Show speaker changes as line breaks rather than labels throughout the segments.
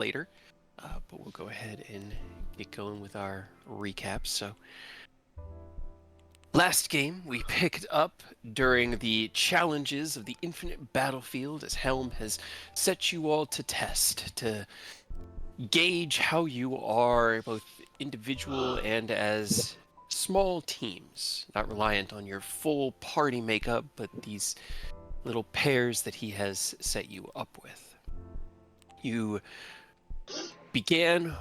later. But we'll go ahead and get going with our recaps. So, last game we picked up during the challenges of the infinite battlefield as Helm has set you all to test to gauge how you are both individual and as small teams, not reliant on your full party makeup, but these little pairs that he has set you up with. You began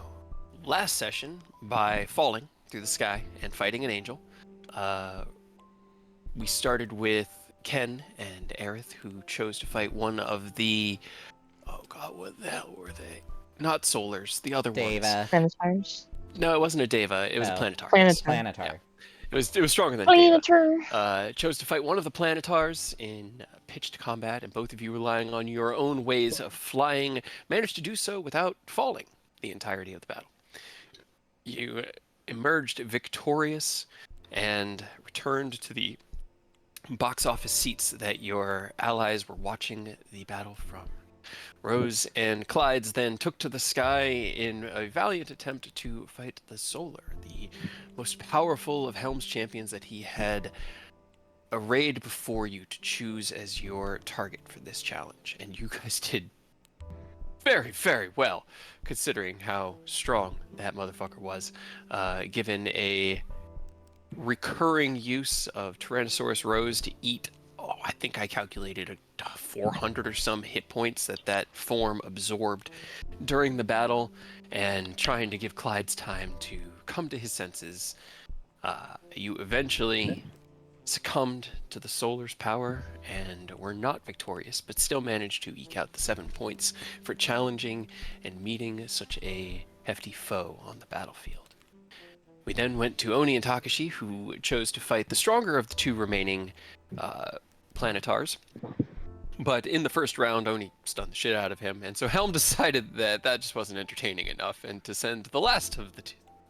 last session by falling through the sky and fighting an angel. We started with Ken and Aerith, who chose to fight one of the... Oh god, what the hell were they? Not Solars, the other ones.
Deva.
Planetars.
No, it wasn't a Deva, it was a
Oh.
Planetar.
Planetar.
Planetar.
It was stronger than
Planetar.
Deva. Chose to fight one of the Planetars in pitched combat, and both of you relying on your own ways of flying, managed to do so without falling the entirety of the battle. You emerged victorious and returned to the box office seats that your allies were watching the battle from. Rose and Clydes then took to the sky in a valiant attempt to fight the Solar, the most powerful of Helm's champions that he had arrayed before you to choose as your target for this challenge. And you guys did very, very well, considering how strong that motherfucker was, given a recurring use of Tyrannosaurus Rose to eat, I think I calculated 400 or some hit points that form absorbed during the battle, and trying to give Clyde's time to come to his senses. You eventually succumbed to the Solar's power and were not victorious, but still managed to eke out the 7 points for challenging and meeting such a hefty foe on the battlefield. We then went to Oni and Takashi, who chose to fight the stronger of the two remaining Planetars. But in the first round, Oni stunned the shit out of him, and so Helm decided that just wasn't entertaining enough, and to send the last of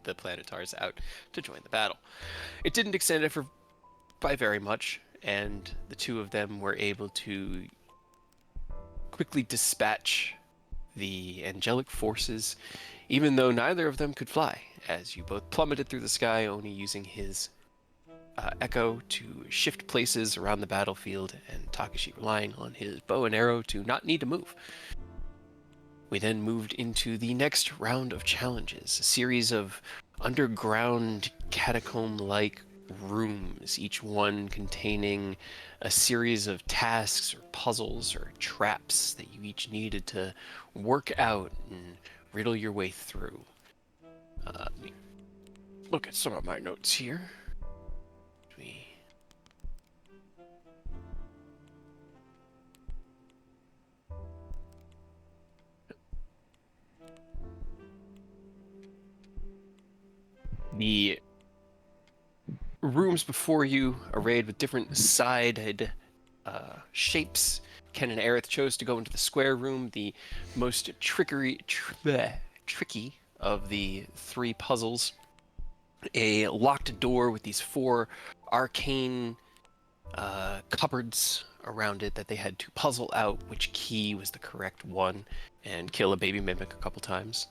the Planetars out to join the battle. It didn't extend it by very much, and the two of them were able to quickly dispatch the angelic forces, even though neither of them could fly, as you both plummeted through the sky, Oni using his Echo to shift places around the battlefield, and Takashi relying on his bow and arrow to not need to move. We then moved into the next round of challenges, a series of underground catacomb-like rooms, each one containing a series of tasks or puzzles or traps that you each needed to work out and riddle your way through. Let me look at some of my notes here. The rooms before you, arrayed with different sided shapes. Ken and Aerith chose to go into the square room, the most tricky of the three puzzles. A locked door with these 4 arcane cupboards around it that they had to puzzle out which key was the correct one and kill a baby mimic a couple times.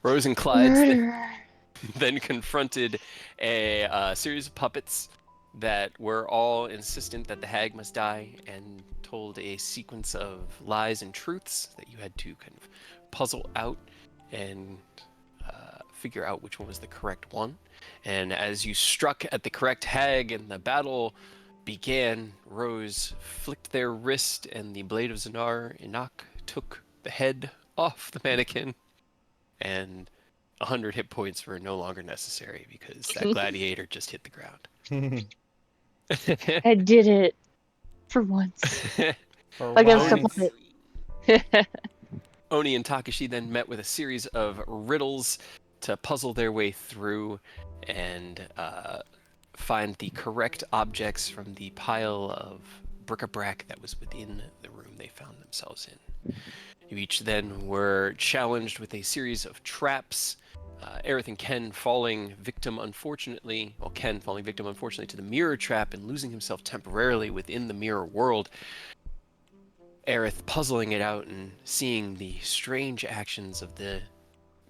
Rose and Clyde then confronted a series of puppets that were all insistent that the hag must die, and told a sequence of lies and truths that you had to kind of puzzle out and figure out which one was the correct one. And as you struck at the correct hag and the battle began, Rose flicked their wrist, and the blade of Zanar Enoch took the head off the mannequin, and 100 hit points were no longer necessary because that gladiator just hit the ground.
I did it for once.
For
Against a
once.
puppet.
Oni and Takashi then met with a series of riddles to puzzle their way through and find the correct objects from the pile of bric-a-brac that was within the room they found themselves in. You each then were challenged with a series of traps. Aerith and Ken falling victim, unfortunately, to the mirror trap and losing himself temporarily within the mirror world. Aerith puzzling it out and seeing the strange actions of the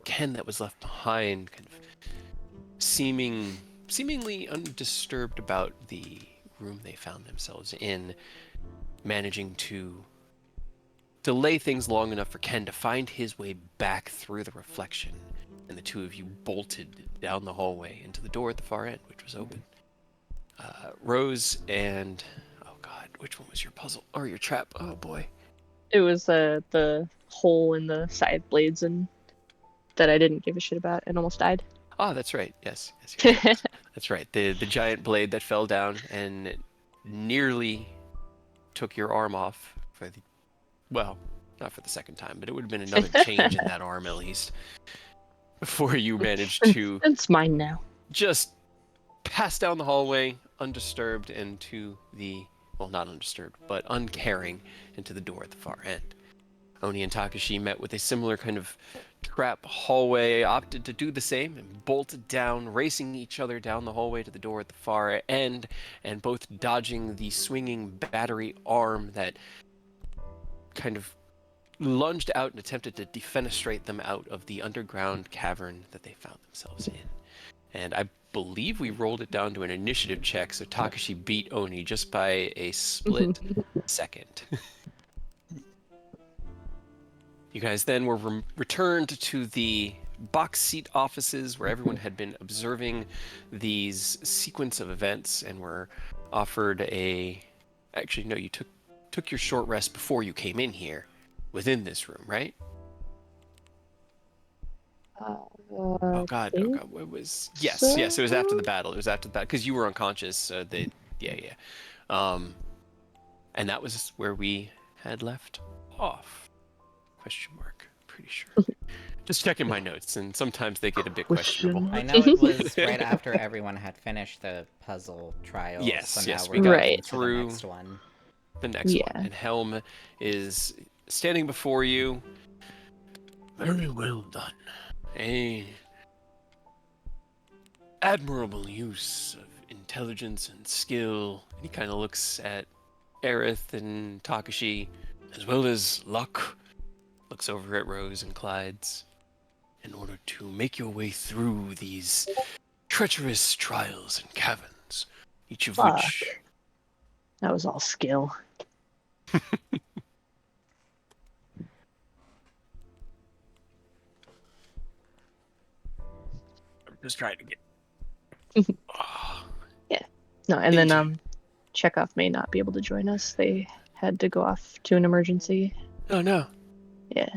Ken that was left behind, kind of seemingly undisturbed about the room they found themselves in, managing to delay things long enough for Ken to find his way back through the reflection, and the two of you bolted down the hallway into the door at the far end, which was open. Rose and... oh god, which one was your puzzle? Or your trap? Oh boy.
It was the hole in the scythe blades and that I didn't give a shit about and almost died.
Oh, that's right. Yes. That's right. The giant blade that fell down and nearly took your arm off for the... well, not for the second time, but it would have been another change in that arm at least before you managed to
It's mine now.
just pass down the hallway undisturbed into the... well, not undisturbed, but uncaring into the door at the far end. Oni and Takashi met with a similar kind of trap hallway, opted to do the same, and bolted down, racing each other down the hallway to the door at the far end, and both dodging the swinging battery arm that kind of lunged out and attempted to defenestrate them out of the underground cavern that they found themselves in. And I believe we rolled it down to an initiative check, so Takashi beat Oni just by a split second. You guys then were returned to the box seat offices where everyone had been observing these sequence of events and were offered a... actually, no, you took your short rest before you came in here within this room, right? Oh god, what was... yes,
so?
Yes, it was after the battle. It was after the battle, because you were unconscious, so they... yeah. And that was where we had left off. Question mark. Pretty sure. Just checking my notes, and sometimes they get a bit questionable.
I know it was right after everyone had finished the puzzle trials.
Yes,
so
yes,
now
we
we're
got
going to
through
the next one.
The next one. And Helm is standing before you. Very well done. A admirable use of intelligence and skill. And he kind of looks at Aerith and Takashi, as well as luck. Looks over at Rose and Clyde's. In order to make your way through these treacherous trials and caverns, each of which...
that was all skill.
I'm just trying to get...
Yeah. No, and then Chekhov may not be able to join us. They had to go off to an emergency.
Oh no.
Yeah.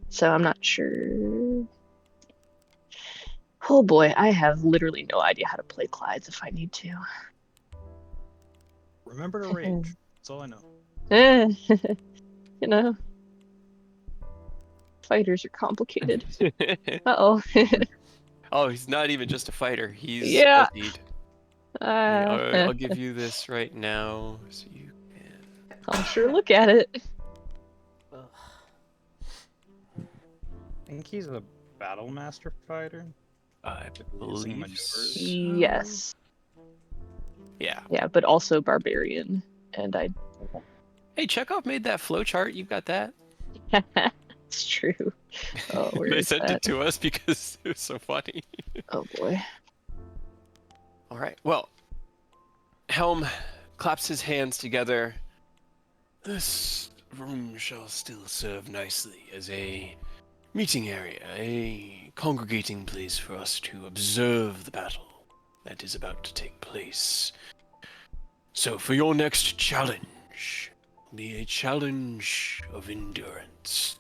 So I'm not sure. Oh boy, I have literally no idea how to play Clyde's if I need to.
Remember to rage. That's all I know.
You know, fighters are complicated. Uh-oh.
Oh, he's not even just a fighter. He's
Yeah.
indeed. I'll give you this right now, so you can...
I'll sure look at it.
I think he's a battle master fighter.
I believe
maneuvers.
Yes.
Yeah.
Yeah, but also barbarian. And I...
Hey, Chekhov made that flowchart. You've got that.
It's true. Oh, where
They
is
sent
that?
it to us because it was so funny.
Oh boy.
All right. Well, Helm claps his hands together. This room shall still serve nicely as a meeting area, a congregating place for us to observe the battle that is about to take place. So for your next challenge, be a challenge of endurance.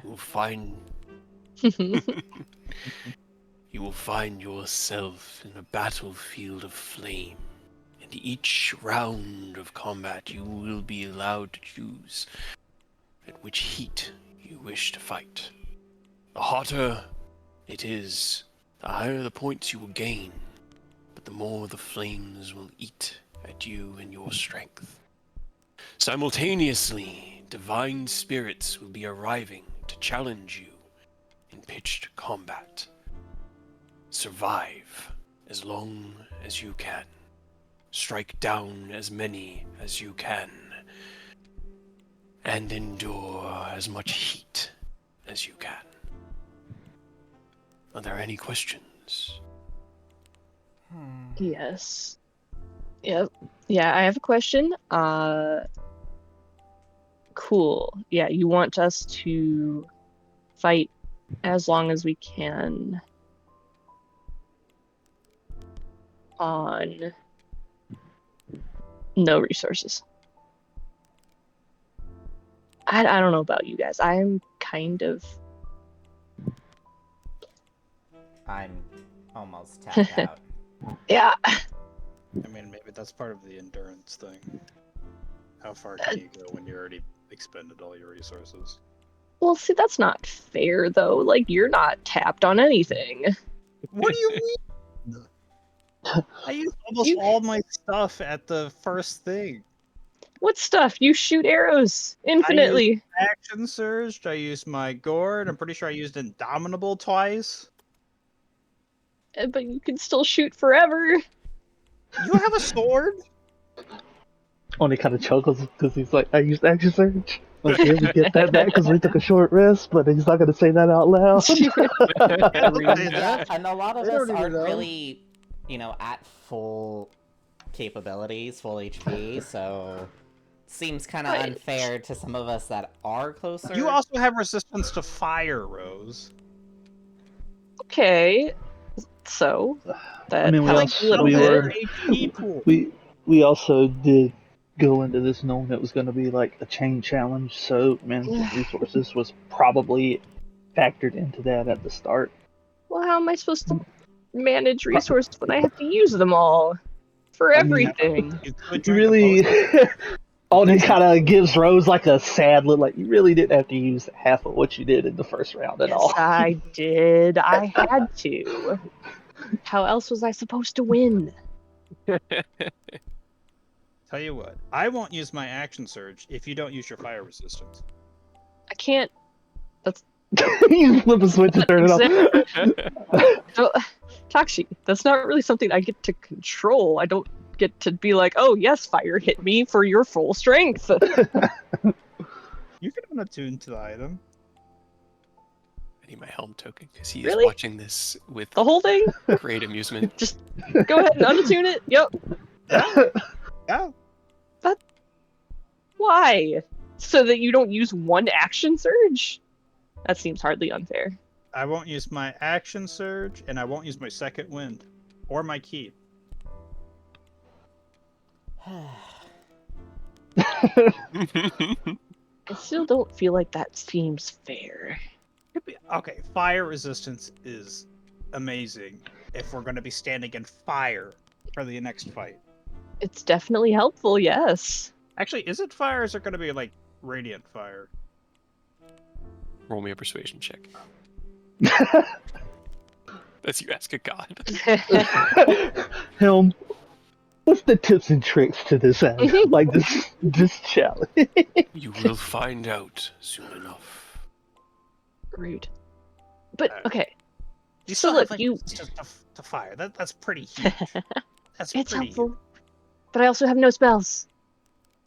You'll find you will find yourself in a battlefield of flame, and each round of combat you will be allowed to choose at which heat you wish to fight. The hotter it is, the higher the points you will gain, but the more the flames will eat at you and your strength. Simultaneously, divine spirits will be arriving to challenge you in pitched combat. Survive as long as you can. Strike down as many as you can. and endure as much heat as you can. Are there any questions?
Yes. Yep. Yeah, I have a question. Cool. Yeah, you want us to fight as long as we can on no resources. I don't know about you guys. I'm kind of
I'm almost tapped out.
yeah.
I mean, maybe that's part of the endurance thing. How far can you go when you already expended all your resources?
Well, see, that's not fair though. Like you're not tapped on anything.
What do you mean? I used almost
You-
all my stuff at the first thing.
What stuff? You shoot arrows infinitely.
Action surged. I used my gourd. I'm pretty sure I used Indomitable twice.
But you can still shoot forever.
You have a sword?
Only kind of chuckles because he's like, I used action surge. Like, yeah, we get that back because we took a short rest, but he's not going to say that out loud.
Yeah, and a lot of
They
us
don't even
aren't
know.
really, at full capabilities, full HP, so seems kind of
Right.
unfair to some of us that are closer.
You also have resistance to fire, Rose.
Okay. So that
I mean, we
helps
also-
a little
we
bit.
were-
HP pool.
we also did go into this knowing it was going to be like a chain challenge, so managing resources was probably factored into that at the start.
Well, how am I supposed to manage resources when I have to use them all for
I mean,
everything?
You could
You
drink a
really,
potion.
Alden kind of gives Rose like a sad look, like you really didn't have to use half of what you did in the first round at
Yes,
all.
I did. I had to. How else was I supposed to win?
Tell you what, I won't use my action surge if you don't use your fire resistance.
I can't.
You flip a switch and turn it off.
So, Takshi, that's not really something I get to control. I don't get to be like, oh yes, fire hit me for your full strength.
You can unattune to the item.
I need my helm token because he
Really?
is watching this with
The whole thing?
great amusement.
Just go ahead and unattune it. Yep.
Yeah.
Why? So that you don't use one action surge? That seems hardly unfair.
I won't use my action surge, and I won't use my second wind. Or my key.
I still don't feel like that seems fair.
Okay, fire resistance is amazing if we're going to be standing in fire for the next fight.
It's definitely helpful, yes.
Actually, is it fire or is it going to be like radiant fire?
Roll me a persuasion check. That's you ask a god.
Helm, what's the tips and tricks to this like this challenge?
You will find out soon enough.
Rude. But okay,
You
So
still
look,
have, like,
you-
resistance to fire. That's pretty huge. That's
it's
pretty
helpful. But I also have no spells.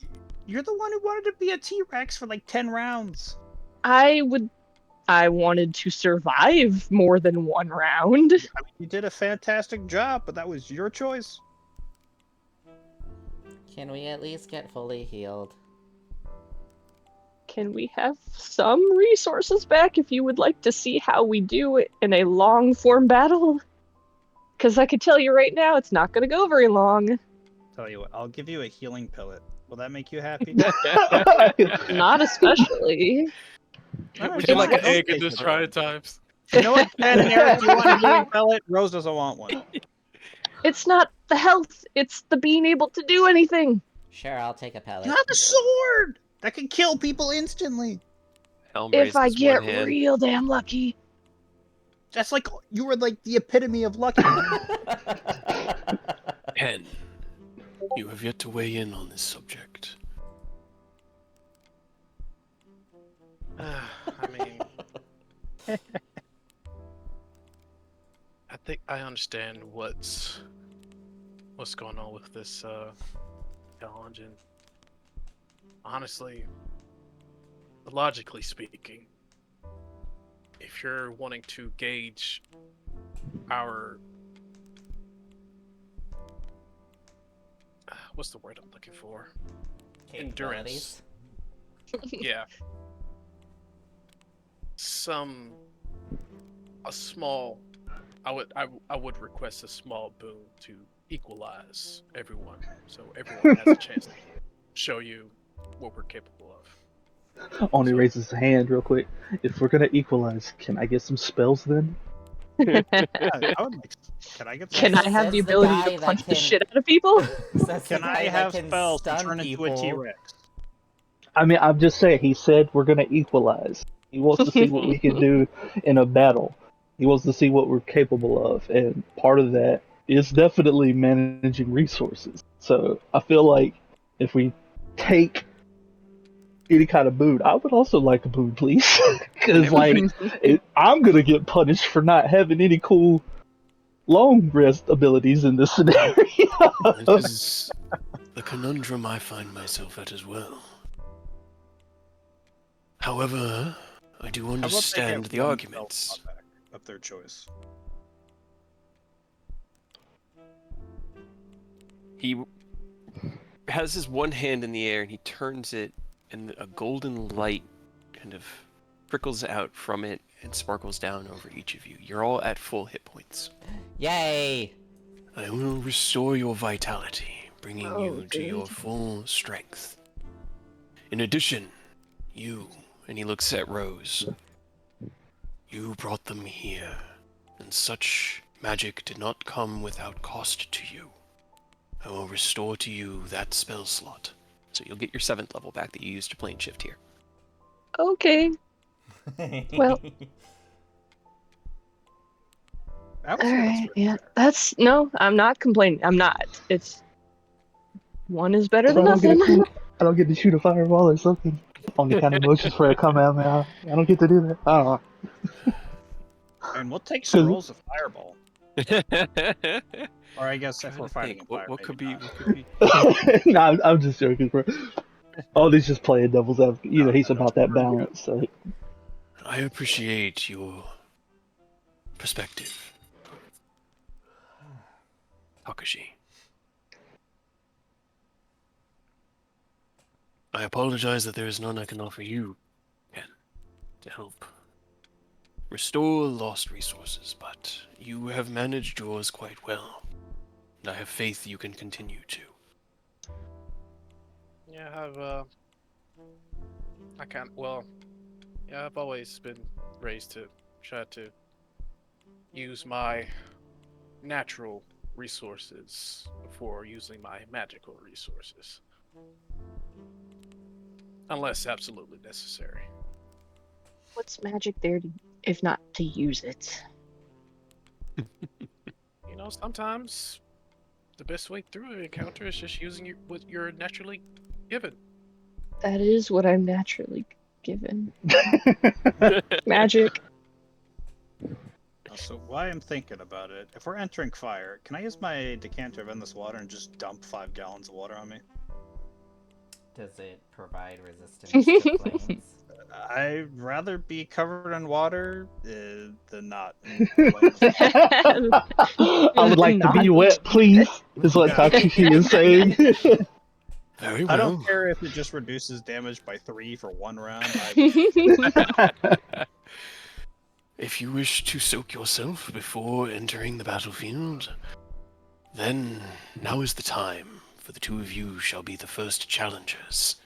huge. You're the one who wanted to be a T-Rex for like 10 rounds.
I wanted to survive more than one round.
I mean, you did a fantastic job, but that was your choice.
Can we at least get fully healed?
Can we have some resources back if you would like to see how we do it in a long form battle? Because I could tell you right now, it's not going to go very long.
Tell you what, I'll give you a healing pellet. Will that make you happy?
Not especially.
Alright,
Would you like
fine,
an
I'll
egg at
take
this
it.
trying times?
You know what, Ben and Eric, do you want a healing pellet? Rose doesn't want one.
It's not the health, it's the being able to do anything.
Sure, I'll take a pellet.
You have a sword that can kill people instantly.
Helm
If I
raises
get
one hand.
real damn lucky.
That's like you were like the epitome of lucky.
Pen, you have yet to weigh in on this subject.
I mean, I think I understand what's going on with this challenge, and honestly, logically speaking, if you're wanting to gauge our what's the word I'm looking for? Endurance.
Capabilities.
Yeah. A small I would request a small boon to equalize everyone, so everyone has a chance to show you what we're capable of.
Oni
So-
raises his hand real quick. If we're gonna equalize, can I get some spells then?
Yeah, I would like. Can I get?
Yeah,
Can
so
I have the
says the
ability
guy
to
that
punch the
can-
shit out of people?
Says the
Can I
guy that
have
can
spells to
stun
turn into a
people.
T-Rex?
I mean, I'm just saying. He said we're gonna equalize. He wants to see what we can do in a battle. He wants to see what we're capable of, and part of that is definitely managing resources. So I feel like if we take any kind of boon, I would also like a boon, please, because like I'm gonna get punished for not having any cool long rest abilities in this scenario.
This is the conundrum I find myself at as well. However, I do
How about they
understand
get
the
one
arguments.
spell back of their choice?
He has his one hand in the air and he turns it, and a golden light kind of trickles out from it and sparkles down over each of you. You're all at full hit points.
Yay!
I will restore your vitality, bringing
Oh,
you to your
good.
full strength. In addition, you, and he looks at Rose, you brought them here, and such magic did not come without cost to you. I will restore to you that spell slot, so you'll get your 7th level back that you used to plane shift here.
Okay. Well-
I would
All
say that's
right.
really
Yeah.
fair.
That's no. I'm not complaining. I'm not. It's one is better
So
than
I don't get
nothing.
I don't get to shoot a fireball or something on the kind of motions for it come out now. I don't get to do that. I don't know.
And we'll take scrolls of fireball.
Trying
Or I guess if
to
we're fighting
think,
a fire,
what could
maybe
be,
not.
what could be?
No, I'm just joking, bro. Oh, he's just playing devil's advocate. You know, he's
No,
about that
we're good.
balance. So.
I appreciate your perspective, Takashi. I apologize that there is none I can offer you, Ken, to help restore lost resources, but you have managed yours quite well, and I have faith you can continue to.
Yeah, I've always been raised to try to use my natural resources before using my magical resources. Unless absolutely necessary.
What's magic there if not to use it?
You know, sometimes the best way through an encounter is just using what you're naturally given.
That is what I'm naturally given. Magic.
So while I'm thinking about it, if we're entering fire, can I use my decanter of endless water and just dump 5 gallons of water on me?
Does it provide resistance to flames?
I'd rather be covered in water than not.
I would like to be
Not-
wet, please. Is what
Yeah.
Takashi is saying.
Very
I
well.
don't care if it just reduces damage by 3 for 1 round.
If you wish to soak yourself before entering the battlefield, then now is the time, for the two of you shall be the first challengers.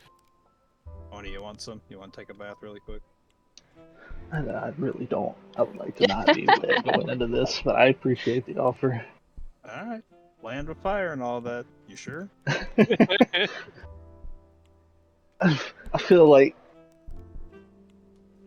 Oni, you want some? You want to take a bath really quick?
I really don't. I would like to not be wet going into this, but I appreciate the offer.
Alright. Land with fire and all that. You sure?
I feel like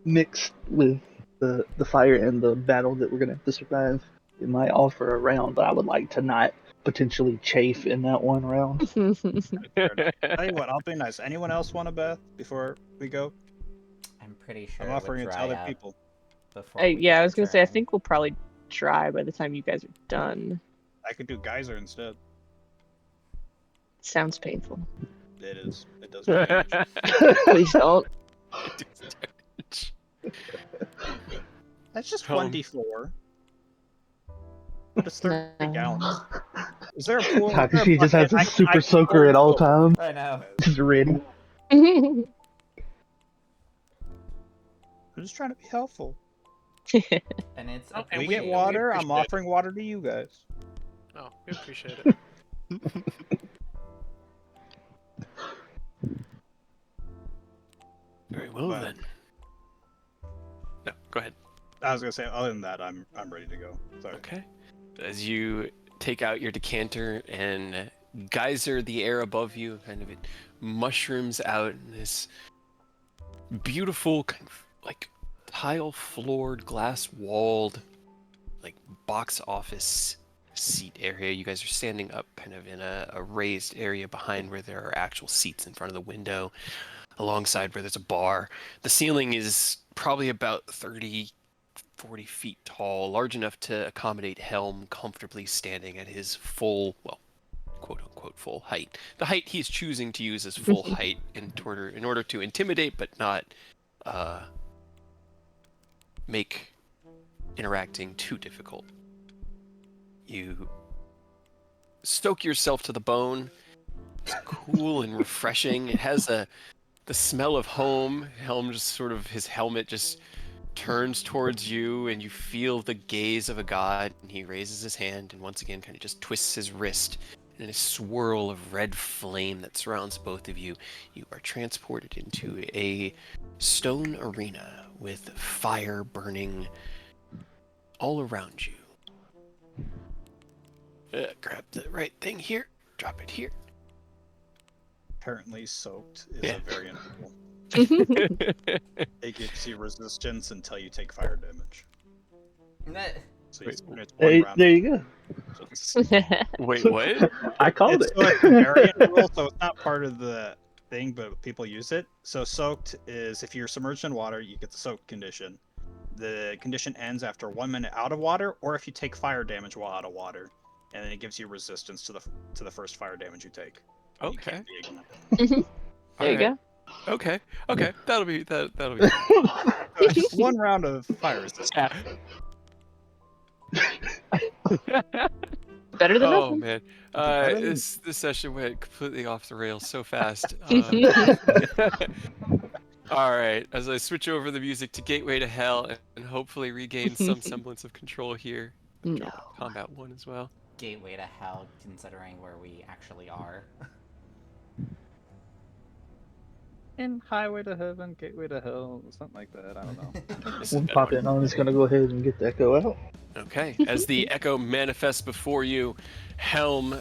mixed with the fire and the battle that we're gonna have to survive, it might offer a round, but I would like to not potentially chafe in that one round.
Fair enough. Tell you what, I'll be nice. Anyone else want a bath before we go?
I'm pretty sure
I'm
it would
offering it to
dry
other
up
people.
before we
Yeah, I
take
was
a
gonna say I
turn.
think we'll probably dry by the time you guys are done.
I could do geyser instead.
Sounds painful.
It is. It does. Damage.
Please don't.
damage.
That's just
Um,
1d4. But it's 30
No.
gallons. Is there a pool?
How
Is there
she just has
bucket?
a
I
super
can
soaker
pour
at all
soap.
times,
I know.
just ready.
I'm just trying to be helpful.
And it's
Oh,
a
and
We
we-
get
we
water. I'm
appreciate it.
offering water to you guys.
Oh, we appreciate it.
Very well
But-
then. No, go ahead.
I was gonna say, other than that, I'm ready to go. Sorry.
Okay. As you take out your decanter and geyser the air above you, kind of it mushrooms out in this beautiful kind of like tile floored, glass walled, like box office seat area. You guys are standing up kind of in a raised area behind where there are actual seats in front of the window, alongside where there's a bar. The ceiling is probably about 40 feet tall, large enough to accommodate Helm comfortably standing at his full, well, quote unquote full height. The height he's choosing to use as full height in order to intimidate but not make interacting too difficult. You stoke yourself to the bone. It's cool and refreshing. It has the smell of home. Helm just sort of, his helmet just turns towards you, and you feel the gaze of a god, and he raises his hand and once again kind of just twists his wrist, and in a swirl of red flame that surrounds both of you, you are transported into a stone arena with fire burning all around you. Grab the right thing here, drop it here.
Apparently, soaked is
Yeah.
a variant. It gives you resistance until you take fire damage. So
Wait,
it's one
Hey,
round.
there you go.
Wait, what?
I called
It's,
it.
so it's a variant rule, so it's not part of the thing, but people use it. So soaked is if you're submerged in water, you get the soaked condition. The condition ends after 1 minute out of water, or if you take fire damage while out of water, and then it gives you resistance to the first fire damage you take. And you
Okay.
can't be ignited.
There you go.
Okay. That'll be.
So it's one round of fire resistance.
Better than
Oh
nothing.
man,
Better than-
this session went completely off the rails so fast. All right, as I switch over the music to Gateway to Hell and hopefully regain some semblance of control here.
No.
Jump to Combat 1 as well.
Gateway to hell, considering where we actually are.
In Highway to Heaven, Gateway to Hell, something like that. I don't know.
This is
One
better.
pop in on is gonna go ahead and get the echo out.
Okay, as the echo manifests before you, Helm,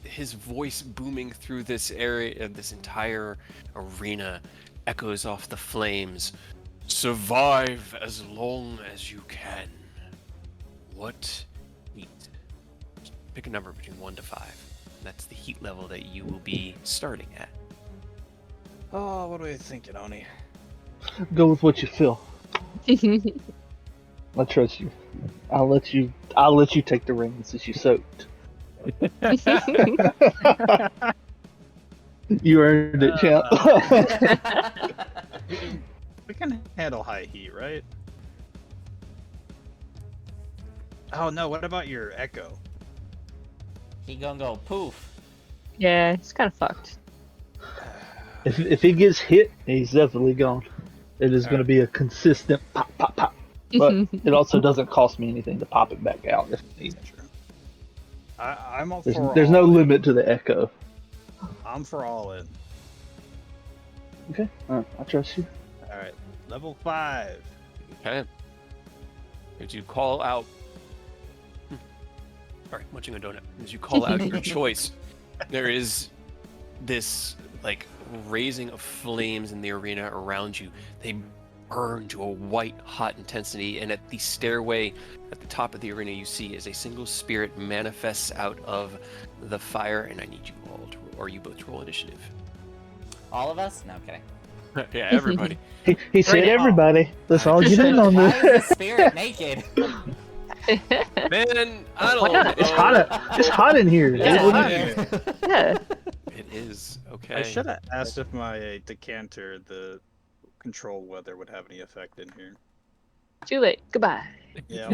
his voice booming through this area, this entire arena, echoes off the flames. Survive as long as you can. What heat? Pick a number between 1 to 5. That's the heat level that you will be starting at.
Oh, what are you thinking, Oni?
Go with what you feel. I trust you. I'll let you take the reins since you soaked. You earned it, champ.
We can handle high heat, right? Oh no, what about your echo?
He gonna go poof.
Yeah, it's kind of fucked.
if he gets hit, he's definitely gone. It is going to be a consistent pop, pop, pop. But it also doesn't cost me anything to pop it back out if needed.
True. I'm all
There's,
for
there's
all
no
in.
limit to the echo.
I'm for all in.
Okay, alright, I trust you.
Alright, level 5.
Okay. As you call out. Sorry, munching a donut. As you call out your choice, there is this like raising of flames in the arena around you. They burn to a white hot intensity, and at the stairway at the top of the arena you see is a single spirit manifests out of the fire, and I need you all to, or you both to roll initiative.
All of us? No, I'm kidding.
Yeah, everybody.
He said
now.
everybody. Let's all get in on
Why is the
this.
spirit naked?
Man, I
Why
don't
not?
know.
It's hot in here.
Yeah.
Dude, what do you-
Yeah.
It is. Okay.
I should have asked if my decanter, the control whether it would have any effect in here.
Too late. Goodbye.
Yeah,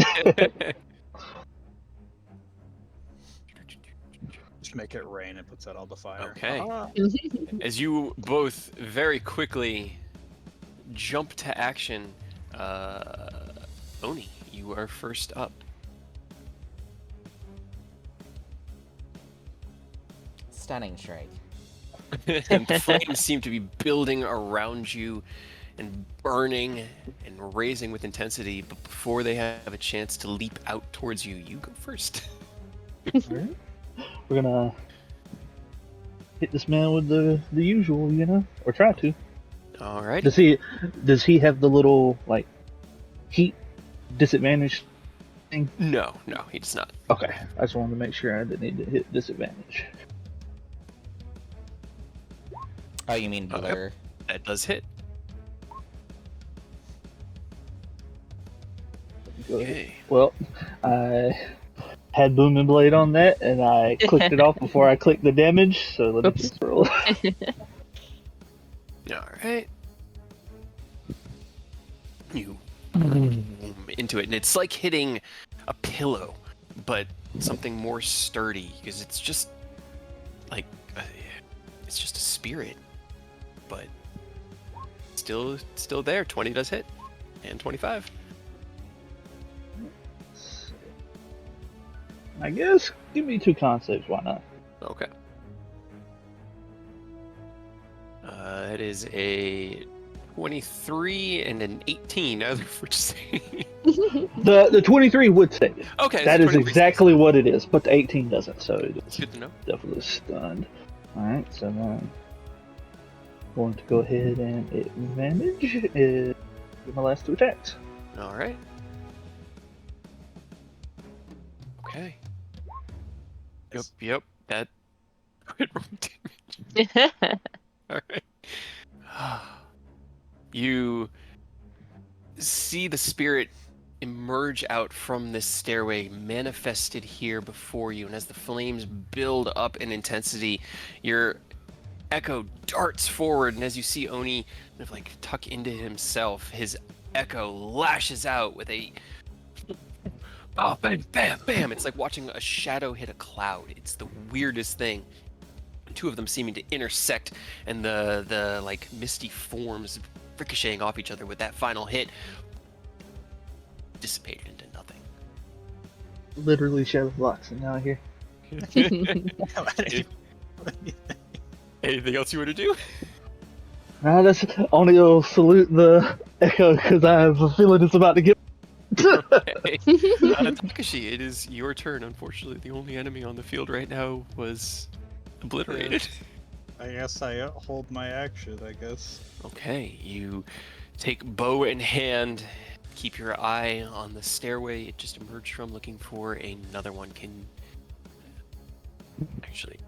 just make it rain and puts out all the fire.
Okay.
Ah.
As you both very quickly jump to action, Oni, you are first up.
Stunning strike.
And the flames seem to be building around you and burning and raising with intensity, but before they have a chance to leap out towards you, you go first.
Alright. We're gonna hit this man with the usual, or try to.
Alright.
Does he have the little heat disadvantage?
No, he does not.
Okay, I just wanted to make sure I didn't need to hit disadvantage.
Oh, you mean
Okay.
blur?
That does hit.
Go ahead.
Okay.
Well, I had Booming Blade on that, and I clicked it off before I clicked the damage, so let me
Oops.
just roll.
Alright. You into it, and it's like hitting a pillow, but something more sturdy, because it's just like it's just a spirit, but still there. 20 does hit, and 25.
I guess give me 2 con saves, why not?
Okay. It is a 23 and an 18. Either for saying.
The 23 would save it.
Okay,
That
so
is
23
exactly what it is, but the 18 doesn't, so it's
good to know.
definitely stunned. Alright, so then going to go ahead and advantage is my last 2 attacks.
All right. Okay. Yep. That crit roll damage. All right. You see the spirit emerge out from this stairway, manifested here before you, and as the flames build up in intensity, your echo darts forward, and as you see Oni kind of tuck into himself, his echo lashes out with a bam, bam, bam. It's like watching a shadow hit a cloud. It's the weirdest thing. Two of them seeming to intersect, and the misty forms ricocheting off each other with that final hit dissipated into nothing.
Literally shadow blocks and now I hear.
Anything else you want to do?
That's only will salute the echo because I have a feeling it's about to get.
Okay. Takashi, it is your turn. Unfortunately, the only enemy on the field right now was obliterated.
I guess I hold my action, I guess.
Okay, you take bow in hand, keep your eye on the stairway it just emerged from, looking for another one. Can actually,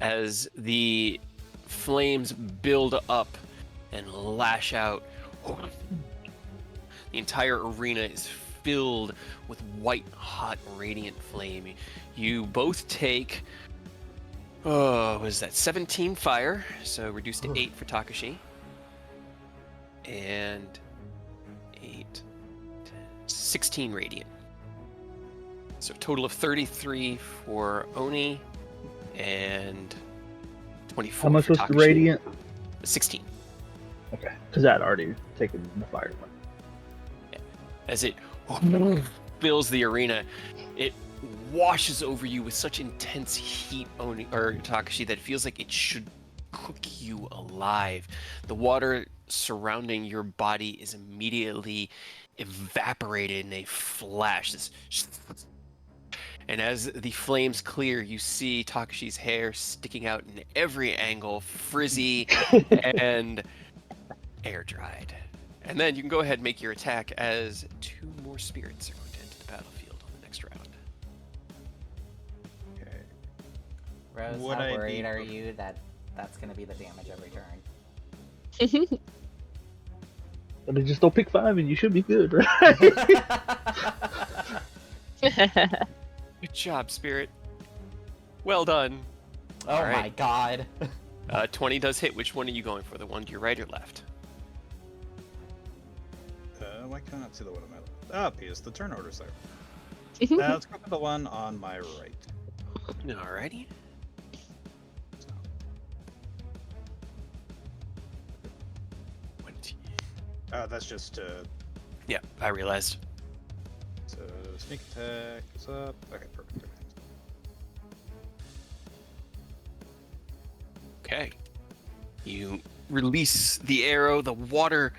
as the flames build up and lash out, the entire arena is filled with white hot radiant flame. You both take what is that, 17 fire, so reduced to 8 for Takashi, and 8 10, 16 radiant, so a total of 33 for Oni and 24
How much
for
was
Takashi.
the radiant?
16.
Okay, because I'd already taken the fire one.
As it fills the arena, it washes over you with such intense heat, Oni or Takashi, that it feels like it should cook you alive. The water surrounding your body is immediately evaporated in a flash. And as the flames clear, you see Takashi's hair sticking out in every angle, frizzy and air dried. And then you can go ahead and make your attack, as 2 more spirits are going to enter the battlefield on the next round.
Okay.
Rose,
Would
how
I
worried
be-
are you that that's going to be the damage every turn?
But they just don't pick 5 and you should be good, right?
Good job, spirit. Well done.
Oh
All right.
my god.
20 does hit. Which one are you going for? The one to your right or left?
Why can't I not see the one on my left? Ah, because the turn order's there.
Mhm.
Let's go for the one on my right.
Alrighty.
So,
20.
that's just
Yeah, I realized.
so sneak attack is up. Okay, perfect.
Okay. You release the arrow. The water,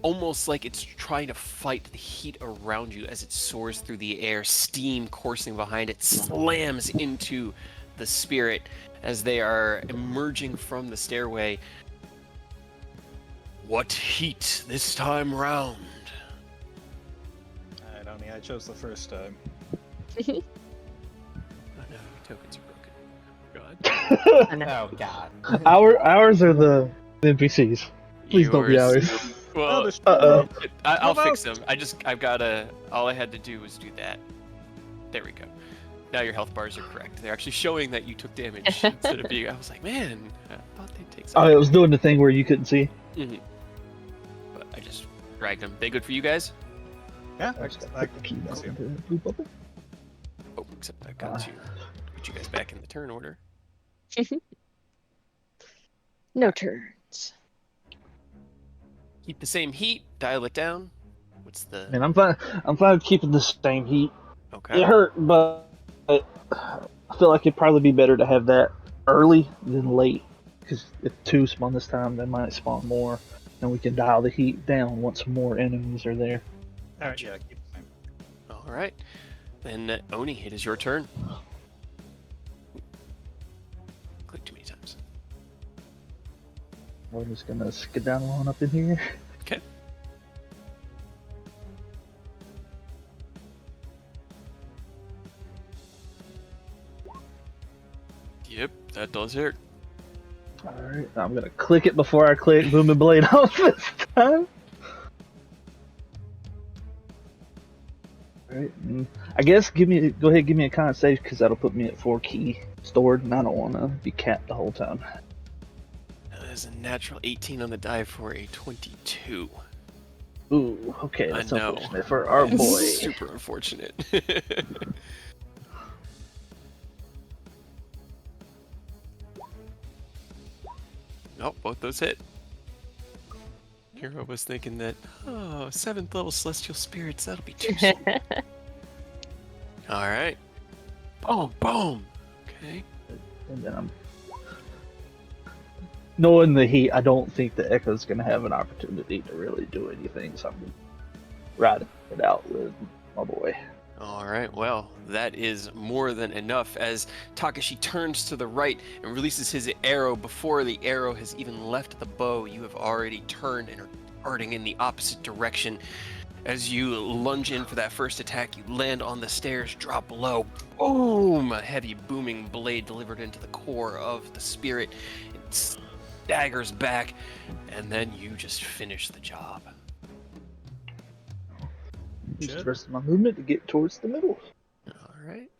almost like it's trying to fight the heat around you as it soars through the air, steam coursing behind it, slams into the spirit as they are emerging from the stairway. What heat this time round?
I don't think I chose the first time.
Oh no, tokens are broken. God.
I know.
Oh god.
Ours are the NPCs. Please don't be
Yours-
ours.
Well,
there's
Uh-oh.
I'll
What
fix
about-
them. I've gotta. All I had to do was do that. There we go. Now your health bars are correct. They're actually showing that you took damage instead of being. I was like, man, I thought they'd take
Oh,
something.
it was doing the thing where you couldn't see.
But I just dragged them. They good for you guys?
Yeah,
I just
I
gotta put the key
can
back
see 'em.
into the blue bubble.
Oh, except I got to put you guys back in the turn order.
No turns.
Keep the same heat. Dial it down. What's the?
Man, I'm fine. I'm fine with keeping the same heat.
Okay.
It hurt, but I feel like it'd probably be better to have that early than late. Because if two spawn this time, they might spawn more, and we can dial the heat down once more enemies are there.
Alright, yeah, keep the same.
All right. Then Oni, it is your turn. Click too many times.
We're just gonna skedaddle on up in here.
Okay. Yep, that does hurt.
Alright, I'm gonna click it before I click Booming Blade off this time. Alright, I guess go ahead, give me a con save because that'll put me at 4 key stored, and I don't want to be capped the whole time.
That is a natural 18 on the die for a 22.
Ooh, okay, that's
I know.
unfortunate for our
It's
boy.
super unfortunate. Oh, both those hit. Hero was thinking that, oh, 7th level celestial spirits, that'll be too soon. Alright. Boom, boom. Okay.
And then I'm knowing the heat. I don't think the Echo's gonna have an opportunity to really do anything, so I'm riding it out with my boy.
Alright, well, that is more than enough as Takashi turns to the right and releases his arrow. Before the arrow has even left the bow, you have already turned and are darting in the opposite direction. As you lunge in for that first attack, you land on the stairs, drop low. Boom! A heavy booming blade delivered into the core of the spirit. It staggers back, and then you just finish the job.
Use the
Shit.
rest of my movement to get towards the middle.
Alright.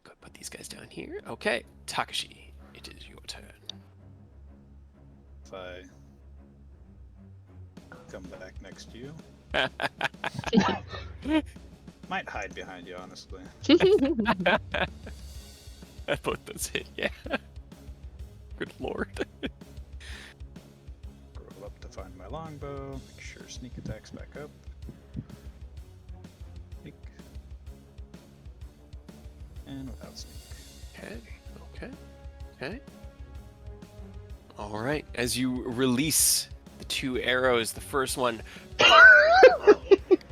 Go put these guys down here. Okay, Takashi, it is your turn.
If I come back next to you, might hide behind you, honestly.
I put those hit, yeah. Good lord.
Scroll up to find my longbow. Make sure sneak attacks back up. Sneak. And without sneak.
Okay. Alright, as you release the 2 arrows, the first one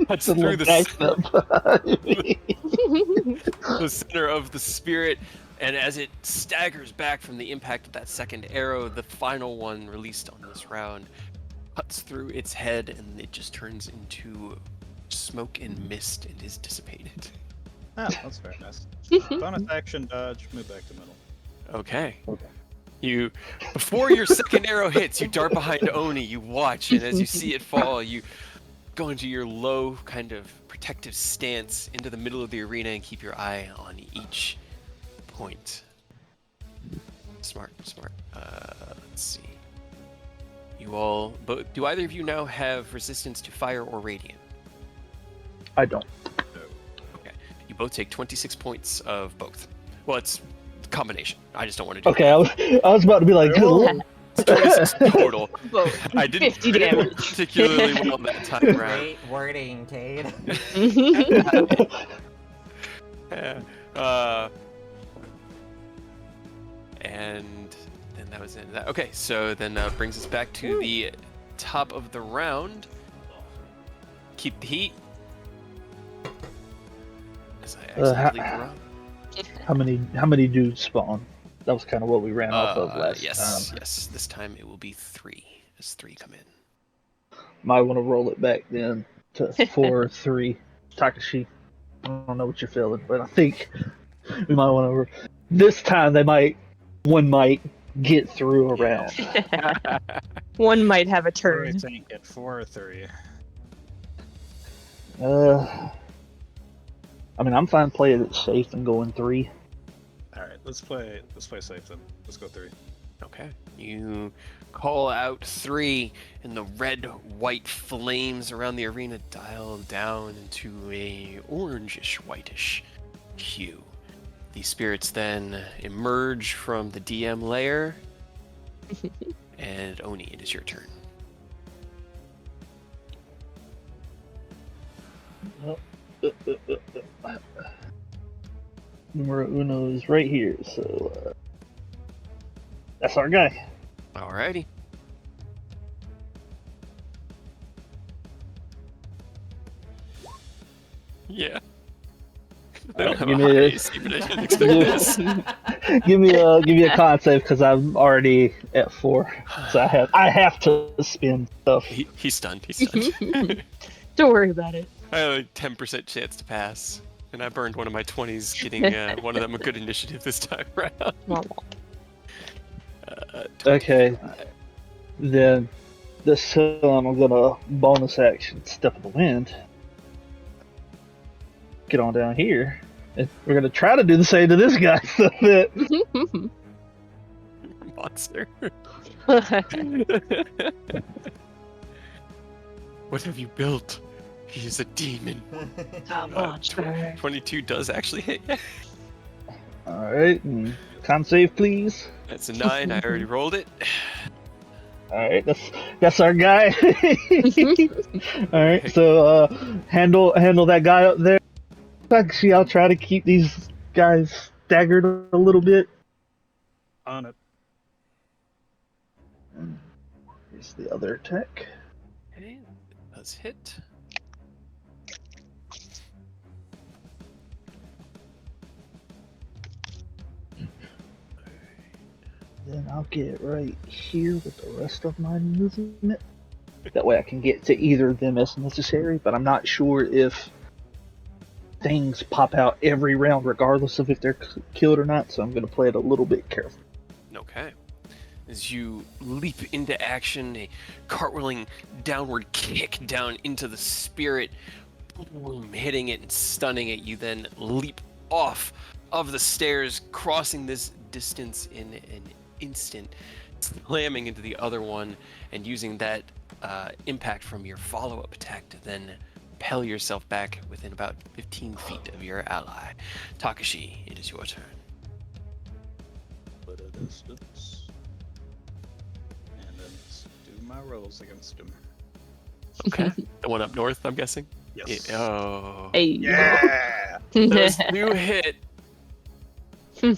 cuts
The
through
little backed up.
the center of the spirit, and as it staggers back from the impact of that second arrow, the final one released on this round cuts through its head, and it just turns into smoke and mist and is dissipated.
Ah, that's very nice. Bonus action, dodge, move back to middle.
Okay.
Okay.
You, before your second arrow hits, you dart behind Oni, you watch, and as you see it fall, you go into your low kind of protective stance into the middle of the arena and keep your eye on each point. Smart. Let's see. You all, do either of you now have resistance to fire or radiant?
I don't.
Okay. You both take 26 points of both. Well, it's a combination. I just don't want to do
Okay,
that.
I was about to be like,
It's 26 total.
Both.
I didn't
50
read it
damage.
particularly well that time around.
Great wording, Cade.
Yeah. And then that was it. Okay, so then brings us back to the top of the round. Keep the heat. As I accidentally run.
how many dudes spawn? That was kind of what we ran off of last
yes,
time.
yes. This time it will be 3. As 3 come in.
Might want to roll it back then to 4 or 3. Takashi, I don't know what you're feeling, but I think we might want to. This time one might get through a round.
One might have a
What do we
turn.
think? At 4 or 3?
I mean, I'm fine playing it safe and going 3.
All right, let's play safe then. Let's go 3.
Okay. You call out 3, and the red-white flames around the arena dial down into a orangish-whitish hue. The spirits then emerge from the DM layer, and Oni, it is your turn.
Numero uno is right here, so that's our guy.
Alrighty. Yeah. They don't have
give
a
me
high
this.
AC, but I didn't expect this.
give me a con save because I'm already at 4, so I have to spin stuff.
He's stunned. He's stunned.
Don't worry about it.
I have a 10% chance to pass, and I burned one of my 20s getting one of them a good initiative this time around.
Okay, then this time I'm gonna bonus action step of the wind. Get on down here, and we're gonna try to do the same to this guy. So that
Monster. What have you built? He is a demon.
A monster.
22 does actually hit. Yeah.
all right, and con save please.
That's a 9. I already rolled it.
All right, that's our guy. All right, so handle that guy up there. Actually, I'll try to keep these guys staggered a little bit.
On it.
Here's the other attack.
Okay, does hit.
Then I'll get right here with the rest of my movement. That way I can get to either of them as necessary, but I'm not sure if things pop out every round regardless of if they're killed or not, so I'm going to play it a little bit careful.
Okay. As you leap into action, a cartwheeling downward kick down into the spirit, boom, hitting it and stunning it. You then leap off of the stairs, crossing this distance in an instant, slamming into the other one, and using that impact from your follow-up attack to then propel yourself back within about 15 feet of your ally. Takashi, it is your turn.
Split a distance. And then let's do my rolls against him.
Okay. The one up north, I'm guessing?
Yes.
Oh.
Hey.
Yeah!
Those do hit.
I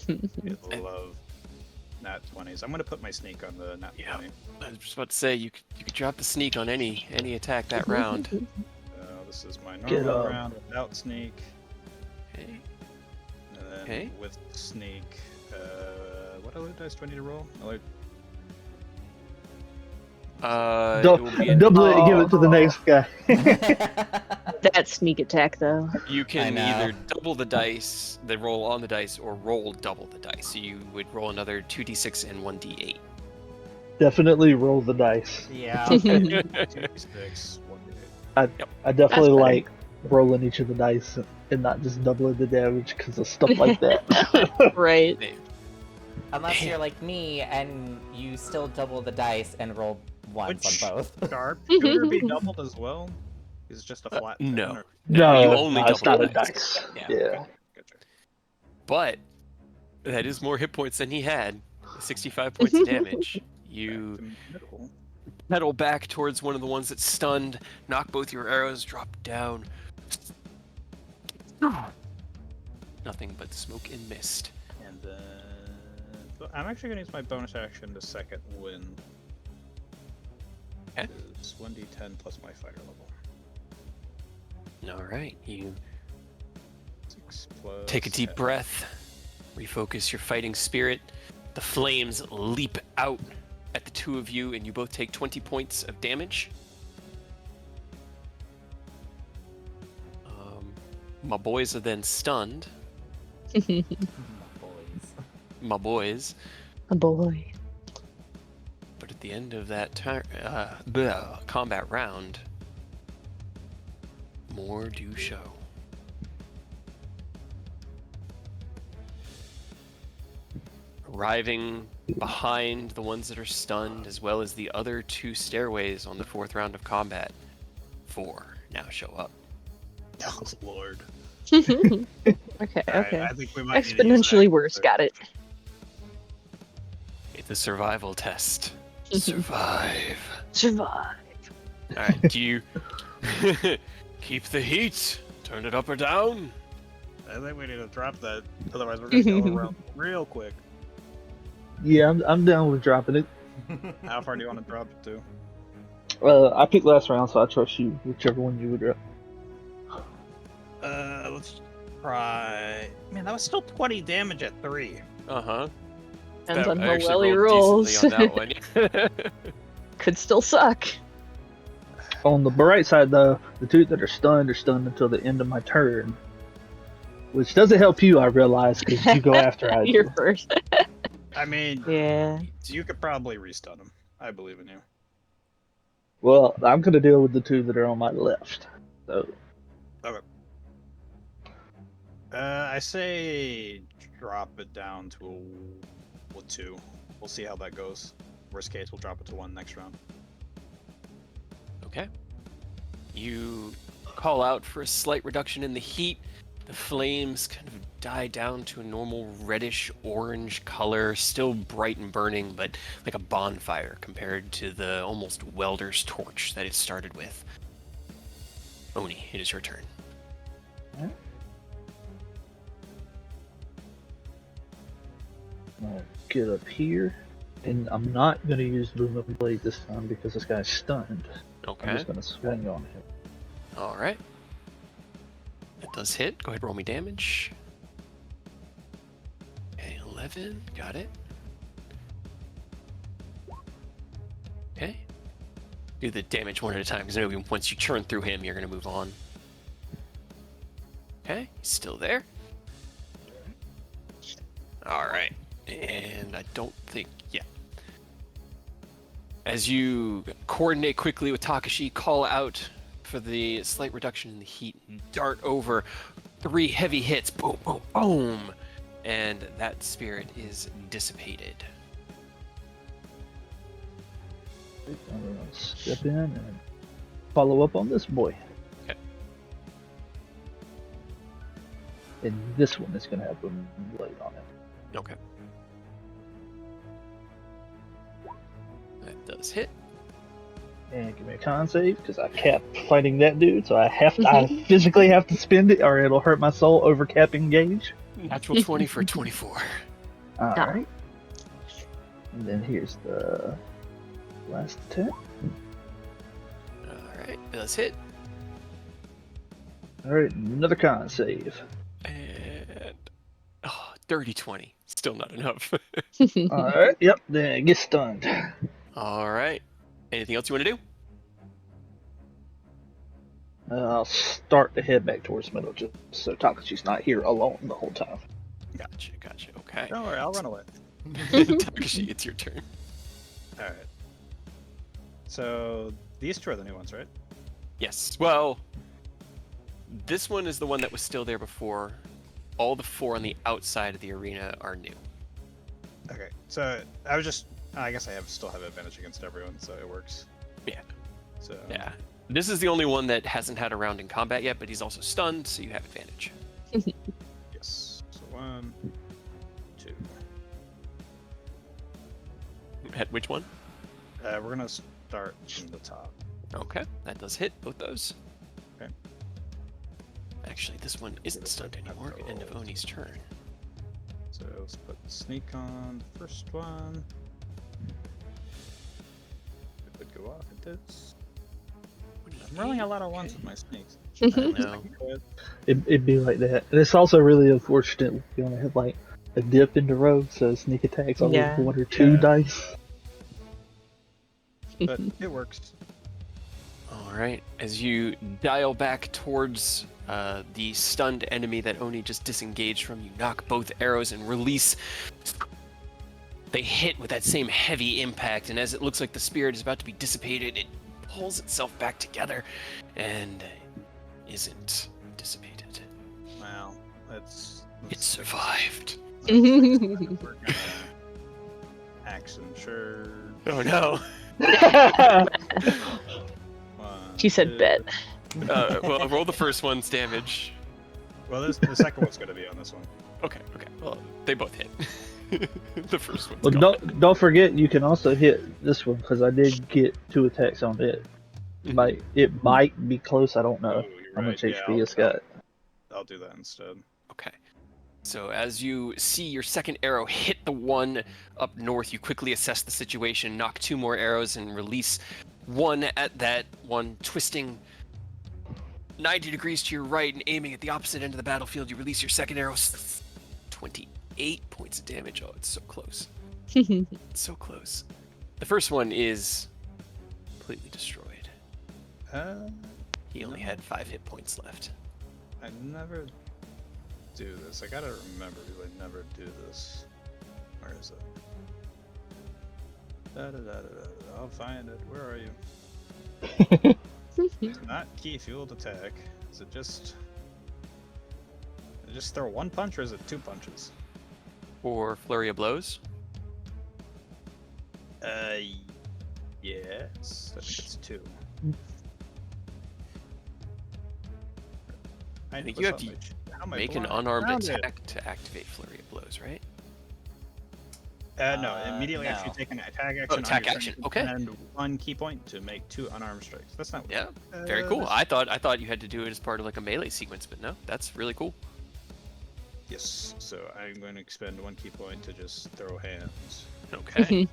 love nat 20s. I'm going to put my sneak on the nat
Yeah.
20.
I was just about to say, you could drop the sneak on any attack that round.
This is my
Get
normal
up.
round without sneak.
Okay.
And then
Okay.
with sneak, what other dice do I need to roll?
It will be an-
Double it and give it to the next guy.
That sneak attack, though.
You can
I know.
either double the dice, the roll on the dice, or roll double the dice. So you would roll another 2d6 and 1d8.
Definitely roll the dice.
Yeah.
2d6, 1d8.
I definitely
better.
like rolling each of the dice and not just doubling the damage because of stuff like that.
Right.
Unless you're like me and you still double the dice and roll ones
Which-
on both.
Sharpshooter be doubled as well? Is it just a flat?
no.
10 or-
you
No,
only
no, it's
double
not a
the dice.
dice.
Yeah.
Yeah.
Gotcha.
But that is more hit points than he had. 65 points of damage. You
Back to middle.
pedal back towards one of the ones that's stunned, knock both your arrows, drop down. Nothing but smoke and mist.
And then so I'm actually gonna use my bonus action to second wind.
Okay.
It's 1d10 plus my fighter level.
All right, you
6 plus.
take a deep breath, refocus your fighting spirit. The flames leap out at the two of you, and you both take 20 points of damage. My boys are then stunned.
Boys.
My boys.
A boy.
But at the end of that combat round, more do show. Arriving behind the ones that are stunned, as well as the other two stairways on the fourth round of combat, 4 now show up.
Oh lord.
Okay,
Alright,
okay.
I think we might need to use
Exponentially
that.
worse. Got it.
It's a survival test. Survive.
Survive.
Alright, do you keep the heat? Turn it up or down?
I think we need to drop that, otherwise we're gonna go around real quick.
Yeah, I'm down with dropping it.
How far do you want to drop it to?
I picked last round, so I trust you, whichever one you would drop.
Let's try. Man, that was still 20 damage at 3.
Uh-huh.
Depends on
I
how
actually
well he
rolled
rolls.
decently on that one.
Could still suck.
On the bright side, though, the two that are stunned until the end of my turn. Which doesn't help you, I realize, because you go after I do.
You're first.
I mean,
Yeah.
you could probably restun him. I believe in you.
Well, I'm going to deal with the two that are on my left. So,
I say drop it down to a 2. We'll see how that goes. Worst case, we'll drop it to 1 next round.
Okay. You call out for a slight reduction in the heat. The flames kind of die down to a normal reddish orange color, still bright and burning, but like a bonfire compared to the almost welder's torch that it started with. Oni, it is your turn.
I'll get up here. And I'm not going to use Boom Blade this time because this guy's stunned. I'm
Okay.
just going to swing on him.
All right. That does hit. Go ahead, roll me damage. Okay, 11. Got it. Okay. Do the damage one at a time, because I know once you churn through him, you're going to move on. Okay, he's still there. All right. And I don't think, yeah. As you coordinate quickly with Takashi, call out for the slight reduction in the heat, dart over 3 heavy hits, boom, boom, boom, and that spirit is dissipated.
I'm going to step in and follow up on this boy.
Okay.
And this one is going to have Boom Blade on it.
Okay. That does hit.
And give me a con save because I capped fighting that dude, so I physically have to spend it, or it'll hurt my soul over capping gauge.
Natural 20 for 24.
All right. And then here's the last attack.
All right, it does hit.
All right, another con save.
And dirty 20. Still not enough.
All right. Yep. Then get stunned.
All right. Anything else you want to do?
I'll start to head back towards middle, just so Takashi's not here alone the whole time.
Gotcha. Okay.
Don't worry, I'll run away.
Takashi, it's your turn.
Alright. So, these two are the new ones, right?
Yes. Well, this one is the one that was still there before. All the 4 on the outside of the arena are new.
Okay, so I guess I still have advantage against everyone, so it works.
Yeah.
So
Yeah. This is the only one that hasn't had a round in combat yet, but he's also stunned, so you have advantage.
yes. So 1, 2.
At which one?
We're gonna start from the top.
Okay, that does hit both those.
Okay.
Actually, this one isn't stunned anymore. End of Oni's turn.
So let's put sneak on the first one. It would go off at this. I'm rolling a lot of ones with my sneaks.
I know.
It'd be like that. And it's also really unfortunate if you want to have like a dip into rogue, so sneak attacks always
Yeah.
1 or 2
Yeah.
dice.
But it works.
All right, as you dial back towards the stunned enemy that Oni just disengaged from, you knock both arrows and release. They hit with that same heavy impact, and as it looks like the spirit is about to be dissipated, it pulls itself back together and isn't dissipated.
Well, let's
It survived.
we're gonna action sure.
Oh no.
She said bet.
Well, roll the first one's damage.
Well, the second one's gonna be on this one.
Okay. Well, they both hit. The first one's
Well,
gone.
don't forget you can also hit this one because I did get 2 attacks on it. It might be close. I don't know
Oh, you're
how
right.
much
Yeah,
HP it's got.
I'll do that instead.
Okay. So as you see your second arrow hit the one up north, you quickly assess the situation, knock 2 more arrows, and release one at that one, twisting 90 degrees to your right and aiming at the opposite end of the battlefield. You release your second arrow. 28 points of damage. Oh, it's so close. It's so close. The first one is completely destroyed. He only had 5 hit points left.
I never do this. I gotta remember because I never do this. Where is it? I'll find it. Where are you? It's not key fueled attack. Is it just throw 1 punch or is it 2 punches?
For Flurry of Blows.
Yes. I think it's 2.
I think you have to make an unarmed attack to activate Flurry of Blows, right?
No, immediately after you
no.
take an attack action.
Oh,
on
attack
your
action,
turn,
okay.
And 1 key point to make 2 unarmed strikes. That's not.
Yeah, very cool. I thought you had to do it as part of like a melee sequence, but no, that's really cool.
Yes. So I'm going to expend 1 key point to just throw hands.
Okay.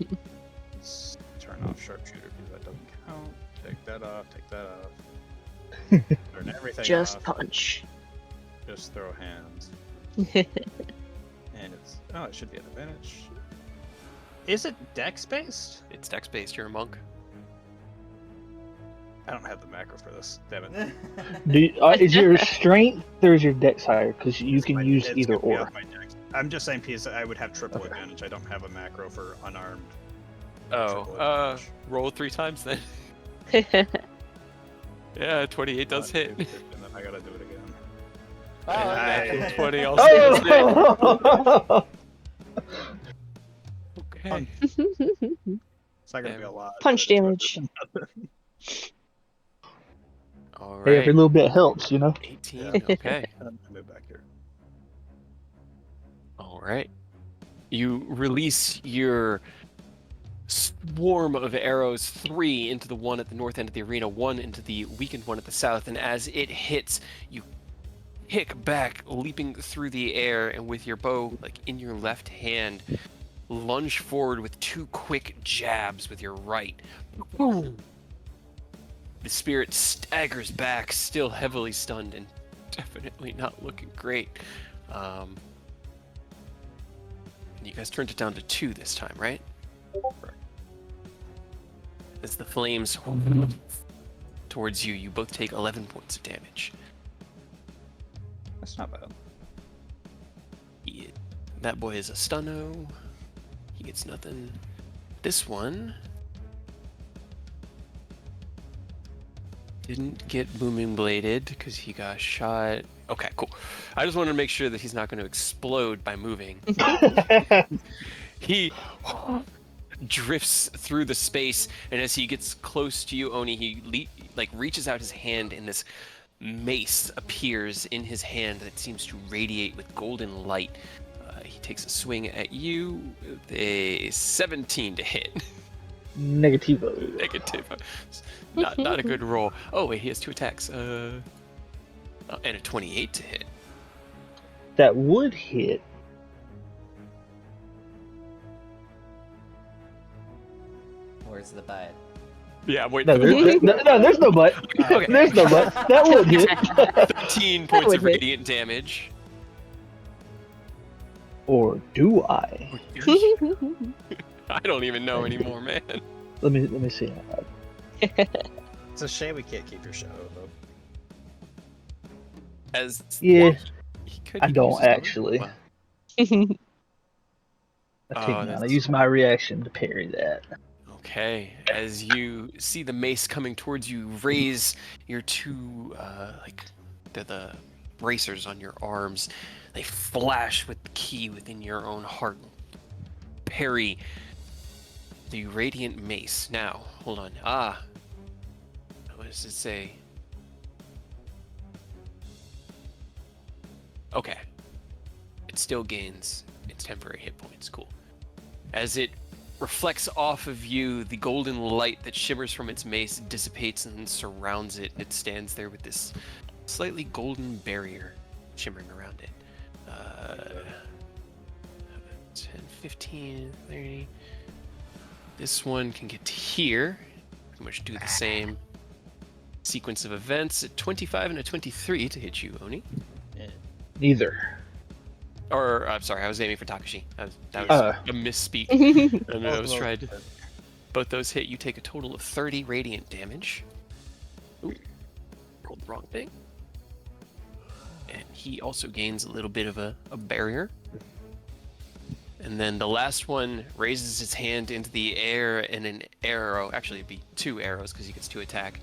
Let's turn off sharpshooter because that doesn't count. Take that off. Take that off. Turn everything
Just
off.
punch.
Just throw hands. And it's it should be an advantage. Is it dex based?
It's dex based. You're a monk.
I don't have the macro for this. Damn it.
Is your strength or is your dex higher? Because you can use
It's
either
gonna be
or.
off my dex. I'm just saying, PS, I would have triple advantage. I don't have a macro for unarmed.
Oh, roll 3 times then. Yeah, 28 does hit.
And then I gotta do it again.
And
I-
20 also does hit.
Oh!
Okay.
It's not gonna be a lot.
Punch
but it's
damage.
All
Hey, every
right.
little bit helps, you know.
18.
Yeah.
Okay.
I'm gonna move back here.
All right. You release your swarm of arrows, 3 into the one at the north end of the arena, 1 into the weakened one at the south, and as it hits, you kick back, leaping through the air, and with your bow like in your left hand, lunge forward with 2 quick jabs with your right. Boom! The spirit staggers back, still heavily stunned and definitely not looking great. You guys turned it down to 2 this time, right? As the flames towards you, you both take 11 points of damage.
That's not bad.
That boy is a stunno. He gets nothing. This one didn't get booming bladed because he got shot. Okay, cool. I just wanted to make sure that he's not going to explode by moving. He drifts through the space, and as he gets close to you, Oni, he reaches out his hand, and this mace appears in his hand that seems to radiate with golden light. He takes a swing at you with a 17 to hit.
Negativo.
Negative. Not a good roll. Oh wait, he has 2 attacks. And a 28 to hit.
That would hit.
Where's the butt?
Yeah, I'm
No,
waiting.
there's no butt.
Okay.
There's no butt. That would hit.
13 points
would
of
hit.
radiant damage.
Or do I?
I don't even know anymore, man.
Let me see.
It's a shame we can't keep your show, though.
As
Yeah,
he could
I
use
don't
his own-
actually.
well,
I take
Oh,
none. I
that's-
use my reaction to parry that.
Okay, as you see the mace coming towards you, raise your 2 the bracers on your arms. They flash with the key within your own heart. Parry the radiant mace. Now, hold on. What does it say? Okay. It still gains its temporary hit points. Cool. As it reflects off of you, the golden light that shimmers from its mace dissipates and surrounds it. It stands there with this slightly golden barrier shimmering around it. 10, 15, 30. This one can get to here. Pretty much do the same sequence of events. A 25 and a 23 to hit you, Oni.
Neither.
Or, I'm sorry, I was aiming for Takashi. That was a misspeak. And I was trying to... Both those hit. You take a total of 30 radiant damage. Ooh, rolled the wrong thing. And he also gains a little bit of a barrier. And then the last one raises his hand into the air, and an arrow, actually it'd be 2 arrows because he gets to attack,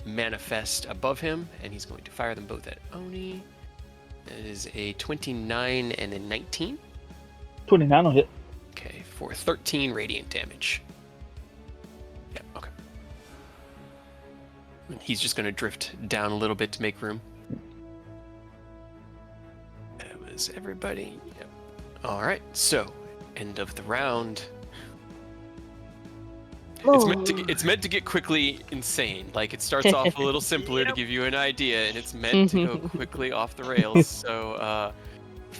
manifest above him, and he's going to fire them both at Oni. That is a 29 and a 19.
29 will hit.
Okay, for 13 radiant damage. Yeah, okay. And he's just going to drift down a little bit to make room. That was everybody. Yep. All right, so end of the round. It's meant to get quickly insane. Like, it starts off a little simpler to give you an idea, and it's meant to go quickly off the rails. So,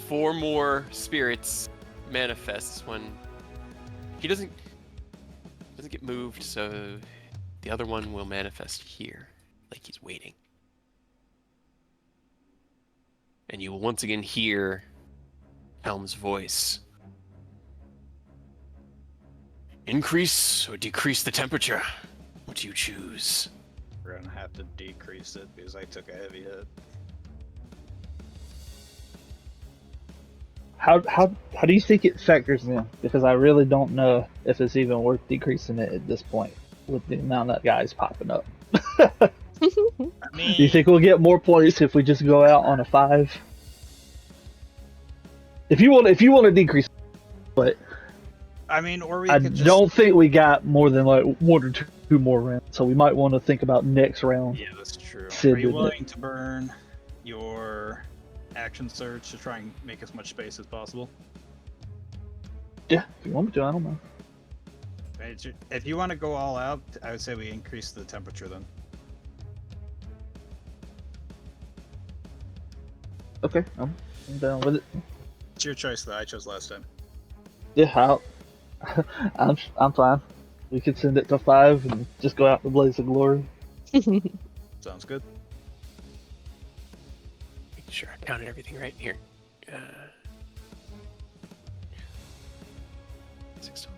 4 more spirits manifests when he doesn't get moved. So the other one will manifest here, like he's waiting, and you will once again hear Helm's voice. Increase or decrease the temperature? What do you choose?
We're gonna have to decrease it because I took a heavy hit.
How do you think it factors in? Because I really don't know if it's even worth decreasing it at this point with the amount of guys popping up.
I mean,
Do you think we'll get more points if we just go out on a 5? If you want to decrease, but
or we
I
could just...
don't think we got more than like 1 or 2 more rounds. So we might want to think about next round.
Yeah, that's true.
Sid
Are you
did
willing to burn your action surge to try and make as much space as possible?
Yeah, if you want me to, I don't know.
If you want to go all out, I would say we increase the temperature then.
Okay, I'm down with it.
It's your choice that I chose last time.
Yeah, I'm fine. We could send it to 5 and just go out in the blaze of glory.
Sounds good.
Making sure I counted everything right here. 6 total.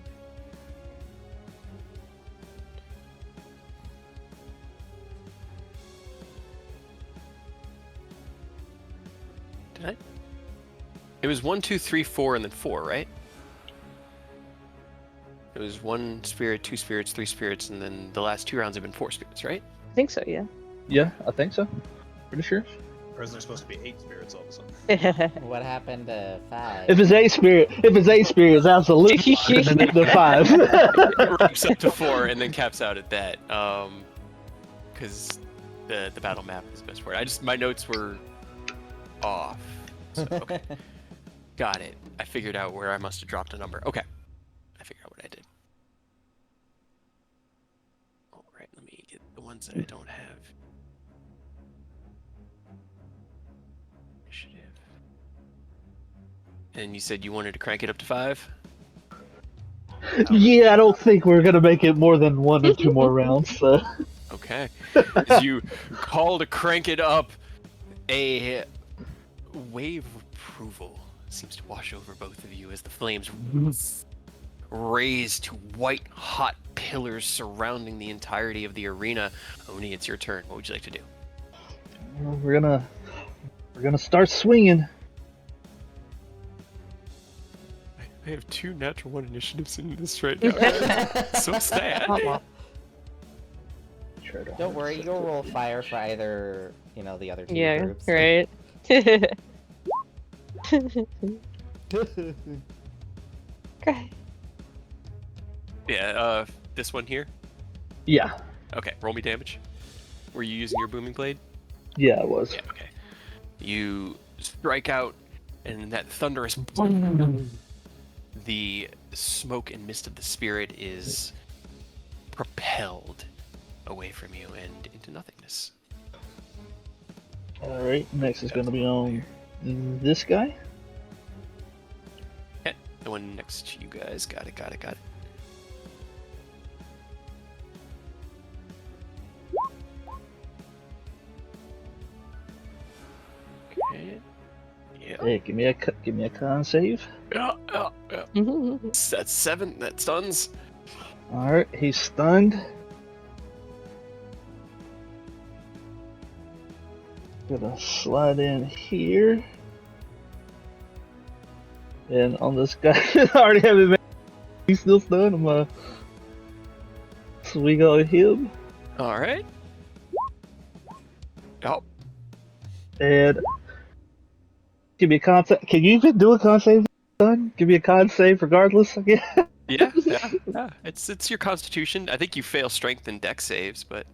Did I? It was 1, 2, 3, 4, and then 4, right? It was 1 spirit, 2 spirits, 3 spirits, and then the last 2 rounds have been 4 spirits, right?
I think so, yeah.
Yeah, I think so. Pretty sure.
Or is there supposed to be 8 spirits all of a sudden?
What happened to 5?
If it's 8 spirits, absolutely. And then the 5.
It ramps up to 4 and then caps out at that. Because the battle map is best for it. My notes were off. So, okay. Got it. I figured out where I must have dropped a number. Okay. I figured out what I did. All right, let me get the ones that I don't have. Initiative. And you said you wanted to crank it up to 5?
Yeah, I don't think we're gonna make it more than 1 or 2 more rounds. So.
Okay. As you call to crank it up, a wave of approval seems to wash over both of you as the flames raise to white hot pillars surrounding the entirety of the arena. Oni, it's your turn. What would you like to do?
We're gonna start swinging.
I have 2 natural 1 initiatives in this right now. So sad.
Don't worry, you'll roll fire for either, the other 2
Yeah,
groups.
right. Okay.
Yeah, this one here?
Yeah,
Okay, roll me damage. Were you using your booming blade?
yeah, it was.
Yeah, okay. You strike out, and that thunderous... The smoke and mist of the spirit is propelled away from you and into nothingness.
All right, next is gonna be on this guy.
Okay, the one next to you guys. Got it. Okay. Yeah.
Hey, give me a con save.
Yeah. That's 7. That stuns.
All right, he's stunned. Gonna slide in here, and on this guy, I already have him. He's still stunned. I'm gonna swing on him,
All right. Oh,
and give me a con save. Can you even do a con save? Son? Give me a con save regardless. Again.
yeah. It's your constitution. I think you fail strength and dex saves, but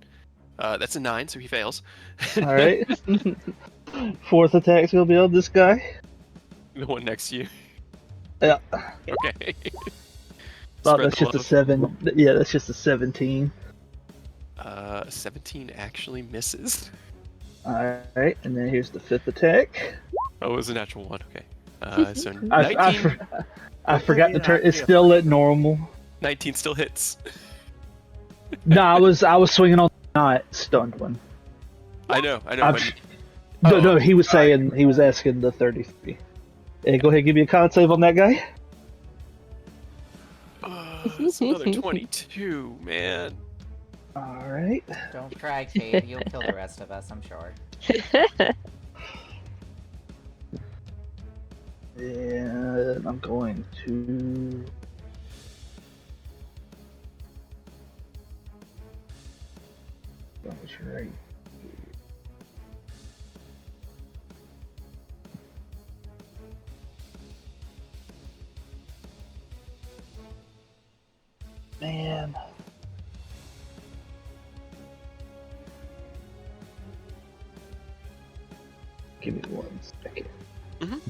that's a 9, so he fails.
All right. 4th attack's gonna be on this guy.
The one next to you.
Yeah.
Okay.
Oh,
Spread
that's
the
just a
love.
7. Yeah, that's just a 17.
17 actually misses.
Alright, and then here's the 5th attack.
Oh, it was a natural 1. Okay. So 19,
I forgot to turn. It's still at normal.
19 still hits.
No, I was swinging on the not stunned one.
I know.
I've-
But,
No, he was saying, he was asking the 33. Hey, go ahead, give me a con save on that guy.
it's another 22, man.
Alright.
Don't try, Cade. You'll kill the rest of us, I'm sure.
And I'm going to... That was right. Man. Give me 1 second.
Mhm.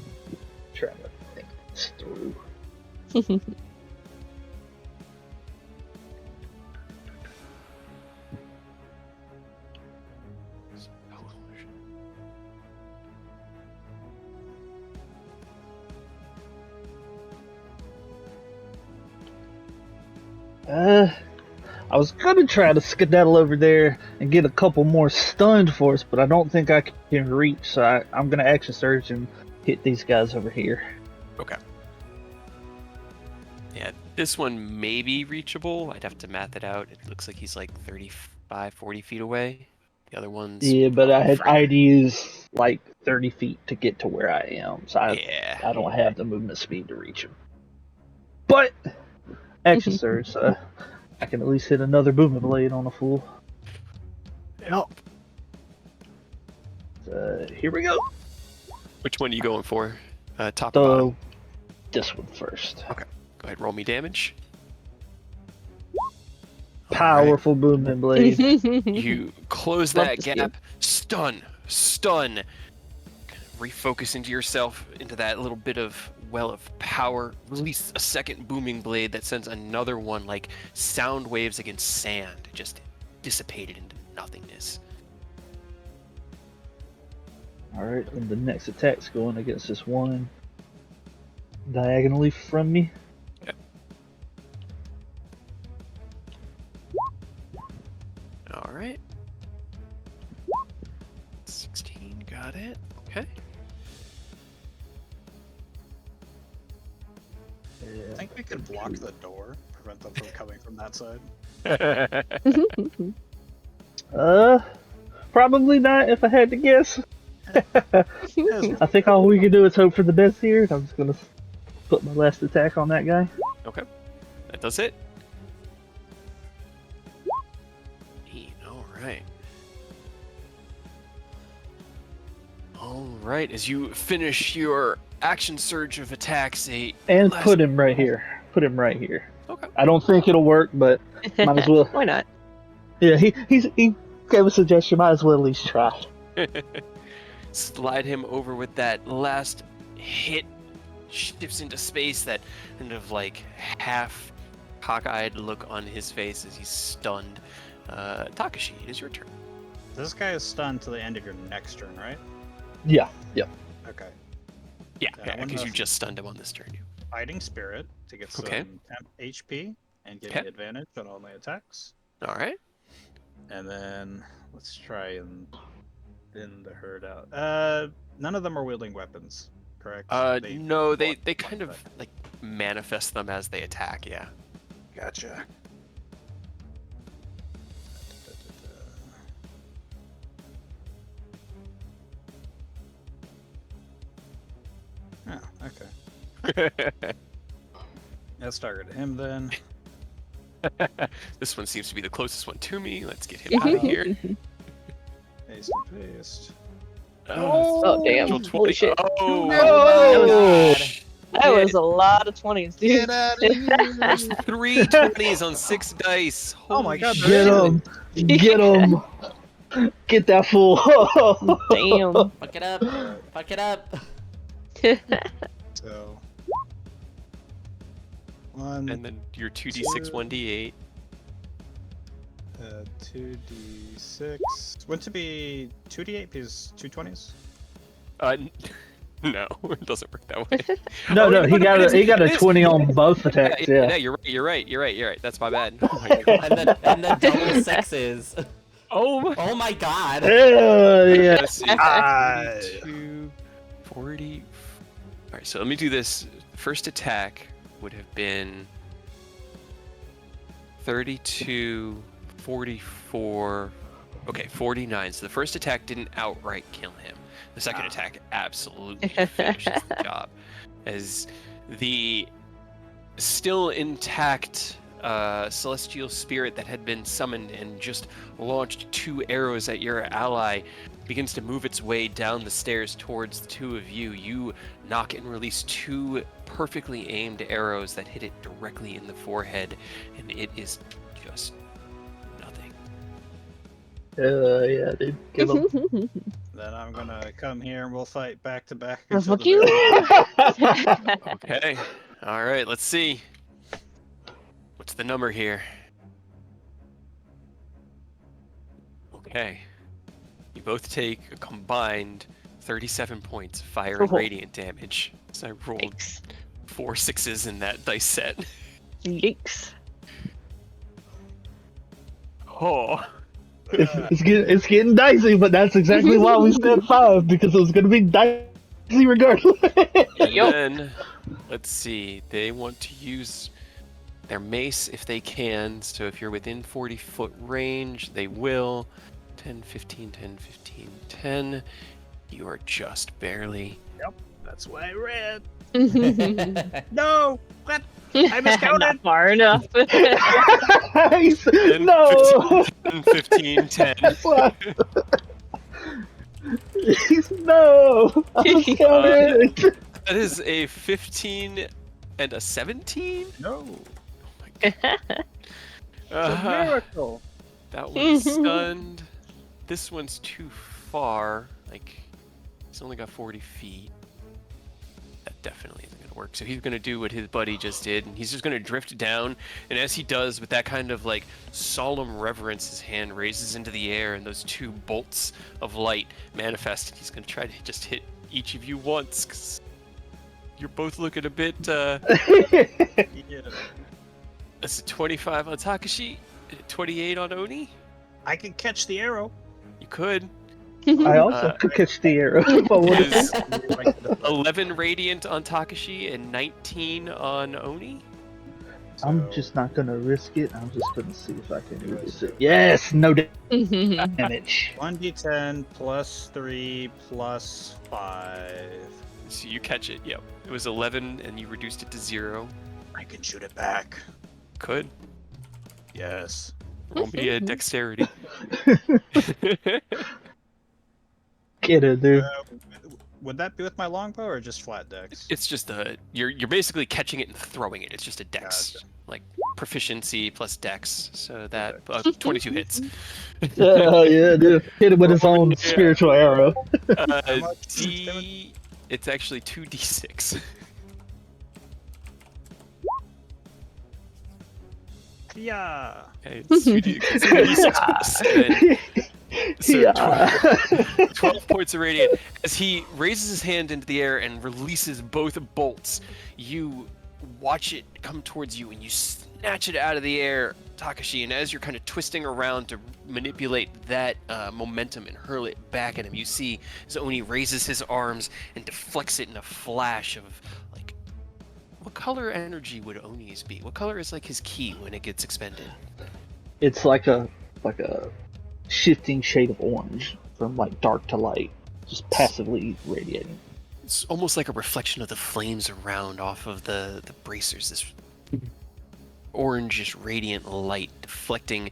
Trying to think this through. I was gonna try to skedaddle over there and get a couple more stunned for us, but I don't think I can reach, so I'm gonna action surge and hit these guys over here.
Okay. Yeah, this one may be reachable. I'd have to math it out. It looks like he's like 35, 40 feet away. The other one's...
Yeah, but I
probably
had use like 30 feet to get to where I am, so
Yeah.
I don't have the movement speed to reach him. But action surge, so I can at least hit another booming blade on a fool.
Help.
Here we go.
Which one are you going for? Top or bottom?
This one first.
Go ahead, roll me damage.
Powerful booming blade.
You close
Love
that
to see
gap. Stun. Refocus into yourself, into that little bit of well of power. Release a second booming blade that sends another one like sound waves against sand, just dissipated into nothingness.
Alright, and the next attack's going against this one diagonally from me.
Okay. Alright. 16, got it. Okay.
I think we could block the door, prevent them from coming from that side.
Probably not if I had to guess. I think all we can do is hope for the best here. I'm just gonna put my last attack on that guy.
Okay. That does it. Alright. Alright, as you finish your action surge of attacks,
And put him right here.
Okay.
I don't think it'll work, but might as well.
Why not?
Yeah, he gave a suggestion. Might as well at least try.
Slide him over with that last hit. Shifts into space, that kind of like half cockeyed look on his face as he's stunned. Takashi, it is your turn.
This guy is stunned to the end of your next turn, right?
Yeah.
Okay.
Yeah,
I wanna
because you just stunned him on this turn.
Fighting Spirit to get some
Okay.
temp HP and give
Okay.
me advantage on all my attacks.
Alright.
And then let's try and thin the herd out. None of them are wielding weapons, correct?
No, they
block
kind of
that.
like manifest them as they attack, yeah.
Gotcha. Oh, okay. Let's target him then.
This one seems to be the closest one to me. Let's get him out of here.
Paste and paste.
Oh, damn.
natural
Holy
20.
shit.
Oh,
Oh!
That was a lot of 20s, dude.
out of here!
there's 3 20s on 6 dice.
Oh my
Holy
God,
shit.
Get him! Get him! Get that fool!
Damn.
Fuck it up. Fuck it up.
So. 1,
And then your 2d6, 1d8.
2d6. Wouldn't it be 2d8 because 2 20s?
No, it doesn't work that way.
No,
Oh,
no,
wait,
he
no,
got
it
a
is.
20 on both attacks.
Yeah,
Yeah.
you're right. That's my bad. Oh my God.
And then double sixes.
Oh my.
Oh my god.
Yeah.
Let's see.
Ah.
42, 40. Alright, so let me do this. First attack would have been 32, 44. Okay, 49. So the first attack didn't outright kill him. The second attack absolutely finishes the job. As the still intact celestial spirit that had been summoned and just launched 2 arrows at your ally begins to move its way down the stairs towards the 2 of you. You knock and release 2 perfectly aimed arrows that hit it directly in the forehead, and it is just nothing.
Yeah, dude. Give him.
Then I'm gonna come here and we'll fight back to back.
Oh,
until
fuck
the
you.
very end.
Okay. All right, let's see. What's the number here? Okay. You both take a combined 37 points of fire and
Oh.
radiant damage. So I rolled
Yikes.
4 6s in that dice set.
Yikes.
Oh.
It's getting dicey, but that's exactly why we said 5, because it was going to be dicey regardless.
And then, let's see. They want to use their mace if they can. So if you're within 40-foot range, they will. 10, 15, 10, 15, 10. You are just barely.
That's why I ran.
Not
No! What? I miscounted!
far enough.
He said,
10,
no!
15, 10.
No! I was counting!
That is a 15 and a 17.
No.
It's
It's a miracle.
That one's stunned. This one's too far. Like, he's only got 40 feet. That definitely isn't going to work. So he's going to do what his buddy just did, and he's just going to drift down. And as he does, with that kind of like solemn reverence, his hand raises into the air, and those two bolts of light manifest. And he's going to try to just hit each of you once, because you're both looking a bit.
Yeah.
That's a 25 on Takashi, a 28 on Oni.
I can catch the arrow.
You could.
I also could catch the arrow if I wanted
Is
to.
11 radiant on Takashi and 19 on Oni.
I'm just not gonna risk it. I'm just gonna see if I can do this. Yes, no damage.
1d10 plus 3 plus 5.
So you catch it. Yep. It was 11 and you reduced it to 0.
I can shoot it back.
Could.
Yes.
Won't be a dexterity.
Get it, dude.
Would that be with my longbow or just flat dex?
It's just you're basically catching it and throwing it. It's just a dex,
Gotcha.
like proficiency plus dex. So that 22 hits.
Yeah, dude. Hit it with his own spiritual arrow.
much?
It's actually 2d6.
Yeah.
Okay, it's 2d6 plus 7. So
Yeah.
12 points of radiant. As he raises his hand into the air and releases both bolts, you watch it come towards you and you snatch it out of the air, Takashi. And as you're kind of twisting around to manipulate that momentum and hurl it back at him, you see as Oni raises his arms and deflects it in a flash of like, what color energy would Oni's be? What color is like his ki when it gets expended?
It's like a shifting shade of orange from like dark to light, just passively radiating.
It's almost like a reflection of the flames around off of the bracers. This orangish radiant light deflecting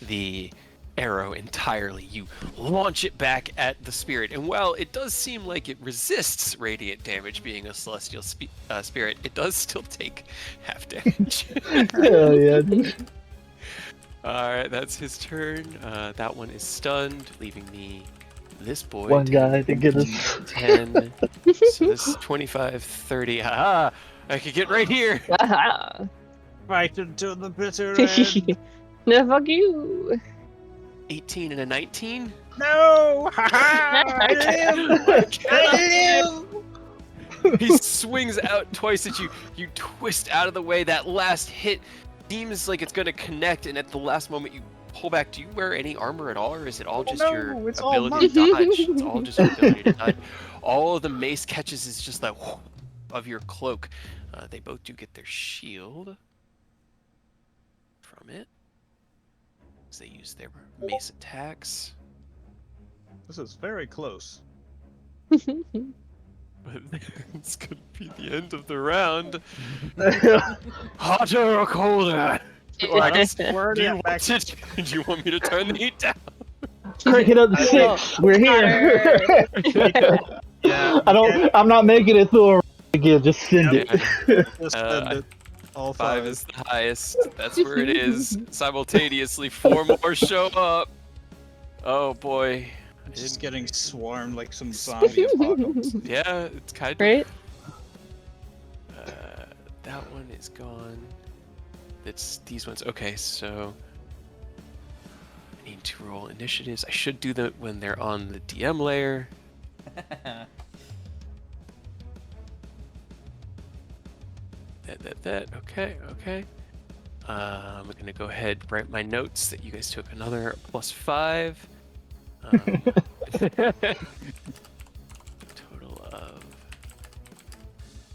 the arrow entirely. You launch it back at the spirit, and while it does seem like it resists radiant damage, being a celestial spirit, it does still take half damage.
Hell yeah.
Alright, that's his turn. That one is stunned, leaving me this boy.
One guy to get us.
10. So this is 25, 30. Haha! I could get right here!
Right into the bitter end.
No, fuck you.
18 and a 19.
No! I live!
He swings out twice at you. You twist out of the way. That last hit seems like it's going to connect, and at the last moment you pull back. Do you wear any armor at all, or is it all just your
it's all
ability to dodge? It's all just your ability to dodge. All of the mace catches is just like whoosh of your cloak. They both do get their shield from it, as they use their mace attacks.
This is very close.
But it's gonna be the end of the round. Hotter or colder? Or I guess, do you want me to turn the heat down?
Crank it up to 6. We're here.
Yeah.
I'm not making it through again. Just send it.
Just send it. All
5 is the highest. That's where it is. Simultaneously, 4 more show up. Oh boy.
Just getting swarmed like some zombie apocalypse.
Yeah, it's kind of.
Right?
That one is gone. It's these ones. Okay, so I need to roll initiatives. I should do that when they're on the DM layer. That. Okay. I'm gonna go ahead and write my notes that you guys took another +5. Total of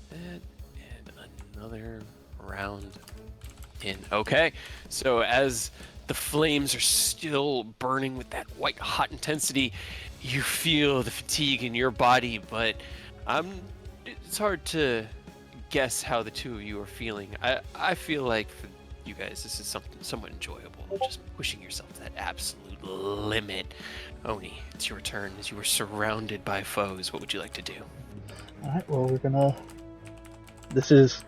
that and another round in. Okay, so as the flames are still burning with that white hot intensity, you feel the fatigue in your body, but it's hard to guess how the two of you are feeling. I feel like for you guys this is something somewhat enjoyable, just pushing yourself to that absolute limit. Oni, it's your turn. As you were surrounded by foes, what would you like to do?
Alright, well, we're gonna. This is.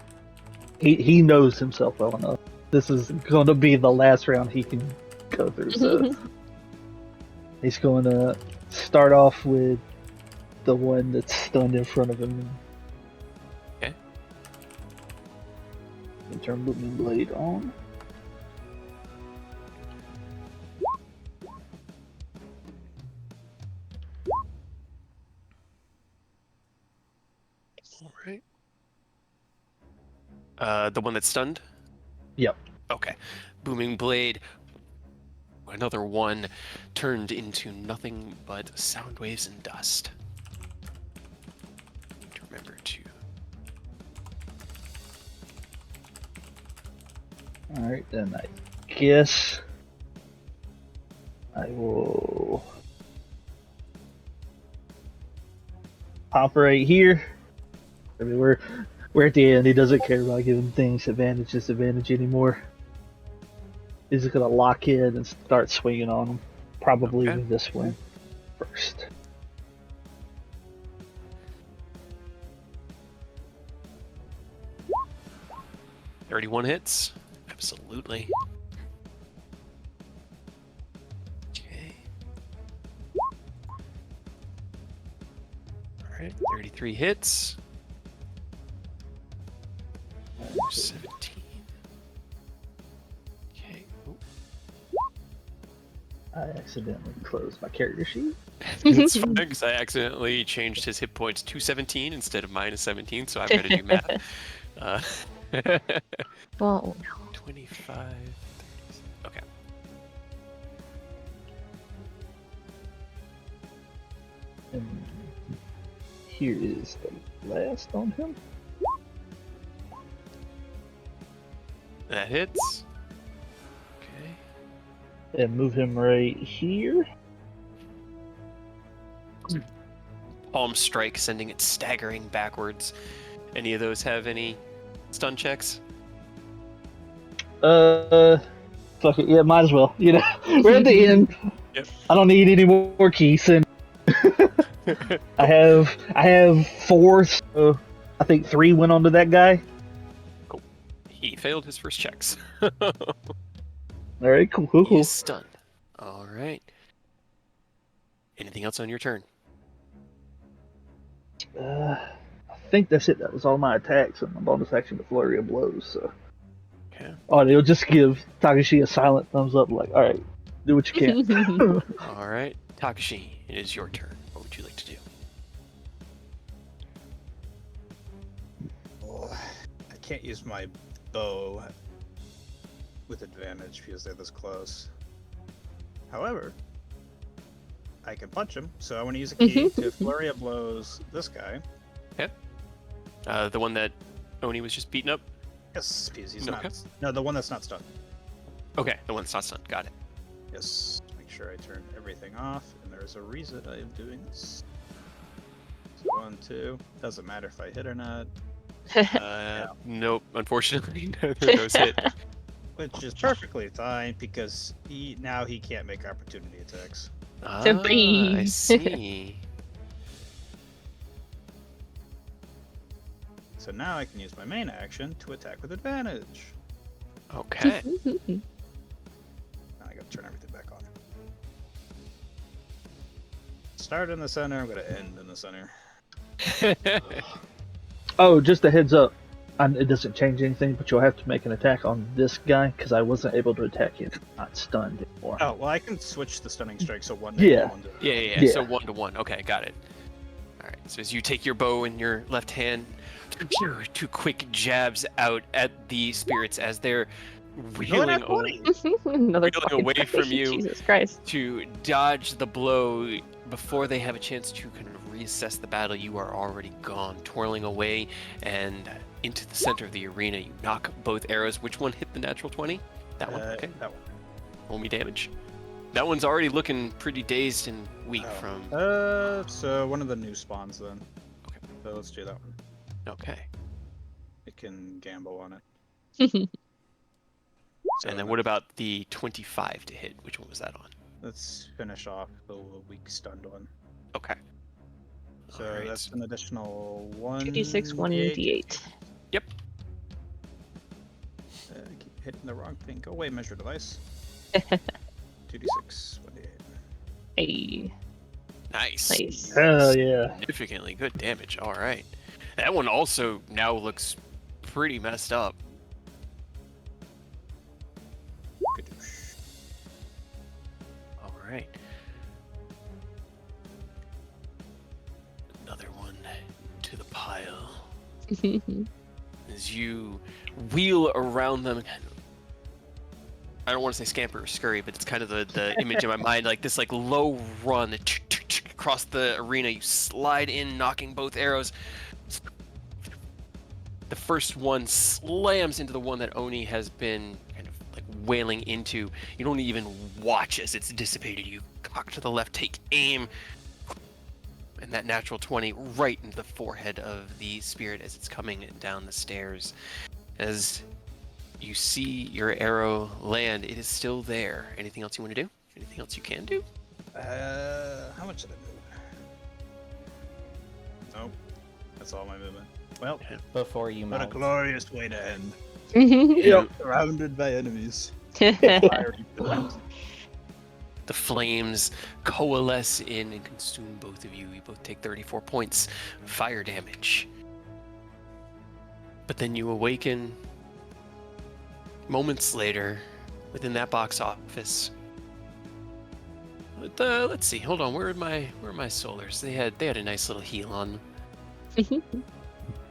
He knows himself well enough. This is going to be the last round he can go through, so. He's going to start off with the one that's stunned in front of him.
Okay.
And turn Booming Blade on.
All right. The one that's stunned?
Yep.
Okay. Booming Blade. Another one turned into nothing but sound waves and dust. To remember to.
Alright, then I guess I will hop right here. I mean, we're at the end. He doesn't care about giving things disadvantage anymore. He's just gonna lock in and start swinging on him. Probably
Okay.
with this one first.
$31 hits. Absolutely. Okay. All right. 33 hits. 17. Okay. Ooh.
I accidentally closed my character sheet.
It's fine because I accidentally changed his hit points to 17 instead of minus 17, so I've got to do math. Uh,
Oh,
25. 30, okay.
And here is the last on him.
That hits. Okay.
And move him right here.
Palm strike, sending it staggering backwards. Any of those have any stun checks?
Fuck it, yeah, might as well. You know, we're at the end.
Yep.
I don't need any more keys, and I have 4. So I think 3 went onto that guy.
He failed his first checks.
All right, cool.
He is stunned. All right. Anything else on your turn?
I think that's it. That was all my attacks and my bonus action, the flurry of blows. So,
Okay.
oh, they'll just give Takashi a silent thumbs up, like, all right, do what you can.
All right. Takashi, it is your turn. What would you like to do?
Oh, I can't use my bow with advantage because they're this close. However, I can punch him, so I want to use a key to flurry of blows this guy.
The one that Oni was just beating up?
Yes, because he's
Okay.
not. No, the one that's not stunned.
Okay, the one that's not stunned. Got it.
Yes, make sure I turn everything off, and there's a reason I am doing this. So 1, 2. Doesn't matter if I hit or not,
Nope, unfortunately, neither of those hit.
which is perfectly fine because now he can't make opportunity attacks.
Ah,
Simply.
I see.
So now I can use my main action to attack with advantage.
Okay.
Now I gotta turn everything back on. Start in the center, I'm gonna end in the center.
Oh, just a heads up. It doesn't change anything, but you'll have to make an attack on this guy because I wasn't able to attack him. Not stunned anymore.
Oh, well, I can switch the stunning strike, so 1
Yeah.
1 to...
Yeah. So 1 to 1. Okay, got it. All right. So as you take your bow in your left hand, 2 quick jabs out at the spirits as they're wheeling away.
Another
Wheeling
fucking
away from
fight.
you.
Jesus Christ.
To dodge the blow before they have a chance to kind of reassess the battle. You are already gone, twirling away and into the center of the arena. You knock both arrows. Which one hit the natural 20? That one. Okay.
That one.
Roll me damage. That one's already looking pretty dazed and weak
Oh.
from.
So one of the new spawns then.
Okay.
So let's do that one.
Okay.
It can gamble on it. So
And then what about the 25 to hit? Which one was that on?
Let's finish off the weak stunned one.
Okay.
So
Alright.
that's an additional
2d6,
1d8.
1d8.
Yep.
I keep hitting the wrong thing. Go away, measure device. 2d6, 1d8.
Hey,
Nice.
nice.
Hell yeah.
Significantly good damage. All right. That one also now looks pretty messed up.
Kadoosh.
All right. Another one to the pile. As you wheel around them, I don't want to say scamper or scurry, but it's kind of the image in my mind, like this like low run across the arena. You slide in, knocking both arrows. The first one slams into the one that Oni has been kind of like wailing into. You don't even watch as it's dissipated. You cock to the left, take aim, and that natural 20 right into the forehead of the spirit as it's coming down the stairs. As you see your arrow land, it is still there. Anything else you want to do? Anything else you can do?
How much did I move? Nope. That's all my movement. Well,
Before you
what a
melt.
glorious way to end.
Yep.
Surrounded by enemies. Fiery bullet.
The flames coalesce in and consume both of you. You both take 34 points of fire damage. But then you awaken moments later within that box office. Let's see. Hold on. Where are my solars? They had a nice little heal on them.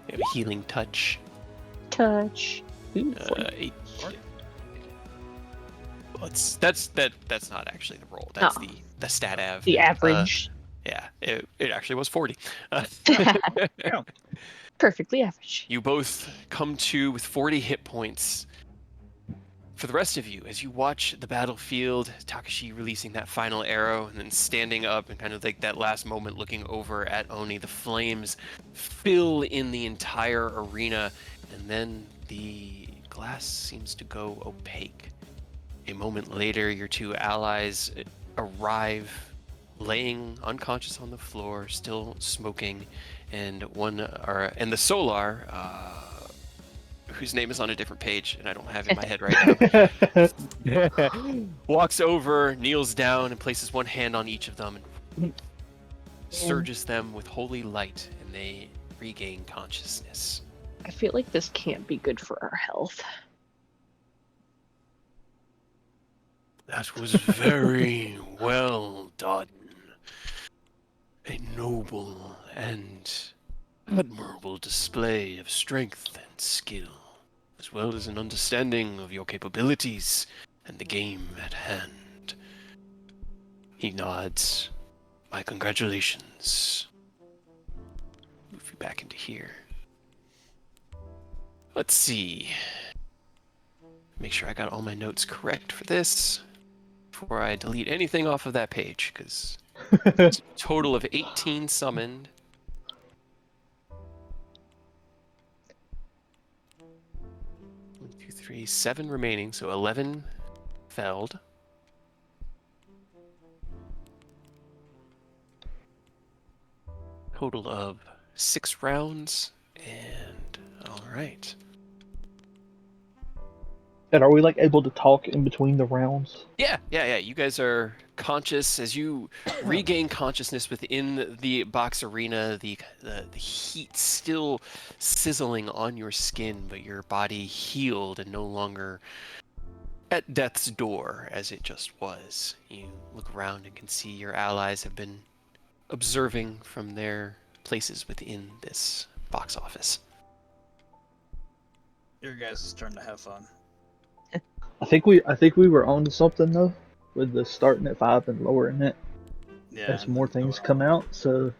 They have a healing touch.
Touch. Ooh,
8. Well, that's not actually the roll. That's
Oh.
the stat av.
the average.
Yeah, it actually was 40.
Perfectly average.
You both come to with 40 hit points. For the rest of you, as you watch the battlefield, Takashi releasing that final arrow and then standing up and kind of like that last moment looking over at Oni, the flames fill in the entire arena, and then the glass seems to go opaque. A moment later, your two allies arrive, laying unconscious on the floor, still smoking, and the Solar, whose name is on a different page and I don't have it in my head right now, walks over, kneels down, and places one hand on each of them and surges them with holy light, and they regain consciousness.
I feel like this can't be good for our health.
That was very well done. A noble and admirable display of strength and skill, as well as an understanding of your capabilities and the game at hand. He nods. My congratulations. Move you back into here. Let's see. Make sure I got all my notes correct for this before I delete anything off of that page, because it's a total of 18 summoned. 1, 2, 3, 7 remaining, so 11 felled. Total of 6 rounds, and alright.
And are we like able to talk in between the rounds?
Yeah. You guys are conscious as you regain consciousness within the box arena. The heat still sizzling on your skin, but your body healed and no longer at death's door as it just was. You look around and can see your allies have been observing from their places within this box office.
Your guys' turn to have fun.
I think we were on to something though, with the starting at 5 and lowering it
Yeah.
as
and
more
then
things
go
come out. So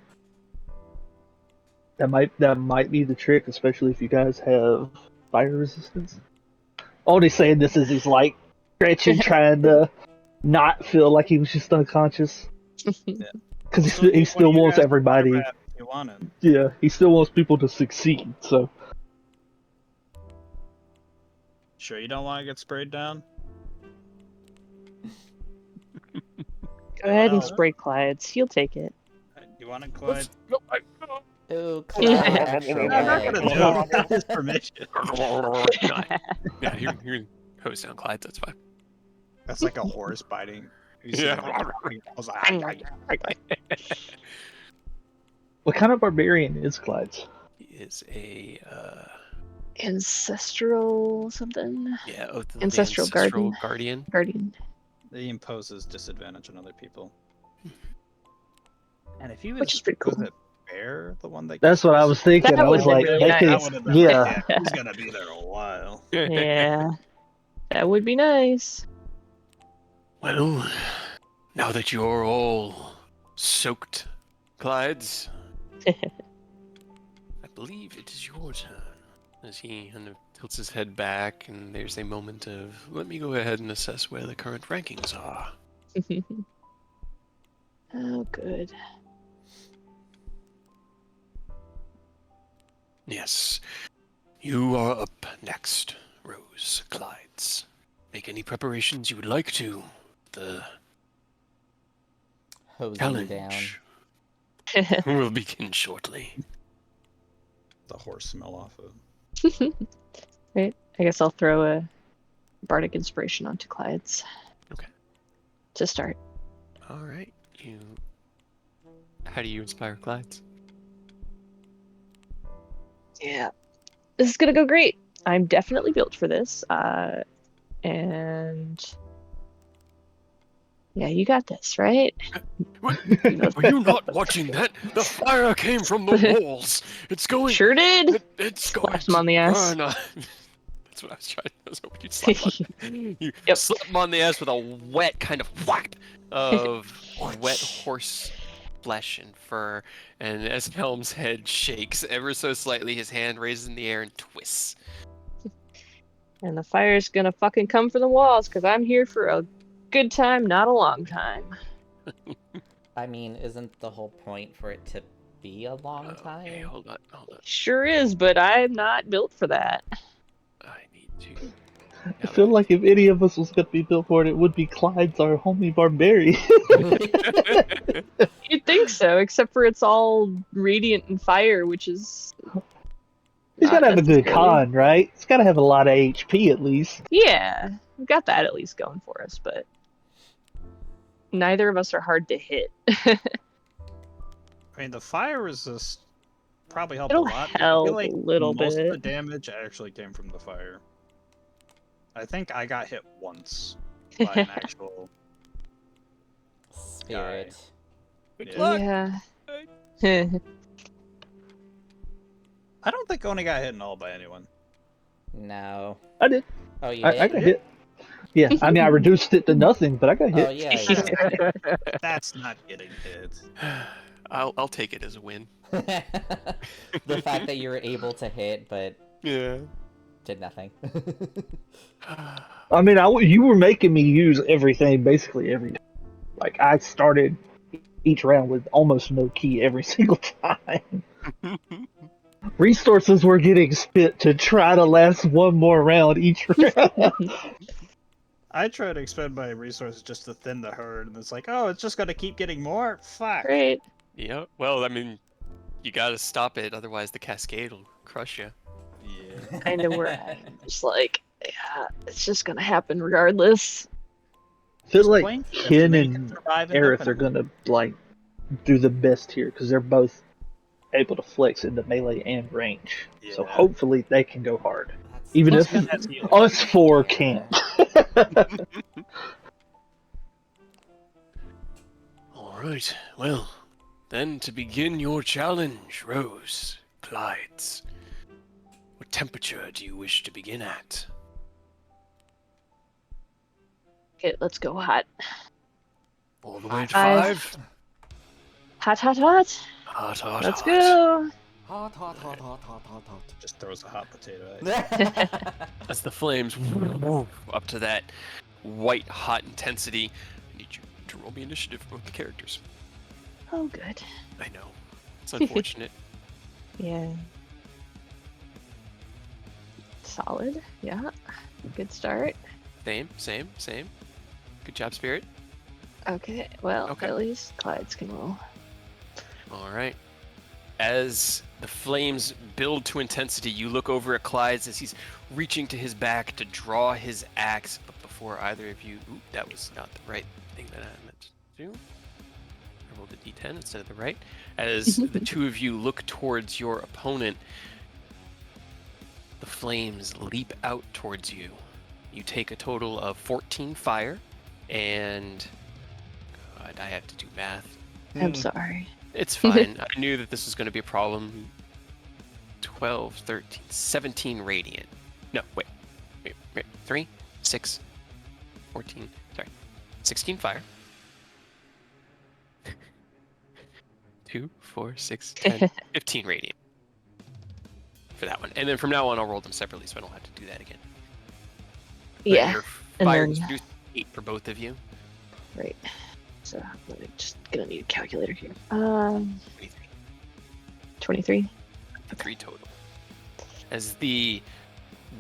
that might be the trick, especially if you guys have fire resistance. Only saying this is he's like stretching, trying to not feel like he was just unconscious. Because
So
he still
one of you
wants
guys
everybody.
grab if you want it.
Yeah, he still wants people to succeed. So
Sure, you don't want to get sprayed down?
Go ahead and
Well,
spray Clyde's. He'll take it.
You want to Clyde?
Let's go.
Ooh, Clyde actually
I'm not gonna
might.
do it without his permission.
Yeah, you can hose down Clyde. That's fine.
That's like a horse biting. You see
Yeah.
them, like, I was like,
What kind of barbarian is Clyde's?
He is a
Ancestral something.
yeah, Oath of
Ancestral
the Ancestral
Guardian.
Guardian.
He imposes disadvantage on other people. And if he was,
Which is pretty
was
cool.
it Bear, the one that
That's what I was thinking.
That
I was
would've
like,
been really
that
nice.
that
could,
would have been
yeah.
like, yeah, he's gonna be there a while.
Yeah. That would be nice.
Well, now that you're all soaked, Clydes, I believe it is your turn. As he kind of tilts his head back, and there's a moment of, let me go ahead and assess where the current rankings are.
Oh, good.
Yes, you are up next, Rose Clydes. Make any preparations you would like to. The
Hosing you down.
challenge will begin shortly.
The horse smell off of.
Right. I guess I'll throw a bardic inspiration onto Clyde's.
Okay.
To start.
All right, How do you inspire Clydes?
Yeah. This is gonna go great. I'm definitely built for this. And yeah, you got this, right?
Were you not watching that? The fire came from the walls. It's going.
Sure did.
It's going.
Slapped him on the ass.
burn us. That's what I was trying. I was hoping you'd slap on. You
Yep.
slap him on the ass with a wet kind of whack of wet horse flesh and fur, and as Helm's head shakes ever so slightly, his hand raises in the air and twists.
And the fire's gonna fucking come from the walls because I'm here for a good time, not a long time.
I mean, isn't the whole point for it to be a long time?
Okay, hold on.
Sure is, but I'm not built for that.
I need to.
I feel like if any of us was going to be built for it, it would be Clyde's, our homie barbarian.
You'd think so, except for it's all radiant and fire, which is.
He's got to have a good
necessary.
con, right? He's got to have a lot of HP at least.
Yeah, we've got that at least going for us, but neither of us are hard to hit.
I mean, the fire resist probably helped
It'll
a lot.
help
I feel like
a little
most of the
bit.
damage actually came from the fire. I think I got hit once by an actual.
Spirit.
Good
Yeah.
luck.
Yeah.
I don't think I only got hit in all by anyone.
No.
I did.
Oh, you
I
did?
got hit. Yeah, I mean, I reduced it to nothing, but I got hit.
Oh, yeah, yeah.
That's not getting hit.
I'll take it as a win.
The fact that you were able to hit, but
Yeah.
did nothing.
I mean, you were making me use everything basically every time. Like, I started each round with almost no key every single time. Resources were getting spent to try to last one more round each round.
I try to expend my resources just to thin the herd, and it's like, oh, it's just gonna keep getting more? Fuck.
Great.
Yeah. Well, I mean, you gotta stop it, otherwise the cascade will crush you.
Yeah.
Kind of where I'm just like, yeah, it's just gonna happen regardless.
I feel
Just
like
playing fifth,
Ken
and then you can
and
survive
Aerith are
indefinitely.
gonna like do the best here because they're both able to flex into melee and range. So
Yeah.
hopefully they can go hard.
That's
Even
Plus
if
Ken has healing.
us four can't.
All right. Well, then to begin your challenge, Rose Clydes, what temperature do you wish to begin at?
Okay, let's go hot.
All the way to
Five.
5?
Hot, hot, hot.
Hot, hot,
Let's
hot.
go.
hot, hot, hot, hot, hot, hot,
Just throws a hot potato at you.
hot.
As the flames up to that white hot intensity, I need you to roll me initiative for both the characters.
Oh, good.
I know. It's unfortunate.
Yeah. Solid. Yeah. Good start.
Same. Good job, Spirit.
Okay, well,
Okay.
at least Clyde's can roll.
All right. As the flames build to intensity, you look over at Clyde's as he's reaching to his back to draw his axe. But before either of you, oop, that was not the right thing that I meant to do. I rolled a d10 instead of the right. As the two of you look towards your opponent, the flames leap out towards you. You take a total of 14 fire, and God, I have to do math.
I'm sorry.
It's fine. I knew that this was going to be a problem. 12, 13, 17 radiant. No, wait. 3, 6, 14, sorry. 16 fire. 2, 4, 6, 10, 15 radiant. For that one. And then from now on, I'll roll them separately so I don't have to do that again. But
Yeah,
your
and
fire
then-
is reduced to 8 for both of you.
right. So I'm just gonna need a calculator here.
23.
23.
3 total. As the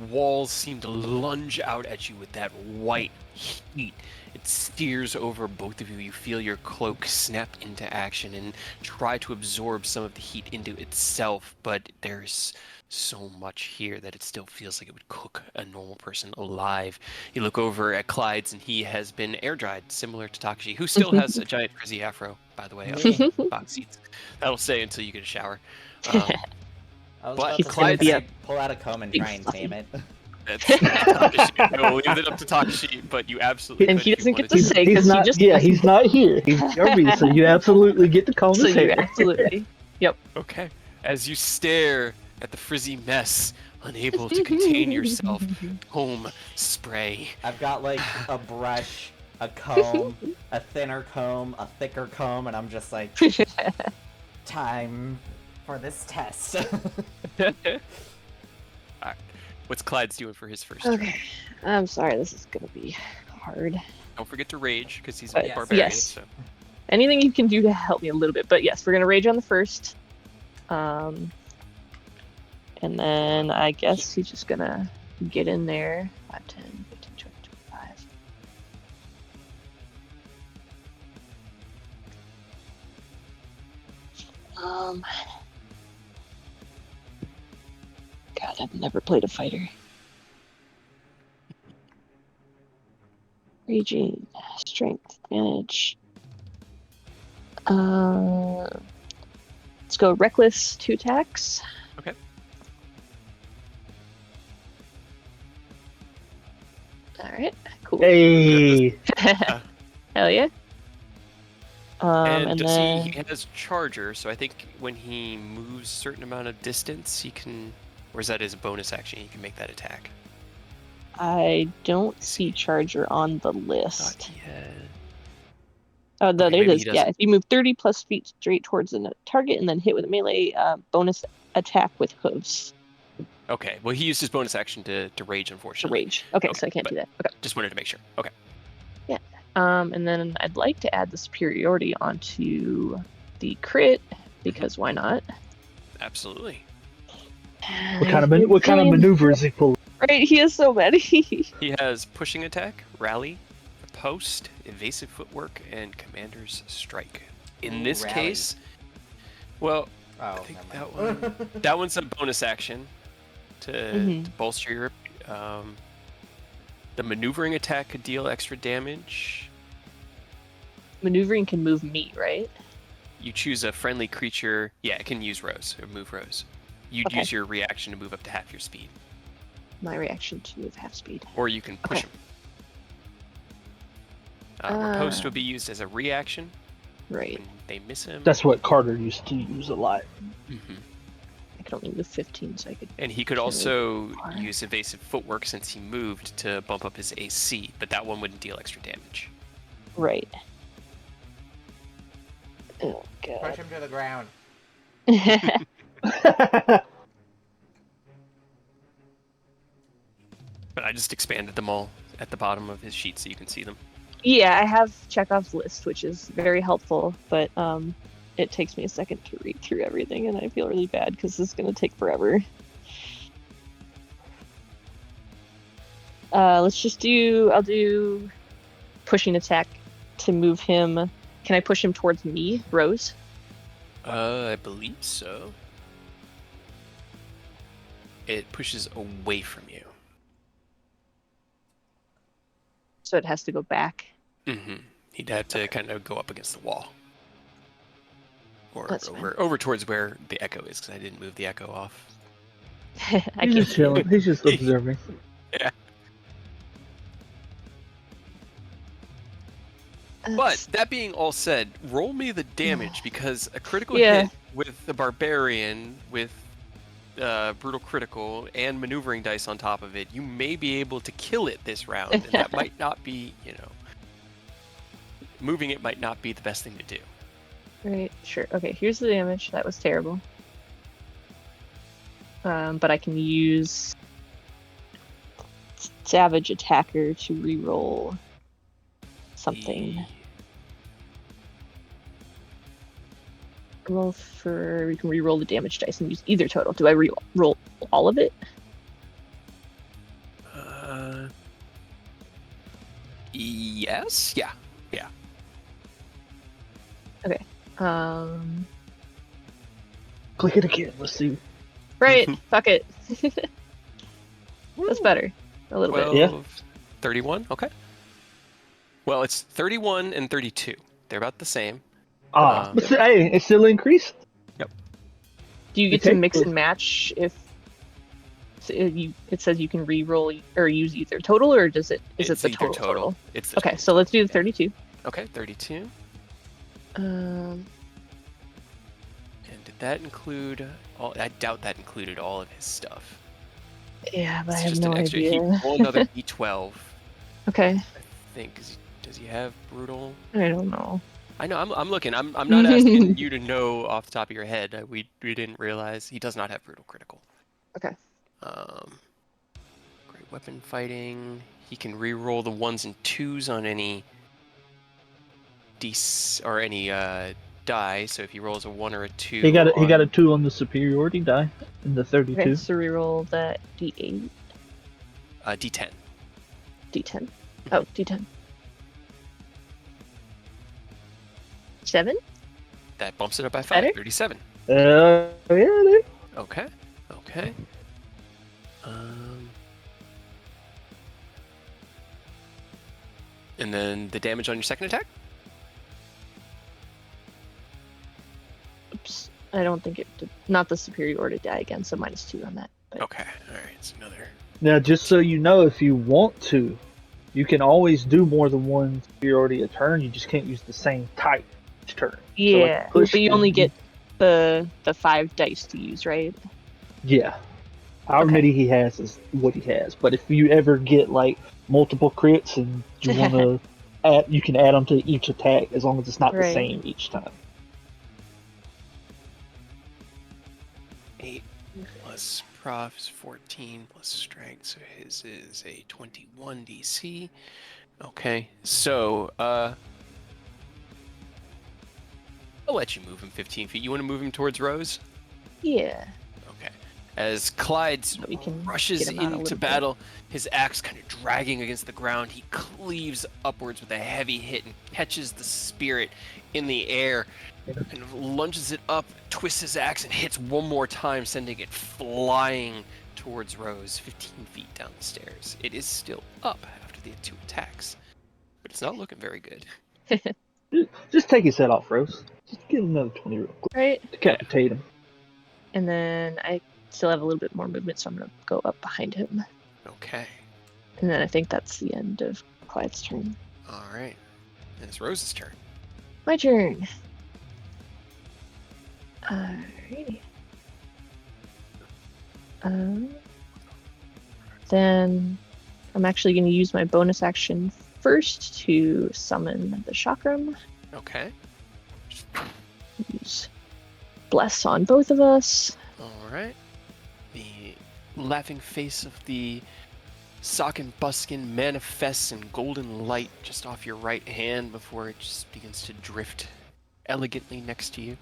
walls seem to lunge out at you with that white heat, it steers over both of you. You feel your cloak snap into action and try to absorb some of the heat into itself, but there's so much here that it still feels like it would cook a normal person alive. You look over at Clyde's and he has been air dried, similar to Takashi, who still has a giant frizzy afro, by the way, up in the box seats. That'll stay until you get a shower.
I was
But
about to say,
Clyde's-
can I pull out a comb and try and tame it?
That's Takashi. We'll leave it up to Takashi, but you absolutely
And
could
he
if you
doesn't get
wanted
to say
He's
because he
not.
just
Yeah, he's not here. He's Jeremy, so you absolutely get to call
so
his
you
hair.
absolutely.
Okay. As you stare at the frizzy mess, unable to contain yourself, home spray.
I've got like a brush, a comb, a thinner comb, a thicker comb, and I'm just like, time for this test.
Alright. What's Clyde's doing for his first turn?
Okay. I'm sorry, this is gonna be hard.
Don't forget to rage, because he's a
Yes.
barbarian.
Yes.
So.
Anything you can do to help me a little bit, but yes, we're gonna rage on the first. And then I guess he's just gonna get in there. 5, 10, 15, 20, 25. God, I've never played a fighter. Raging, strength, advantage. Let's go reckless, 2 attacks.
Okay.
Alright, cool.
Hey,
Hell yeah.
And
And
does
then
he has charger, so I think when he moves a certain amount of distance, he can, or is that his bonus action? He can make that attack.
I don't see charger on the list.
Not yet.
Oh, no,
Okay,
there it
maybe
is.
he
Yeah,
doesn't.
if you move 30 plus feet straight towards the target and then hit with a melee bonus attack with hooves
Okay, well, he used his bonus action to rage,
to
unfortunately.
rage. Okay,
Okay,
so I can't
but-
do that. Okay.
Just wanted to make sure. Okay.
And then I'd like to add the superiority onto the crit because why not?
Absolutely.
what kind of maneuver is he pulling?
Right, he has so many.
He has pushing attack, rally, post, evasive footwork, and commander's strike. In
Ooh,
this
rally.
case, well,
Oh,
I think
never
that
mind.
that one's a bonus action to
Mhm.
bolster your. The maneuvering attack could deal extra damage.
Maneuvering can move me, right?
You choose a friendly creature. Yeah, it can use rows or move rows. You'd
Okay.
use your reaction to move up to half your speed,
My reaction to move half speed.
or you can push
Okay.
him. Riposte would be used as a reaction
Right.
when they miss him.
That's what Carter used to use a lot.
Mhm.
I could only move 15, so I could.
And he could
Can
also
far.
use evasive footwork since he moved to bump up his AC, but that one wouldn't deal extra damage.
Right. Oh,
Push
God.
him to the ground.
But I just expanded them all at the bottom of his sheet so you can see them.
Yeah, I have Chekhov's list, which is very helpful, but it takes me a second to read through everything, and I feel really bad because this is going to take forever. Let's just do. I'll do pushing attack to move him. Can I push him towards me, Rose?
I believe so. It pushes away from you.
So it has to go back.
Mm-hmm. He'd have to kind of go up against the wall. Or
That's fine.
over towards where the echo is, because I didn't move the echo off.
I
He's
can't
just
see
chilling.
it.
He's just observing.
Yeah. But
That's-
that being all said, roll me the damage, because a critical
Yeah.
hit with the barbarian with brutal critical and maneuvering dice on top of it, you may be able to kill it this round, and that might not be, moving it might not be the best thing to do.
Right, sure. Okay, here's the damage. That was terrible. But I can use Savage Attacker to reroll something. Roll for. We can reroll the damage dice and use either total. Do I re-roll all of it?
Yes. Yeah.
Click it again. Let's see.
Right. Fuck it. That's better. A little bit.
Yeah.
31. Okay. Well, it's 31 and 32. They're about the same.
But hey, it's still increased.
Do you get to mix
Technically-
and match if it says you can re-roll or use either total, or is it
It's
the
either
total?
It's the
Okay,
total.
so let's do the 32.
Okay, 32.
Um,
And did that include all? I doubt that included all of his stuff.
yeah, but I
It's
have
just
no
an extra.
idea.
He rolled another d12.
Okay,
I think. Does he have brutal?
I don't know.
I know. I'm looking. I'm not asking you to know off the top of your head. We didn't realize he does not have brutal critical.
Okay.
Great weapon fighting. He can re-roll the 1s and 2s on any or any die. So if he rolls a 1 or a 2,
He got a 2 on the superiority die in the 32.
Okay, so re-roll that D8,
D10.
D10. Oh, D10. 7?
That bumps it up by 5.
Better?
37.
Yeah, dude.
Okay. And then the damage on your second attack?
Oops. I don't think it did. Not the superiority die again, so -2 on that. But
Okay. All right. It's another.
Now, just so you know, if you want to, you can always do more than one superiority a turn. You just can't use the same type each turn.
yeah,
push
but you
and-
only get the 5 dice to use, right?
Yeah. However
Okay.
many he has is what he has. But if you ever get like multiple crits and you want to add, you can add them to each attack as long as it's not the
Right.
same each time.
8 plus prof is 14 plus strength, so his is a 21 DC. Okay, so I'll let you move him 15 feet. You want to move him towards Rose?
Yeah.
Okay. As Clyde
So we can
rushes
get him out a
into
little bit.
battle, his axe kind of dragging against the ground, he cleaves upwards with a heavy hit and catches the spirit in the air and lunges it up, twists his axe, and hits one more time, sending it flying towards Rose 15 feet down the stairs. It is still up after the 2 attacks, but it's not looking very good.
Just take his head off, Rose. Just give him another 20 real quick.
Right.
Decapitate him.
And then I still have a little bit more movement, so I'm going to go up behind him.
Okay.
And then I think that's the end of Clyde's turn.
All right. And it's Rose's turn.
My turn. Alrighty. Then I'm actually going to use my bonus action first to summon the chakram.
Okay.
Use bless on both of us.
All right. The laughing face of the sock and buskin manifests in golden light just off your right hand before it just begins to drift elegantly next to you.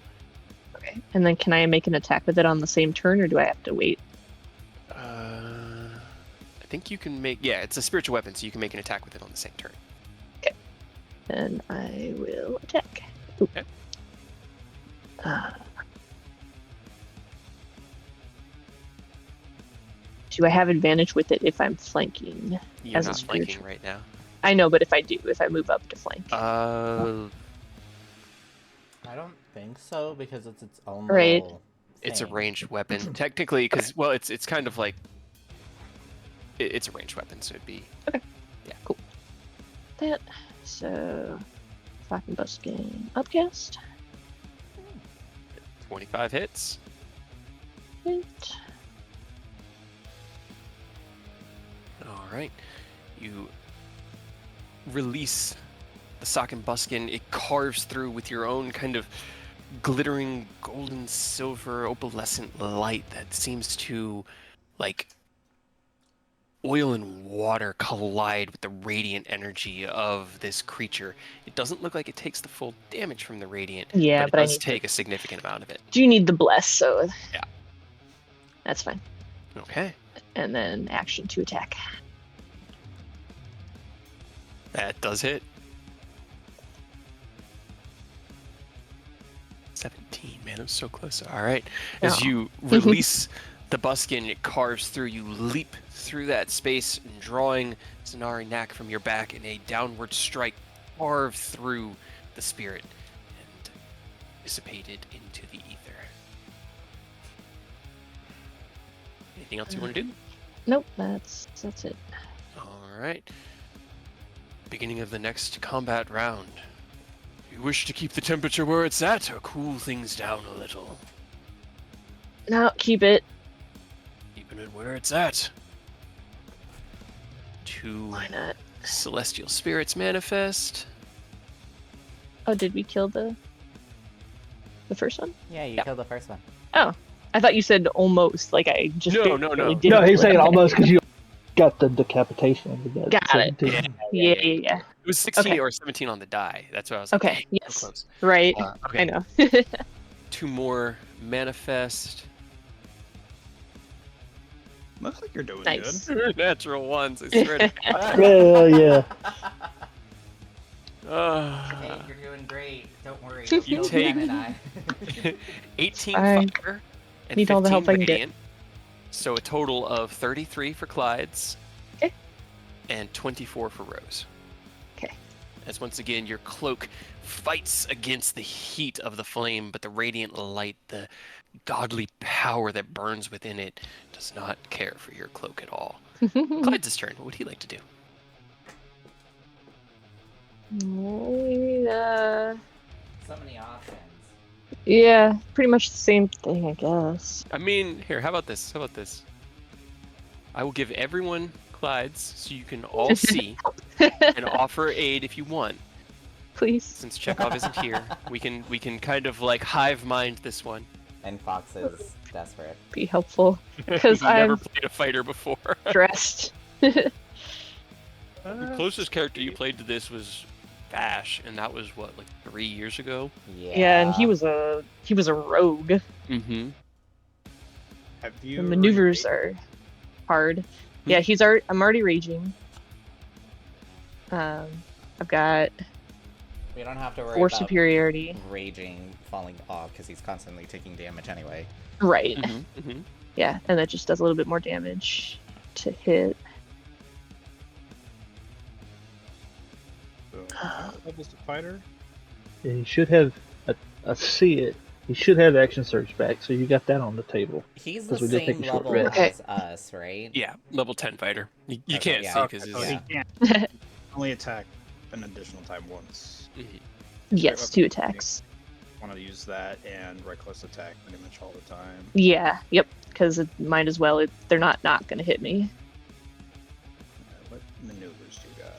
Okay. And then can I make an attack with it on the same turn, or do I have to wait?
I think you can make... Yeah, it's a spiritual weapon, so you can make an attack with it on the same turn.
and I will attack. Ooh.
Okay.
Do I have advantage with it if I'm flanking?
You're
As a
not flanking
spiritual-
right now.
I know, but if I do, if I move up to flank.
Uh,
I don't think so because it's its own
Right.
little
it's a
thing.
ranged weapon technically, because well, it's kind of like it's a ranged weapon, so it'd be
That. So, fucking busking upcast.
25 hits.
Hit.
All right, you release the sock and buskin. It carves through with your own kind of glittering golden silver opalescent light that seems to like oil and water collide with the radiant energy of this creature. It doesn't look like it takes the full damage from the radiant,
Yeah,
but
but
it
I
does
need
take a significant amount of it.
Do you need the bless? So.
Yeah.
That's fine.
Okay,
And then action to attack.
that does hit. 17, man, it was so close. All right, as
Oh.
you release the buskin, it carves through. You leap through that space, and drawing Zanari Knack from your back in a downward strike, carve through the spirit and dissipated into the ether. Anything else you want to do?
Nope, that's it.
All right. Beginning of the next combat round. You wish to keep the temperature where it's at, or cool things down a little?
No, keep it.
Keeping it where it's at. Two
Why not?
celestial spirits manifest.
Oh, did we kill the first one?
Yeah, you
Yeah.
killed the first one.
Oh, I thought you said almost. Like I just
No,
barely
no, no.
did
No,
it.
he's saying almost because you got the decapitation. Of
Got it.
17.
Yeah.
It was 16
Okay.
or 17 on the die. That's what I was like.
Okay,
"Dang,
yes.
so close."
Right.
Okay.
I know.
Two more manifest.
Looks like you're doing
Nice.
Natural ones, I swear to God.
Well, yeah.
Hey, you're doing great. Don't worry.
You
You'll
take-
Jen and I.
18
I
fire and
need all the
15
help I can get.
radiant. So a total of 33 for Clyde's.
Okay.
And 24 for Rose.
Okay.
As once again, your cloak fights against the heat of the flame, but the radiant light, the godly power that burns within it, does not care for your cloak at all. Clyde's turn. What would he like to do?
So many options.
Yeah, pretty much the same thing, I guess.
I mean, here, how about this? How about this? I will give everyone Clyde's so you can all see and offer aid if you want.
Please.
Since Chekhov isn't here, we can kind of like hive mind this one.
And Fox is desperate.
Be helpful. Because
He's never
I'm
played a fighter before.
dressed.
The closest character you played to this was Bash, and that was what, like 3 years ago?
Yeah, and he was a rogue.
Mm-hmm.
Have you?
The maneuvers are hard. Yeah, I'm already raging. I've got
We don't have to worry
4
about
superiority.
raging falling off because he's constantly taking damage anyway.
Right.
Mm-hmm.
Yeah, and that just does a little bit more damage to hit.
Levels to fighter.
Yeah, he should have. I see it. He should have action surge back, so you got that on the table.
He's the
'Cause we did take
same
a short
level
rest.
as us, right?
Yeah, level 10 fighter. You
Okay,
can't
yeah.
see because
So
his.
he
Yeah.
can't only attack an additional time once.
Mhm.
Yes, 2 attacks.
Want to use that and reckless attack pretty much all the time.
Yeah, yep. Because it might as well. They're not going to hit me.
What maneuvers do you got?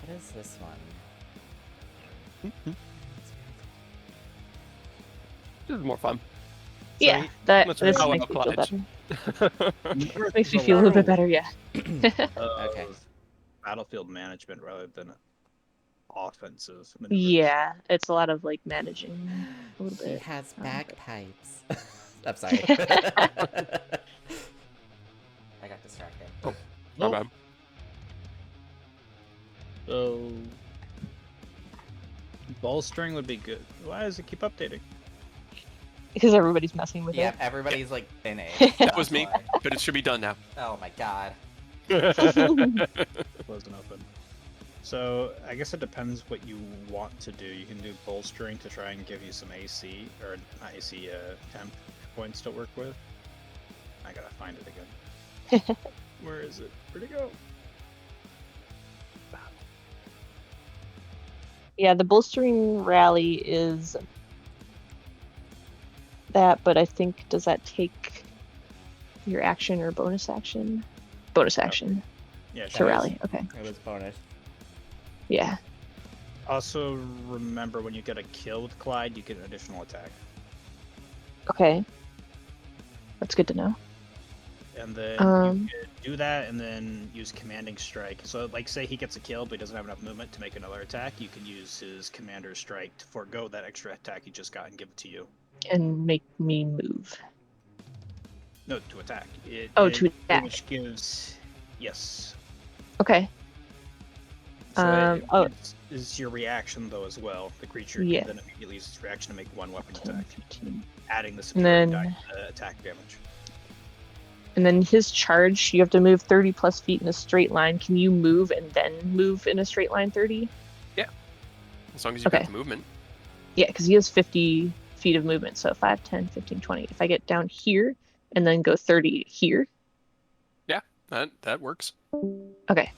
What is this one?
This is more fun.
Yeah, that
let's
this
recall
makes me feel
about
better. Makes me feel a little bit better. Yeah.
Okay.
Battlefield management rather than offensive maneuvers.
Yeah, it's a lot of like managing a little
He
bit.
has bagpipes. I'm sorry. I got distracted.
My bad.
So
Bowstring would be good. Why does it keep updating?
Because everybody's messing with
Yeah,
it.
everybody's like finished.
That was
that's
me,
why.
but it should be done now.
Oh my god.
Wasn't open. So I guess it depends what you want to do. You can do bolstering to try and give you some AC or not AC temp points to work with. I gotta find it again. Where is it? Where'd it go?
Yeah, the bolstering rally is that, but I think, does that take your action or bonus action? Bonus action
Yeah,
to
sure.
rally. Okay.
It was bonus.
Yeah.
Also remember when you get a kill with Clyde, you get an additional attack.
Okay. That's good to know.
And then
Um,
you could do that and then use commanding strike. So like say he gets a kill but he doesn't have enough movement to make another attack, you can use his commander strike to forego that extra attack he just got and give it to you.
and make me move.
No, to attack.
Oh, to attack.
Which gives yes.
Okay.
So
oh.
is your reaction though as well. The creature
Yeah.
can then immediately use its reaction to make one weapon
10,
attack,
15.
adding the
And
superior
then,
die to attack damage.
and then his charge, you have to move 30 plus feet in a straight line. Can you move and then move in a straight line 30?
As long as you've got
Okay.
the movement.
Yeah, because he has 50 feet of movement. So 5, 10, 15, 20. If I get down here and then go 30 here.
That works.
Okay.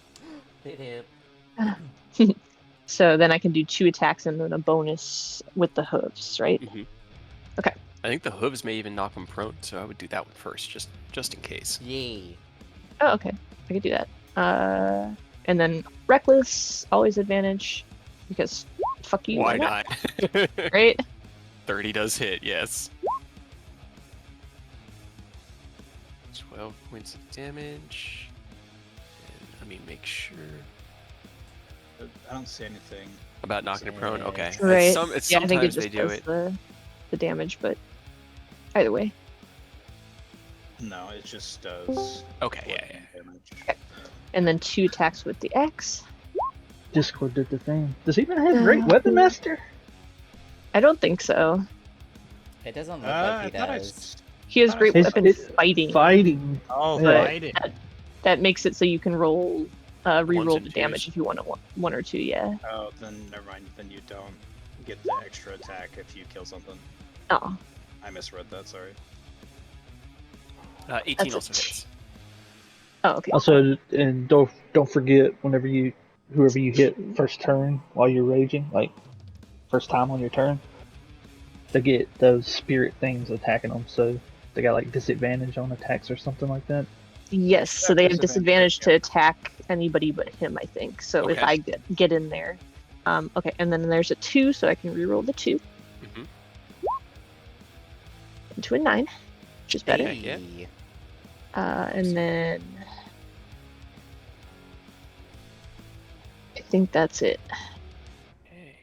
Doo-doo.
So then I can do 2 attacks and then a bonus with the hooves, right?
Mm-hmm.
Okay.
I think the hooves may even knock him prone, so I would do that one first, just in case.
Yay.
Oh, okay. I could do that. And then reckless, always advantage, because fuck you.
Why not?
Right?
30 does hit, yes. 12 points of damage. And let me make sure.
I don't see anything.
About knocking it prone? Okay.
Right.
It's
Yeah, I think it
sometimes
just
they do
does
it.
the damage, but either way.
No, it just does.
Okay, yeah.
Damage.
And then 2 attacks with the X.
Discord did the thing. Does he even have Great Weapon Master?
I don't think so.
It doesn't look
I
like he
thought I
does.
s-
He has great
It's-
weapon
it's
fighting.
Fighting.
Oh,
Yeah.
fighting.
That makes it so you can roll, re-roll
and
the damage
twos.
if you want to 1 or 2. Yeah.
Oh, then never mind. Then you don't get the extra attack if you kill something.
Oh.
I misread that. Sorry.
18
That's
also
it.
hits.
Oh, okay.
Also, and don't forget whoever you hit first turn while you're raging, like first time on your turn, they get those spirit things attacking them, so they got like disadvantage on attacks or something like that.
Yes, so they have
Disadvantage,
disadvantage to attack anybody but him, I think. So if
Okay.
I get in there. Okay, and then there's a 2, so I can re-roll the 2
Mm-hmm.
into a 9, which is better.
Yeah.
Hey.
And then I think that's it.
Okay.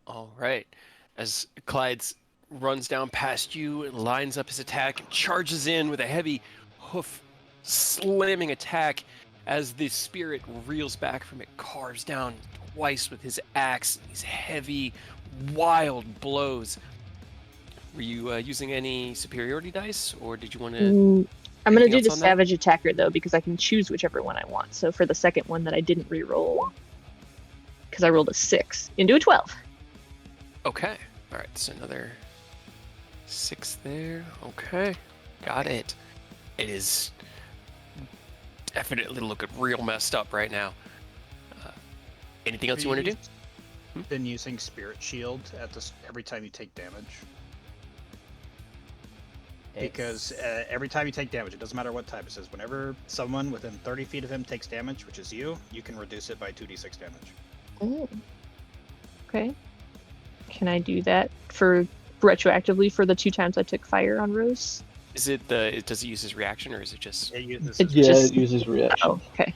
All right. As Clyde's runs down past you and lines up his attack and charges in with a heavy hoof slamming attack as the spirit reels back from it, carves down twice with his axe, these heavy, wild blows. Were you using any superiority dice, or did you want to?
I'm gonna
anything
do
else
the
on that?
Savage Attacker though, because I can choose whichever one I want. So for the second one that I didn't re-roll, because I rolled a 6 into a 12.
Okay. All right. So another 6 there. Okay. Got it. It is definitely looking real messed up right now. Anything else you want to do?
Been using Spirit Shield at this every time you take damage. Because every time you take damage, it doesn't matter what type it says. Whenever someone within 30 feet of him takes damage, which is you can reduce it by 2d6 damage.
Oh. Okay. Can I do that for retroactively for the 2 times I took fire on Rose?
Does it use his reaction, or is it just?
It uses
It
Yeah,
just-
it uses reaction.
Oh, okay.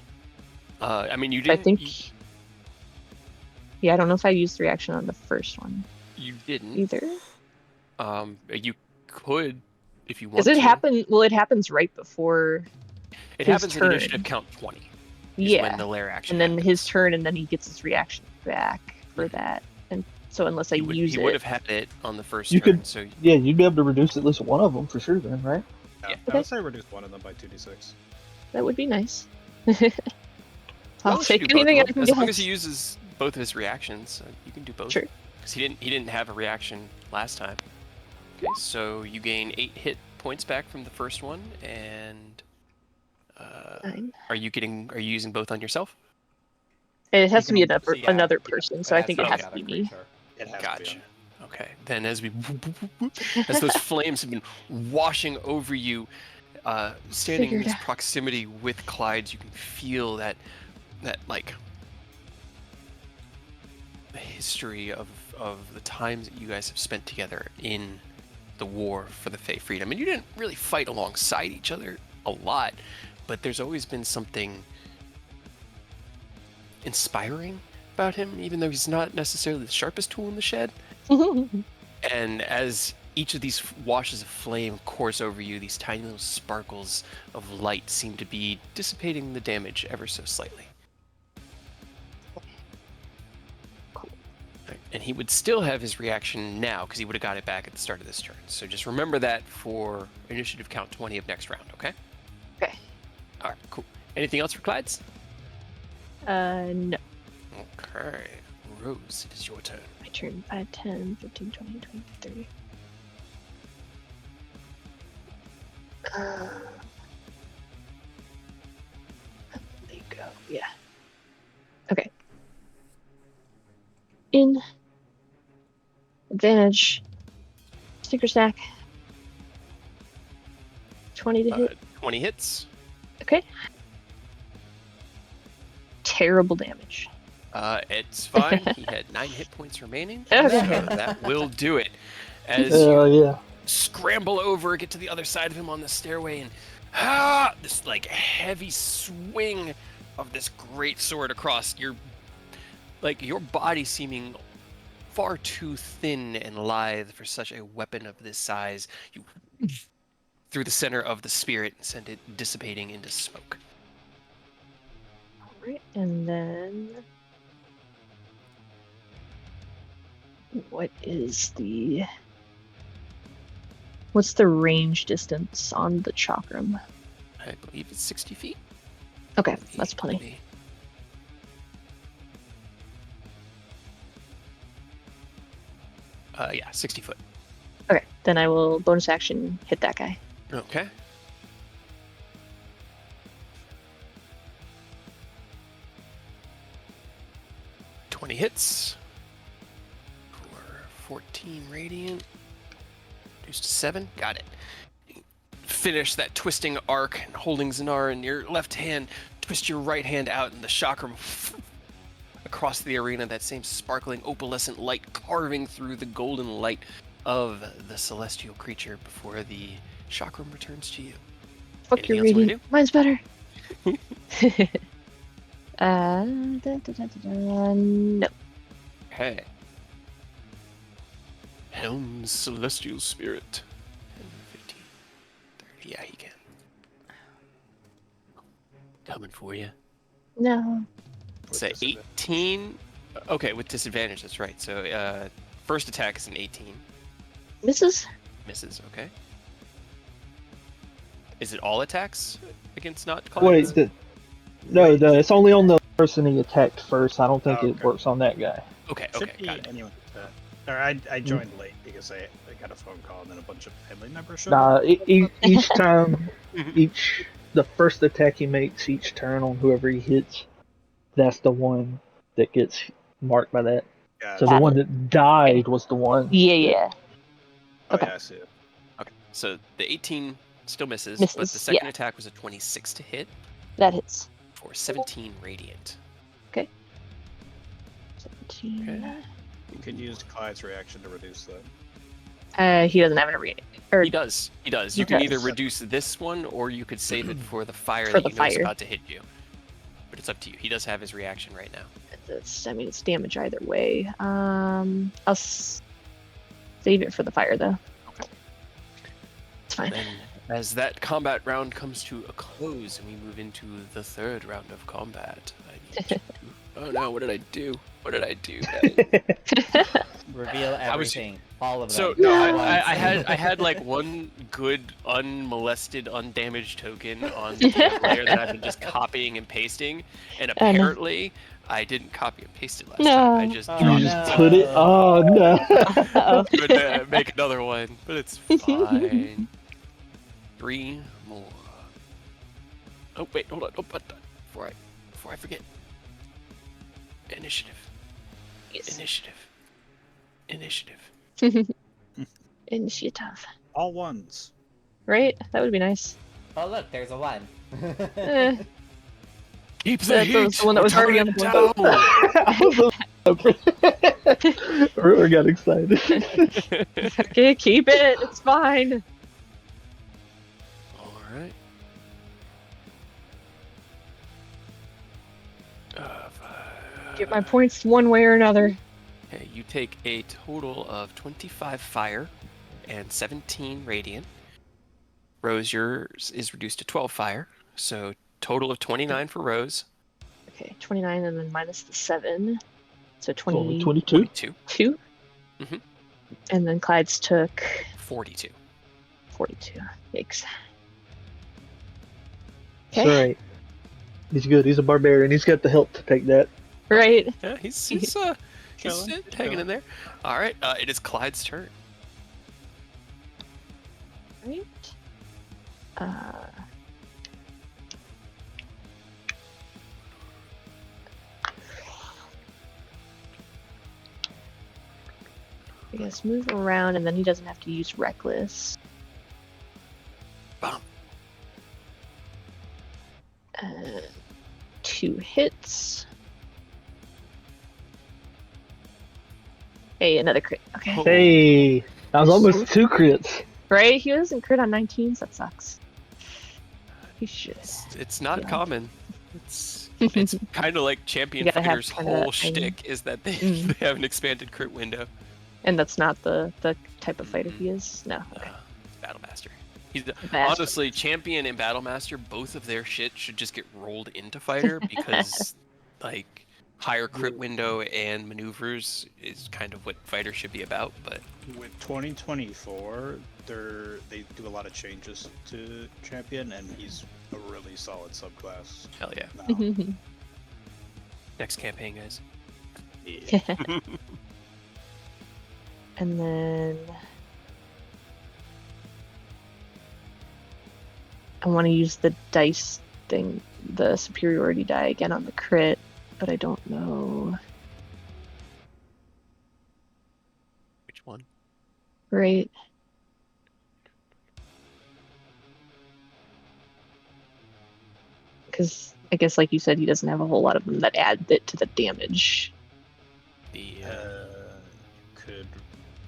I mean, you
I
didn't.
think. Yeah, I don't know if I used the reaction on the first one
You didn't.
either.
You could, if you want
Does it
to.
happen? Well, it happens right before.
It
his
happens
turn?
in initiative count 20. Is
Yeah.
when the lair action.
And then his
happens.
turn, and then he gets his reaction back. for that, and so unless I
He would,
use
he
it,
would have had it on the first
You
turn.
could-
So
Yeah, you'd be able to reduce at least one of them for sure then, right?
Yeah,
Yeah.
I would say reduce one of them by 2d6.
that would be nice.
Well,
I'll
we should
take
do both
anything I
of them.
can
As long
get.
as he uses both of his reactions, you can do both.
Sure.
Because he didn't have a reaction last time. Okay, so you gain 8 hit points back from the first one, and
9.
are you using both on yourself?
It has to be
can-
another
yeah,
another
yeah,
person,
it
so I
has
think
to
it
be
has
the
to
other
be me.
creature.
It has to
Gotcha.
be
Okay. Then as those flames have been washing over you, standing in
Figured
this
out.
proximity with Clyde's, you can feel that like the history of the times that you guys have spent together in the war for the Fey Freedom. And you didn't really fight alongside each other a lot, but there's always been something inspiring about him, even though he's not necessarily the sharpest tool in the shed. And as each of these washes of flame course over you, these tiny little sparkles of light seem to be dissipating the damage ever so slightly. Right, and he would still have his reaction now because he would have got it back at the start of this turn. So just remember that for initiative count 20 of next round, okay?
Okay.
All right, cool. Anything else for Clyde's?
No.
Okay. Rose, it is your turn.
My turn. 5, 10, 15, 20, 20, 30. There you go. Yeah. Okay. In advantage. Sneaker stack. 20 to hit.
20 hits.
Okay. Terrible damage.
It's fine. He had 9 hit points remaining.
Okay.
So that will do it. As
Oh
you
yeah.
scramble over, get to the other side of him on the stairway, and this like heavy swing of this great sword across your body seeming far too thin and lithe for such a weapon of this size. You through the center of the spirit and send it dissipating into smoke.
Alright, and then what's the range distance on the chakram?
I believe it's 60 feet.
Okay, that's plenty.
Yeah, 60 foot.
Okay, then I will bonus action hit that guy.
Okay. $20 hits for 14 radiant. Reduced to 7. Got it. Finish that twisting arc, and holding Zanar in your left hand. Twist your right hand out, and the chakram across the arena. That same sparkling opalescent light carving through the golden light of the celestial creature before the chakram returns to you.
Fuck
Anything
your
else you wanna
reading. Mine's better. No.
Okay. Helm's celestial spirit. 10, 15, 30. Yeah, he can. Coming for you.
No.
It's a 18. Okay, with disadvantage, that's right. So, first attack is an 18.
Misses?
Misses, okay. Is it all attacks against not
Wait,
clients?
no, it's only on the person he attacked first. I don't think
Oh,
it
okay.
works on that guy.
Okay,
Should
okay,
be
got it.
anyone. Or I joined late because I got a phone call and then a bunch of family members showed
Nah,
up.
each time, the first attack he makes each turn on whoever he hits, that's the one that gets marked by that. So the
Got
one that died was the one.
Yeah.
Oh
okay.
yeah, I see it.
Okay, so the 18 still misses, but
Misses,
the second
yeah.
attack was a 26 to hit
That hits.
for 17 radiant.
17.
Okay.
You could use Clyde's reaction to reduce that.
He doesn't have a reading. Or
He does. He does.
He
You can
does.
either reduce this one, or you could save it for the fire
For
that
the
you know is
fire.
about to hit you. But it's up to you. He does have his reaction right now.
it's damage either way. I'll save it for the fire though.
Okay.
It's fine.
Then, as that combat round comes to a close and we move into the third round of combat, I need to Oh no, what did I do? What did I do, guys?
Reveal
I was-
everything. All of them.
So no,
at
I
once.
had like one good unmolested, undamaged token on the player that I've been just copying and pasting, and apparently I didn't copy and paste it last time. I
No.
just
Oh,
You
dropped
just
it.
put it. Oh no.
Uh-oh.
Gonna make another one, but it's fine. 3 more. Oh wait, hold on. Oh, but before I forget. Initiative.
Yes.
Initiative.
Initiative.
All ones.
Right? That would be nice.
Oh look, there's a one.
Eh.
Keep the
That
heat.
was the one that
We're
was already
turning
on
it
the
down.
Roar got excited.
Okay, keep it. It's fine.
All right.
Get my points one way or another.
Okay, you take a total of 25 fire and 17 radiant. Rose, yours is reduced to 12 fire, so total of 29 for Rose.
Okay, 29 and then minus the 7. So
Only
22.
22.
22, Mhm.
And then Clyde's took
42.
42. Yikes.
It's
Okay.
alright. He's good. He's a barbarian. He's got the help to take that.
Right.
Yeah, he's
Chilling,
hanging
chilling.
in there. All right, it is Clyde's turn.
Right. I guess move around and then he doesn't have to use reckless.
Bum.
2 hits. Hey, another crit. Okay.
Oh.
Hey, that was almost 2 crits.
Right? He doesn't crit on 19s. That sucks. He should.
It's not
Yeah.
common. It's kind of like Champion
You gotta have
Fighter's
kinda that
whole
tiny-
shtick is that they,
Mm.
they have an expanded crit window.
And that's not the type of fighter he is? No. Okay.
Battlemaster. He's
Master.
honestly Champion and Battlemaster. Both of their shit should just get rolled into Fighter because like higher crit window and maneuvers is kind of what Fighter should be about. But
With 2024, they do a lot of changes to champion, and he's a really solid subclass.
hell yeah,
Now.
next campaign, guys.
Yeah.
And then I want to use the dice thing, the superiority die again on the crit, but I don't know.
Which one?
Right. Because I guess, like you said, he doesn't have a whole lot of them that add it to the damage.
The
You could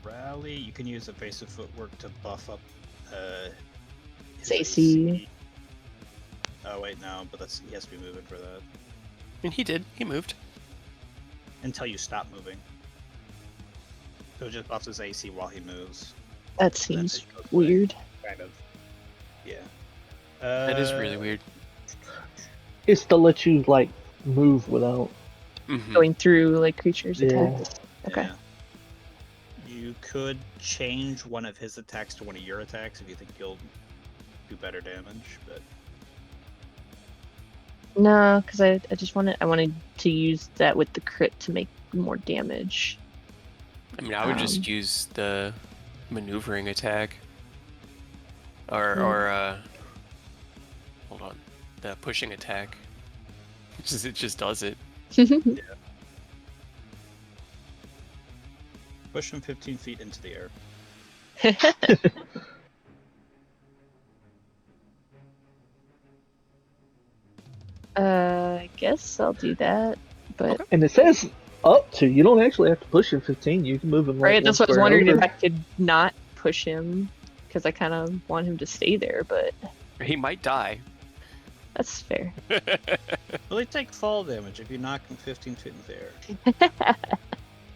rally. You can use evasive footwork to buff up his
His AC.
Oh wait, no, but he has to be moving for that
I mean, he did. He moved.
until you stop moving. So it just buffs his AC while he moves.
That
and then
seems
it goes away,
weird.
Kind of. Yeah.
That is really weird.
It's to let you, like, move without.
Mhm.
Going through like creatures'
Yeah.
attacks. Okay.
Yeah. You could change one of his attacks to one of your attacks if you think you'll do better damage, but
No, because I wanted to use that with the crit to make more damage.
I mean, I would just
Um,
use the maneuvering attack, or hold on, the pushing attack. It just does it.
push him 15 feet into the air.
I guess I'll do that. But
And it says up to. You don't actually have to push him 15. You can move him
right,
like
that's
one
what I was
square
wondering
over.
if I could not push him because I kind of want him to stay there. But
He might die.
that's fair.
Well, they take fall damage if you knock him 15 feet into the air.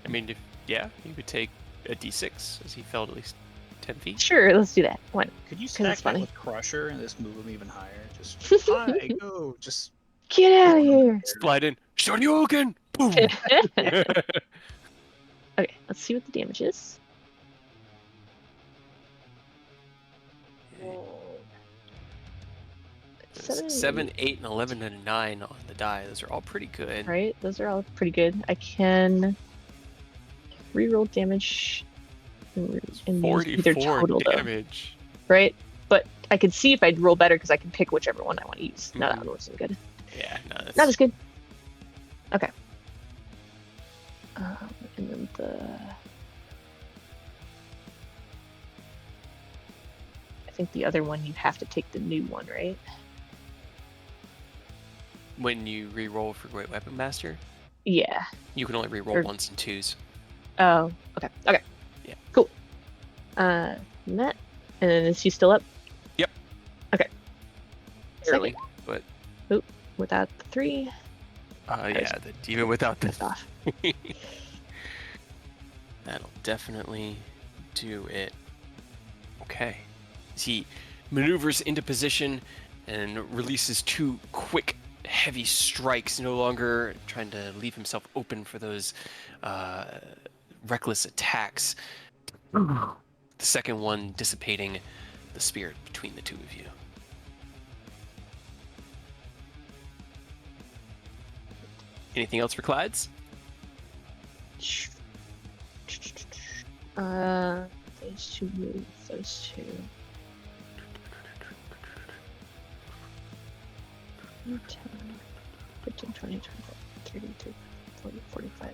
I mean, he would take a d6 as he fell at least 10 feet.
Sure, let's do that. One.
Could you
'Cause
stack
it's
that
funny.
with Crusher and just move him even higher? Just hi, go, just
Get out of here!
Slide in. Shoryuken! Boom!
Okay, let's see what the damage is.
It's 7, 8, and 11, and 9 on the die. Those are all pretty good.
Right, those are all pretty good. I can reroll damage and use either
44
total
damage.
though, right? But I can see if I'd roll better because I can pick whichever one I want to use. No, that one wasn't good.
Yeah, no, that's...
Not as good. Okay. And then I think the other one you have to take the new one, right?
When you re-roll for Great Weapon Master,
Yeah.
you can only re-roll
Or-
once and twos.
Oh, okay. Okay.
Yeah.
Cool. And that. And then is he still up?
Yep.
Okay.
Barely,
Second.
but
Without the 3.
yeah, even without
That's
the
off.
that'll definitely do it. Okay. He maneuvers into position and releases 2 quick, heavy strikes, no longer trying to leave himself open for those reckless attacks. The second one dissipating the spirit between the two of you. Anything else for Clydes?
Those 2 move. Those 2. 10, 15, 20, 25, 30, 40, 45,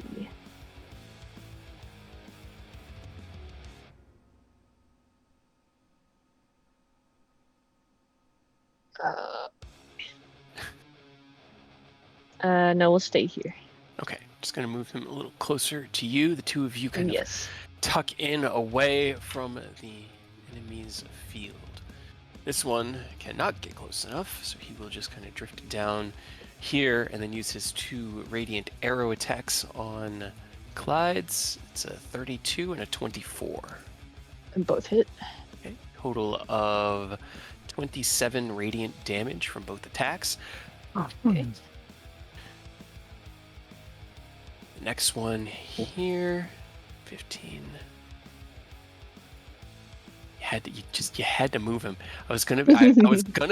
50. No, we'll stay here.
Okay, just gonna move him a little closer to you. The two of you kind of
Yes.
tuck in away from the enemy's field. This one cannot get close enough, so he will just kind of drift down here and then use his 2 radiant arrow attacks on Clyde's. It's a 32 and a 24.
And both hit.
Okay, total of 27 radiant damage from both attacks.
Okay.
The next one here, 15. You had to move him. I was gonna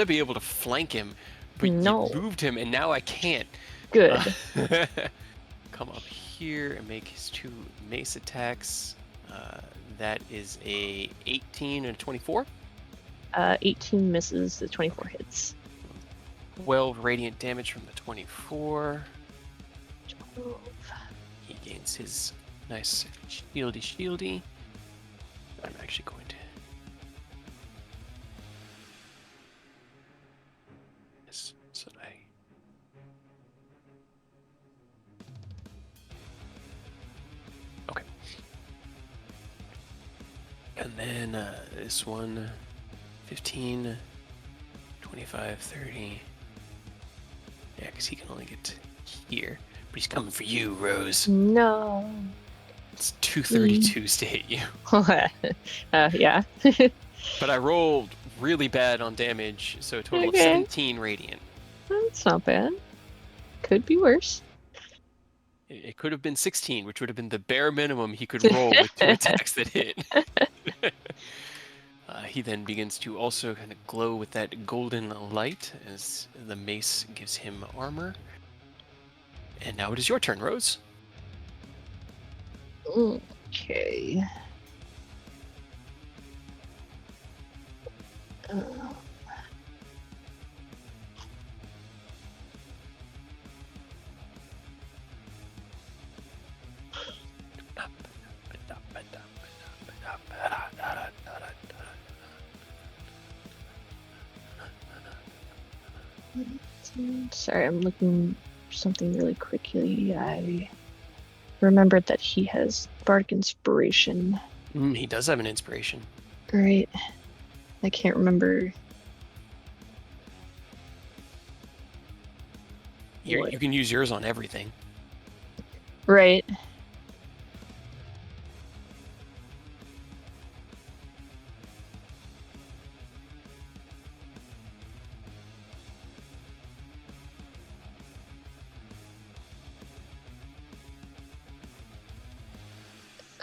be able to flank him, but
No.
you moved him, and now I can't.
Good.
Come up here and make his 2 mace attacks. That is a 18 and a 24.
18 misses, the 24 hits.
12 radiant damage from the 24.
12.
He gains his nice shieldy. I'm actually going to. Yes, so Okay. And then this one, 15, 25, 30. Yeah, because he can only get to here. But he's coming for you, Rose.
No.
It's 232s to hit you.
Yeah.
But I rolled really bad on damage, so a total of
Okay.
17 radiant.
That's not bad. Could be worse.
It could have been 16, which would have been the bare minimum he could roll with 2 attacks that hit. He then begins to also kind of glow with that golden light as the mace gives him armor. And now it is your turn, Rose.
Okay. Sorry, I'm looking for something really quickly. I remembered that he has Bardic Inspiration.
He does have an inspiration.
Right. I can't remember.
You can use yours on everything.
Right.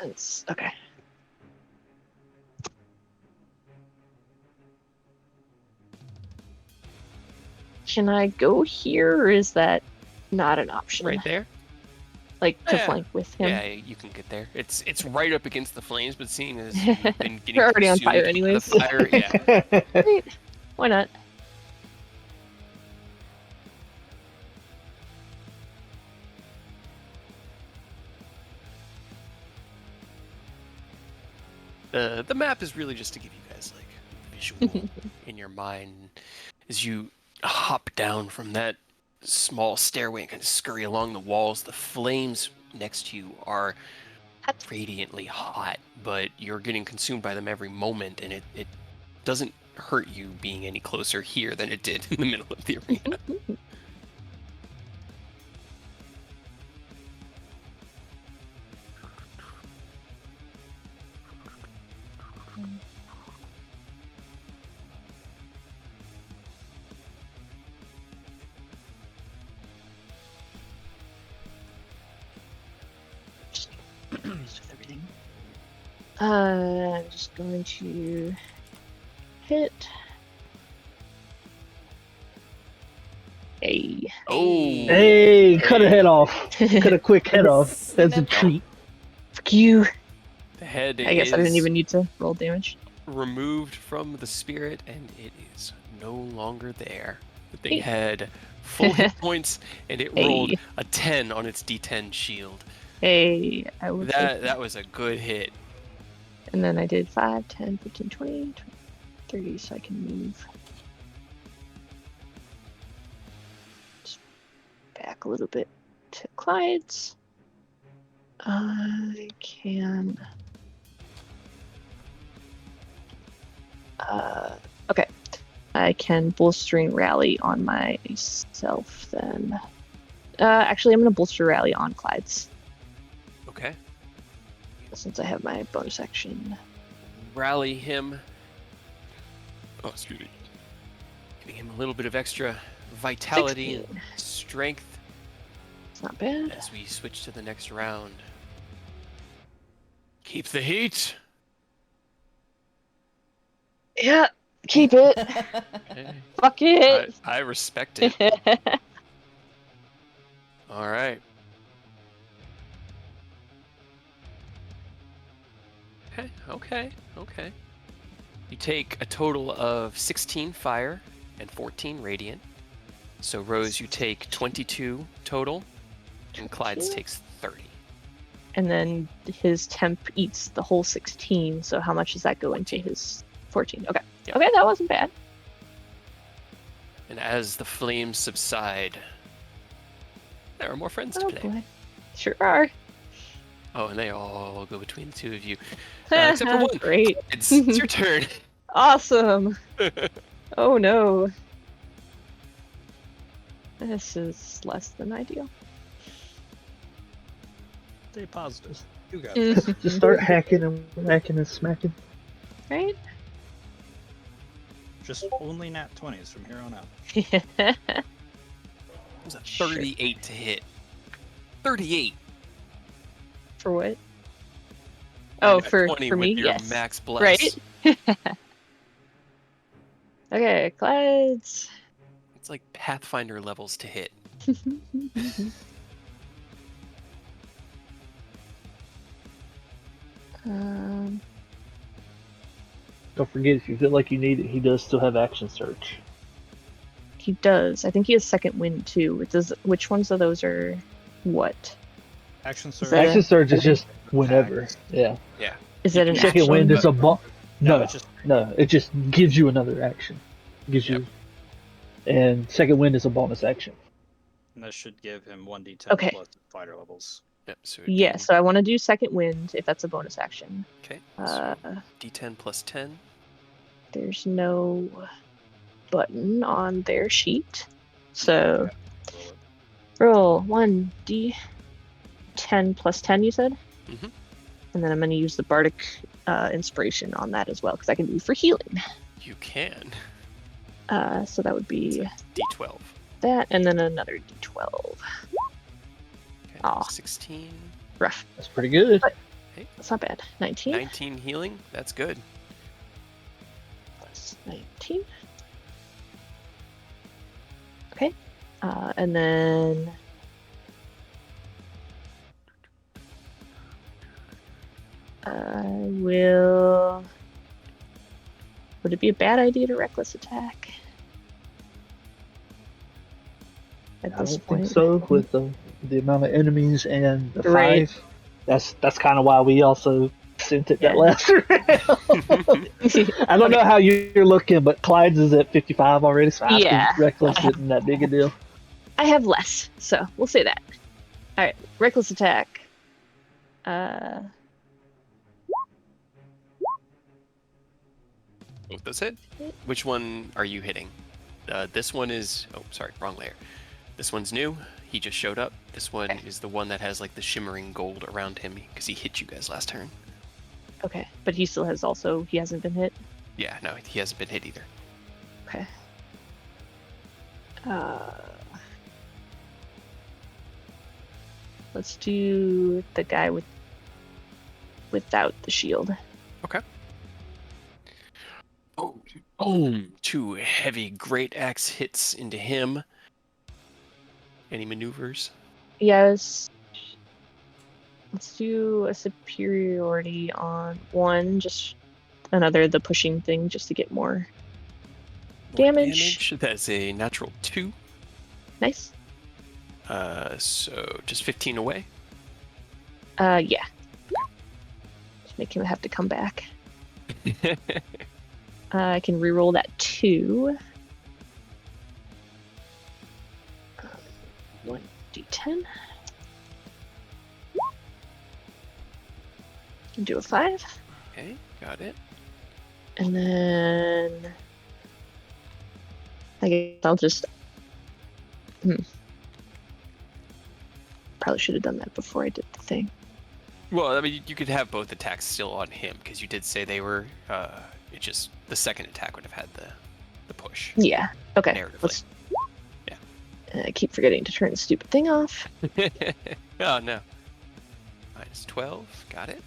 That's okay. Can I go here, or is that not an option?
Right there.
Like to
Yeah.
flank with him?
Yeah, you can get there. It's right up against the flames, but seeing as you've been getting
You're already on fire
consumed by
anyways.
the fire, yeah.
Great. Why not?
The map is really just to give you guys like visual in your mind as you hop down from that small stairway and kind of scurry along the walls. The flames next to you are radiantly hot, but you're getting consumed by them every moment, and it doesn't hurt you being any closer here than it did in the middle of the arena.
With everything. I'm just going to hit. Hey.
Oh,
Hey, cut a head off. Cut a quick head off. That's a treat.
Fuck you.
the head
I guess I didn't
is
even need to roll damage.
removed from the spirit, and it is no longer there. The thing
Hey.
had full hit points, and it
Hey.
rolled a 10 on its D10 shield.
Hey, I will take
That was a good hit.
And then I did 5, 10, 15, 20, 30, so I can move. Just back a little bit to Clyde's. I can... okay. I can bolstering rally on myself then. Actually, I'm going to bolster rally on Clyde's,
Okay.
since I have my bonus action.
Rally him. Oh, excuse me. Giving him a little bit of extra vitality
16.
and strength
It's not bad.
as we switch to the next round. Keep the heat.
Yeah, keep it.
Okay.
Fuck it.
I respect it. All right. Okay. You take a total of 16 fire and 14 radiant. So Rose, you take 22 total, and Clyde's
22?
takes 30.
And then his temp eats the whole 16, so how much does that go into his 14? Okay.
Yep.
Okay, that wasn't bad.
And as the flames subside, there are more friends to
Oh
play.
boy. Sure are.
Oh, and they all go between the two of you. Except for one.
Great.
It's your turn.
Awesome. Oh no. This is less than ideal.
Stay positive. You got
Mm.
this.
Just start hacking and whacking and smacking.
Right?
Just only nat 20s from here on out.
It was a
Sure.
38 to hit. 38.
For what?
You
Oh,
got
for
20
me?
with your
Yes.
max bless.
Right? Okay, Clyde's.
It's like Pathfinder levels to hit.
um,
Don't forget, if you feel like you need it, he does still have action search.
he does. I think he has second wind too. It does. Which ones of those are what?
Action
Is
surge.
that
Action surge is just whenever. Yeah.
Is that an
Second
action?
wind is a
No,
no,
it's just
no. It just gives you another action. Gives you. And second wind is a bonus action.
and that should give him 1d10
Okay.
plus fighter levels.
Yep, so
Yeah,
D-
so I want to do second wind if that's a bonus action.
Okay.
Uh,
So D10 plus 10.
There's no button on their sheet. So roll 1d10 plus 10, you said?
Mhm.
And then I'm going to use the bardic inspiration on that as well, because I can do for healing.
You can.
So that would be
D12.
that, and then another d12.
Okay.
Aw.
16.
Rough.
That's pretty good.
That's not bad. 19
19 healing. That's good.
plus 19. Okay. And then I will. Would it be a bad idea to reckless attack? At
I
this
don't
point,
think so. With the amount of enemies and the
Right.
5, that's kind of why we also sent it that
Yeah.
last round. I don't know how you're looking, but Clyde's is at 55 already, so I
Yeah.
think Reckless isn't that big a deal.
I have less, so we'll say that. All right, reckless attack.
Both those hit. Which one are you hitting? This one is. Oh, sorry, wrong layer. This one's new. He just showed up. This one is the one that has like the shimmering gold around him because he hit you guys last turn.
Okay, but he still has also. He hasn't been hit.
Yeah, no, he hasn't been hit either.
Okay. Let's do the guy without the shield.
Okay. Oh, 2 heavy great axe hits into him. Any maneuvers?
Yes. Let's do a superiority on 1, just another the pushing thing, just to get more damage.
That's a natural 2.
Nice.
So just 15 away.
Yeah. Just make him have to come back. I can reroll that 2. 1d10. Can do a 5.
Okay, got it.
And then I guess I'll just probably should have done that before I did the thing.
Well, I mean, you could have both attacks still on him because you did say they were. It just the second attack would have had the push.
Yeah. Okay.
Narratively. Yeah.
I keep forgetting to turn the stupid thing off.
Oh no. Minus 12. Got it.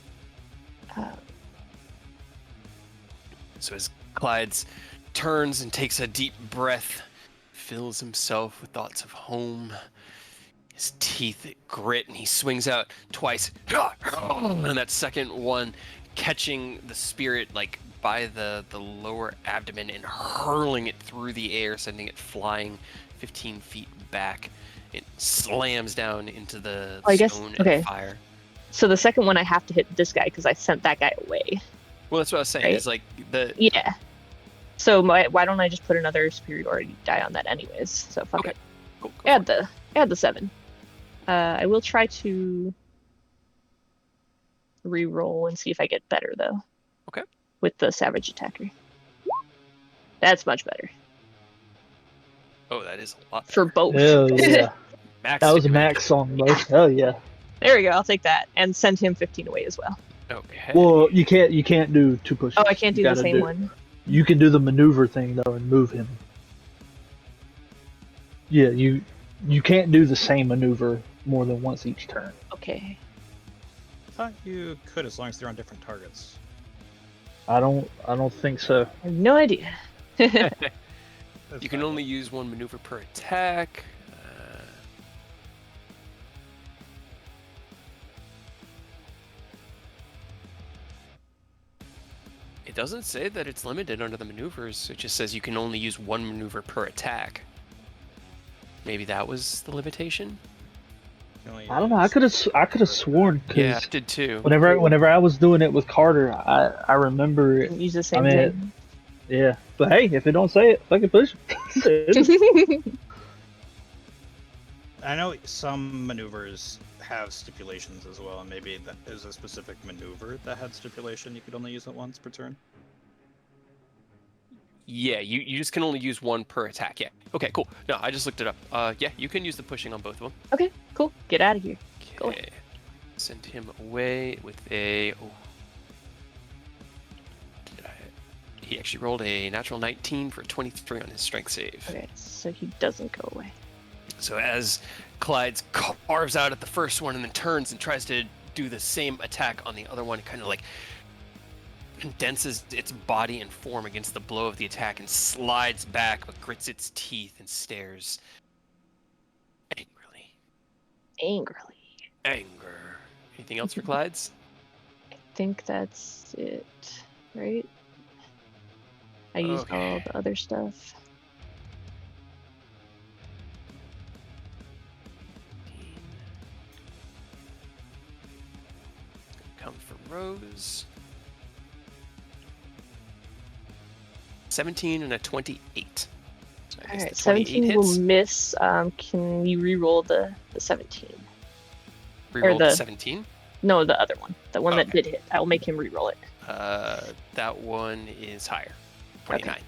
So as Clyde's turns and takes a deep breath, fills himself with thoughts of home. His teeth grit and he swings out twice. And that second one catching the spirit like by the lower abdomen and hurling it through the air, sending it flying 15 feet back. It slams down into the
I guess-
stone
okay.
and fire.
So the second one I have to hit this guy because I sent that guy away.
Well, that's what I was saying.
Right.
Is like the
Yeah. So why don't I just put another superiority die on that anyways? So fuck
Okay.
it.
Go
Add the 7. I will try to re-roll and see if I get better though.
Okay.
With the savage attacker. That's much better
Oh, that is a lot
for
better.
both.
Hell yeah.
Max
That was
stipulated.
max on both. Hell yeah.
There we go. I'll take that and send him 15 away as well.
Okay.
Well, you can't do 2 pushes.
Oh, I can't
You
do the
gotta
same one.
You can do the maneuver thing though and move him. Yeah, you can't do the same maneuver more than once each turn.
Okay.
I thought you could as long as they're on different targets.
I don't think so.
I have no idea.
That's
You can
fine.
only use 1 maneuver per attack. It doesn't say that it's limited under the maneuvers. It just says you can only use 1 maneuver per attack. Maybe that was the limitation.
You can only
I don't know. I
use-
could have sworn
Yeah, I
because
did too.
whenever I was doing it with Carter, I remember it.
Use the same
I mean, Yeah, but hey, if it don't say it, fucking push.
thing.
I know some maneuvers have stipulations as well, and maybe that is a specific maneuver that had stipulation you could only use it once per turn.
Yeah, you just can only use 1 per attack. Yeah. Okay, cool. No, I just looked it up. Yeah, you can use the pushing on both of them.
Okay, cool. Get out of here. Go
Okay. Send him away with a. Oh. He actually rolled a natural 19 for a 23 on his strength save.
Okay, so he doesn't go away.
So as Clyde's carves out at the first one and then turns and tries to do the same attack on the other one, kind of like condenses its body and form against the blow of the attack and slides back, but grits its teeth and stares angrily. Anger. Anything else for Clyde's?
I think that's it, right? I used all
Okay.
the other stuff.
Come for Rose. 17 and a 28. So I guess
Alright,
the 28
17 will
hits.
miss. Can we re-roll the 17?
Reroll
the-
the 17.
No, the other one. The one that
Okay.
did hit. I will make him re-roll it.
That one is higher. 29.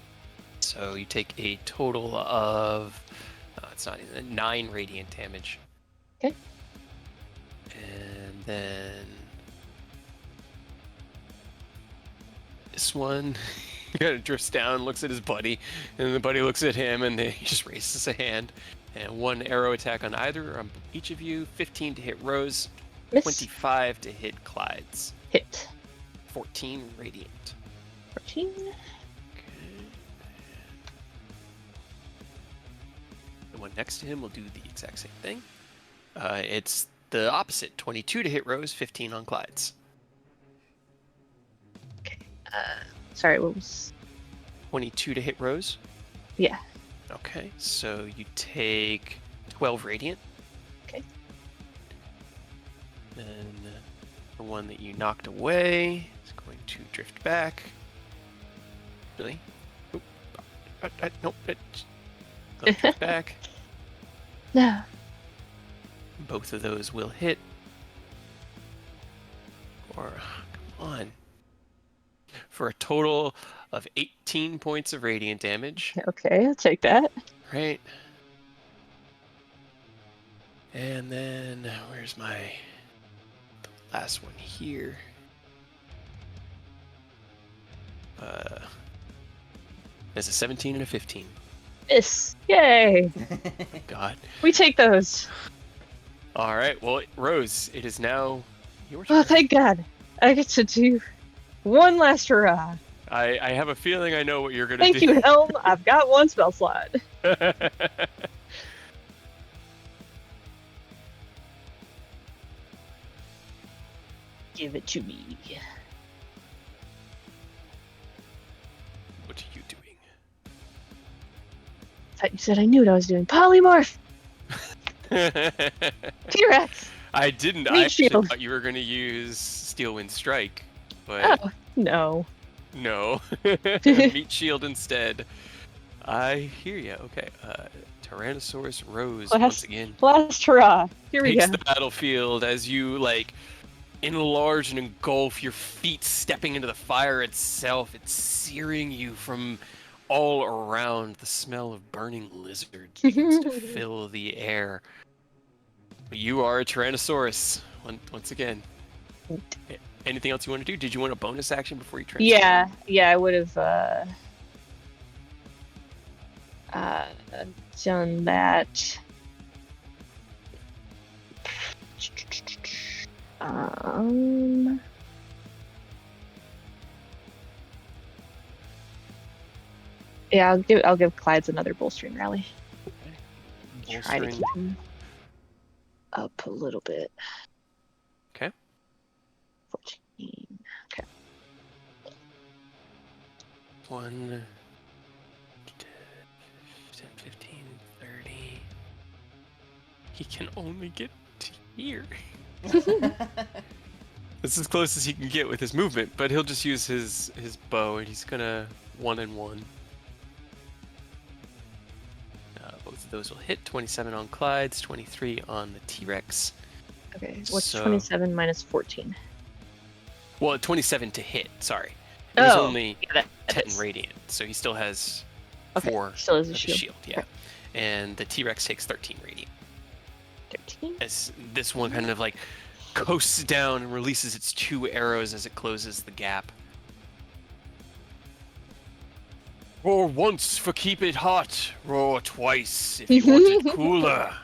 So you take a total of it's not even 9 radiant damage.
Okay.
And then this one kind of drifts down, looks at his buddy, and the buddy looks at him, and then he just raises a hand. And 1 arrow attack on either, each of you. 15 to hit Rose,
Miss.
25 to hit Clyde's,
Hit.
14 radiant.
14.
Okay. The one next to him will do the exact same thing. It's the opposite. 22 to hit Rose, 15 on Clyde's.
Sorry, what was...
22 to hit Rose?
Yeah.
Okay, so you take 12 radiant.
Okay.
Then the one that you knocked away is going to drift back. Really? Oop. Nope. Going to drift back.
No.
Both of those will hit. Or, come on. For a total of 18 points of radiant damage.
Okay, I'll take that.
Right. And then, where's my the last one here? There's a 17 and a 15.
Miss. Yay.
God.
We take those.
All right. Well, Rose, it is now your turn.
Oh, thank God. I get to do one last hurrah.
I have a feeling I know what you're gonna
Thank
do.
you, Helm. I've got one spell slot. Give it to me.
What are you doing?
Thought you said I knew what I was doing. Polymorph! T-Rex!
I didn't.
Meat
I actually
shield.
thought you were gonna use Steel Wind Strike, but
Oh, no.
no. Meat Shield instead. I hear you. Okay. Tyrannosaurus Rose once
Last,
again
last hurrah. Here we
takes
go.
the battlefield as you enlarge and engulf, your feet stepping into the fire itself. It's searing you from all around. The smell of burning lizards begins to fill the air. But you are a Tyrannosaurus once again. Anything else you want to do? Did you want a bonus action before you transform?
Yeah, I would have done that. Yeah, I'll give Clyde's another bolstering rally. Try to
Bolstering.
keep him up a little bit.
Okay.
14.
1, 10, 15, 30. He can only get to here. That's as close as he can get with his movement, but he'll just use his bow, and he's gonna 1 and 1. Both of those will hit. 27 on Clyde's, 23 on the T-Rex.
Okay, what's
So-
27 minus 14?
Well, 27 to hit. Sorry, it was
Oh,
only
yeah, that
10
is.
radiant, so he still has
Okay,
4
still has a
of his
shield.
shield. Yeah, and the T-Rex takes 13 radiant.
13?
As this one kind of coasts down and releases its 2 arrows as it closes the gap. Roar once for keep it hot. Roar twice if you want it cooler.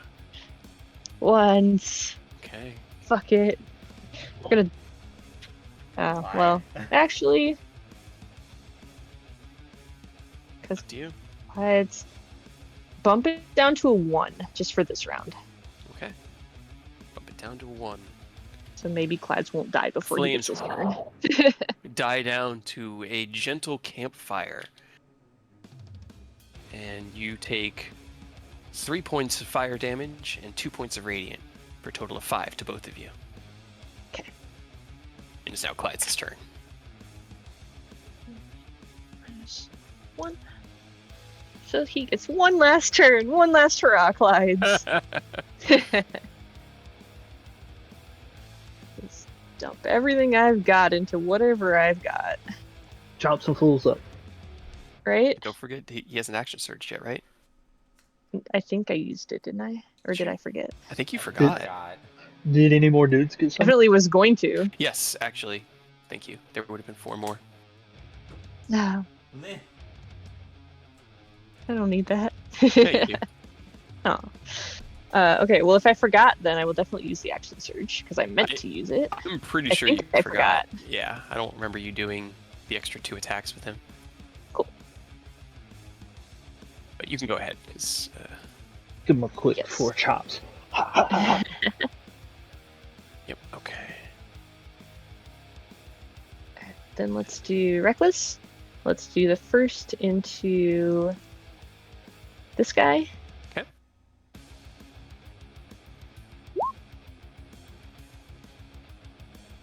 Once.
Okay.
Fuck it. We're gonna. Well, actually, because
Up to you.
let's bump it down to a 1 just for this round.
Okay. Bump it down to 1.
So maybe Clyde's won't die before he gets his
Flames
turn.
die down to a gentle campfire. And you take 3 points of fire damage and 2 points of radiant, for a total of 5 to both of you.
Okay.
And it's now Clyde's turn.
-1. So he gets one last turn, one last hurrah, Clyde's. Just dump everything I've got into whatever I've got,
Chop some fools up.
right?
Don't forget, he hasn't action surged yet, right?
I think I used it, didn't I? Or did I forget?
I think you
Oh,
forgot.
God.
Did any more dudes get some?
Definitely was going to.
Yes, actually. Thank you. There would have been 4 more.
No,
Meh.
I don't need that.
Thank you.
Oh. Okay, well, if I forgot, then I will definitely use the action surge, because I meant to use it.
I'm pretty
I
sure you
think I
forgot. Yeah, I don't remember you doing the extra 2 attacks with him.
Cool.
But you can go ahead, because...
Give him a quick
Yes.
4 chops.
Yep, okay.
Then let's do Reckless. Let's do the first into this guy.
Okay.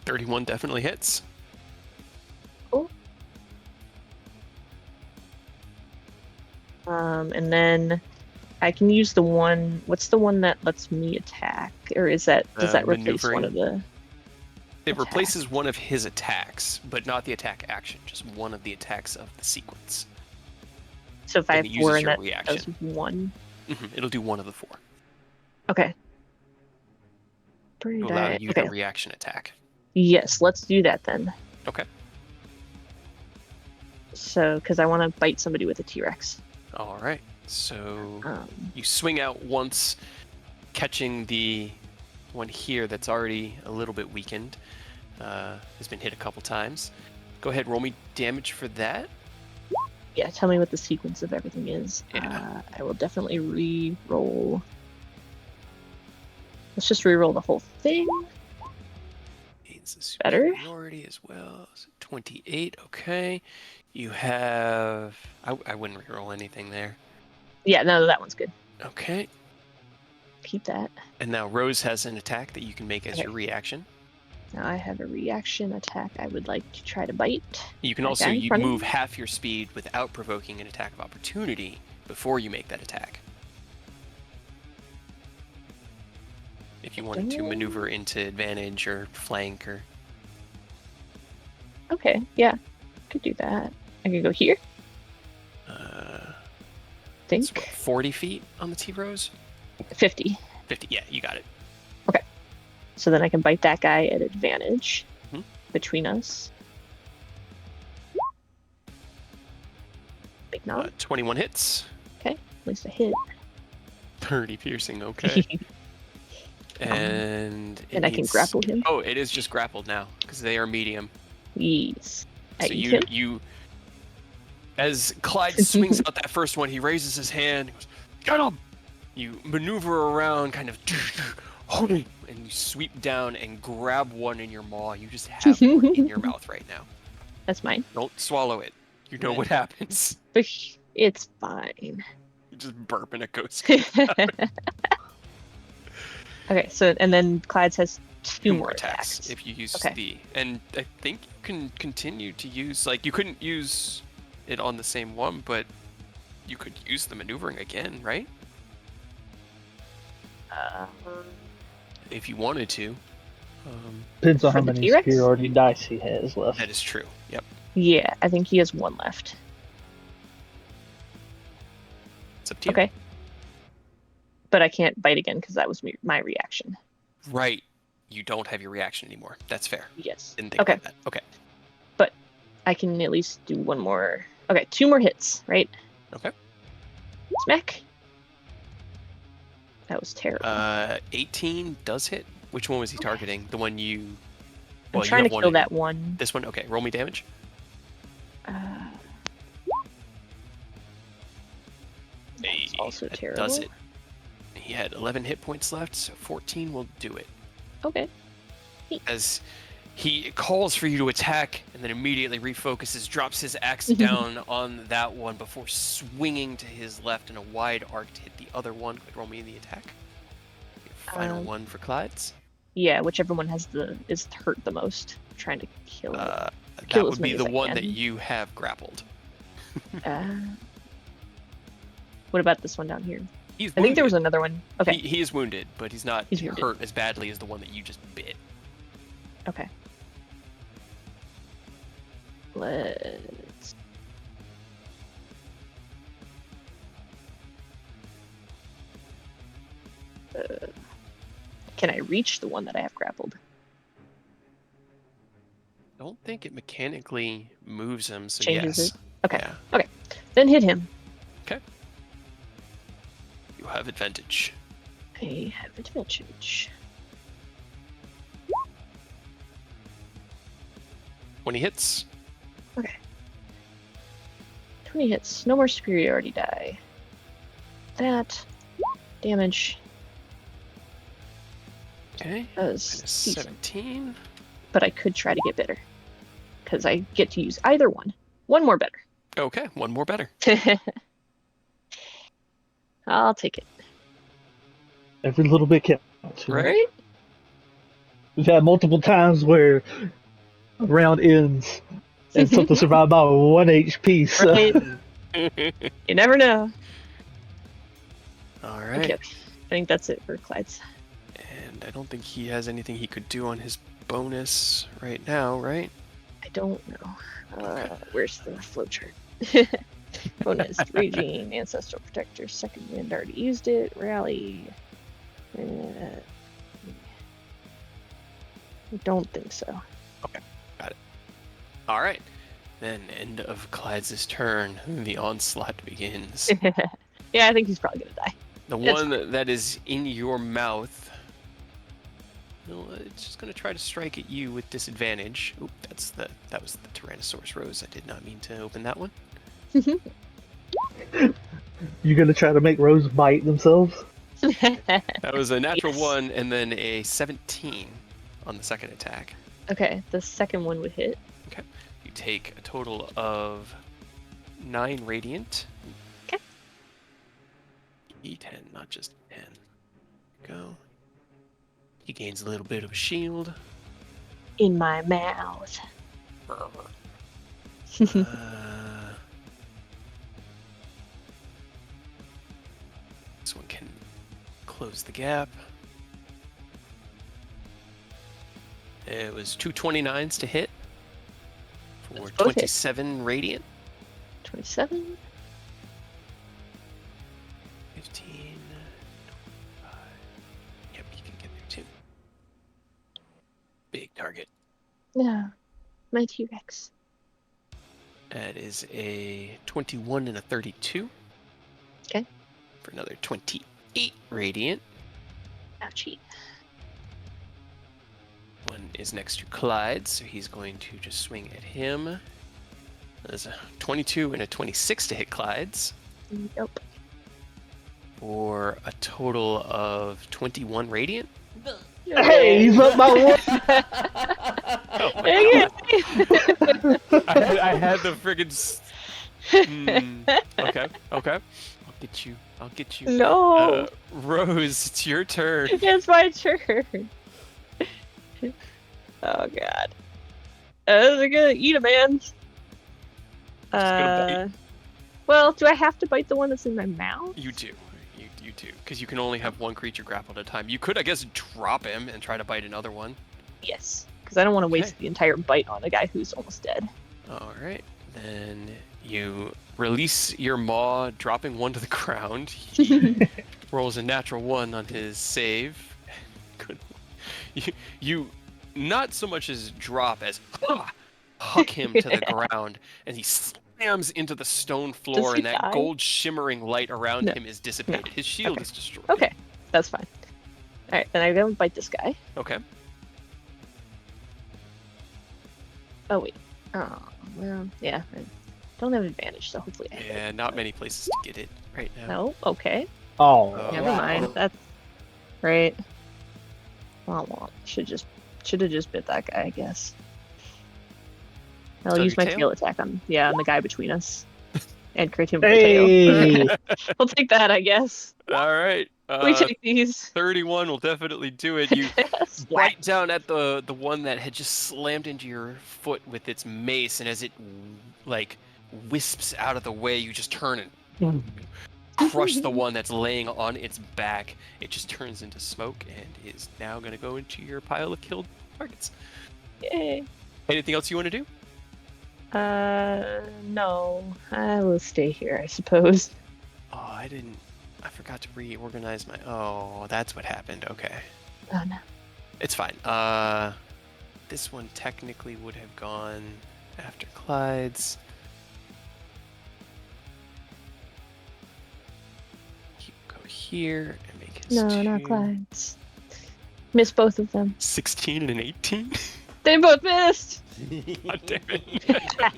.31 definitely hits.
And then I can use the one. What's the one that lets me attack? Or does that replace one
Maneuvering.
of the?
It
Attack.
replaces one of his attacks, but not the attack action, just one of the attacks of the sequence.
So if I
And
have
it
4
uses
and
your
that
reaction.
does 1.
It'll do one of the 4.
Okay.
It'll allow you
Okay.
the reaction attack.
Yes, let's do that then.
Okay.
So, because I want to bite somebody with a T-Rex.
All right. So
Um,
you swing out once, catching the one here that's already a little bit weakened. Has been hit a couple times. Go ahead, roll me damage for that.
yeah, tell me what the sequence of everything is.
Yeah.
I will definitely re-roll. Let's just re-roll the whole thing.
It's a
Better.
superiority as well. So 28. Okay. You have. I wouldn't reroll anything there.
Yeah, no, that one's good.
Okay.
Keep that.
And now Rose has an attack that you can make as
Okay.
your reaction.
Now I have a reaction attack I would like to try to bite.
You can
That
also
guy in front of
move
me?
half your speed without provoking an attack of opportunity before you make that attack. If you wanted to maneuver into advantage or flank or...
Okay, yeah, could do that. I could go here.
It's
Think
what, 40 feet on the T-Rose?
50.
50, yeah, you got it.
So then I can bite that guy at advantage
Mhm.
between us. Big knob.
21 hits.
Okay, at least a hit.
30 piercing, okay. And it
And I can
needs-
grapple him.
Oh, it is just grappled now, because they are medium.
Yes. I
So
eat him.
you as Clyde swings out that first one, he raises his hand, he goes, "Get him!" You maneuver around, kind of, and you sweep down and grab one in your maw. You just have one in your mouth right now.
That's mine.
Don't swallow it. You know what happens.
It's fine.
You just burp and it goes.
Okay, so and then Clyde's has two more
attacks
attacks.
if you use
Okay.
the, and I think you can continue to use, like, you couldn't use it on the same one, but you could use the maneuvering again, right? If you wanted to.
Depends on
For
how
the
many
T-Rex?
superiority dice he has left.
That is true. Yep.
Yeah, I think he has one left.
It's up to you.
Okay. But I can't bite again because that was my reaction.
Right. You don't have your reaction anymore. That's fair.
Yes.
Didn't think
Okay.
about that. Okay.
I can at least do one more. Okay, 2 more hits, right?
Okay.
Smack. That was terrible.
18 does hit. Which one was he targeting? The one you
I'm
Well, you
trying
have
to
one
kill
in-
that one.
This one, okay. Roll me damage.
That's also
that
terrible.
does it. He had 11 hit points left, so 14 will do it.
Okay.
As he calls for you to attack, and then immediately refocuses, drops his axe down on that one before swinging to his left in a wide arc to hit the other one. Go ahead, roll me the attack. Your final one for Clyde's.
Yeah, whichever one is hurt the most. I'm trying to kill it.
That
Kill as
would be
many
the
as I
one
can.
that you have grappled.
What about this one down here?
He's
I think there was
wounded.
another one. Okay.
He is wounded, but he's not
He's wounded.
hurt as badly as the one that you just bit.
Okay. Let's. Can I reach the one that I have grappled?
I don't think it mechanically moves him, so
Changes
yes.
it? Okay.
Yeah.
Then hit him.
You have advantage.
I have advantage.
When he hits,
20 hits. No more superiority die. That damage.
okay,
That was
minus
decent.
17.
But I could try to get better. Because I get to use either one. One more better.
Okay, one more better.
I'll take it.
Every little bit counts.
Right?
We've had multiple times where a round ends and something survived by 1 HP. So
Right? You never know.
All
Okay.
right.
I think that's it for Clyde's.
And I don't think he has anything he could do on his bonus right now, right?
I don't know. Where's the flowchart? Bonus, Raging, Ancestral Protector, Second Wind, already used it. Rally. I don't think so.
All right. Then, end of Clyde's turn. The onslaught begins.
Yeah, I think he's probably gonna die.
The
It's
one that is in your mouth, well, it's just going to try to strike at you with disadvantage. Oop, that was the Tyrannosaurus Rose. I did not mean to open that one.
you're gonna try to make Rose bite themselves.
That was a natural
Yes.
1 and then a 17 on the second attack.
Okay, the second one would hit.
You take a total of 9 radiant.
Okay.
E10, not just 10. Go. He gains a little bit of a shield.
In my mouth.
This one can close the gap. It was 2 29s to hit for
Those both hit.
27 radiant.
27.
15, 25. Yep, you can get there too. Big target.
No. My T-Rex.
That is a 21 and a 32.
Okay.
For another 28 radiant.
Ouchie.
One is next to Clyde, so he's going to just swing at him. There's a 22 and a 26 to hit Clyde's
Nope.
for a total of 21 radiant.
Hey, he's up by 1.
Dang it!
I had the friggin' Okay. I'll get you.
No!
Rose, it's your turn.
It's my turn. Oh god. They're gonna eat a man.
gonna
Well, do I have to bite the one that's in my mouth?
You do. You do. Because you can only have one creature grappled at a time. You could, I guess, drop him and try to bite another one.
Yes, because I don't want to waste
Okay.
the entire bite on a guy who's almost dead.
Alright. Then you release your maw, dropping one to the ground. He rolls a natural 1 on his save. Good. You not so much as drop as huck him to the ground, and he slams into the stone floor,
he
and that
die?
gold shimmering light around
No.
him is dissipated.
No.
His shield
Okay.
is destroyed.
Okay, that's fine. Alright, then I go and bite this guy.
Okay.
Oh wait. Oh well, yeah. I don't have advantage, so hopefully I hit.
Yeah, not many places to get it right now.
No. Okay.
Oh,
Never
Wow.
mind. That's right. Well, should have just bit that guy, I guess. I'll
Still
use
your
my
tail?
tail attack on on the guy between us, and crit him with the tail.
hey!
We'll take that, I guess.
All right.
We take these.
31 will definitely do it. You
Splat.
bite down at the one that had just slammed into your foot with its mace, and as it like wisps out of the way, you just turn and crush the one that's laying on its back. It just turns into smoke and is now going to go into your pile of killed targets.
Yay.
Anything else you want to do?
No. I will stay here, I suppose.
Oh, I forgot to reorganize my. Oh, that's what happened. Okay.
Oh no.
It's fine. This one technically would have gone after Clyde's. Go here and make his
No, not
two.
Clyde's. Missed both of them.
16 and an 18.
They both missed.
God damn it.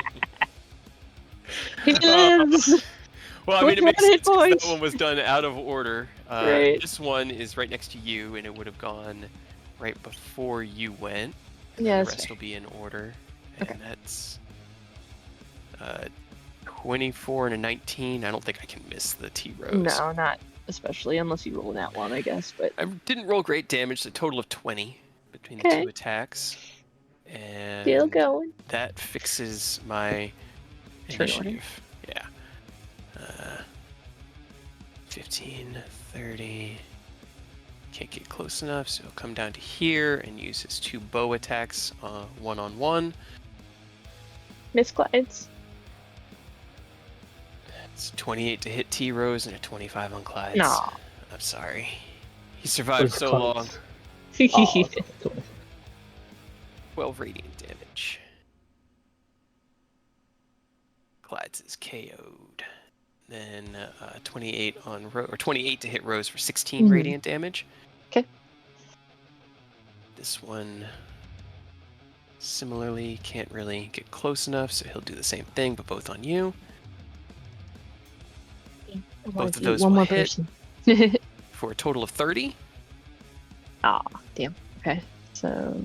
He lives.
Well, I mean, it
With
makes
one
sense
hit
'cause
point.
that one was done out of order.
Right.
This one is right next to you, and it would have gone right before you went. And
Yeah,
then the
that's
rest
fair.
will be in order. And
Okay.
that's 24 and a 19. I don't think I can miss the T-Rose.
No, not especially unless you roll that one, I guess. But
I didn't roll great damage, a total of 20 between the
Okay.
two attacks. And
still going.
that fixes my
Turn order.
initiative. Yeah. 15, 30. Can't get close enough, so he'll come down to here and use his 2 bow attacks one-on-one.
Miss Clyde's.
It's 28 to hit T-Rose and a 25 on Clyde's.
No.
I'm sorry. He survived
Where's
so
Clyde's?
long.
Oh,
12 radiant damage. Clyde's is KO'd. Then 28 on or 28 to hit Rose for 16
Mhm.
radiant damage.
'Kay.
This one similarly can't really get close enough, so he'll do the same thing, but both on you.
I
Both
wanted
of
to eat
those
one
will
more
hit.
person.
For a total of 30.
Aw, damn. Okay, so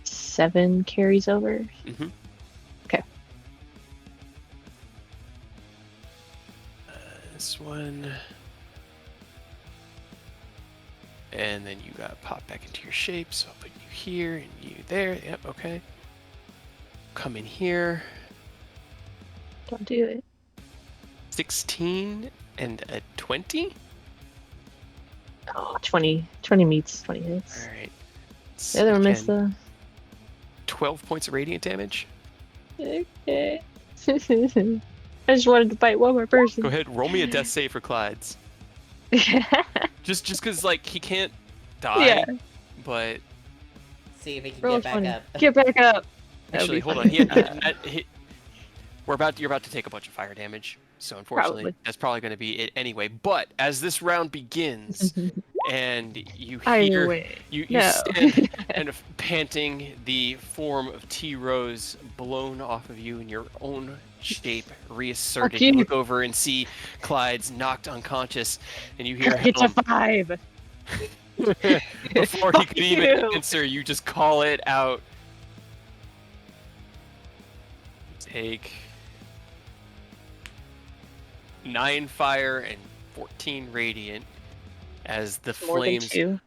7 carries over.
Mm-hmm.
Okay.
This one. And then you got popped back into your shape, so I'll put you here and you there. Yep, okay. Come in here.
Don't do it.
16 and a 20.
Oh, 20 meets 20 hits.
All right.
The other one missed
Again,
the.
12 points of radiant damage.
Okay. I just wanted to bite one more person.
Go ahead, roll me a death save for Clyde's. Just because like he can't die,
Yeah.
but
See if he can
Roll
get back
20.
up.
Get back up. That would
actually,
be
hold
fun.
on. You're about to take a bunch of fire damage, so unfortunately,
Probably.
that's probably going to be it anyway. But as this round begins, and you
Either
hear
way.
you
No.
stand kind of panting, the form of T-Rose blown off of you in your own shape reasserted.
Fuck
You
you.
look over and see Clyde's knocked unconscious, and you hear
It's a
him
5.
before he
Fuck
could even
you.
answer. You just call it out. Take 9 fire and 14 radiant as the
More than
flames
2.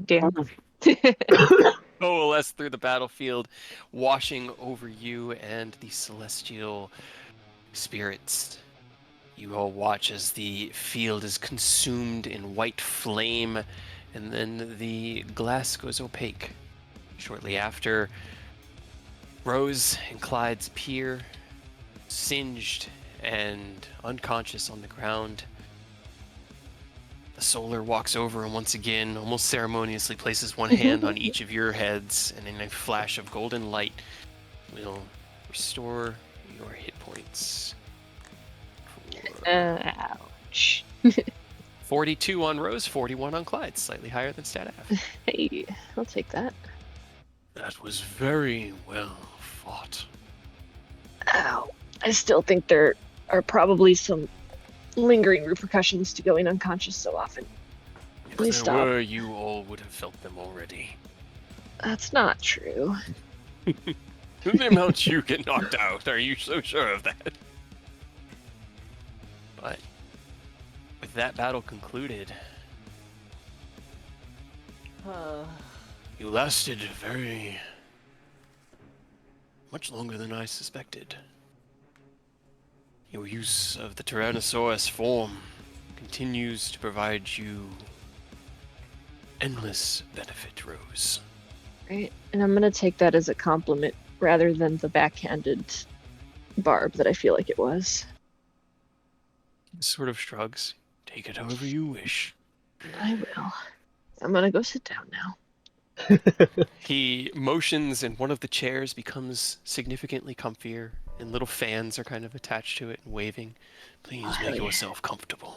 Damn.
coalesce through the battlefield, washing over you and the celestial spirits. You all watch as the field is consumed in white flame, and then the glass goes opaque. Shortly after, Rose and Clyde's appear, singed and unconscious on the ground. The Solar walks over and once again, almost ceremoniously, places one hand on each of your heads, and in a flash of golden light, will restore your hit points.
Ouch.
42 on Rose, 41 on Clyde, slightly higher than Stat F.
Hey, I'll take that.
That was very well fought.
Ow. I still think there are probably some lingering repercussions to going unconscious so often.
If
Please
there
stop.
were, you all would have felt them already.
That's not true.
The amount you get knocked out, are you so sure of that? But with that battle concluded, you lasted very much longer than I suspected. Your use of the Tyrannosaurus form continues to provide you endless benefit, Rose.
Right? And I'm gonna take that as a compliment rather than the backhanded barb that I feel like it was.
Sort of shrugs. Take it however you wish.
I will. I'm gonna go sit down now.
He motions and one of the chairs becomes significantly comfier, and little fans are kind of attached to it and waving. Please
Oh,
make
hell yeah.
yourself comfortable.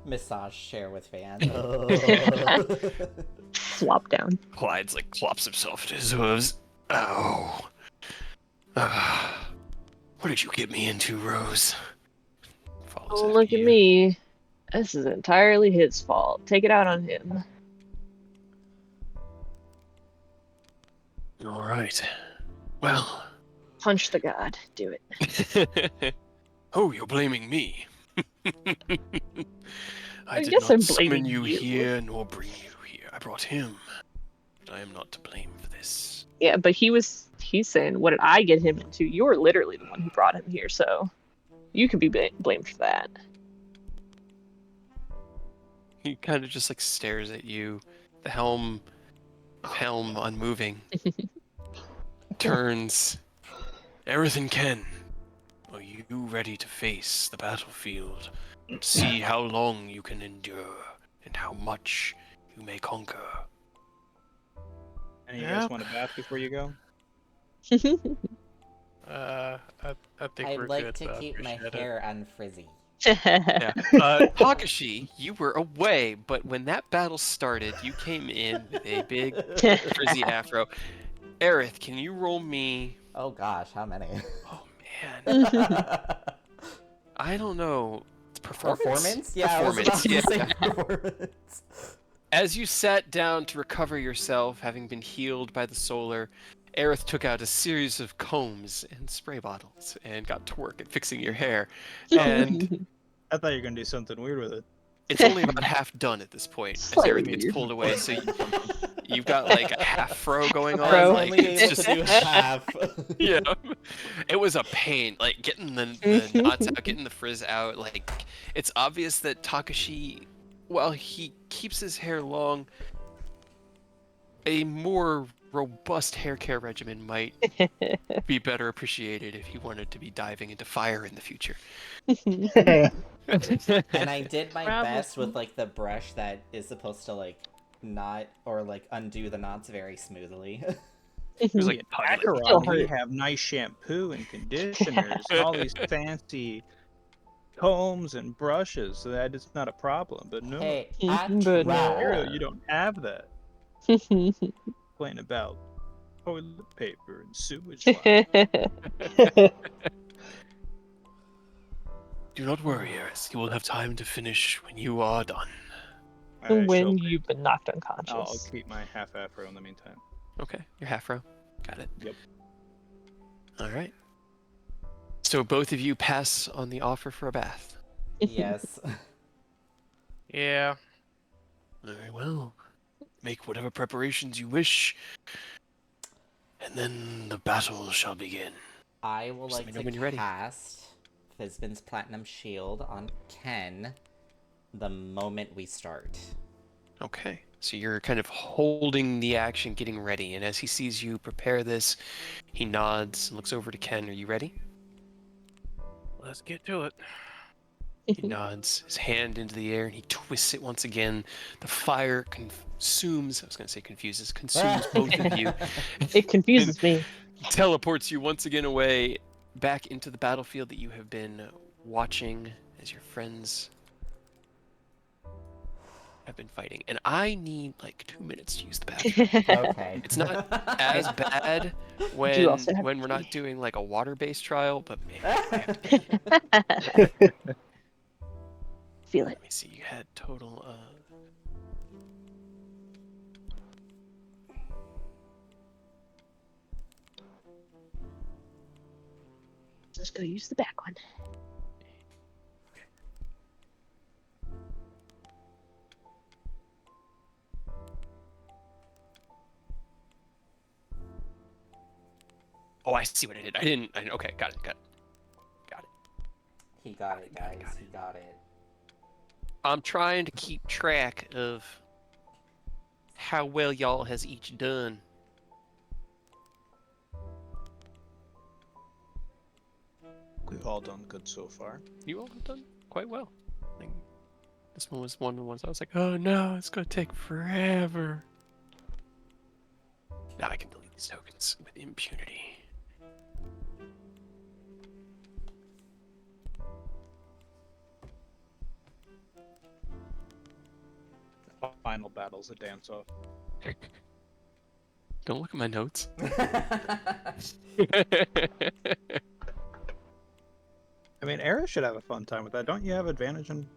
Massage chair with fan.
Flop down.
Clyde's like clops himself to his hooves. Ow. What did you get me into, Rose? Follows
Oh,
after
look at
you.
me. This is entirely his fault. Take it out on him.
All right. Well.
Punch the god. Do it.
Oh, you're blaming me. I did
guess
not
I'm
summon
blaming
you
you.
here nor bring you here. I brought him. But I am not to blame for this.
Yeah, but he's saying, what did I get him into? You're literally the one who brought him here, so you can be blamed for that.
He kind of just like stares at you, the helm unmoving. Turns. Aerith and Ken, are you ready to face the battlefield? To see how long you can endure and how much you may conquer.
And you guys want a bath before you go?
I think
I'd
we're
like
good.
to keep my
appreciate it.
hair unfrizzy.
Yeah. Takashi, you were away, but when that battle started, you came in with a big frizzy afro. Aerith, can you roll me?
Oh gosh, how many?
Oh man, I don't know.
Performance? Yeah,
Performance,
I was about
yeah.
to say performance.
As you sat down to recover yourself, having been healed by the solar, Aerith took out a series of combs and spray bottles and got to work at fixing your hair. And
I thought you were gonna do something weird with it.
it's only about half done at this point as
Slightly
Aerith gets
weird.
pulled away. So you've got like a half fro going on.
Fro.
Like
Only
it's
able
just
to do half.
yeah, it was a pain. Like getting the knots out, getting the frizz out. Like it's obvious that Takashi, while he keeps his hair long, a more robust hair care regimen might be better appreciated if he wanted to be diving into fire in the future.
And I did my
Bravo.
best with like the brush that is supposed to like knot or like undo the knots very smoothly.
He was like tugging it.
Acheron, we have nice shampoo and conditioners, and all these fancy combs and brushes, so that is not a problem. But no,
Hey,
But no.
Ariel, you
Acheron.
don't have that. Complain about toilet paper and sewage line.
Do not worry, Eris. You will have time to finish when you are done.
I shall
When
be-
you've been knocked
I'll
unconscious.
keep my half afro in the meantime.
Okay, your half row. Got it.
Yep.
All right. So both of you pass on the offer for a bath.
Yes.
Yeah.
Very well. Make whatever preparations you wish, and then the battle shall begin.
I will
Just
like
let me know when
to
you're ready.
cast Fizbin's Platinum Shield on Ken the moment we start.
Okay. So you're kind of holding the action, getting ready, and as he sees you prepare this, he nods and looks over to Ken. Are you ready?
Let's get to it.
He nods, his hand into the air, and he twists it once again. The fire consumes, I was going to say confuses, consumes both of you.
It confuses me.
Teleports you once again away back into the battlefield that you have been watching as your friends have been fighting, and I need like 2 minutes to use the bathroom.
Okay.
It's not as bad
Do you
when
also have
when
to
we're
pee?
not doing like a water-based trial, but man, I have to pee.
Feel it.
Let me see. You had total.
Just go use the back one.
Oh, I see what I did. I didn't. Okay, got it.
He got it, guys.
Got it.
He got it.
I'm trying to keep track of how well y'all has each done.
We've all done good so far.
You all have done quite well. I think this one was one of the ones I was like, oh no, it's gonna take forever. Now I can delete these tokens with impunity.
The final battle's a dance off.
Don't look at my notes.
I mean, Era should have a fun time with that. Don't you have advantage in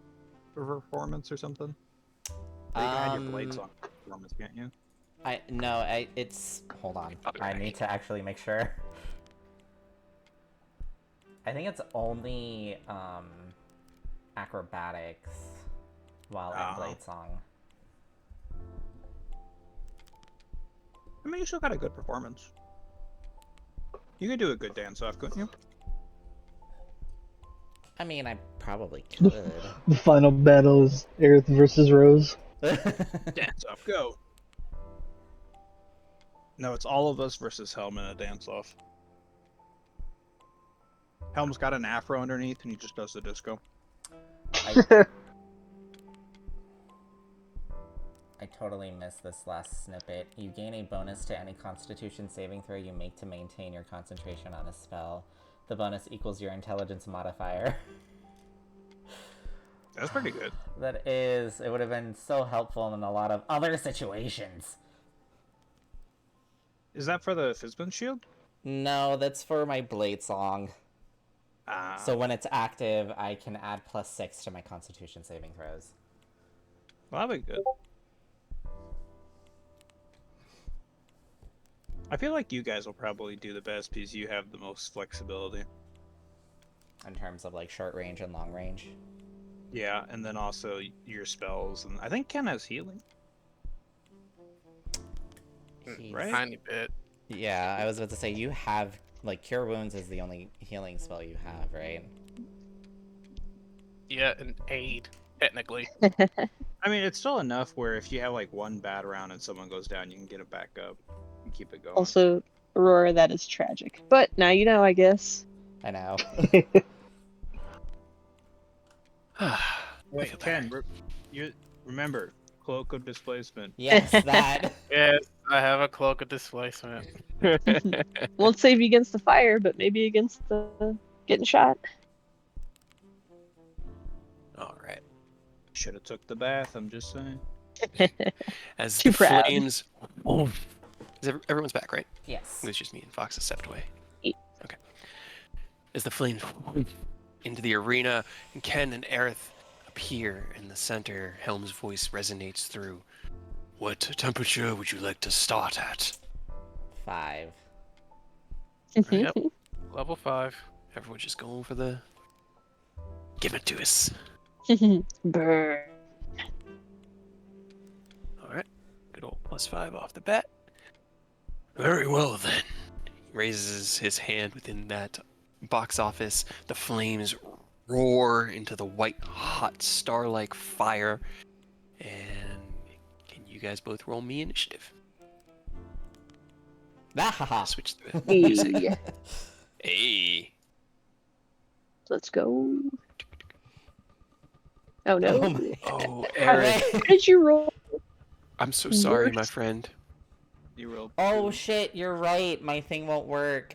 performance or something? You can add your blades on performance, can't you?
It's hold on.
I'll be
I
back.
need to actually make sure. I think it's only acrobatics while in
Oh.
Blade Song.
I mean, you still got a good performance. You could do a good dance off, couldn't you?
I mean, I probably could.
The final battle is Aerith versus Rose.
Dance off, go! No, it's all of us versus Helm in a dance off. Helm's got an afro underneath and he just does the disco.
I totally missed this last snippet. You gain a bonus to any Constitution saving throw you make to maintain your concentration on a spell. The bonus equals your intelligence modifier.
That's pretty good.
That is, it would have been so helpful in a lot of other situations.
Is that for the Fizbin shield?
No, that's for my Blade Song.
Ah,
So when it's active, I can add +6 to my Constitution saving throws.
well, that'd be good. I feel like you guys will probably do the best because you have the most flexibility.
In terms of like short range and long range.
Yeah, and then also your spells, and I think Ken has healing.
He's-
Right?
Tiny bit.
Yeah, I was about to say, you have, like, Cure Wounds is the only healing spell you have, right?
Yeah, an aid, technically.
I mean, it's still enough where if you have like one bad round and someone goes down, you can get it back up and keep it going.
Also, Aurora, that is tragic. But now you know, I guess.
I know.
Wait, Ken, you remember cloak of displacement?
Yes, that.
Yes, I have a cloak of displacement.
Won't save you against the fire, but maybe against the getting shot.
All right.
Should have took the bath. I'm just saying.
As
Too
the
proud.
flames. Everyone's back, right?
Yes.
It was just me and Fox has stepped away.
Yeah.
Okay. As the flames into the arena, and Ken and Aerith appear in the center, Helm's voice resonates through. What temperature would you like to start at?
5.
Yep. Level 5.
Everyone's just going for the. Give it to us.
Burn.
All right. Good old +5 off the bat. Very well then. He raises his hand within that box office. The flames roar into the white, hot, star-like fire. And can you guys both roll me initiative?
Ah,
Switch the music.
Hey,
Hey.
let's go. Oh no.
Oh my-
Oh, Eric.
How did you roll?
I'm so sorry, my
Worst.
friend.
You rolled.
Oh shit, you're right. My thing won't work.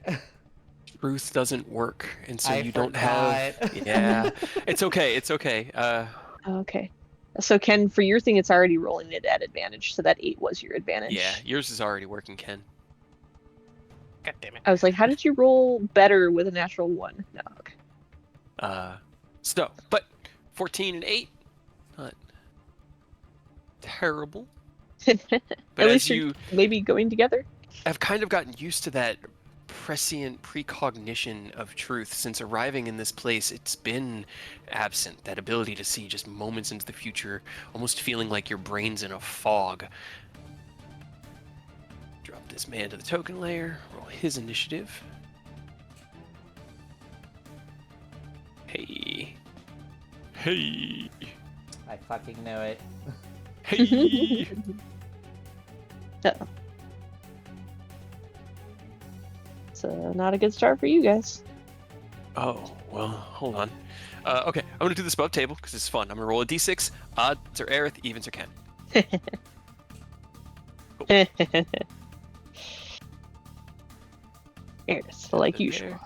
Truth doesn't work, and so
I
you don't have.
forgot.
Yeah. It's okay. It's okay.
Okay. So Ken, for your thing, it's already rolling it at advantage, so that 8 was your advantage.
Yeah, yours is already working, Ken.
God damn it.
I was like, how did you roll better with a natural 1? No, okay.
But 14 and 8, not terrible.
At
But
least
as
you're
you
maybe going together.
have kind of gotten used to that prescient precognition of truth since arriving in this place, it's been absent. That ability to see just moments into the future, almost feeling like your brain's in a fog. Drop this man to the token layer, roll his initiative. Hey. Hey.
I fucking knew it.
Hey.
Uh-oh. So not a good start for you guys.
Oh, well, hold on. Okay, I'm going to do this above table because it's fun. I'm going to roll a d6. Odds are Aerith, evens are Ken.
Yes, like usual.
There.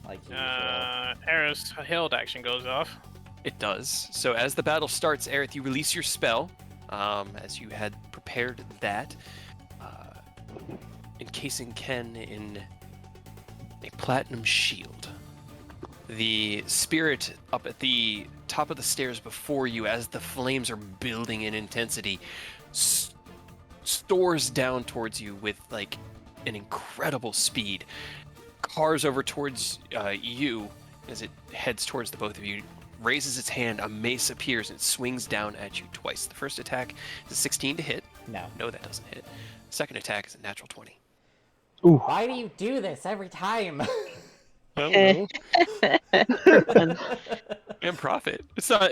Like usual.
Eris held action goes off.
It does. So as the battle starts, Aerith, you release your spell, as you had prepared that, encasing Ken in a platinum shield. The spirit up at the top of the stairs before you, as the flames are building in intensity, soars down towards you with like an incredible speed. Cars over towards you as it heads towards the both of you. Raises its hand, a mace appears, and it swings down at you twice. The first attack is a 16 to hit.
No.
No, that doesn't hit. Second attack is a natural 20.
Ooh.
Why do you do this every time?
I don't know. And profit. It's not.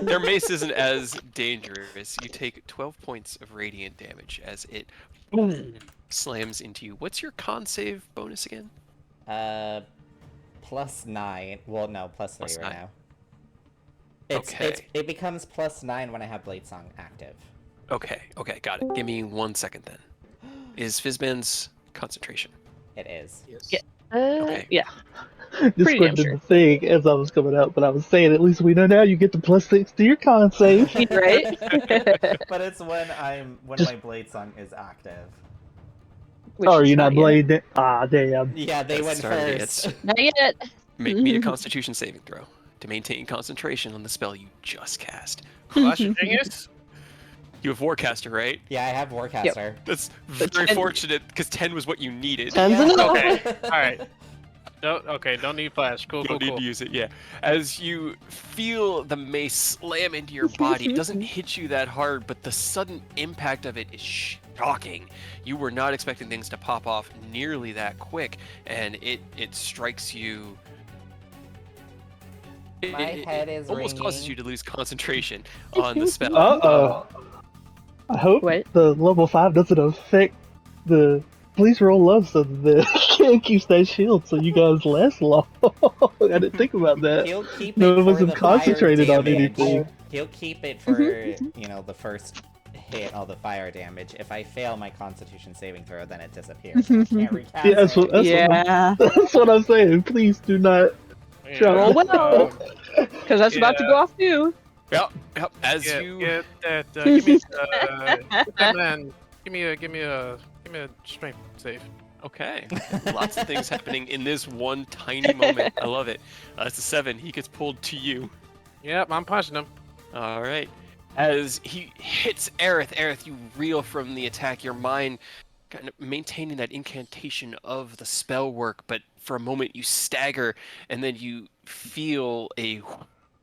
Their mace isn't as dangerous. You take 12 points of radiant damage as it slams into you. What's your con save bonus again?
+9. Well, no, +3
+9.
right now.
Okay.
It becomes +9 when I have Blade Song active.
Okay, got it. Give me 1 second then. Is Fizzman's concentration?
It is.
Yes.
Yeah.
Okay.
Yeah.
Just
Pretty damn
scripted
sure.
the thing as I was coming out, but I was saying at least we know now you get the +6 to your con save.
Right?
But it's when
Just-
my Blade Song is active.
Which
Oh,
is
you're not
yet.
blade. Ah, damn.
Yeah, they
That's
went
sorry,
first.
it's-
Not yet.
Make me a Constitution saving throw to maintain concentration on the spell you just cast.
Flash of Genius?
You have Warcaster, right?
Yeah, I have Warcaster.
That's
But
very
10
fortunate because 10 was what you needed.
10's enough.
Okay, alright. No, okay, don't need flash. Cool,
You
cool,
don't need
cool.
to use it, yeah. As you feel the mace slam into your body, it doesn't hit you that hard, but the sudden impact of it is shocking. You were not expecting things to pop off nearly that quick, and it strikes you.
My head is
almost causes
ringing.
you to lose concentration on the spell.
Uh-oh. I hope
What?
the level 5 doesn't affect the police roll low so that Ken keeps that shield so you guys last long. I didn't think about that.
He'll keep it
No, it
for
wasn't
the fire
concentrated on
damage.
anything.
He'll keep it for, the first hit, all the fire damage. If I fail my Constitution saving throw, then it disappears. I can't recast
Yeah, that's
it.
what, that's,
Yeah.
that's what I'm saying. Please do not.
Yeah,
Roll well. Because that's about to
Yeah.
go off too.
Yep. As
Yeah,
you
get that. Give me, get that man. Give me a strength save.
Okay. Lots of things happening in this one tiny moment. I love it. That's a 7. He gets pulled to you.
Yep, I'm punching him.
All right. As he hits Aerith, you reel from the attack, your mind kind of maintaining that incantation of the spell work, but for a moment you stagger and then you feel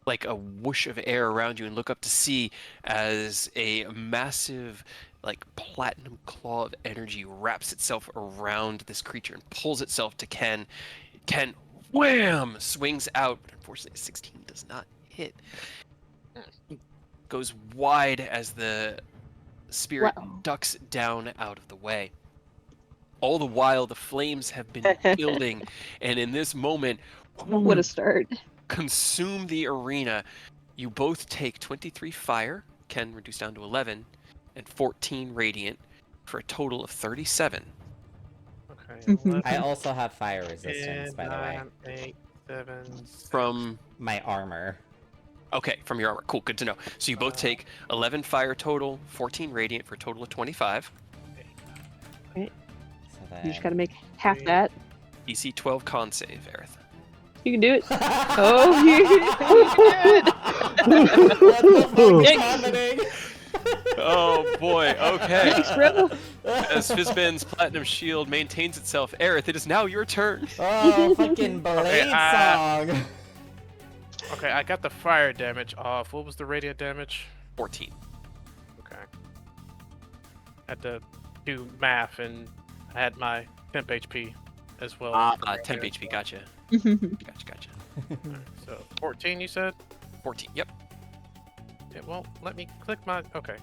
like a whoosh of air around you and look up to see as a massive like platinum claw of energy wraps itself around this creature and pulls itself to Ken. Ken, wham, swings out. Unfortunately, 16 does not hit. Goes wide as the spirit
Wow.
ducks down out of the way. All the while, the flames have been building, and in this moment,
What a start.
consume the arena. You both take 23 fire, Ken reduced down to 11, and 14 radiant, for a total of 37.
Okay. 11,
I also have fire resistance,
10,
by the way.
9, 8, 7, 6.
From
My armor.
Okay, from your armor. Cool, good to know. So you both take 11 fire total, 14 radiant for a total of 25.
So
You just
then-
gotta make half that.
DC 12 con save, Aerith.
You can do it. Oh, you can do it.
What the fuck is
Yikes.
happening?
Oh boy, okay.
Thanks, bro.
As Fizban's platinum shield maintains itself, Aerith, it is now your turn.
Oh, fucking blade song.
Okay, I got the fire damage off. What was the radiant damage?
14.
Okay. Had to do math, and I had my temp HP as well.
Temp HP, gotcha. Gotcha.
Alright, so 14, you said?
14, yep.
It won't let me click my. Okay.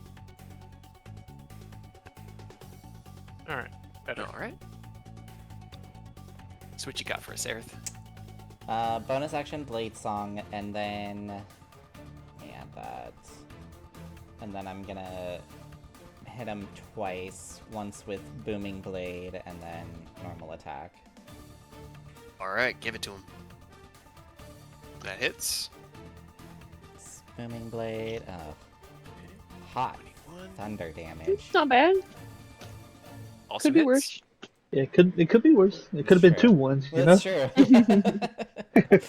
Alright, better.
Alright. So what you got for us, Aerith?
Bonus action blade song, and then add that. And then I'm gonna hit him twice, once with booming blade, and then normal attack.
Alright, give it to him. That hits.
Booming blade. Oh, hot
21.
thunder damage.
It's not bad.
Also
Could be
hits.
worse.
Yeah, it could be worse. It could have been
Sure.
2 ones, you
That's
know?
true.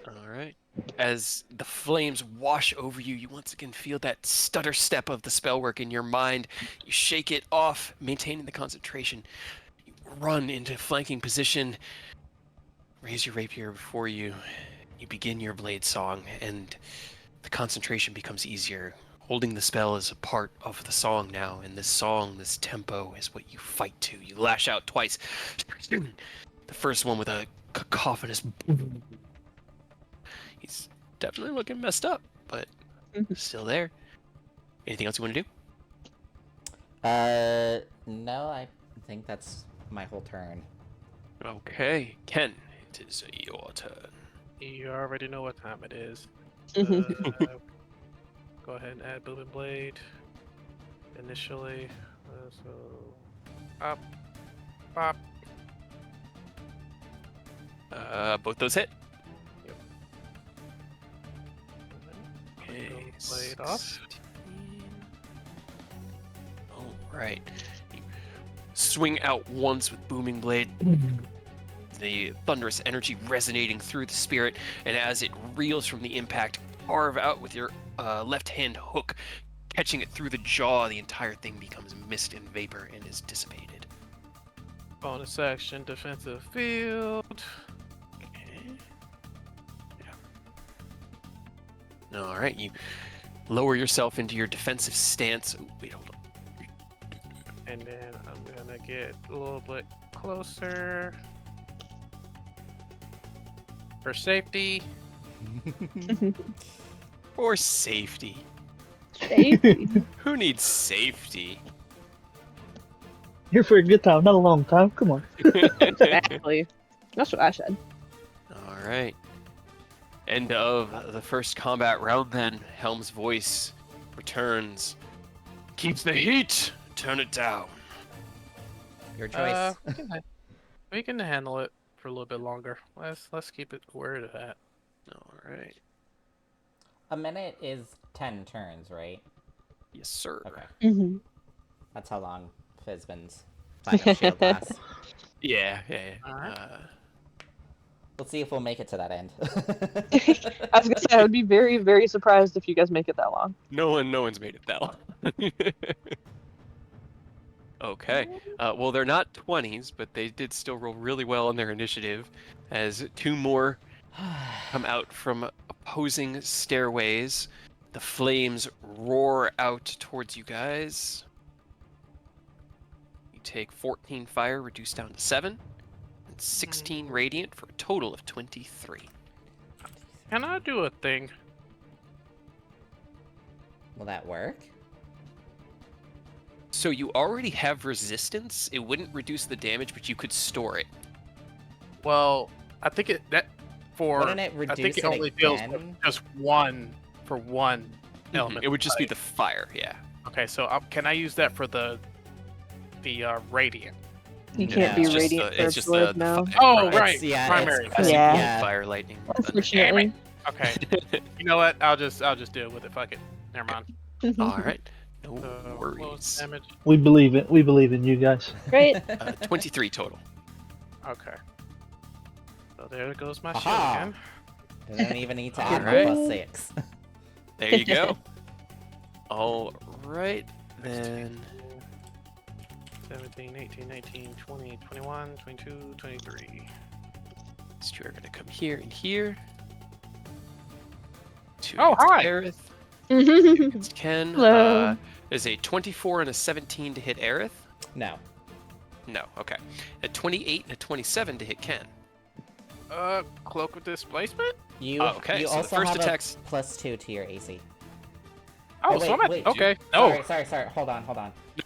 Alright. As the flames wash over you, you once again feel that stutter step of the spellwork in your mind. You shake it off, maintaining the concentration. You run into flanking position. Raise your rapier before you. You begin your blade song, and the concentration becomes easier. Holding the spell is a part of the song now, and this song, this tempo, is what you fight to. You lash out twice. The first one with a cacophonous boom. He's definitely looking messed up, but still there. Anything else you want to do?
No, I think that's my whole turn.
Okay, Ken, it is your turn.
You already know what time it is. Go ahead and add booming blade. Initially, so up, pop.
Both those hit.
Boom
Okay,
blade off.
16. All right. You swing out once with booming blade. The thunderous energy resonating through the spirit, and as it reels from the impact, carve out with your left hand hook, catching it through the jaw. The entire thing becomes mist and vapor and is dissipated.
Bonus action, defensive field.
Okay. Yeah. All right, you lower yourself into your defensive stance. Ooh, wait, hold on.
And then I'm gonna get a little bit closer. For safety.
For safety.
Safety.
Who needs safety?
Here for a good time, not a long time. Come on.
Exactly. That's what I said.
All right. End of the first combat round then. Helm's voice returns. Keep the heat. Turn it down.
Your choice.
We can handle it for a little bit longer. Let's keep it where it's at.
All right.
A minute is 10 turns, right?
Yes, sir.
Okay.
Mm-hmm.
That's how long Fizban's platinum shield lasts.
Yeah.
Alright.
We'll see if we'll make it to that end.
I was gonna say I would be very, very surprised if you guys make it that long.
No one's made it that long. Okay. Well, they're not 20s, but they did still roll really well on their initiative, as 2 more come out from opposing stairways. The flames roar out towards you guys. You take 14 fire, reduced down to 7, and 16 radiant for a total of 23.
Can I do a thing?
Will that work?
So you already have resistance. It wouldn't reduce the damage, but you could store it.
Well, I think
Wouldn't it
I
reduce
think it
it
only deals with
again?
just one for one element.
It would just be the fire, yeah.
Okay, so can I use that for the radiant?
You
No,
can't be
it's just
radiant
the-
for
it's just the
absorb now.
fire.
Oh,
It's-
right.
yeah,
primary.
it's-
Yeah.
Yeah. Fire, lightning, thunder.
Unfortunately.
Okay. You know what? I'll just deal with it. Fuck it. Never mind.
All right. No
So,
worries.
lowest damage.
We believe it. We believe in you guys.
Great.
23 total.
Okay. So there goes my
Aha!
shield again.
I don't even need to add my
Alright.
plus 6.
There you go. All right, then.
17, 18, 19, 20, 21, 22, 23.
These two are going to come here and here. Two
Oh,
against
hi!
Aerith, two against Ken.
Hello.
There's a 24 and a 17 to hit Aerith.
No.
No, okay. A 28 and a 27 to hit Ken.
Cloak of displacement?
You,
Oh, okay,
you
so the
also
first
have
attack's-
a +2 to your AC.
Oh,
wait,
so I'm at,
wait.
okay. No.
Sorry. Hold on.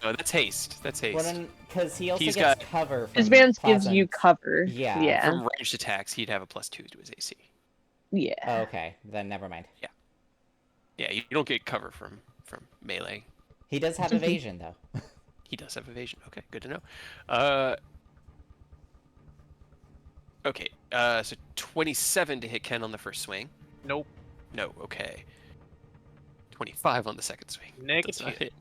No, that's haste. That's haste.
Well, then, because he also
He's
gets
got-
cover from
Advance gives you
Pleasance.
cover.
Yeah.
Yeah.
From ranged attacks, he'd have a +2 to his AC.
Yeah.
Oh, okay, then never mind.
Yeah, you don't get cover from melee.
He does have evasion, though.
He does have evasion. Okay, good to know. Okay, so 27 to hit Ken on the first swing.
Nope.
No, okay. 25 on the second swing. Does not
Negative.
hit.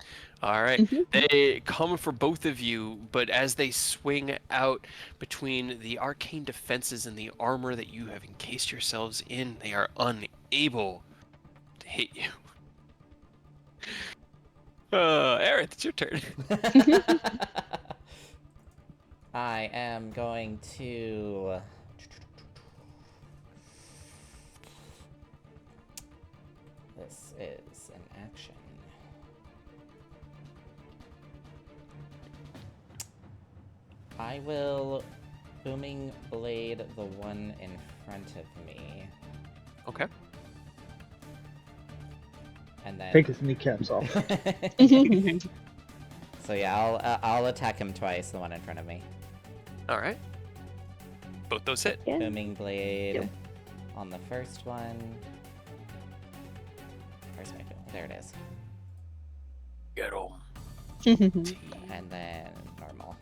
All right. They come for both of you, but as they swing out between the arcane defenses and the armor that you have encased yourselves in, they are unable to hit you. Aerith, it's your turn.
I am going to... This is an action. I will Booming Blade the one in front of me.
Okay.
And then...
Take his kneecaps off.
So yeah, I'll attack him twice, the one in front of me.
All right. Both those hit.
Yeah.
Booming Blade
Yep.
on the first one. Where's my boom? There it is.
Get him.
And then normal.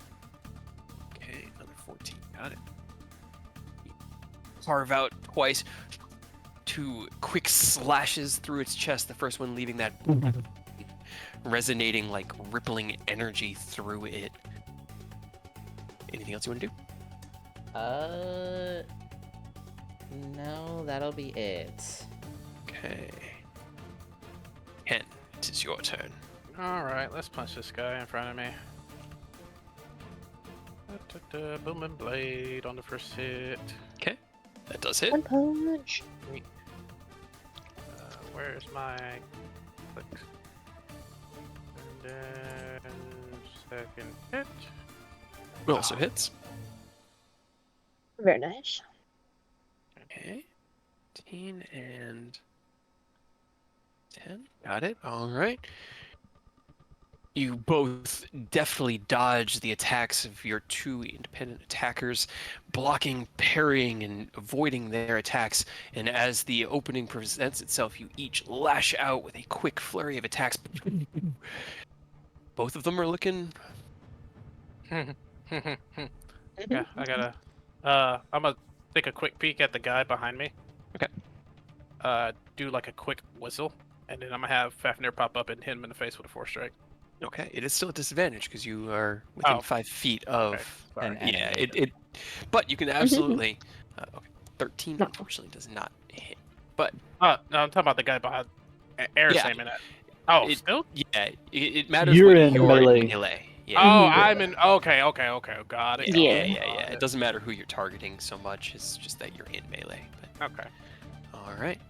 Okay, another 14. Got it. Carve out twice. Two quick slashes through its chest. The first one leaving that resonating, like rippling energy through it. Anything else you want to do?
No, that'll be it.
Okay. Ken, it is your turn.
Alright, let's punch this guy in front of me. Booming Blade on the first hit.
Okay, that does hit.
One punch.
Where's my clicks? And then second hit.
Also hits.
Very nice.
Okay. 15 and 10. Got it. All right. You both deftly dodge the attacks of your two independent attackers, blocking, parrying, and avoiding their attacks. And as the opening presents itself, you each lash out with a quick flurry of attacks. Both of them are looking...
Yeah, I gotta. I'm gonna take a quick peek at the guy behind me.
Okay.
Do like a quick whistle, and then I'm gonna have Fafnir pop up and hit him in the face with a force strike.
Okay, it is still a disadvantage because you are within
Oh.
5 feet of...
Okay, sorry.
And-
Yeah, it but you can absolutely... okay, 13 unfortunately does not hit. But
No, I'm talking about the guy behind. Air's
Yeah.
aiming at. Oh,
It-
still?
yeah, it matters
You're
when
in
you're
melee.
in melee. Yeah.
Oh,
Mhm.
I'm in. Okay. Got it.
Yeah,
Yeah.
It doesn't matter who you're targeting so much. It's just that you're in melee. But,
Okay.
all right.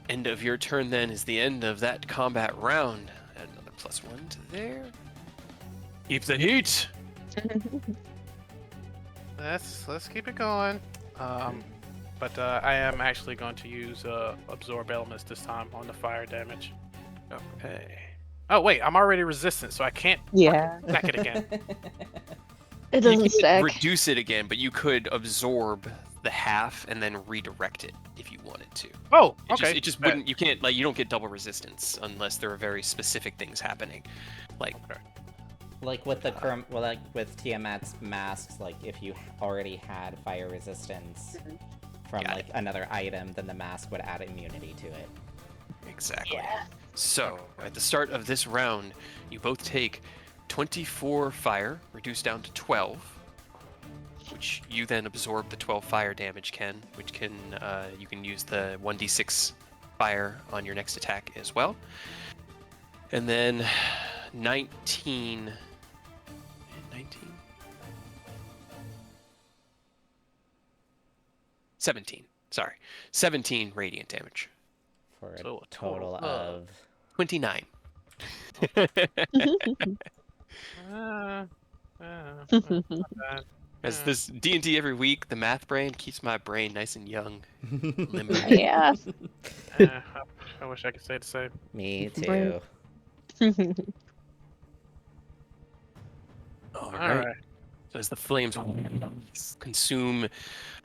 End of your turn then is the end of that combat round. Add another +1 to there. Keep the heat.
Let's keep it going. But I am actually going to use absorb elements this time on the fire damage.
Okay.
Oh wait, I'm already resistant, so I can't
Yeah.
stack it again.
It
You
doesn't
can
stack.
reduce it again, but you could absorb the half and then redirect it if you wanted to.
Oh,
It
okay.
It just wouldn't. You can't you don't get double resistance unless there are very specific things happening, like
Like with the current, like with Tiamat's masks, like if you already had fire resistance from
Got
like another item, then the mask would add immunity to it.
Exactly.
Yeah.
So, at the start of this round, you both take 24 fire, reduced down to 12, which you then absorb the 12 fire damage, Ken, which can, you can use the 1d6 fire on your next attack as well. And then 19... 17. Sorry. 17 radiant damage.
For a
So a
total
total
of
29.
Not bad.
As this D&D every week, the math brain keeps my brain nice and young, limber.
Yeah.
I wish I could say the same.
Me
Brain.
too.
All
All
right.
right.
So as the flames consume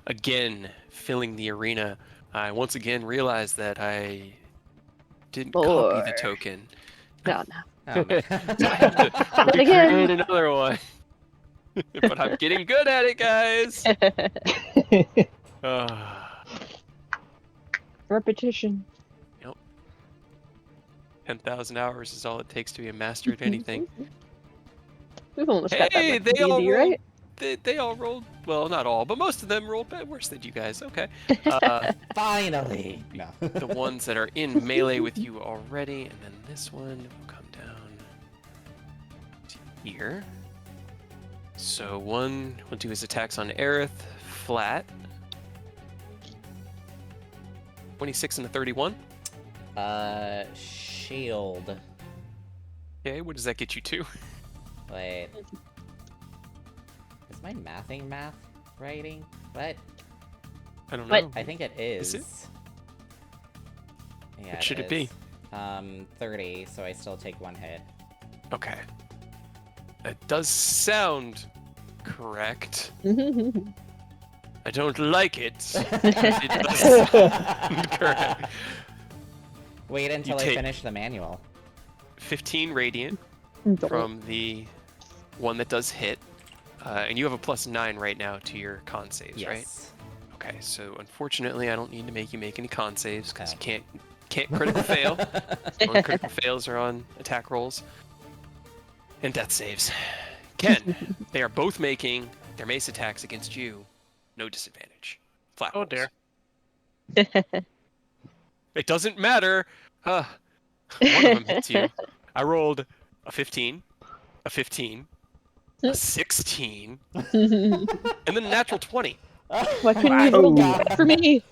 again, filling the arena, I once again realized that I didn't copy the
More.
token.
No, no.
Oh my
So I have to
But again-
recreate another one. But I'm getting good at it, guys. Ah,
Repetition.
10,000 hours is all it takes to be a master at anything.
We've almost got that
Hey,
much
they all
D&D,
rolled.
right?
They all rolled. Well, not all, but most of them rolled worse than you guys. Okay.
Finally! No.
The ones that are in melee with you already, and then this one will come down to here. So one will do his attacks on Aerith, flat. 26 and a 31.
Shield.
Okay, what does that get you to?
Wait. Is my mathing math writing? What?
I don't
What?
know.
I think it is.
Is it?
Yeah,
What should it be?
is. 30, so I still take one hit.
Okay. That does sound correct. I don't like it. It does sound correct.
Wait until I
take-
finish the manual.
15 radiant from the one that does hit. And you have a +9 right now to your con saves, right?
Yes.
Okay, so unfortunately, I don't need to make you make any con saves because
Oh.
you can't critical fail. Only critical fails are on attack rolls and death saves. Ken, they are both making their mace attacks against you. No disadvantage. Flat
Oh
rolls.
dear.
It doesn't matter. One of them hits you. I rolled a 15, a 15, a 16, and then a natural 20.
Why couldn't you roll that for me?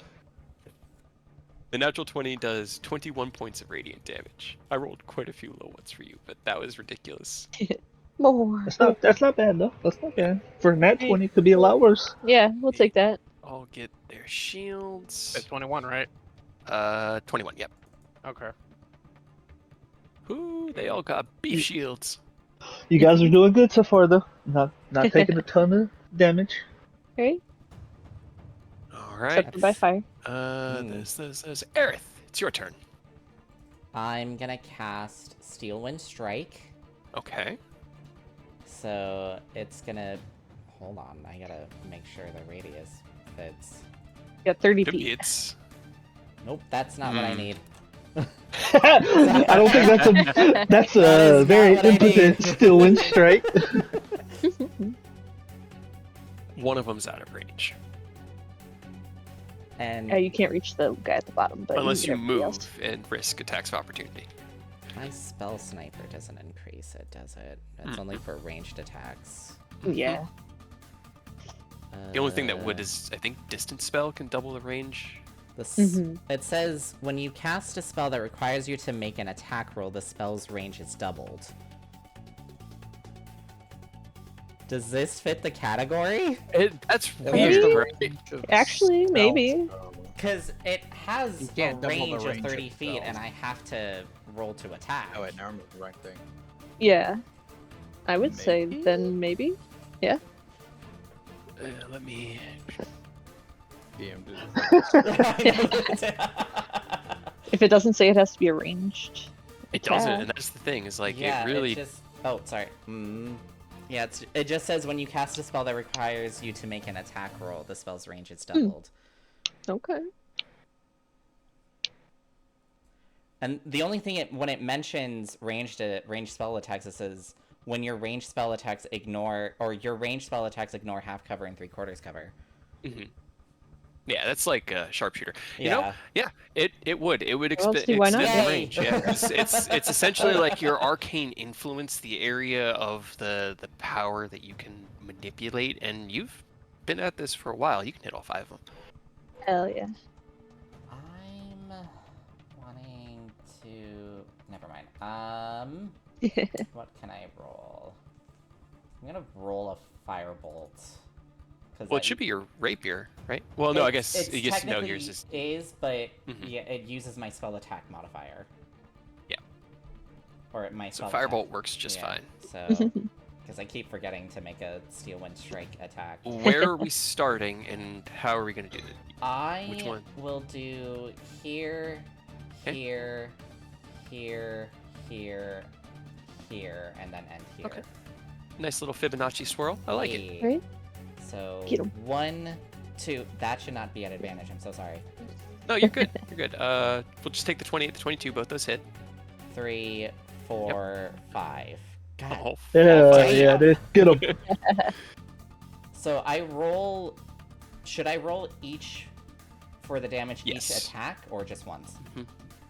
The natural 20 does 21 points of radiant damage. I rolled quite a few low ones for you, but that was ridiculous.
More.
That's not bad though. That's not bad. For a nat 20, it could be a lot worse.
Yeah, we'll take that.
All get their shields.
It's 21, right?
21, yep.
Okay.
Ooh, they all got beef shields.
You guys are doing good so far though. Not taking a ton of damage.
Right?
All right.
Except by fire.
This. Aerith, it's your turn.
I'm gonna cast Steel Wind Strike.
Okay.
So it's gonna. Hold on, I gotta make sure the radius fits.
Got 30
Could be
feet.
it's.
Nope, that's not what I need.
I don't think that's
That
a
is
very
not what I
impotent
need.
Steel Wind Strike.
One of them's out of range.
And
Yeah, you can't reach the guy at the bottom, but
Unless you
can everybody
move
else.
and risk attacks of opportunity.
my spell sniper doesn't increase it, does it? It's only for ranged attacks.
Yeah.
The only thing that
Uh,
would is, I think, distance spell can double the range.
It says when you cast a spell that requires you to make an attack roll, the spell's range is doubled. Does this fit the category?
That's
Maybe?
weird, right?
Actually, maybe.
Because it has
You
a
can't double the
range of
range of
30 feet,
spells.
and I have to roll to attack.
Oh wait, now I'm the right thing.
Yeah. I would say then maybe.
Let me.
DM did.
If it doesn't say it has to be arranged.
It doesn't,
attack.
and that's the thing. Is like
yeah,
it really.
just... Oh, sorry. Yeah, it just says when you cast a spell that requires you to make an attack roll, the spell's range is doubled.
Okay.
And the only thing when it mentions ranged spell attacks, it says when your ranged spell attacks ignore half cover and 3/4 cover.
Hmm. Yeah, that's like a sharpshooter. You
Yeah.
know, yeah, it would
Well, see, why not?
extend the
Yay!
range. Yeah, it's essentially like your arcane influence, the area of the power that you can manipulate, and you've been at this for a while. You can hit all 5 of them.
Hell yeah.
I'm wanting to. Never mind. What can I roll? I'm gonna roll a firebolt.
Well, it should be your rapier, right? Well, no, I guess
it's
no.
technically
Yours is.
but
Mhm.
yeah, it uses my spell attack modifier.
Yeah.
Or my
So
spell
firebolt
attack.
works just
Yeah,
fine.
So, because I keep forgetting to make a Steel Wind Strike attack.
Where are we starting, and how are we gonna do it? Which
I
one?
will do here,
Okay.
here, here, here, here, and then end here.
Okay. Nice little Fibonacci swirl. I like it.
Hey.
Right?
So
Get 'em.
1, 2. That should not be an advantage. I'm so sorry.
No, you're good. You're good. We'll just take the 28, the 22. Both those hit.
3, 4, 5. God.
Oh,
Yeah, dude. Get him.
So I roll. Should I roll each for the damage
Yes.
each attack, or just once?
Mhm.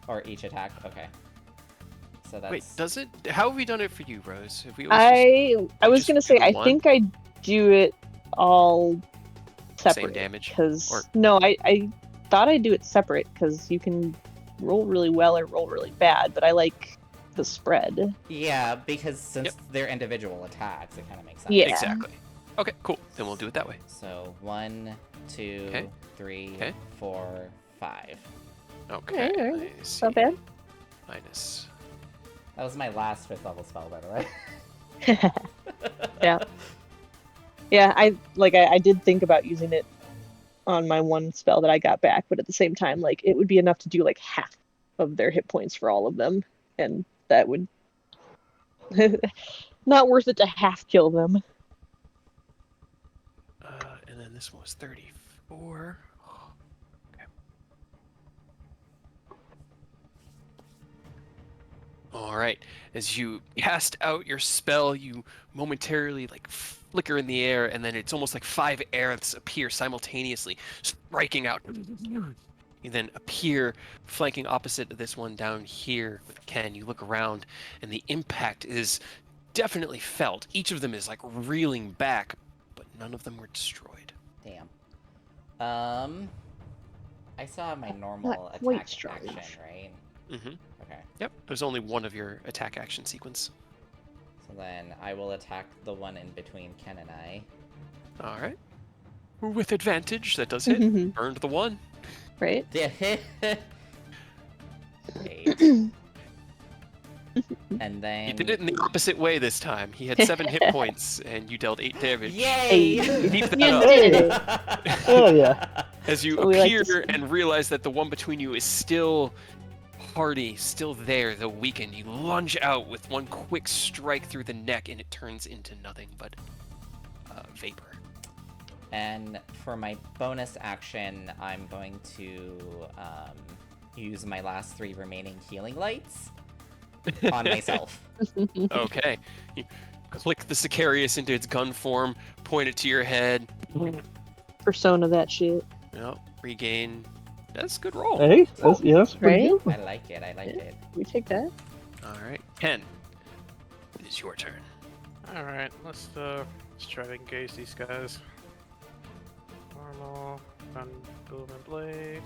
Or each attack? Okay. So that's.
Wait, does it? How have we done it for you, Rose? Have we always
I was
just
gonna
do
say
the
I
one?
think I do it all separate.
damage?
Because
Or-
no, I thought I'd do it separate because you can roll really well or roll really bad, but I like the spread.
Yeah, because since
Yep.
they're individual attacks, it kind of makes sense.
Yeah.
Exactly. Okay, cool. Then we'll do it that way.
So 1, 2,
Okay.
3,
Okay.
4, 5.
Okay.
Alright,
I see.
Not bad.
Minus.
That was my last 5th level spell, by the way.
Yeah. Yeah, I did think about using it on my one spell that I got back, but at the same time, like it would be enough to do like half of their hit points for all of them, and that would not worth it to half kill them.
And then this one was 34. Okay. All right. As you cast out your spell, you momentarily like flicker in the air, and then it's almost like 5 airths appear simultaneously, striking out. You then appear flanking opposite of this one down here with Ken. You look around, and the impact is definitely felt. Each of them is like reeling back, but none of them were destroyed.
Damn. I still have my normal
quite
attack
strange.
action, right?
Mm-hmm.
Okay.
Yep. There's only one of your attack action sequence.
So then I will attack the one in between Ken and I.
All right. With advantage, that does hit. Burned the one.
Right?
Yeah. 8. And then.
You did it in the opposite way this time. He had 7 hit points, and you dealt 8 damage.
Yay!
Keep that
You
up.
did it.
Oh yeah.
As you
So we like to
appear
see.
and realize that the one between you is still hardy, still there, though weakened, you lunge out with one quick strike through the neck, and it turns into nothing but vapor.
And for my bonus action, I'm going to use my last 3 remaining healing lights on myself.
Okay. You click the Sicarius into its gun form, point it to your head.
Persona that shit.
Yep. Regain. That's a good roll.
Hey, that's pretty
Right?
good.
I like it. I like it.
We take that.
All right. Ken, it is your turn.
All right, let's try to engage these guys. Normal, gun, boom and blade.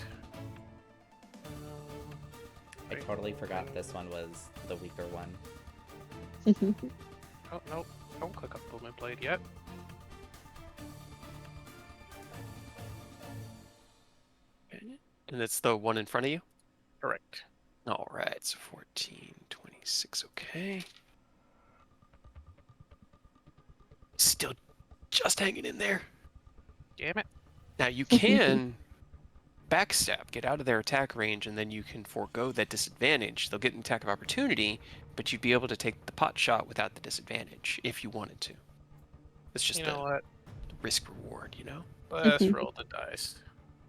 I totally forgot this one was the weaker one.
Oh no, don't click up boom and blade yet.
And it's the one in front of you?
Correct.
All right. So 14, 26. Okay. Still just hanging in there.
Damn it.
Now you can backstab, get out of their attack range, and then you can forego that disadvantage. They'll get an attack of opportunity, but you'd be able to take the pot shot without the disadvantage if you wanted to. It's just
You know
a
what?
risk reward, you know?
Let's roll the dice.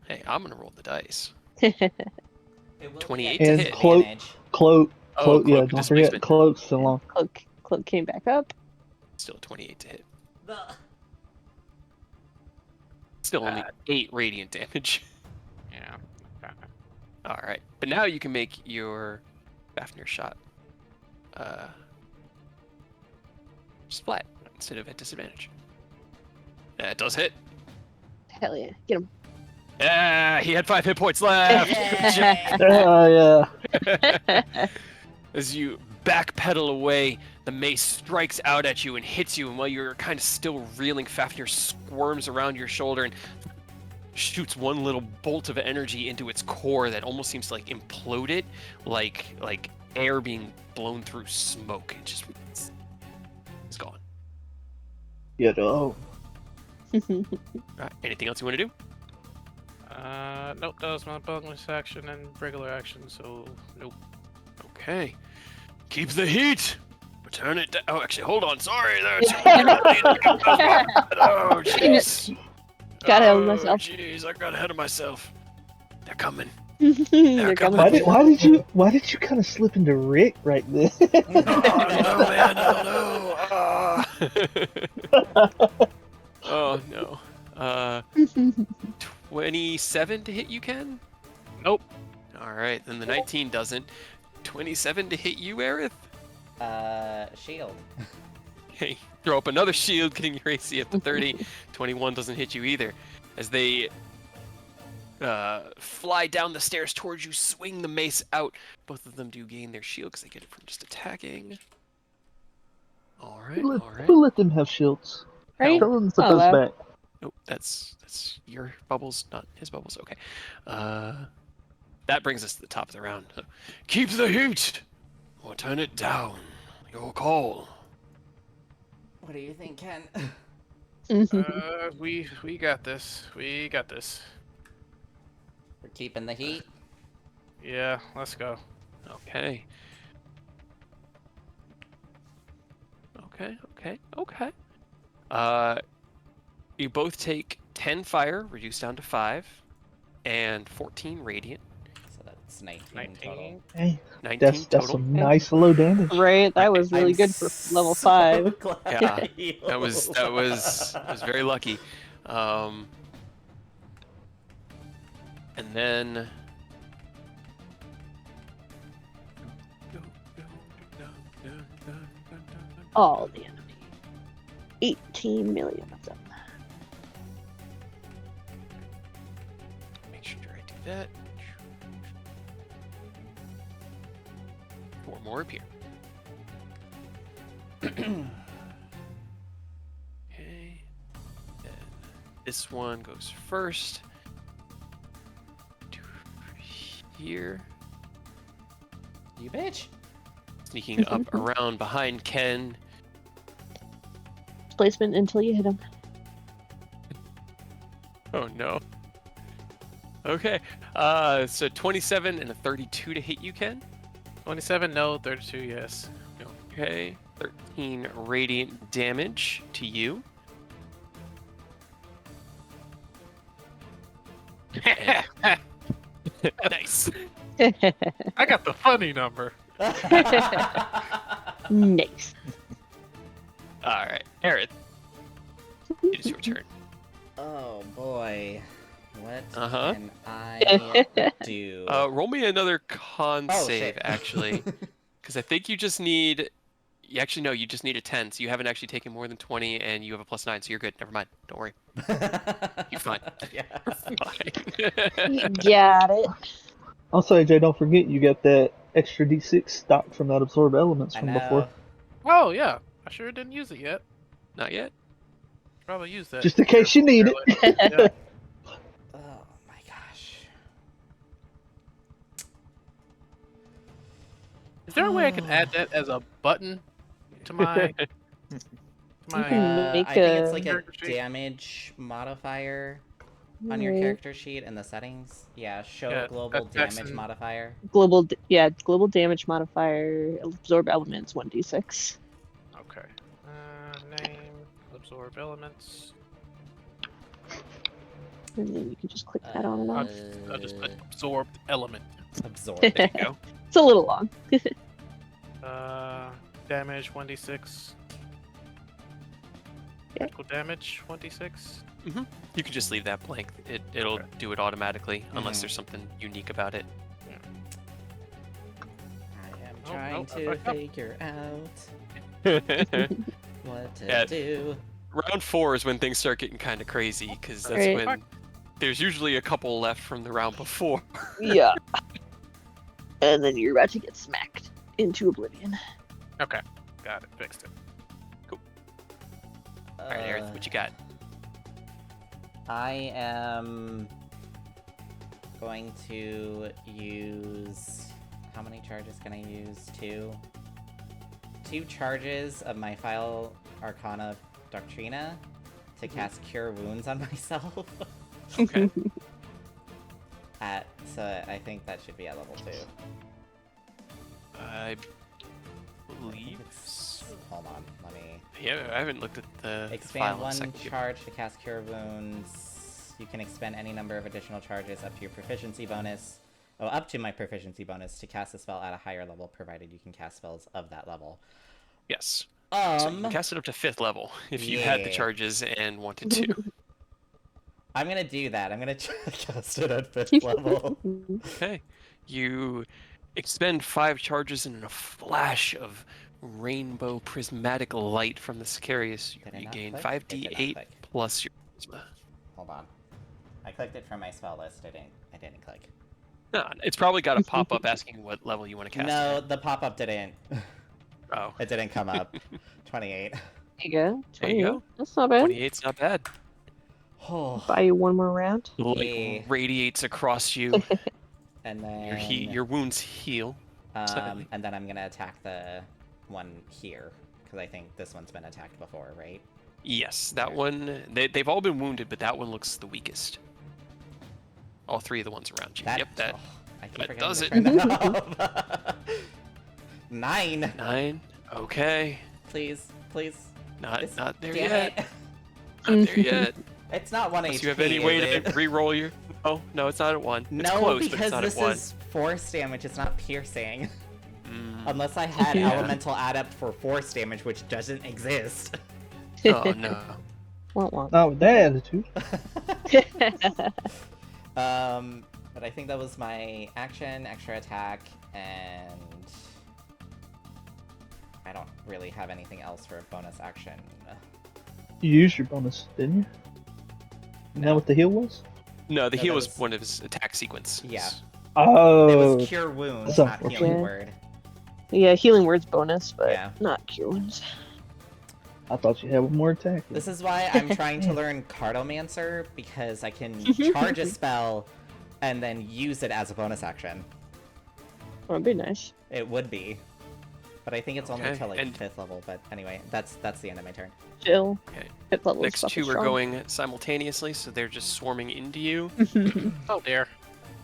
Hey, I'm gonna roll the dice.
It will
28
be
to
at
hit.
disadvantage.
Cloak.
Oh,
Yeah,
cloak
don't forget
displacement.
cloak's still on.
Cloak came back up.
Still 28 to hit.
The-
Still only 8 radiant damage.
Yeah.
All right, but now you can make your Fafnir shot. Just flat instead of at disadvantage. It does hit.
Hell yeah, get him.
Ah, he had 5 hit points left.
Yeah.
As you backpedal away, the mace strikes out at you and hits you, and while you're kind of still reeling, Fafnir squirms around your shoulder and shoots one little bolt of energy into its core that almost seems to like implode it, like air being blown through smoke. It's gone.
You know.
All right, anything else you want to do?
Nope, that was my bonus action and regular action, so nope.
Okay. Keep the heat. Return it. Oh, actually, hold on. Sorry, there. Oh, jeez.
Got ahead of myself.
Jeez, I got ahead of myself. They're coming.
They're
coming.
coming.
Why did you kind of slip into Rick right there?
Oh, no, man. Oh, no. Oh, no. 27 to hit you, Ken?
Nope.
All right, then the 19 doesn't. 27 to hit you, Aerith?
Shield.
Hey, throw up another shield, getting your AC up to 30. 21 doesn't hit you either. As they fly down the stairs towards you, swing the mace out. Both of them do gain their shield because they get it from just attacking. All right, all right.
We'll let them have shields.
Right?
Tell them to put
Not
those
allowed.
back.
Nope, that's your bubbles, not his bubbles. Okay. That brings us to the top of the round. So, keep the heat or turn it down. Your call.
What do you think, Ken?
We got this. We got this.
We're keeping the heat.
Yeah, let's go.
Okay. Okay. You both take 10 fire, reduced down to 5, and 14 radiant.
So that's 19 total.
19.
Hey,
19
that's
total.
some nice low damage.
Right, that was really
I'm
good for level
so
5.
glad
Yeah,
I healed.
that was very lucky. And then
All the enemy. 18 million of them.
make sure I do that. 4 more appear. Okay. Then this one goes first. To here.
You bitch.
Sneaking up around behind Ken.
Displacement until you hit him.
Oh no. Okay. So 27 and a 32 to hit you, Ken.
27, no. 32, yes.
Okay. 13 radiant damage to you. Nice.
I got the funny number.
Nice.
All right, Aerith. It is your turn.
Oh boy. What
Uh-huh.
can I do?
Roll me another con
Oh,
save,
shit.
actually, because I think you just need. Actually, no, you just need a 10, so you haven't actually taken more than 20, and you have a +9, so you're good. Never mind. Don't worry. You're fine.
Yeah.
Fine.
You got it.
Also, AJ, don't forget you got that extra D6 stock from that absorb elements
I
from
know.
before.
Oh, yeah. I sure didn't use it yet.
Not yet.
Probably use that.
Just in case you need it.
Yeah.
Oh my gosh.
Is there a way I can add that as a button to my
You can make
I think it's
a-
like a
Character sheet?
damage modifier on your
Right.
character sheet in the settings. Yeah, show
Yeah,
global
that's
damage
in-
modifier.
Global damage modifier, absorb elements 1d6.
Okay. Name, absorb elements.
And then you can just click that on and off.
I'll just put absorbed element.
Absorb.
There you go.
It's a little long.
Damage 1d6. Critical damage 1d6.
You can just leave that blank. It'll
Okay.
do it automatically unless
Mhm.
there's something unique about it.
I am
Oh,
trying
no,
to
back up.
figure out what to
Yeah.
do.
Round 4 is when things start getting kind of crazy because that's
Right.
when there's usually a couple left from the round before.
Yeah. And then you're about to get smacked into oblivion.
Okay, got it. Fixed it.
All right, Aerith, what you got?
I am going to use. How many charges can I use? 2. 2 charges of my File Arcana Doctrina to cast Cure Wounds on myself.
Okay.
So I think that should be at level 2.
I
I
believe.
think it's- Hold on, let me.
Yeah, I haven't looked at the file
Expand
in a
1
second.
charge to cast Cure Wounds. You can expend any number of additional charges up to your proficiency bonus. Oh, up to my proficiency bonus to cast a spell at a higher level, provided you can cast spells of that level.
Yes. So you can
Um,
cast it up to 5th level if you had the
yeah.
charges and wanted to.
I'm gonna do that. I'm gonna cast it at 5th level.
Okay. You expend 5 charges and in a flash of rainbow prismatic light from the Sicarius,
Did I
you
not
gain
click? It did not
5d8
click.
plus your charisma.
Hold on. I clicked it from my spell list. I didn't click.
No, it's probably got a pop-up asking what level you want to cast
No,
it at.
the pop-up didn't.
Oh,
It didn't come up. 28.
There you go.
there you go.
That's not bad.
28's not bad.
Oh.
Buy you one more round.
The light
Yeah.
radiates across you.
And then
Your wounds heal. slightly.
and then I'm gonna attack the one here because I think this one's been attacked before, right?
Yes, that
Okay.
one. They've all been wounded, but that one looks the weakest. All 3 of the ones around you. Yep, that
oh, I keep
that
forgetting
does
to
it.
turn that off. 9.
9. Okay,
Please, please.
not
This-
there
damn
yet.
it.
Not there yet.
It's not 1
Unless
HP.
you have any way
is
to
it?
re-roll your. Oh no, it's not at 1. It's
No,
close, but
because
it's not
this
at 1.
is force damage. It's not piercing.
Mm.
Unless I had
Yeah.
elemental adept for force damage, which doesn't exist.
Oh no.
Womp womp.
Not with that attitude.
But I think that was my action, extra attack, and I don't really have anything else for a bonus action.
You used your bonus, didn't you? Isn't that what the heal was?
No, the
No,
heal
that
was
was-
one of his attack sequence.
Yeah.
Oh,
It was cure wounds,
that's
not healing
unfortunate.
word.
Yeah, healing word's bonus, but
Yeah.
not cure wounds.
I thought you had one more attack.
This is why I'm trying to learn Cartomancer, because I can charge a spell and then use it as a bonus action.
Oh, that'd be nice.
It would be. But I think it's only
Okay,
until like
and-
5th level, but anyway, that's the end of my turn.
Chill.
Okay.
Hit level
Next
stuff
2
is
are
strong.
going simultaneously, so they're just swarming into you.
Oh dear.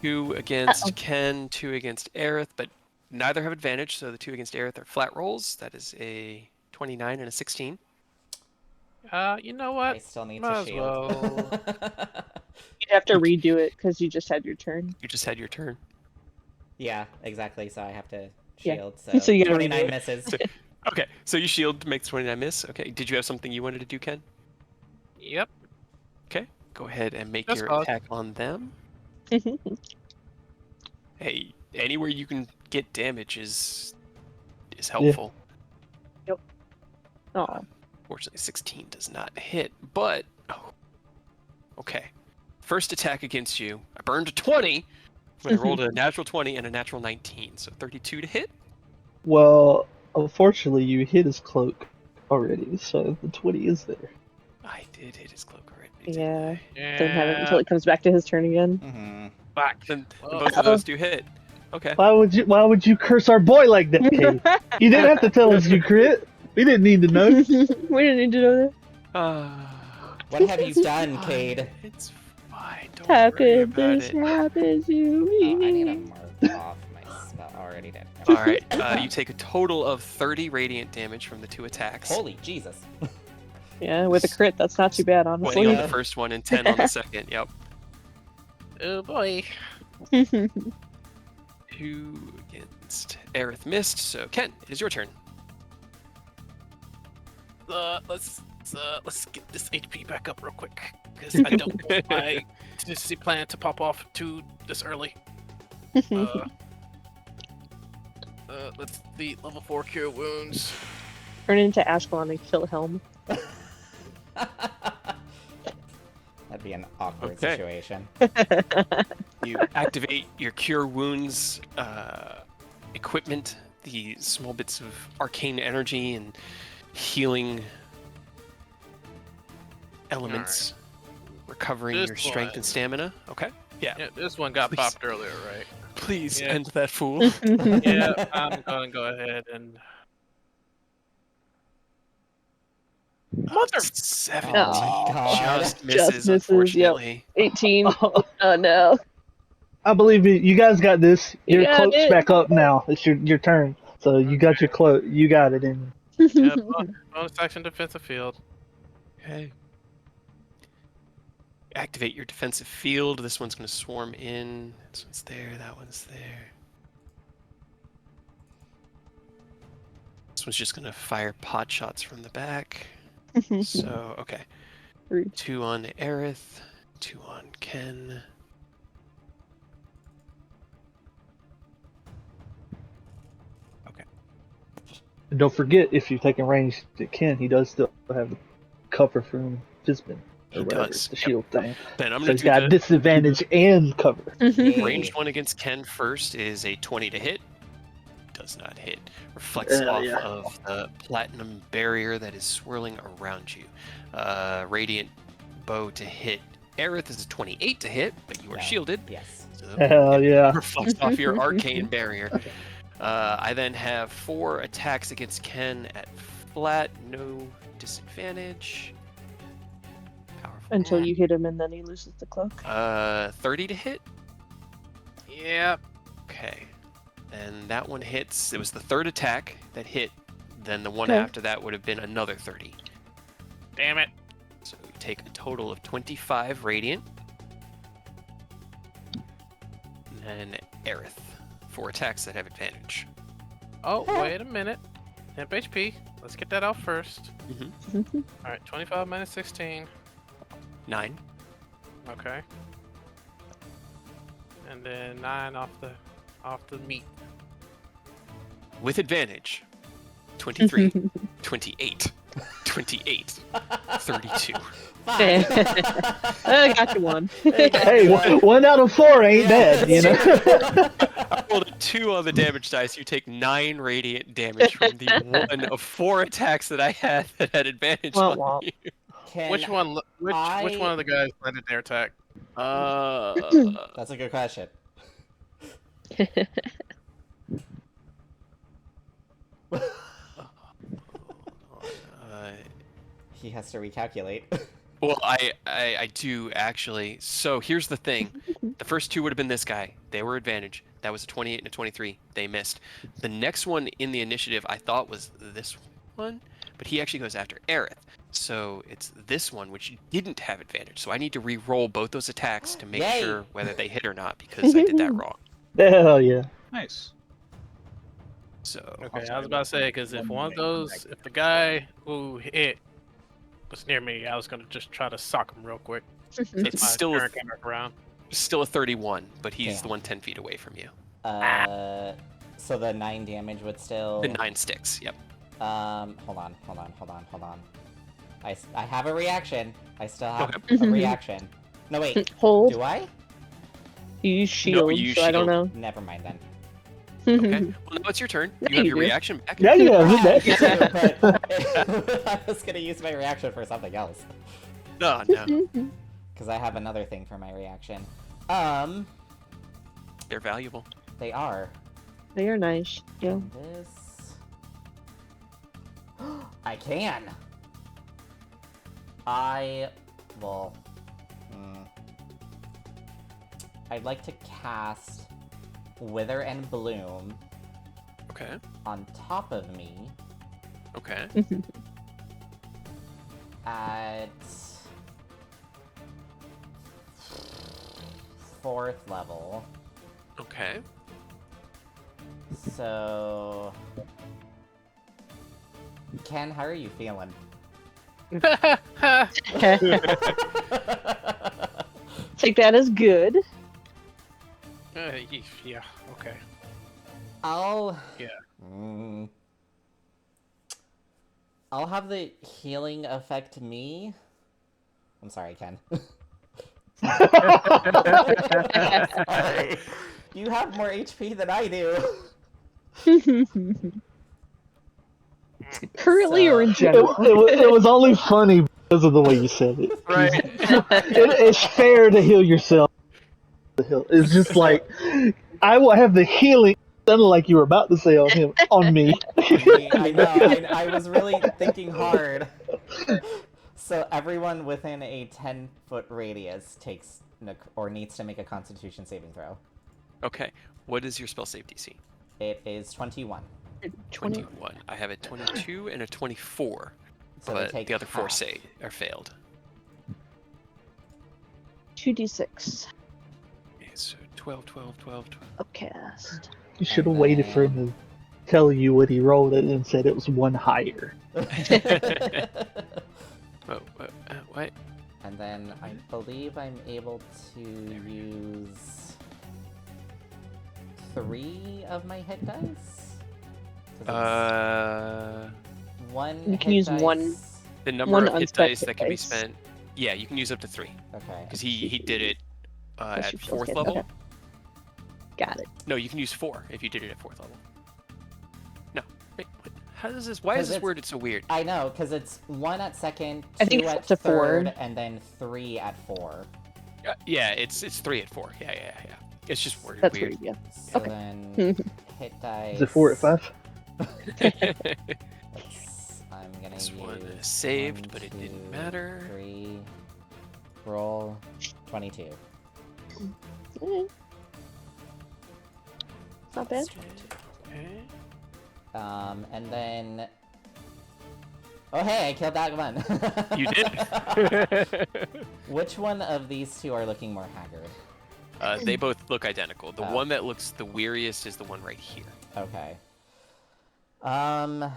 2 against
Uh-oh.
Ken, 2 against Aerith, but neither have advantage, so the 2 against Aerith are flat rolls. That is a 29 and a 16.
You know
I
what?
still need
Might
to
as
shield.
You'd have to redo it because you just had your turn.
You just had your turn.
Yeah, exactly. So I have to
Yeah.
shield. So,
So you gotta
29
redo it.
misses.
So- Okay, so you shield makes 29 miss. Okay, did you have something you wanted to do, Ken?
Yep.
Okay, go ahead and make
Just
your
cause.
attack on them. Hey, anywhere you can get damage is helpful.
Oh,
Fortunately, 16 does not hit, but okay. First attack against you, I burned a 20, but I rolled a natural 20 and a natural 19, so 32 to hit.
Well, unfortunately, you hit his cloak already, so the 20 is there.
I did hit his cloak already. didn't
yeah.
I?
Doesn't have it until it comes back to his turn again.
hmm
Fuck, then
Oh.
both of those do hit. Okay.
Why would you curse our boy like that, Kate? You didn't have to tell us you crit. We didn't need to know.
We didn't need to know that.
What have you done,
Fine,
Cade?
It's fine. Don't
How
worry
could
about
this
it.
happen to
Oh, I need
me?
to mark off my spell. Already did.
All right. You take a total of 30 radiant damage from the 2 attacks.
Holy Jesus.
Yeah, with a crit, that's not too bad,
20
honestly.
on
Yeah.
the first one and 10 on the second. Yep.
Oh boy.
2 against Aerith missed, so Ken, it is your turn.
Let's get this HP back up real quick because I don't want my contingency plan to pop off too this early. Let's see, level 4 cure wounds.
Turn into Ashkelon and kill Helm.
That'd be an awkward
Okay.
situation.
You activate your Cure Wounds equipment, the small bits of arcane energy and healing elements, recovering
This
your strength
one.
and stamina. Okay. Yeah.
Yeah, this one got
Please.
popped earlier, right?
Please
Yeah.
end that fool.
Yeah, I'm gonna go ahead and. Mother.
17
Oh, God.
just misses,
misses, yep.
unfortunately.
18. Oh no.
I believe you. You guys got this.
You
Your
got
cloak's
it.
back up now. It's your turn. So you got your cloak. You got it in.
Yeah, bonus action defensive field.
Okay. Activate your defensive field. This one's going to swarm in. This one's there. That one's there. This one's just going to fire pot shots from the back. So, okay.
3.
2 on Aerith. 2 on Ken.
And don't forget, if you're taking range to Ken, he does still have the cover from Fizbin.
He
Or whatever,
does.
the
Yep.
shield thing.
Then I'm
So
going
he's
to do
got
the
disadvantage and cover.
Yay.
ranged one against Ken first is a 20 to hit. Does not hit. Reflects off
Yeah.
of the platinum barrier that is swirling around you. Radiant bow to hit. Aerith is a 28 to hit, but you are
Yeah.
shielded.
Yes.
So
Hell yeah.
reflects off your arcane barrier. I then have 4 attacks against Ken at flat, no disadvantage. Powerful.
Until you hit him and then he loses the cloak.
30 to hit.
Yep.
Okay. And that one hits. It was the third attack that hit. Then the one
Okay.
after that would have been another 30.
Damn it.
So you take a total of 25 radiant. And then Aerith. 4 attacks that have advantage.
Oh, wait a minute. Temp HP. Let's get that out first. Alright, 25 minus 16.
9.
Okay. And then 9 off the meat.
With advantage. 23. 28. 28. 32.
I got you one.
Hey, 1 out of 4 ain't bad, you know?
I rolled a 2 on the damage dice. You take 9 radiant damage from the 1 of 4 attacks that I had that had advantage
Womp
on
womp.
you.
Can
Which one of the guys landed their attack?
That's a good question. He has to recalculate.
Well, I do actually. So here's the thing. The first 2 would have been this guy. They were advantage. That was a 28 and a 23. They missed. The next one in the initiative I thought was this one, but he actually goes after Aerith. So it's this one which didn't have advantage. So I need to re-roll both those attacks to make
Yay.
sure whether they hit or not because I did that wrong.
Hell yeah.
Nice.
So
Okay, I was about to say, because if one of those, if the guy who hit was near me, I was going to just try to sock him real quick.
it's
My
still
turn came back around.
a 31, but he's
Damn.
the one 10 feet away from you.
So the 9 damage would still.
The 9 sticks. Yep.
Hold on. I have a reaction. I still have
Okay.
a reaction. No, wait.
Hold.
Do I?
You use shield,
you
so I don't know.
Never mind then.
Okay. Well, now it's your turn.
Yeah,
You have
you
your
do.
reaction back.
Yeah, yeah.
Yeah, but I was gonna use my reaction for something else.
No, no.
Because I have another thing for my reaction.
They're valuable.
They are.
They are nice. Yeah.
This. I can! I will. I'd like to cast Wither and Bloom
Okay.
on top of me
Okay.
at 4th level.
Okay.
So... Ken, how are you feeling?
Take that as good.
Yeah. Okay.
I'll...
Yeah.
I'll have the healing affect me. I'm sorry, Ken. Sorry. You have more HP than I do.
Currently or in
It,
general?
it was only funny because of the way you said it.
Right.
It's fair to heal yourself. It's just like I will have the healing. Sounded like you were about to say on him, on me.
I know. I was really thinking hard. So everyone within a 10-foot radius takes or needs to make a Constitution saving throw.
Okay. What is your spell save DC?
It is 21.
21. I have a 22 and a 24.
So they
But
take
the other 4
half.
say are failed.
2d6.
Okay, so 12, 12, 12, 12.
Upcast.
You should have waited for him to tell you what he rolled and then said it was one higher.
What?
And then I believe I'm able to use 3 of my hit dice. 'Cause it's one
You can
hit
use
dice.
one.
The number
One
of hit
unspent
dice
hit
that can be
dice.
spent. Yeah, you can use up to 3.
Okay.
Because he did it
Plus
at
your spell
4th
save.
level.
Okay. Got it.
No, you can use 4 if you did it at 4th level. No. Wait, what? How does this? Why is
'Cause
this
it's-
worded so weird?
I know, because it's 1 at 2nd, 2
I think it's
at
up to 4.
3rd, and then 3 at 4.
Yeah, it's 3 at 4. Yeah. It's just worded
That's
weird.
weird, yeah.
So
Okay.
then hit dice.
Is it 4 at 5?
I'm gonna
This
use
one is saved,
1,
but it
2,
didn't matter.
3, roll 22.
Eh. Not bad.
Okay.
And then. Oh hey, I killed that one.
You did.
Which one of these two are looking more haggard?
They both look identical. The
Oh.
one that looks the weariest is the one right here.
Okay.
As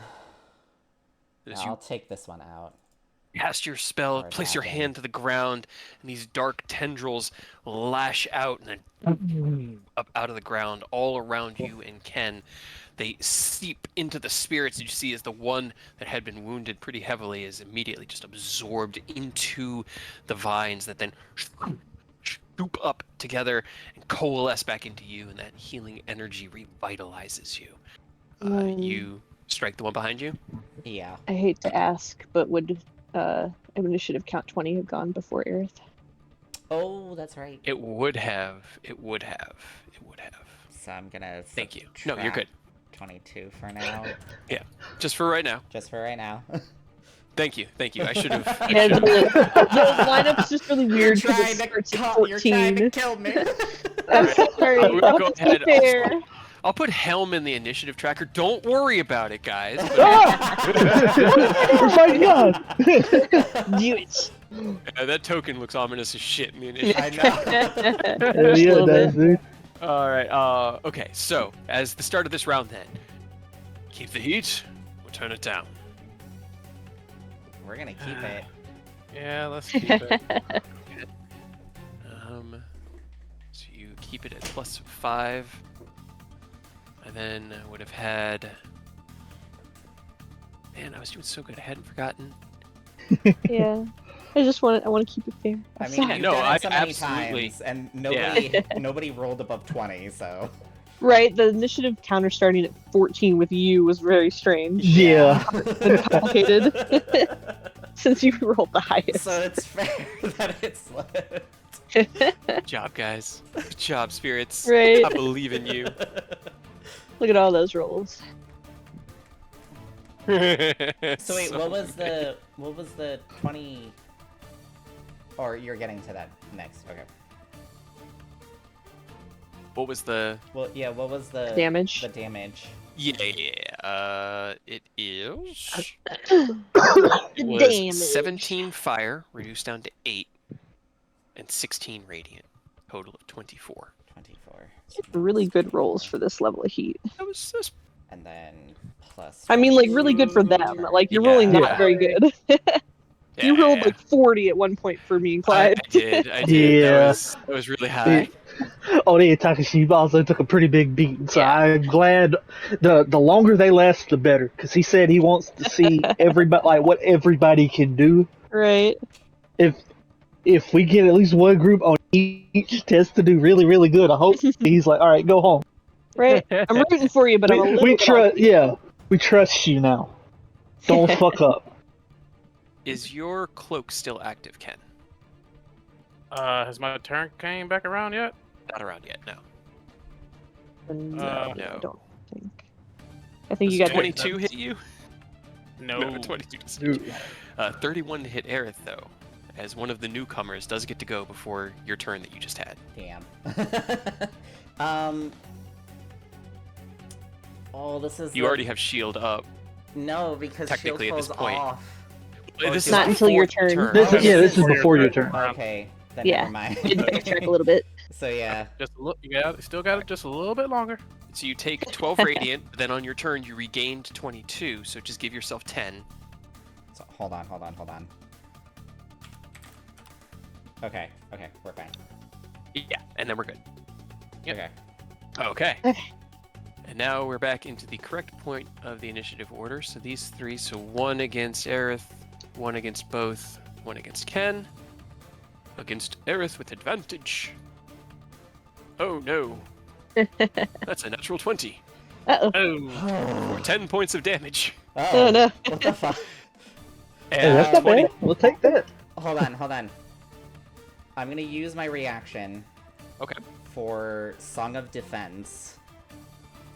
I'll
you
take this one out.
cast your spell,
Or
place your
that
hand to the ground, and these dark tendrils lash out and then up out of the ground all around you and Ken. They seep into the spirits that you see as the one that had been wounded pretty heavily is immediately just absorbed into the vines that then scoop up together and coalesce back into you, and that healing energy revitalizes you. You strike the one behind you?
Yeah.
I hate to ask, but would initiative count 20 have gone before Aerith?
Oh, that's right.
It would have. It would have. It would have.
So I'm gonna.
Thank you. No, you're good.
22 for now.
Just for right now.
Just for right now.
Thank you. Thank you. I should have.
Yeah, the lineup's just really weird because it starts at 14.
You're trying to kill me.
I'm sorry.
We'll
I'll
go
just
ahead.
be fair.
I'll put Helm in the initiative tracker. Don't worry about it, guys.
Oh my god!
Do it.
That token looks ominous as shit in the initiative.
I know.
Just a
Yeah,
little
that's
bit.
it.
All right. Okay. So, as the start of this round, then, keep the heat or turn it down.
We're gonna keep it.
Yeah, let's keep it.
So you keep it at +5, and then I would have had. Man, I was doing so good. I hadn't forgotten.
Yeah. I want to keep it fair.
I mean,
Sorry.
you've
no,
done
I
it so many
absolutely-
times, and nobody rolled above 20, so.
Right, the initiative counter starting at 14 with you was very strange
Yeah.
and complicated since you rolled the highest.
So it's fair that it's left.
Good job, guys. Good job, spirits.
Right.
I believe in you.
Look at all those rolls.
So wait, what was the 20? Or you're getting to that next? Okay.
What was the?
Well, yeah. What was the
Damage.
The damage.
Yeah. It is.
The
It was
damage.
17 fire, reduced down to 8, and 16 radiant. Total of 24.
24.
Really good rolls for this level of heat.
That's
And then plus.
I mean, like, really good for them. Like, you're rolling
Yeah.
not very good. You rolled like 40 at one point for me and
I
Clyde.
did.
Yeah.
That was really high.
Only Takashi also took a pretty big beating, so
Yeah.
I'm glad the longer they last, the better. Because he said he wants to see everybody, like what everybody can do.
Right.
If we get at least one group on each test to do really really good, I hope he's like, all right, go home.
Right. I'm rooting for you, but I'm a little bit
trust. Yeah, we trust you now. Don't fuck up.
Is your cloak still active, Ken?
Has my turn came back around yet?
Not around yet, no.
No,
no.
I don't think. I think
Does
you got
22 hit you?
No.
22 doesn't hit you. 31 to hit Aerith, though, as one of the newcomers does get to go before your turn that you just had.
Damn. Oh, this is.
You already have shield up.
No, because
Technically
shield
at this
falls
point.
off.
This is
Not until your
before
turn.
This is before your turn.
Okay, then
Yeah.
never mind.
You had to backtrack a little bit.
So yeah.
Just a little. Still got it just a little bit longer.
So you take 12 radiant, but then on your turn you regained 22, so just give yourself 10.
So hold on. Okay, we're fine.
Yeah, and then we're good.
Yep.
Okay.
Okay. And now we're back into the correct point of the initiative order. So these three, so one against Aerith, one against both, one against Ken, against Aerith with advantage. Oh no. That's a natural 20
Uh-oh.
Oh.
for 10 points of damage.
Oh, no.
What the fuck?
Hey,
And
that's not
20
bad. We'll take that.
Hold on. I'm gonna use my reaction
Okay.
for Song of Defense,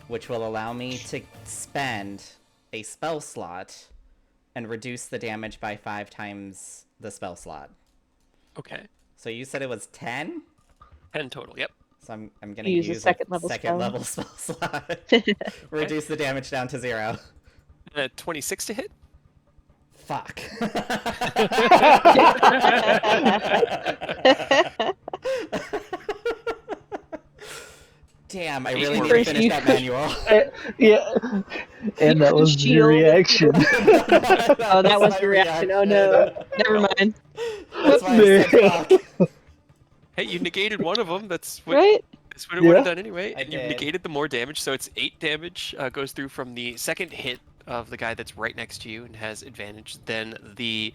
which will allow me to spend a spell slot and reduce the damage by 5 times the spell slot.
Okay.
So you said it was 10?
10 total, yep.
So I'm gonna
Use
use
a second level
second
spell.
level spell slot. Reduce the damage down to 0.
26 to hit?
Fuck. Damn, I really need to finish that manual.
Yeah, and that was your
Shield.
reaction.
Oh, that was your reaction. Oh, no. Never mind.
That's why I said fuck.
Hey, you negated one of them. That's what,
Right?
that's what it would have
Yeah.
done anyway.
I
And you
did.
negated the more damage, so it's 8 damage goes through from the second hit of the guy that's right next to you and has advantage. Then the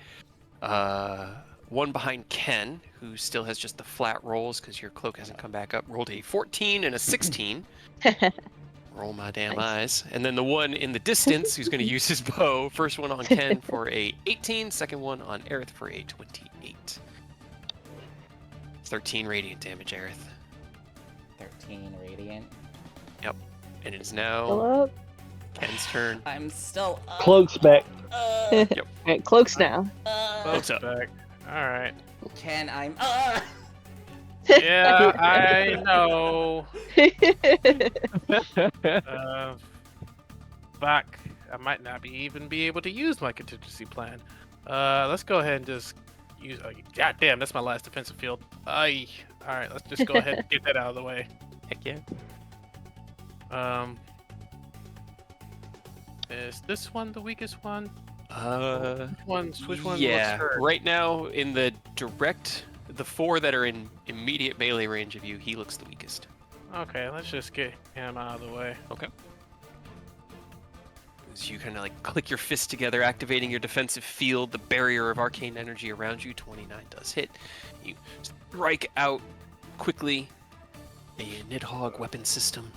one behind Ken, who still has just the flat rolls because your cloak hasn't come back up, rolled a 14 and a 16. Roll my damn eyes. And then the one in the distance who's going to use his bow. First one on Ken for a 18, second one on Aerith for a 28. 13 radiant damage, Aerith.
13 radiant.
And it is
Fill
now
up.
Ken's turn.
I'm still up.
Cloak's back.
Alright, cloaks now.
Cloak's up.
Back. All right.
Ken, I'm
Yeah, I know. Fuck. I might not even be able to use my contingency plan. Let's go ahead and just use. God damn, that's my last defensive field. Aye. All right, let's just go ahead and get that out of the way.
Heck yeah.
Is this one the weakest one? Which one?
Yeah.
looks hurt?
Right now, in the direct, the 4 that are in immediate melee range of you, he looks the weakest.
Okay, let's just get him out of the way.
Okay. As you kind of like click your fists together, activating your defensive field, the barrier of arcane energy around you, 29 does hit. You strike out quickly a Nidhogg weapon system.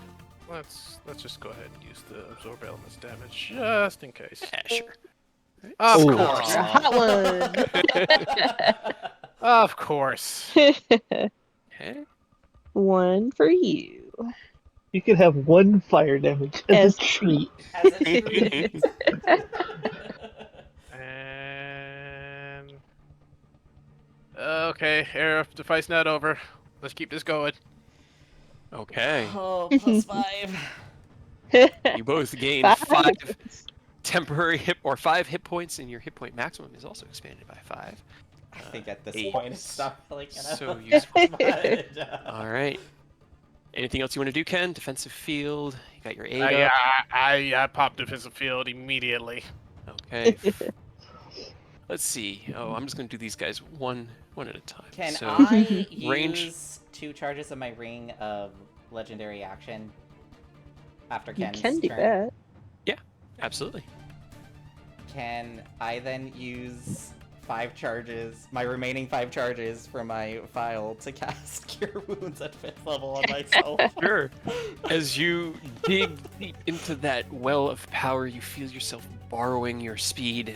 Let's just go ahead and use the absorb elements damage just in case.
Yeah, sure.
Of
Ooh.
course.
A hot
Of course.
one.
Okay.
One for you.
You can have 1 fire damage as a treat.
As a treat.
And okay, Air device not over. Let's keep this going.
Okay.
Oh, plus 5.
You both gain 5 temporary 5 hit points, and your hit point maximum is also expanded by 5.
I think at this
Eight.
point it's not really gonna
So
look
useful.
much.
All right. Anything else you want to do, Ken? Defensive field. You got your 8 up.
Yeah, I popped defensive field immediately.
Okay. Let's see. Oh, I'm just gonna do these guys one at a time.
Can
so,
I
range-
use 2 charges of my ring of legendary action after
You
Ken's
can do
turn?
that.
Absolutely.
Can I then use 5 charges, my remaining 5 charges from my file to cast Cure Wounds at 5th level on myself?
Sure. As you dig deep into that well of power, you feel yourself borrowing your speed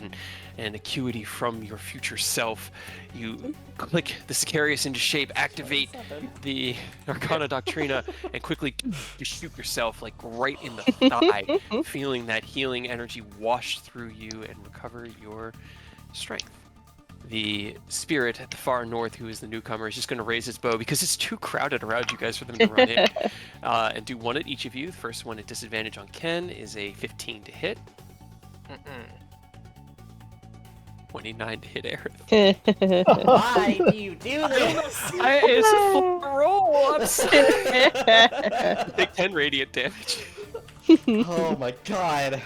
and acuity from your future self. You click the Sicarius into shape, activate the Arcana Doctrina, and quickly you shoot yourself like right in the thigh, feeling that healing energy wash through you and recover your strength. The spirit at the far north, who is the newcomer, is just going to raise his bow because it's too crowded around you guys for them to run in. And do one at each of you. The first one at disadvantage on Ken is a 15 to hit. 29 to hit Aerith.
Why do you do this?
It's a full roll. I'm sorry. Take 10 radiant damage.
Oh my god.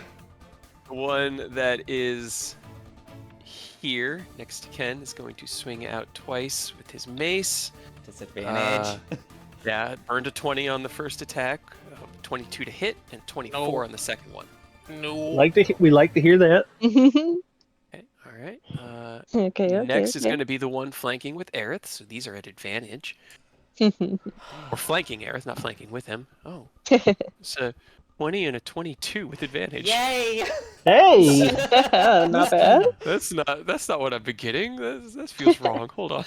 The one that is here next to Ken is going to swing out twice with his mace.
Disadvantage.
Yeah, burned a 20 on the first attack, 22 to hit, and 24 on the second one.
No.
We like to hear that.
Okay, all right.
Okay.
Next is going to be the one flanking with Aerith, so these are at advantage. Or flanking Aerith, not flanking with him. Oh. It's a 20 and a 22 with advantage.
Yay!
Hey!
Not bad.
That's not what I've been getting. That feels wrong. Hold on.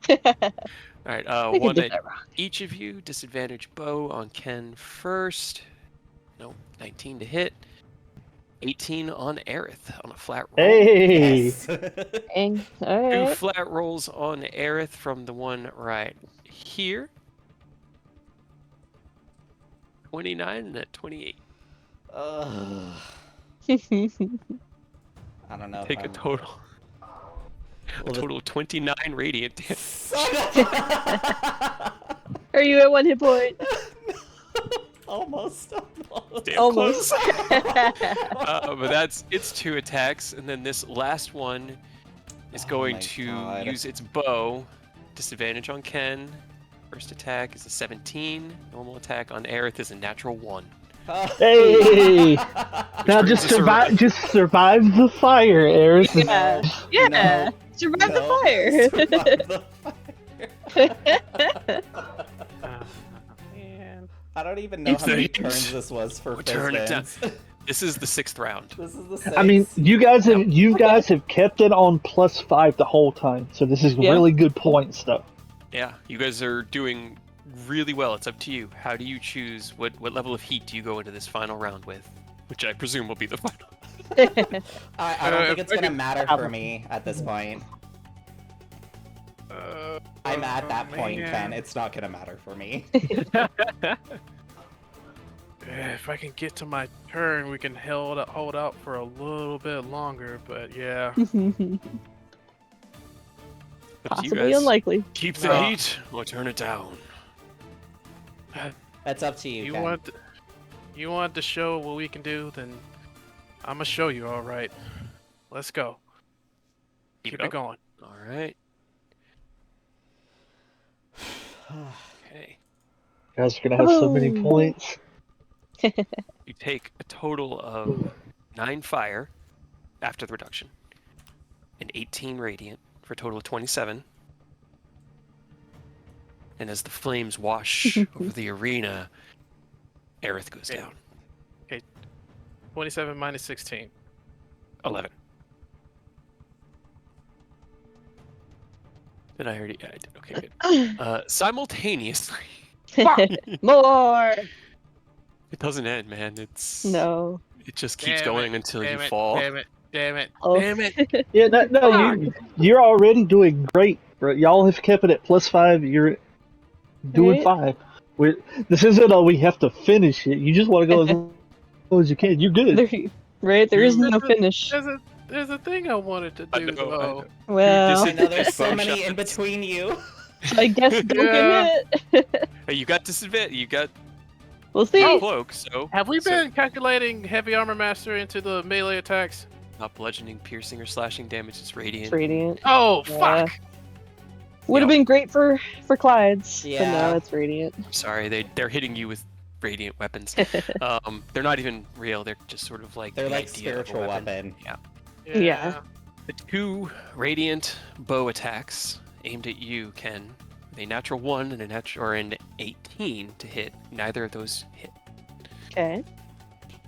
All right,
We can
one
do
at
that wrong.
each of you. Disadvantage bow on Ken first. No, 19 to hit. 18 on Aerith on a flat roll.
Hey!
Yes.
Dang.
Two
Alright.
flat rolls on Aerith from the one right here. 29 and a 28.
Ugh. I don't know.
Take a total. A total of 29 radiant damage.
Are you at 1 hit point?
Almost.
Damn
Almost.
close. But it's 2 attacks, and then this last one is
Oh
going
my
to
God.
use its bow. Disadvantage on Ken. First attack is a 17. Normal attack on Aerith is a natural 1.
Hey! Now
brings
just
us around.
survive the fire, Aerith.
Yeah. Yeah. Survive the fire.
Survive the fire. I don't even know how many
It's-
turns this was for
We'll turn it down.
Fizz.
This is the 6th round.
This is the sixth.
I mean, you guys have kept it on +5 the whole time, so this is
Yeah.
really good point stuff.
Yeah, you guys are doing really well. It's up to you. How do you choose? What level of heat do you go into this final round with? Which I presume will be the final.
I don't think it's
if I
gonna
could-
matter for me at this point. I'm at that point, Ken. It's not gonna matter for me.
If I can get to my turn, we can hold out for a little bit longer. But yeah,
Up to you
Possibly
guys.
unlikely.
Keep the
No.
heat or turn it down.
That's up to you,
you
Ken.
you want to show what we can do? Then I'm gonna show you. All right, let's go. Keep it going.
All right. Okay.
You guys are gonna have so many
Oh.
points.
You take a total of 9 fire after the reduction, and 18 radiant for a total of 27. And as the flames wash over the arena, Aerith goes
Okay.
down.
27 minus 16.
11. Did I already? I did. Okay, good. Simultaneously,
More.
it doesn't end, man. It just keeps
Damn
going
it,
until
damn
you
it,
fall.
Damn it! Damn it!
Oh.
Damn it!
Yeah, no, you're already doing great. Bro. Y'all have kept it at +5. You're doing
Right.
fine. This isn't a we have to finish it. You just want to go as low as you can. You're good.
There is no finish.
there's a thing I wanted to
I
do
know, I
though.
know.
Well,
I know there's so
Bow
many in
shots.
between you.
so I guess don't
Yeah.
get hit.
Hey, you got disadvantage. You got
We'll
your
see.
cloak, so
Have we
so
been calculating heavy armor master into the melee attacks?
not bludgeoning, piercing, or slashing damage. It's radiant.
It's radiant.
Oh
Yeah.
fuck!
Would have
Yep.
been great for Clyde's, but
Yeah.
no, it's radiant.
I'm sorry, they're hitting you with radiant weapons. They're not even real. They're just sort of like
They're
the
like
idea of a
spiritual weapon.
Yeah.
Yeah.
The 2 radiant bow attacks aimed at you, Ken. With a natural 1 and an 18 to hit. Neither of those hit.
Okay.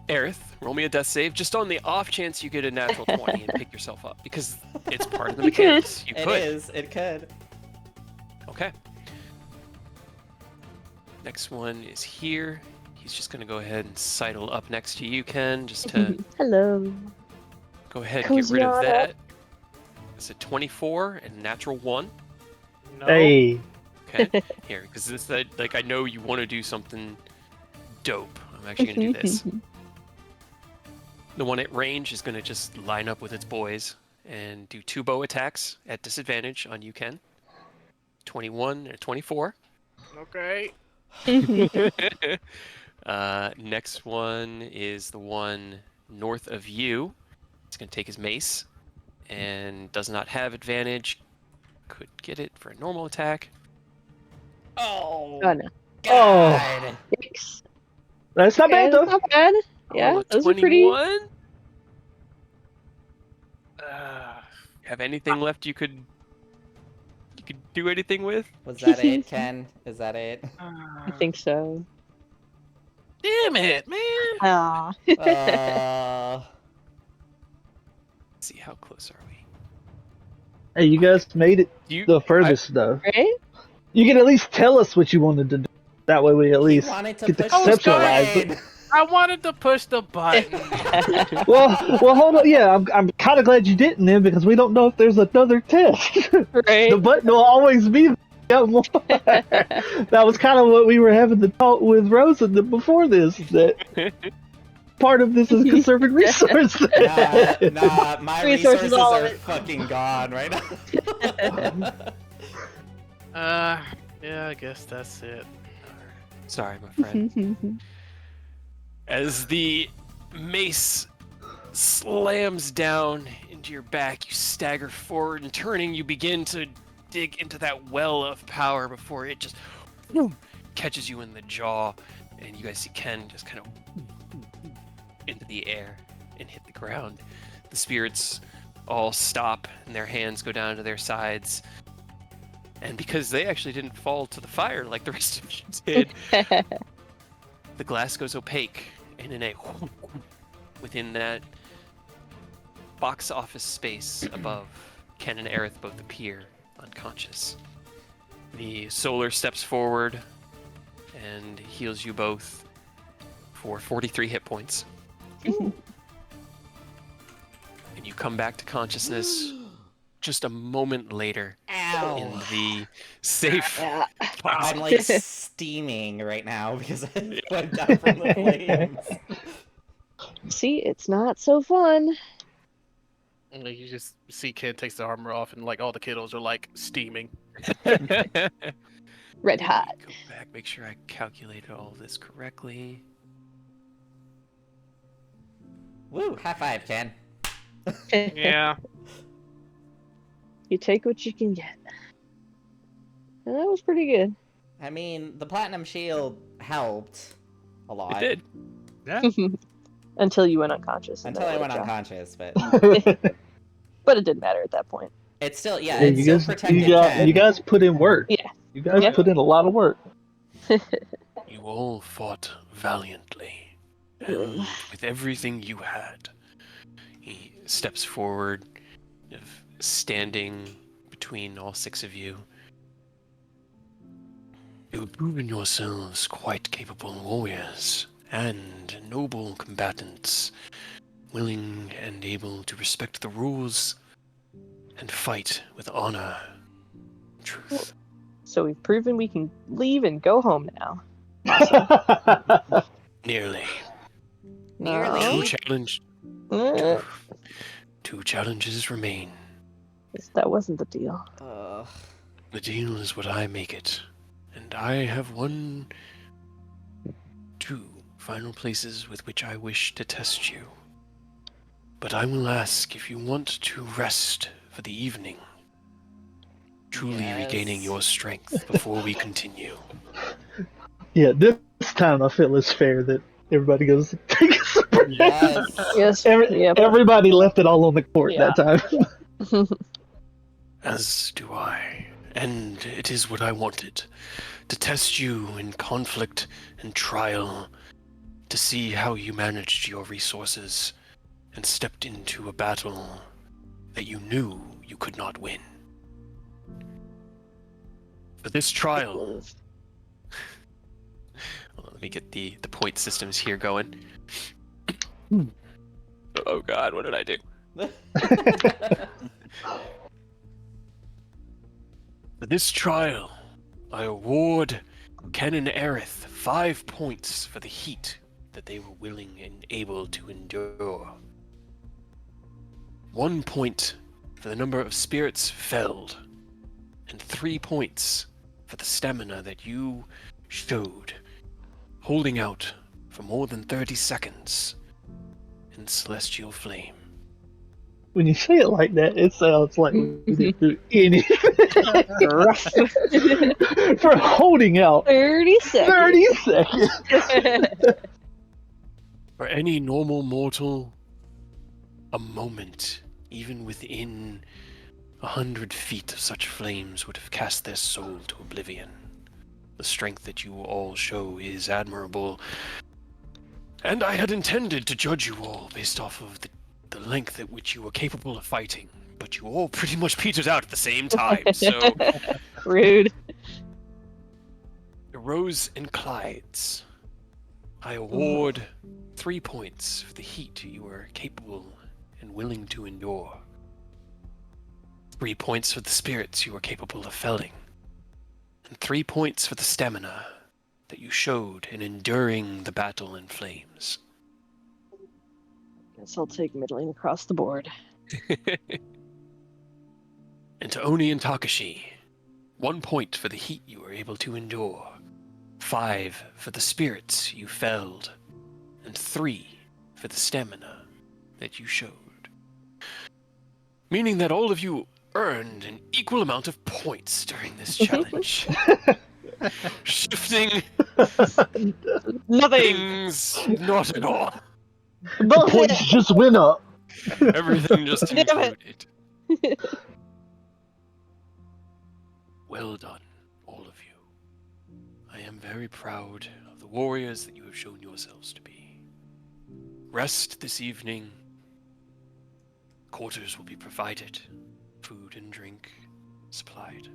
Aerith, roll me a death save, just on the off chance you get a natural 20 and pick yourself up, because it's part of the
You could.
mechanics. You
It
could.
is. It could.
Okay. Next one is here. He's just going to go ahead and sidle up next to you, Ken, just to
Hello.
go ahead and get
Cozy
rid of
on
that. It's a 24 and a natural 1.
No.
Hey,
Okay, here, because this, like, I know you want to do something dope. I'm actually going to do this. The one at range is going to just line up with its boys and do 2 bow attacks at disadvantage on you, Ken. 21 and a 24.
Okay.
Next one is the one north of you. He's going to take his mace and does not have advantage. Could get it for a normal attack.
Oh.
Oh no.
God.
Yikes.
that's not
Okay,
bad though.
that's not bad. Yeah,
Roll a
those are pretty.
21. Have anything left you could do anything with?
Was that it, Ken? Is that it?
I think so.
Damn it, man!
Ah.
Uh,
Let's see, how close are we?
Hey, you guys made it
You
the furthest though.
Right?
You can at least tell us what you wanted to do. That way we at
he
least
wanted to
get to
push
conceptualize
the
it.
I wanted to push the button.
Well, hold on. Yeah, I'm kind of glad you didn't then, because we don't know if there's another test.
Right.
The button will always be there. That was kind of what we were having the talk with Rosa before this. That part of this is conserving resources.
Nah, my
Resources,
resources
all of
are
it.
fucking gone right now.
Yeah, I guess that's it.
Sorry, my friend. As the mace slams down into your back, you stagger forward, and turning, you begin to dig into that well of power before it just boom, catches you in the jaw, and you guys see Ken just kind of into the air and hit the ground. The spirits all stop, and their hands go down to their sides. And because they actually didn't fall to the fire like the rest of you did, the glass goes opaque, and in a within that box office space above, Ken and Aerith both appear unconscious. The Solar steps forward and heals you both for 43 hit points.
Ooh.
And you come back to consciousness just a moment later in
Ow.
the safe
Yeah.
box.
I'm like steaming right now because I went down from the flames.
See, it's not so fun.
Like, you just see Ken takes the armor off, and like all the kiddos are like steaming.
Red hot.
Go back, make sure I calculated all this correctly.
Woo! High five, Ken.
Yeah.
You take what you can get. And that was pretty good.
I mean, the platinum shield helped a lot.
It did.
Yeah.
Until you went unconscious. and
Until
then
I went
let it go.
unconscious, but
But it didn't matter at that point.
it's still, yeah,
Hey,
it's
you
still
guys,
protected
you
Ken.
guys put in work.
Yeah.
You guys
Yeah.
put in a lot of work.
You all fought valiantly, and with everything you had. He steps forward, standing between all 6 of you. You've proven yourselves quite capable warriors and noble combatants, willing and able to respect the rules and fight with honor and truth.
So we've proven we can leave and go home now.
Nearly.
Nearly.
No.
Two challenge.
Uh,
Two challenges remain.
That wasn't the deal.
The deal is what I make it. And I have two final places with which I wish to test you. But I will ask if you want to rest for the evening, truly regaining your strength before we continue.
Yeah, this time I feel it's fair that everybody goes take a separate.
Yes.
Everybody left it all on the court that time.
As do I. And it is what I wanted. To test you in conflict and trial. To see how you managed your resources and stepped into a battle that you knew you could not win. For this trial... Let me get the point systems here going. Oh god, what did I do? For this trial, I award Ken and Aerith 5 points for the heat that they were willing and able to endure. 1 point for the number of spirits felled, and 3 points for the stamina that you showed, holding out for more than 30 seconds in celestial flame.
When you say it like that, it sounds like we didn't do anything. For holding out
30 seconds.
30 seconds.
For any normal mortal, a moment, even within 100 feet of such flames, would have cast their soul to oblivion. The strength that you all show is admirable, and I had intended to judge you all based off of the length at which you were capable of fighting, but you all pretty much petered out at the same time, so...
Rude.
The Rose and Clydes. I award 3 points for the heat you were capable and willing to endure. 3 points for the spirits you were capable of felling. And 3 points for the stamina that you showed in enduring the battle in flames.
Guess I'll take middling across the board.
And to Oni and Takashi, 1 point for the heat you were able to endure, 5 for the spirits you felled, and 3 for the stamina that you showed. Meaning that all of you earned an equal amount of points during this challenge. Shifting
Nothing.
things not at all.
The points just went up.
Everything just
Damn it.
included. Well done, all of you. I am very proud of the warriors that you have shown yourselves to be. Rest this evening. Quarters will be provided. Food and drink supplied.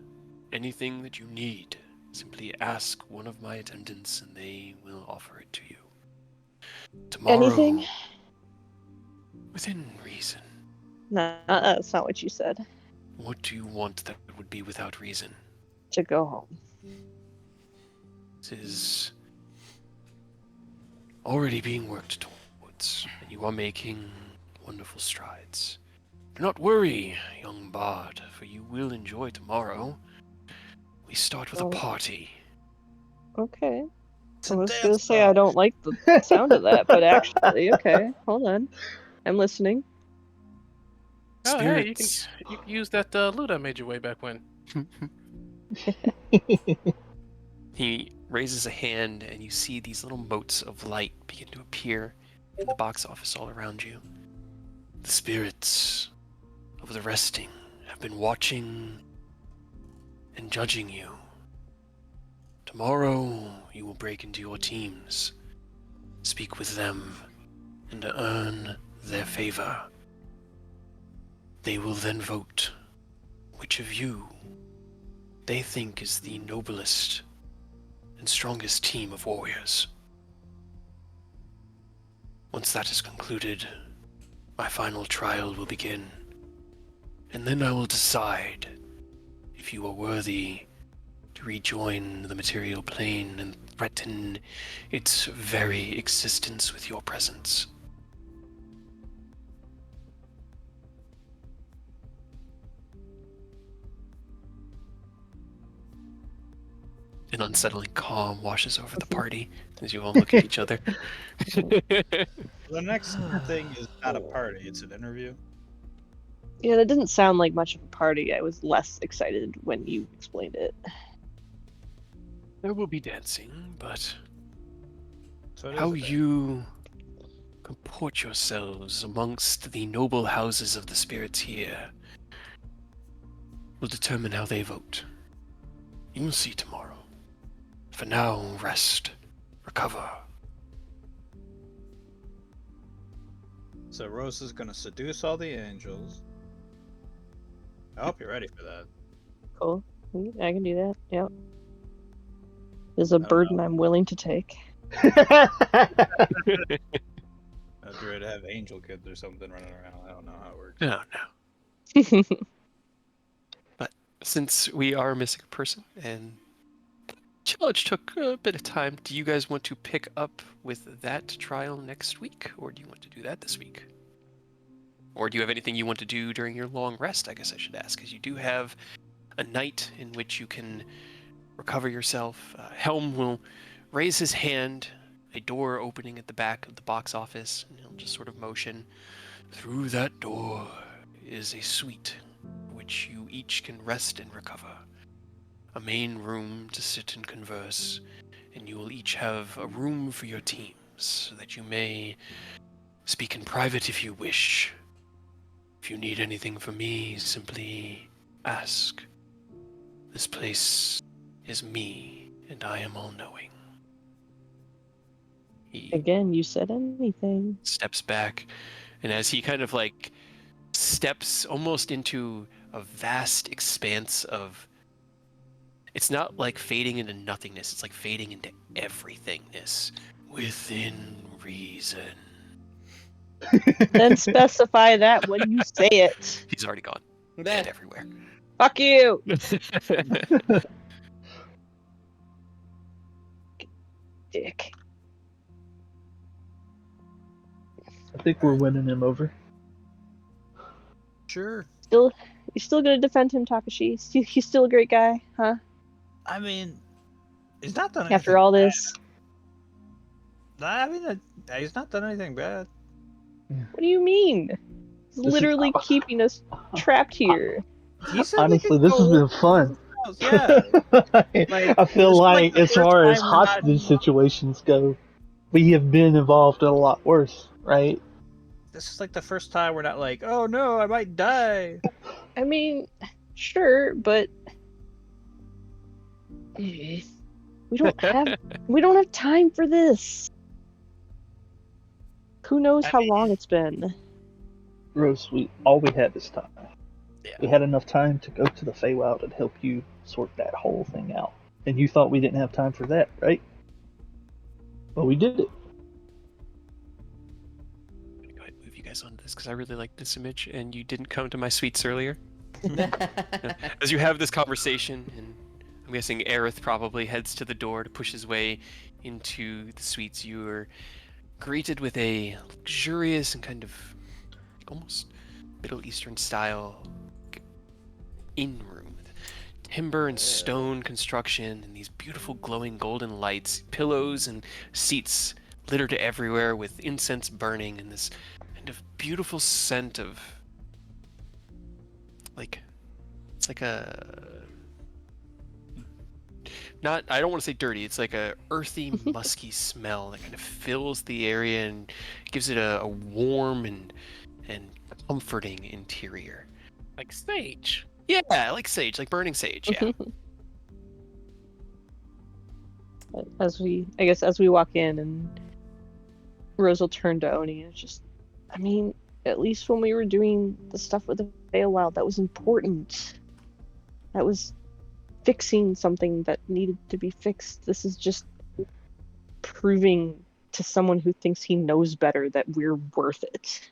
Anything that you need, simply ask one of my attendants and they will offer it to you. Tomorrow,
Anything?
within reason.
No, that's not what you said.
What do you want that would be without reason?
To go home.
This is already being worked towards, and you are making wonderful strides. Do not worry, young bard, for you will enjoy tomorrow. We start with a party.
Okay.
It's
I
a
was
dance
gonna say I
party.
don't like the sound of that, but actually, okay, hold on. I'm listening.
Oh, hey, you can
Spirits.
use that lute I made you way back when.
He raises a hand, and you see these little motes of light begin to appear in the box office all around you. The spirits of the resting have been watching and judging you. Tomorrow, you will break into your teams, speak with them, and earn their favor. They will then vote which of you they think is the noblest and strongest team of warriors. Once that is concluded, my final trial will begin, and then I will decide if you are worthy to rejoin the material plane and threaten its very existence with your presence. An unsettling calm washes over the party as you all look at each other.
The next thing is not a party; it's an interview.
Yeah, that didn't sound like much of a party. I was less excited when you explained it.
There will be dancing, but
So it is
how
a date.
you comport yourselves amongst the noble houses of the spirits here will determine how they vote. You will see tomorrow. For now, rest, recover.
So Rose is gonna seduce all the angels. I hope you're ready for that.
Cool. I can do that. Yep. There's a
don't
burden I'm willing to take.
I'd rather have angel kids or something running around. I don't know how it works.
No, no. But since we are missing a person and challenge took a bit of time, do you guys want to pick up with that trial next week, or do you want to do that this week? Or do you have anything you want to do during your long rest, I guess I should ask, because you do have a night in which you can recover yourself. Helm will raise his hand, a door opening at the back of the box office, and he'll just sort of motion. Through that door is a suite, which you each can rest and recover. A main room to sit and converse, and you will each have a room for your teams, so that you may speak in private if you wish. If you need anything from me, simply ask. This place is me, and I am all-knowing. He
Again, you said anything.
steps back, and as he kind of like steps almost into a vast expanse of, it's not like fading into nothingness, it's like fading into everythingness within reason.
Then specify that when you say it.
He's already gone. Dead everywhere.
Fuck you! Dick.
I think we're winning him over.
Sure.
You're still gonna defend him, Takashi? He's still a great guy, huh?
I mean, he's not done
After
anything
all
bad.
this.
I mean, he's not done anything bad.
What do you mean? He's
This is-
literally keeping us trapped here.
He said we
Honestly,
could
this
go
has been fun.
house, Yeah.
I feel
this is
like,
the
as
first
far as
time we're not-
hostage situations go, we have been involved in a lot worse, right?
This is like the first time we're not like, oh no, I might die.
I mean, sure, but we don't have time for this. Who knows how long it's been?
Rose, all we had is time.
Yeah.
We had enough time to go to the Feywild and help you sort that whole thing out. And you thought we didn't have time for that, right? Well, we did it.
I'm gonna go ahead and move you guys onto this because I really like this image, and you didn't come to my suites earlier. As you have this conversation, and I'm guessing Aerith probably heads to the door to push his way into the suites, you are greeted with a luxurious and kind of almost Middle Eastern style in-room with timber and stone construction and these beautiful glowing golden lights, pillows and seats littered everywhere with incense burning and this kind of beautiful scent of it's like a not, I don't want to say dirty, it's like a earthy musky smell that kind of fills the area and gives it a warm and comforting interior.
Like sage.
Yeah, like sage, like burning sage, yeah.
As we walk in, and Rose will turn to Oni, and it's just, I mean, at least when we were doing the stuff with the Feywild, that was important. That was fixing something that needed to be fixed. This is just proving to someone who thinks he knows better that we're worth it.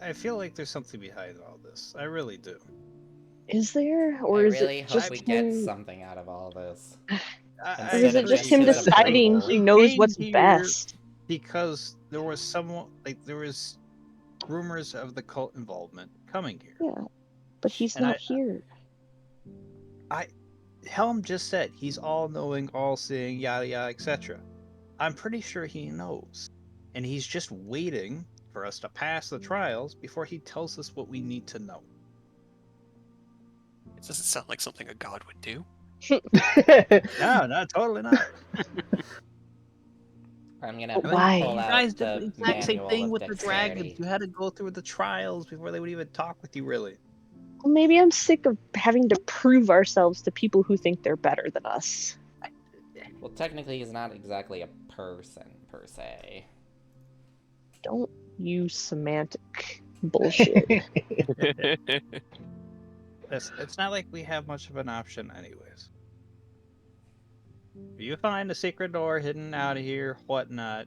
I feel like there's something behind all this. I really do.
Is there? Or
I
is
really
it
hope
just
we get
him?
something out of all this.
Or is it just
Instead
him
of just
deciding
approval.
he knows
came
what's
here
best?
Because there was there was rumors of the cult involvement coming here.
Yeah, but he's
And
not here.
Helm just said he's all-knowing, all-seeing, yada yada, etc. I'm pretty sure he knows, and he's just waiting for us to pass the trials before he tells us what we need to know.
It doesn't sound like something a god would do.
No, totally not.
I'm gonna
But why?
pull
You
out
guys did
the
the exact same
manual
thing
of
with the dragons.
dexterity.
You had to go through the trials before they would even talk with you, really.
Well, maybe I'm sick of having to prove ourselves to people who think they're better than us.
Well, technically, he's not exactly a person per se.
Don't use semantic bullshit.
It's not like we have much of an option, anyways. If you find a secret door hidden out of here, whatnot,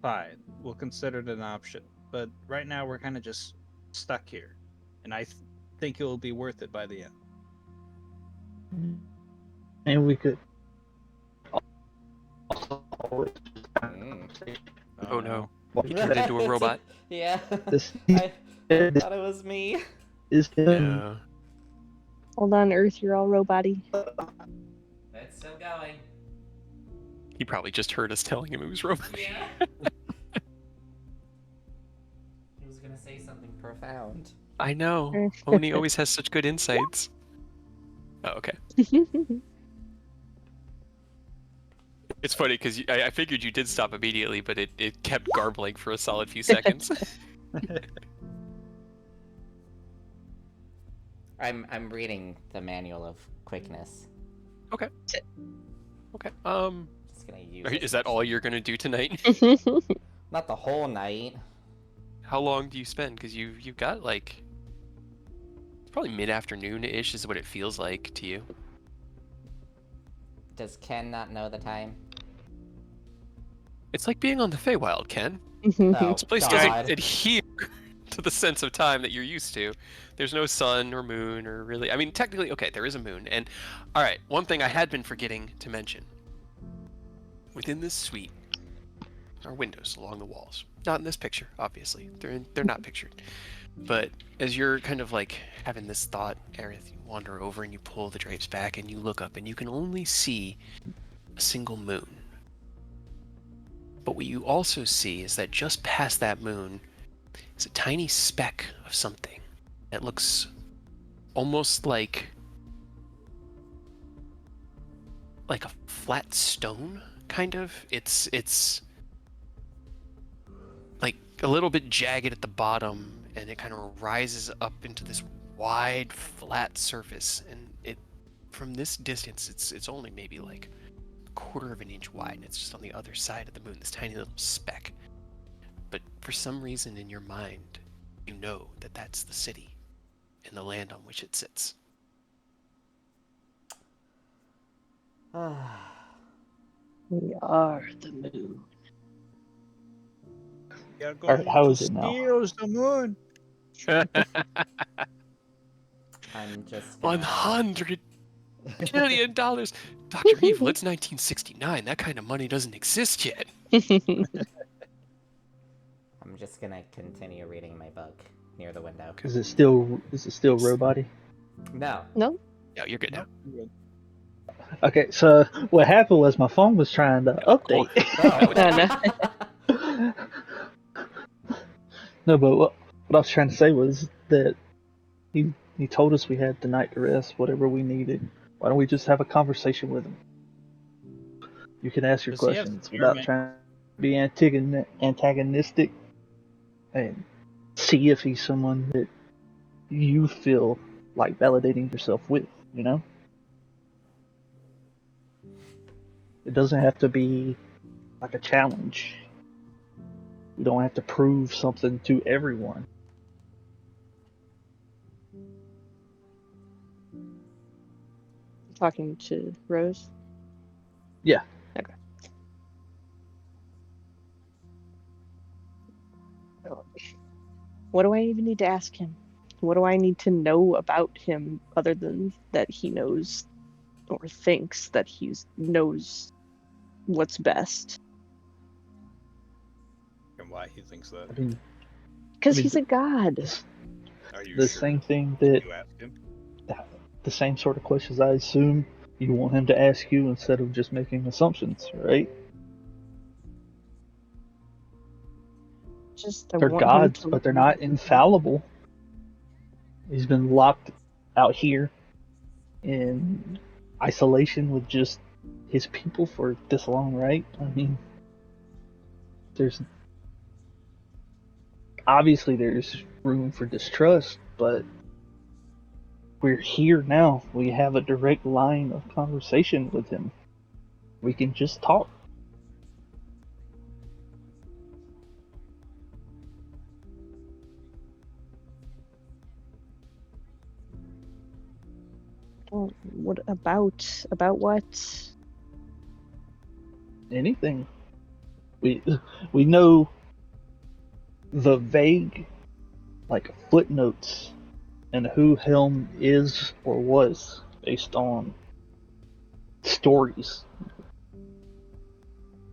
fine. We'll consider it an option. But right now, we're kind of just stuck here, and I think it will be worth it by the end.
And we could.
Oh no.
What
You turned into a robot.
Yeah.
This
I thought it was me.
is him.
Yeah.
Hold on, Earth, you're all robot-y.
It's still going.
He probably just heard us telling him it was robot.
Yeah. He was gonna say something profound.
I know. Oni always has such good insights. Oh, okay. It's funny because I figured you did stop immediately, but it kept garbling for a solid few seconds.
I'm reading the manual of quickness.
Okay.
Just gonna use it.
Is that all you're gonna do tonight?
Not the whole night.
How long do you spend? Because you've got like it's probably mid-afternoon-ish is what it feels like to you.
Does Ken not know the time?
It's like being on the Feywild, Ken.
Oh,
This place
God.
doesn't adhere to the sense of time that you're used to. There's no sun or moon or really. I mean, technically, okay, there is a moon. And all right, one thing I had been forgetting to mention. Within this suite are windows along the walls. Not in this picture, obviously. They're not pictured. But as you're kind of like having this thought, Aerith, you wander over and you pull the drapes back and you look up and you can only see a single moon. But what you also see is that just past that moon is a tiny speck of something that looks almost like a flat stone, kind of. It's like a little bit jagged at the bottom, and it kind of rises up into this wide, flat surface. And it, from this distance, it's only maybe like quarter of an inch wide, and it's just on the other side of the moon, this tiny little speck. But for some reason in your mind, you know that that's the city and the land on which it sits.
We are the moon.
Gotta go
Alright, how
to
is it now?
steals the moon.
I'm just gonna...
$100 billion. Dr. Evil, it's 1969. That kind of money doesn't exist yet.
I'm just gonna continue reading my book near the window.
Is it still robot-y?
No.
No?
No, you're good now.
Okay, so what happened was my phone was trying to update.
No.
No, but what I was trying to say was that he told us we had the night to rest, whatever we needed. Why don't we just have a conversation with him? You can ask your
Does he have
questions without
experiment?
trying to be antagonistic, and see if he's someone that you feel like validating yourself with, you know? It doesn't have to be like a challenge. You don't have to prove something to everyone.
Talking to Rose?
Yeah.
Okay. What do I even need to ask him? What do I need to know about him other than that he knows or thinks that he knows what's best?
And why he thinks that?
I mean,
Because
I mean,
he's a god.
Are you
the
sure?
same thing that
You ask him.
the same sort of questions I assume you want him to ask you instead of just making assumptions, right?
Just I
They're
want him
gods,
to.
but they're not infallible. He's been locked out here in isolation with just his people for this long, right? I mean, there's obviously there's room for distrust, but we're here now. We have a direct line of conversation with him. We can just talk.
Oh, what about what?
Anything. We we know the vague like footnotes and who Helm is or was based on stories.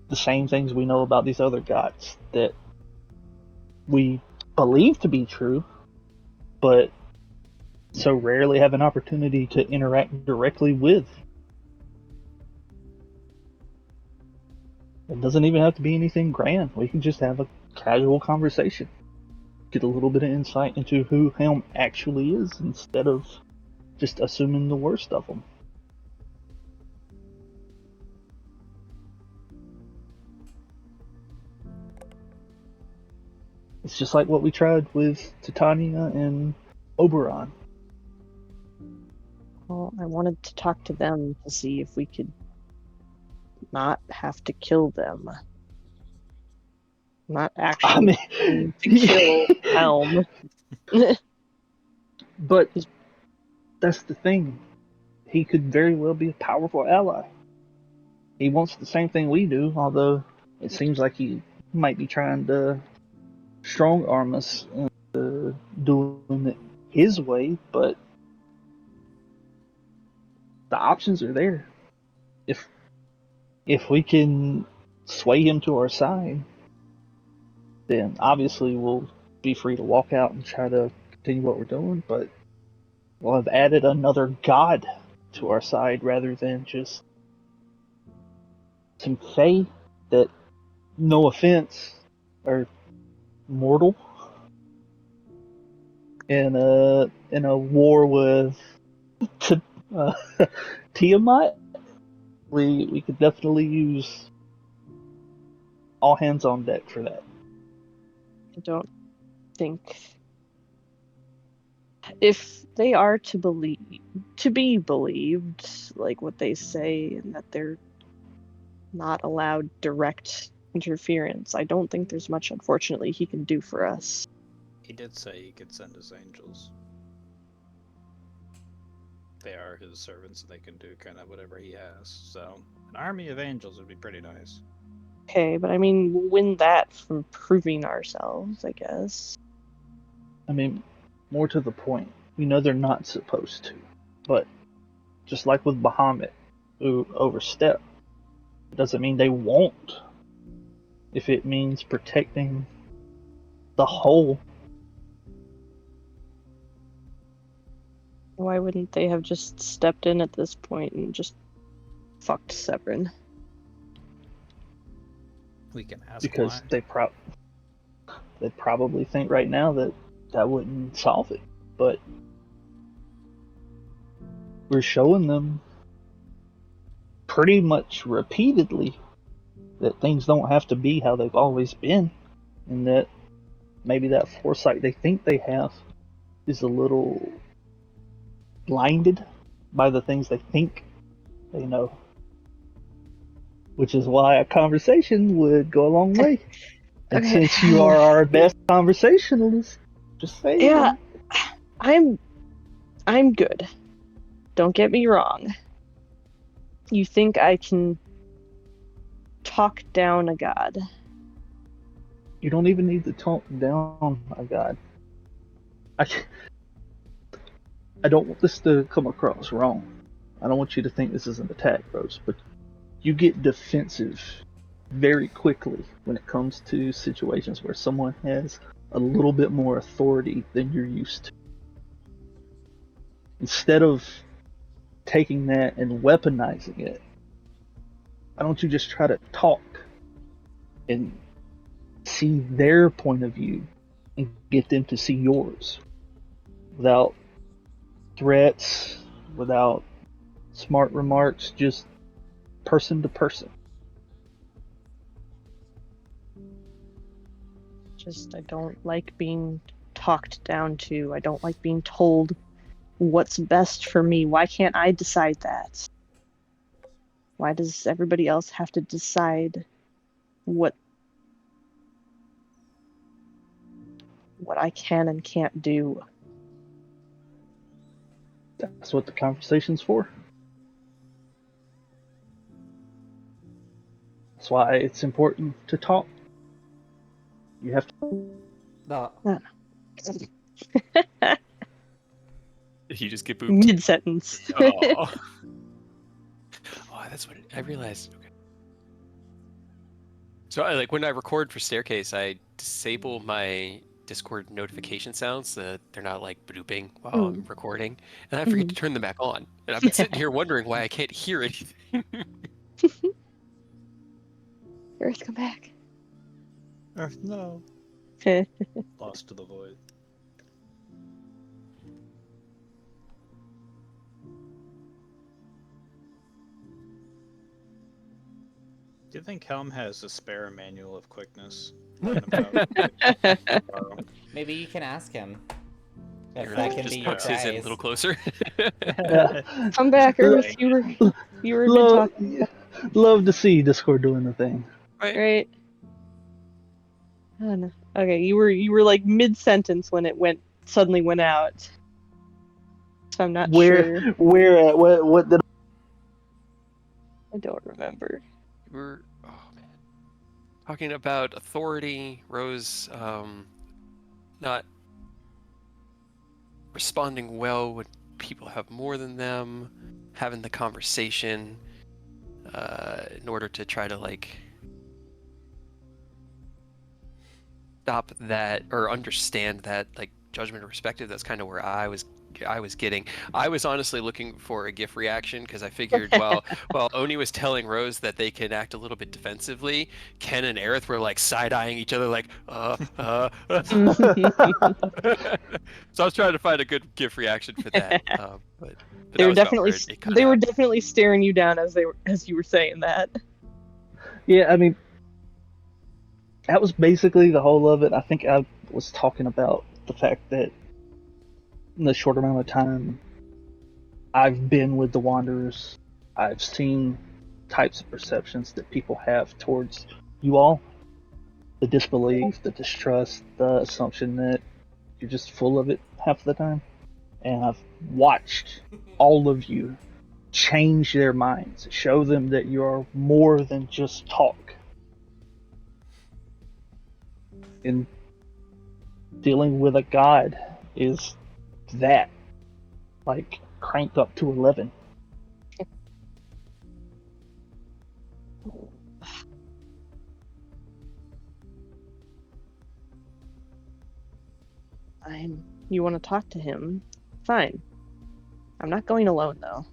The same things we know about these other gods that we believe to be true, but so rarely have an opportunity to interact directly with. It doesn't even have to be anything grand. We can just have a casual conversation. Get a little bit of insight into who Helm actually is instead of just assuming the worst of them. It's just like what we tried with Titania and Oberon.
Well, I wanted to talk to them to see if we could not have to kill them. Not
I
actually
mean,
to kill Helm.
but that's the thing. He could very well be a powerful ally. He wants the same thing we do, although it seems like he might be trying to strong arm us into doing it his way, but the options are there. If we can sway him to our side, then obviously we'll be free to walk out and try to continue what we're doing, but we'll have added another god to our side rather than just some fae that, no offense, are mortal in a war with uh, Tiamat. We could definitely use all hands on deck for that.
I don't think if they are to be believed, like what they say, and that they're not allowed direct interference, I don't think there's much, unfortunately, he can do for us.
He did say he could send his angels. They are his servants, and they can do kind of whatever he has. So, an army of angels would be pretty nice.
Okay, but I mean, we'll win that from proving ourselves, I guess.
I mean, more to the point, we know they're not supposed to, but just like with Bahamut, who overstepped, it doesn't mean they won't. If it means protecting the whole.
Why wouldn't they have just stepped in at this point and just fucked Severin?
We can ask
Because
why.
they probably think right now that that wouldn't solve it, but we're showing them pretty much repeatedly that things don't have to be how they've always been, and that maybe that foresight they think they have is a little blinded by the things they think they know. Which is why a conversation would go a long way. And
Okay.
since you are our best conversationalist, just saying.
Yeah, I'm good. Don't get me wrong. You think I can talk down a god?
You don't even need to talk down a god. I, I don't want this to come across wrong. I don't want you to think this is an attack, Rose, but you get defensive very quickly when it comes to situations where someone has a little bit more authority than you're used to. Instead of taking that and weaponizing it, why don't you just try to talk and see their point of view and get them to see yours without threats, without smart remarks, just person to person.
Just, I don't like being talked down to. I don't like being told what's best for me. Why can't I decide that? Why does everybody else have to decide what I can and can't do?
That's what the conversation's for. That's why it's important to talk. You have to.
No.
You just get booped.
Mid-sentence.
Oh. Oh, that's what I realized. Okay. So I like when I record for Staircase, I disable my Discord notification sounds so that they're not like blooping while I'm recording, and I forget to turn them back on. And I've been sitting here wondering why I can't hear anything.
Earth, come back.
Earth, no. Lost to the void. Do you think Helm has a spare manual of quickness? lying about? Borrow?
Maybe you can ask him. If
Earth
that can
just
be your
puts his in a
prize.
little closer.
Yeah.
Come back, Earth. You were mid talk,
Love to see Discord doing the thing.
right? Oh, no. Okay, you were like mid-sentence when it suddenly went out. So I'm not sure.
Where at? What did?
I don't remember.
We're talking about authority, Rose not responding well when people have more than them, having the conversation in order to try to like stop that or understand that like judgment or perspective. That's kind of where I was getting. I was honestly looking for a GIF reaction because I figured while Oni was telling Rose that they can act a little bit defensively, Ken and Aerith were like side-eyeing each other like So I was trying to find a good GIF reaction for that. But
They
that
were
was about
definitely
where it cut
they were
out.
definitely staring you down as you were saying that.
Yeah, I mean, that was basically the whole of it. I think I was talking about the fact that in the short amount of time I've been with the Wanderers, I've seen types of perceptions that people have towards you all. The disbelief, the distrust, the assumption that you're just full of it half the time. And I've watched all of you change their minds, show them that you're more than just talk. And dealing with a god is that, like, cranked up to 11.
You want to talk to him? Fine. I'm not going alone though.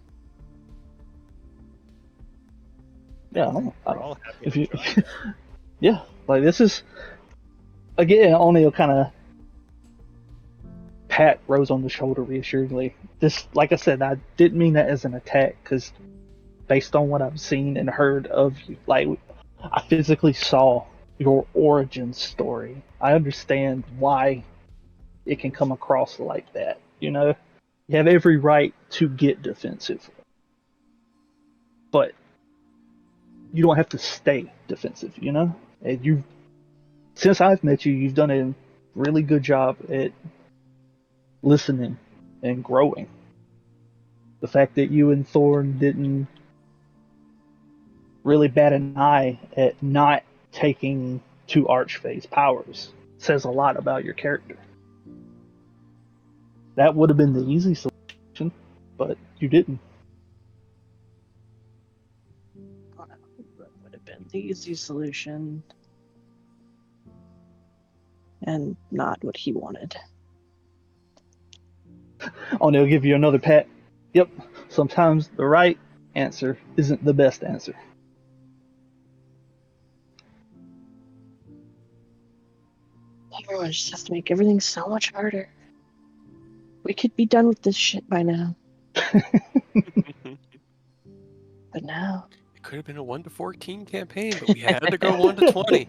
Yeah,
We're all happy
if
to
you,
join.
yeah, like this is again. O'Neal kind of pat Rose on the shoulder reassuringly. This, like I said, I didn't mean that as an attack because based on what I've seen and heard of you, like I physically saw your origin story. I understand why it can come across like that. You know, you have every right to get defensive, but you don't have to stay defensive. You know, and you, since I've met you, you've done a really good job at listening and growing. The fact that you and Thorn didn't really bat an eye at not taking two Archphase powers says a lot about your character. That would have been the easy solution, but you didn't.
That would have been the easy solution. And not what he wanted.
Oh, they'll give you another pat. Yep. sometimes the right answer isn't the best answer.
Everyone just has to make everything so much harder. We could be done with this shit by now. But now.
It could have been a 1 to 14 campaign, but we had to go 1 to 20.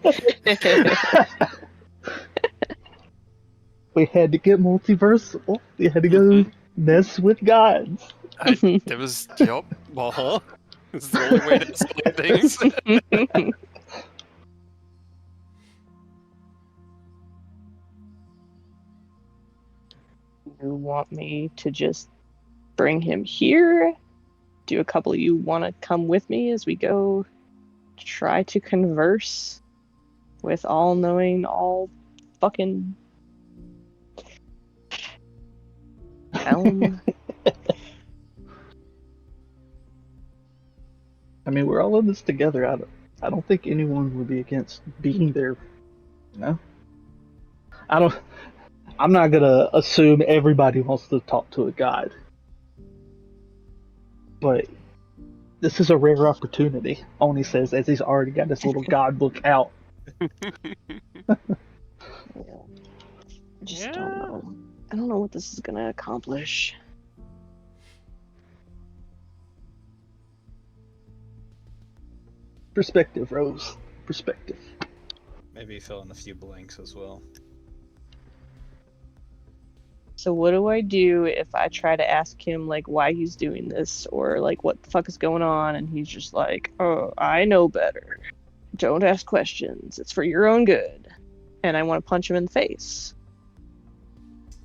We had to get multiversal. We had to go mess with gods.
It was, yep, well, it's the only way to escalate things.
You want me to just bring him here? Do a couple of you want to come with me as we go try to converse with all-knowing, all fucking Helm?
I mean, we're all in this together. I don't think anyone would be against being there. You know? I'm not gonna assume everybody wants to talk to a god. But this is a rare opportunity, Oni says as he's already got this little god book out.
I just don't know. I don't know what this is gonna accomplish.
Perspective, Rose. Perspective.
Maybe fill in a few blanks as well.
So what do I do if I try to ask him like why he's doing this or like what the fuck is going on and he's just like, "Oh, I know better. Don't ask questions. It's for your own good." And I want to punch him in the face.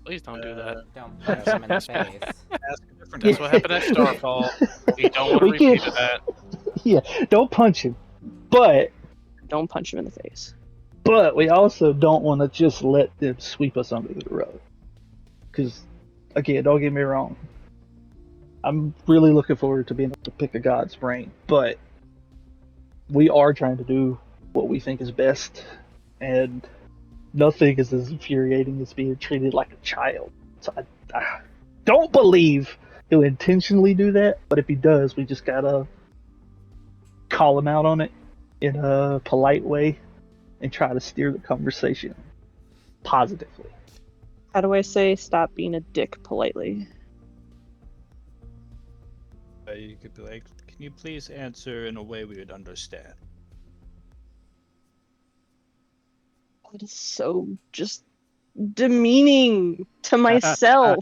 Please don't do that.
Don't punch him in the face.
Ask a different
That's what happened at Starfall. We don't want to
We
repeat
can't-
that.
Yeah, don't punch him. But
Don't punch him in the face.
we also don't want to just let them sweep us under the rug. Because, again, don't get me wrong. I'm really looking forward to being able to pick a god's brain. But we are trying to do what we think is best. And nothing is as infuriating as being treated like a child. So I don't believe he'll intentionally do that. But if he does, we just gotta call him out on it in a polite way and try to steer the conversation positively.
How do I say stop being a dick politely?
You could be like, can you please answer in a way we would understand?
That is so just demeaning to myself.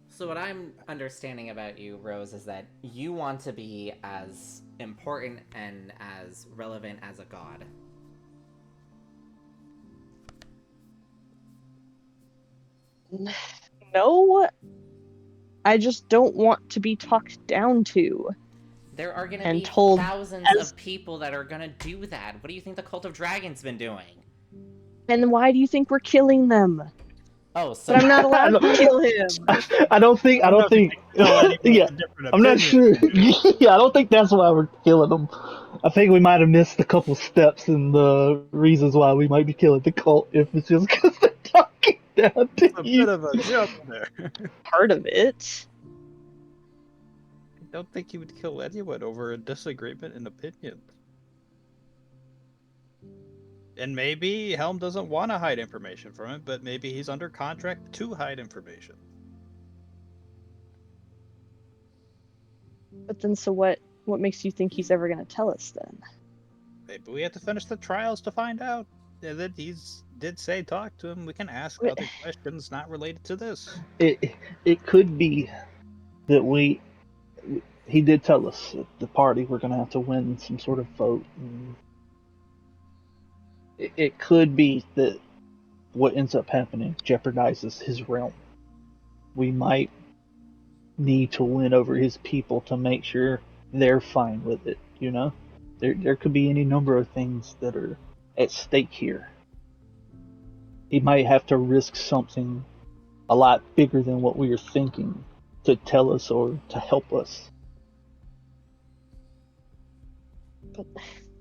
So what I'm understanding about you, Rose, is that you want to be as important and as relevant as a god.
No, I just don't want to be talked down to.
There are gonna
And
be
told
thousands
as-
of people that are gonna do that. What do you think the Cult of Dragons been doing?
And why do you think we're killing them?
Oh, so
But I'm not allowed to kill him.
I don't think. Yeah, I'm not sure. Yeah, I don't think that's why we're killing them. I think we might have missed a couple steps in the reasons why we might be killing the cult if it's just because they're talking down to
A
you.
bit of a jump there.
Part of it.
I don't think he would kill anyone over a disagreement in opinion. And maybe Helm doesn't want to hide information from him, but maybe he's under contract to hide information.
But then, so what? What makes you think he's ever gonna tell us then?
Maybe we have to finish the trials to find out. And then did say talk to him. We can ask
Wait.
other questions not related to this.
It could be that he did tell us at the party we're gonna have to win some sort of vote. And it could be that what ends up happening jeopardizes his realm. We might need to win over his people to make sure they're fine with it, you know? There could be any number of things that are at stake here. He might have to risk something a lot bigger than what we were thinking to tell us or to help us.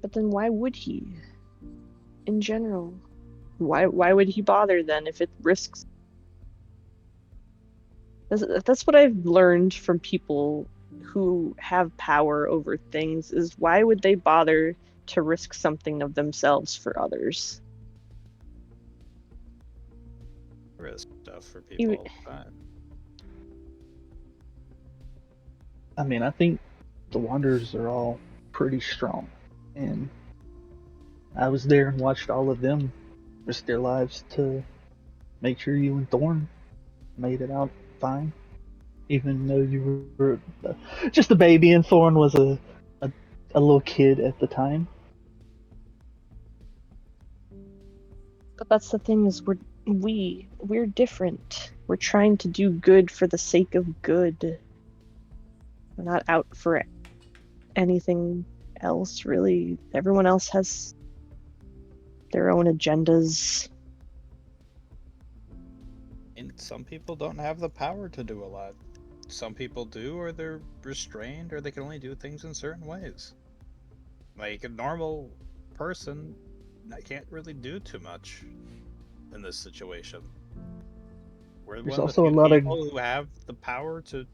But then why would he? In general. Why would he bother then if it risks? That's what I've learned from people who have power over things, is why would they bother to risk something of themselves for others?
Risk stuff for people
You-
all the time.
I mean, I think the Wanderers are all pretty strong, and I was there and watched all of them risk their lives to make sure you and Thorn made it out fine, even though you were just a baby and Thorn was a little kid at the time.
But that's the thing, is we're different. We're trying to do good for the sake of good. We're not out for anything else, really. Everyone else has their own agendas.
And some people don't have the power to do a lot. Some people do, or they're restrained, or they can only do things in certain ways. Like a normal person, I can't really do too much in this situation. We're
There's
one of the
also a
few
lot of
people who have the power to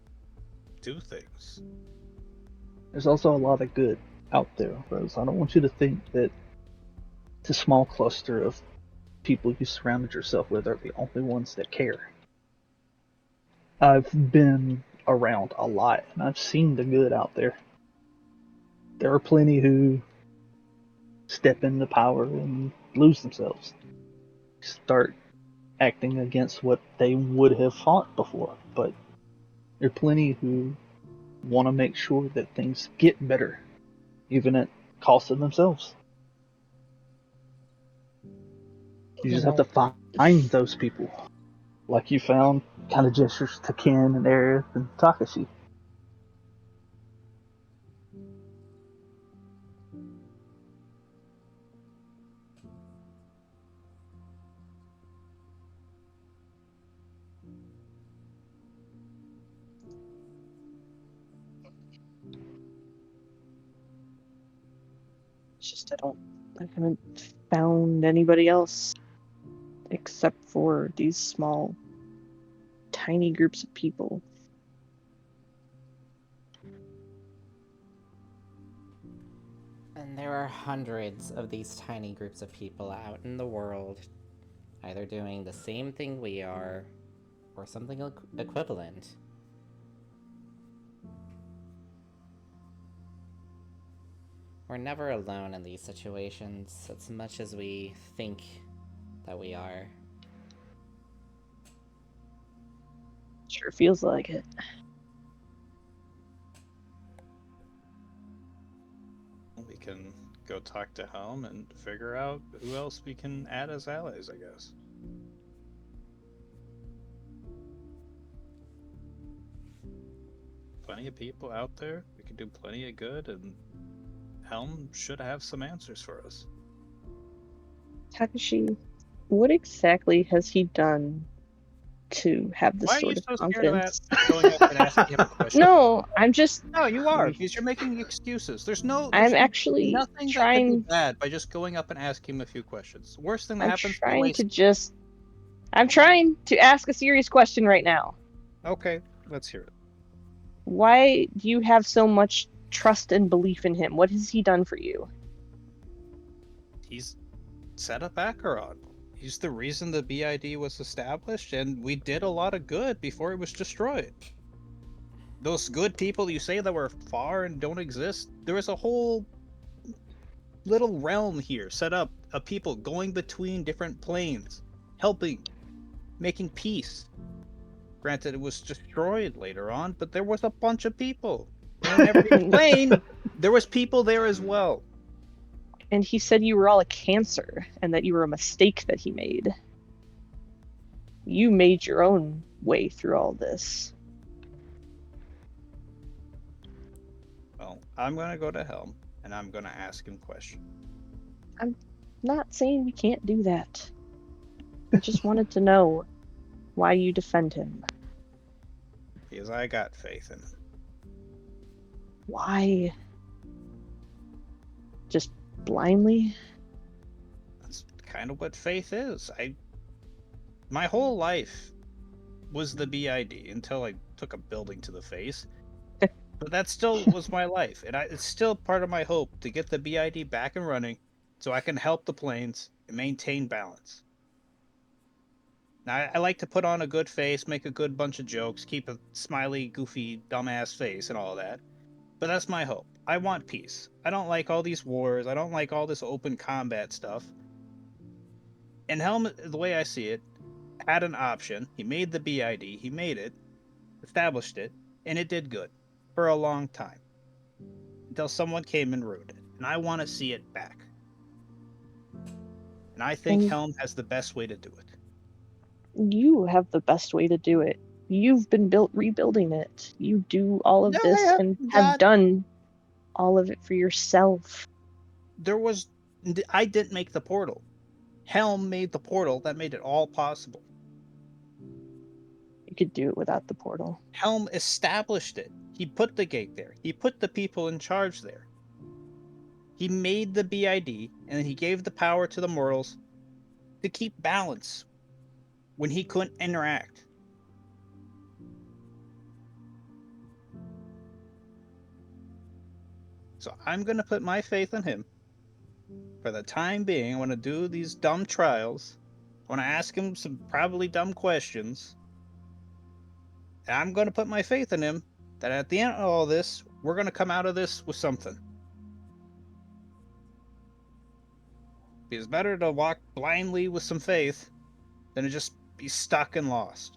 do things.
there's also a lot of good out there, Rose. I don't want you to think that it's a small cluster of people you surrounded yourself with are the only ones that care. I've been around a lot and I've seen the good out there. There are plenty who step into power and lose themselves. Start acting against what they would have fought before, but there are plenty who want to make sure that things get better, even at cost of themselves. You just have to find those people, like you found kind of gestures to Ken and Aerith and Takashi.
It's just I haven't found anybody else except for these small, tiny groups of people.
And there are hundreds of these tiny groups of people out in the world, either doing the same thing we are, or something equivalent. We're never alone in these situations, as much as we think that we are.
Sure feels like it.
We can go talk to Helm and figure out who else we can add as allies, I guess. Plenty of people out there. We can do plenty of good, and Helm should have some answers for us.
Takashi, what exactly has he done to have this
Why are you
sort of
so scared of
confidence?
going up and asking him a question?
No, I'm just.
No, you are, because you're making excuses. There's
I'm actually
nothing that could be
trying.
bad by just going up and asking him a few questions. The worst thing that
I'm
happens is
trying
waste.
to just. I'm trying to ask a serious question right now.
Okay, let's hear it.
Why do you have so much trust and belief in him? What has he done for you?
He's set up Acheron. He's the reason the BID was established, and we did a lot of good before it was destroyed. Those good people you say that were far and don't exist, there was a whole little realm here set up of people going between different planes, helping, making peace. Granted, it was destroyed later on, but there was a bunch of people. And in every plane, there was people there as well.
And he said you were all a cancer and that you were a mistake that he made. You made your own way through all this.
Well, I'm gonna go to Helm, and I'm gonna ask him questions.
I'm not saying we can't do that. I just wanted to know why you defend him.
Because I got faith in him.
Why? Just blindly?
That's kind of what faith is. My whole life was the BID until I took a building to the face. But that still was my life, and it's still part of my hope to get the BID back and running so I can help the planes and maintain balance. Now, I like to put on a good face, make a good bunch of jokes, keep a smiley, goofy, dumbass face and all that. But that's my hope. I want peace. I don't like all these wars. I don't like all this open combat stuff. And Helm, the way I see it, had an option. He made the BID. He made it, established it, and it did good for a long time. Until someone came and ruined it. And I want to see it back. And I think
And-
Helm has the best way to do it.
You have the best way to do it. You've been rebuilding it. You do all of
No,
this
I have
and
not.
have done all of it for yourself.
I didn't make the portal. Helm made the portal that made it all possible.
You could do it without the portal.
Helm established it. He put the gate there. He put the people in charge there. He made the BID, and then he gave the power to the mortals to keep balance when he couldn't interact. So I'm going to put my faith in him. For the time being, I want to do these dumb trials. I want to ask him some probably dumb questions. And I'm going to put my faith in him that at the end of all this, we're going to come out of this with something. It's better to walk blindly with some faith than to just be stuck and lost.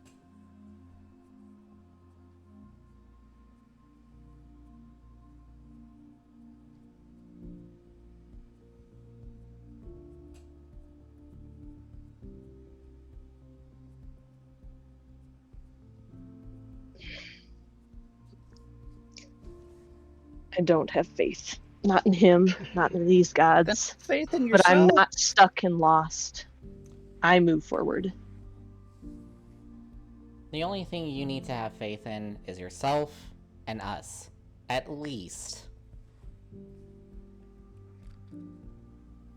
I don't have faith. Not in him, not in these
Then
gods.
have faith in
But I'm
yourself.
not stuck and lost. I move forward.
The only thing you need to have faith in is yourself and us. At least.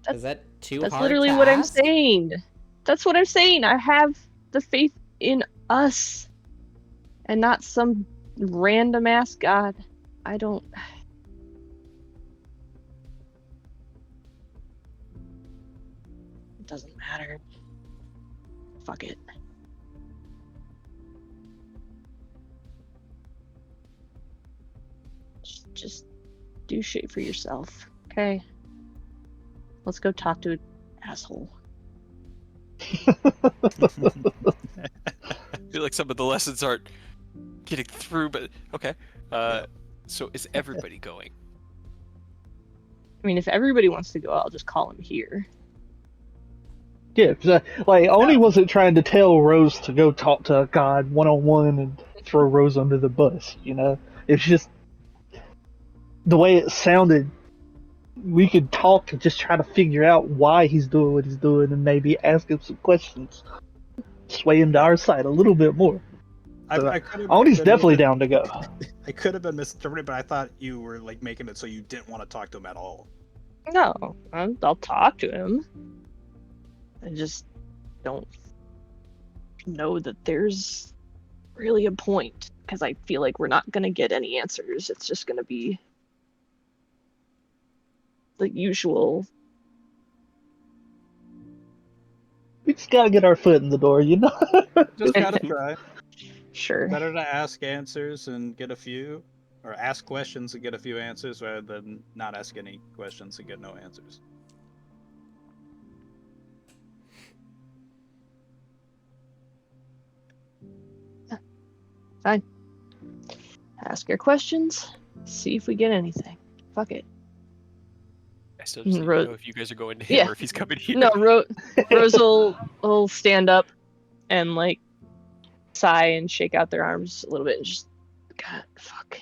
Is that too
That's
hard
literally
to
what I'm
ask?
saying. That's what I'm saying. I have the faith in us. And not some random ass god. I don't. It doesn't matter. Fuck it. Just do shit for yourself, okay? Let's go talk to an asshole.
I feel like some of the lessons aren't getting through, but okay. So is everybody going?
I mean, if everybody wants to go, I'll just call him here.
Yeah, 'cause, Oni wasn't trying to tell Rose to go talk to God one-on-one and throw Rose under the bus, you know? It's just the way it sounded. We could talk and just try to figure out why he's doing what he's doing and maybe ask him some questions. Sway him to our side a little bit more. So,
I could have
Oni's
been
definitely
mis-
down to go.
I could have been misinterpreted, but I thought you were like making it so you didn't want to talk to him at all.
No, I'll talk to him. I just don't know that there's really a point because I feel like we're not going to get any answers. It's just going to be the usual.
We just gotta get our foot in the door, you know?
Just gotta try.
Sure.
Better to ask answers and get a few, or ask questions and get a few answers rather than not ask any questions and get no answers.
Fine. Ask your questions. See if we get anything. Fuck it.
I still just need
Ro-
to know if you guys are going to him
Yeah.
or if he's coming here.
No, Rose will stand up and like sigh and shake out their arms a little bit and just, God, fuck.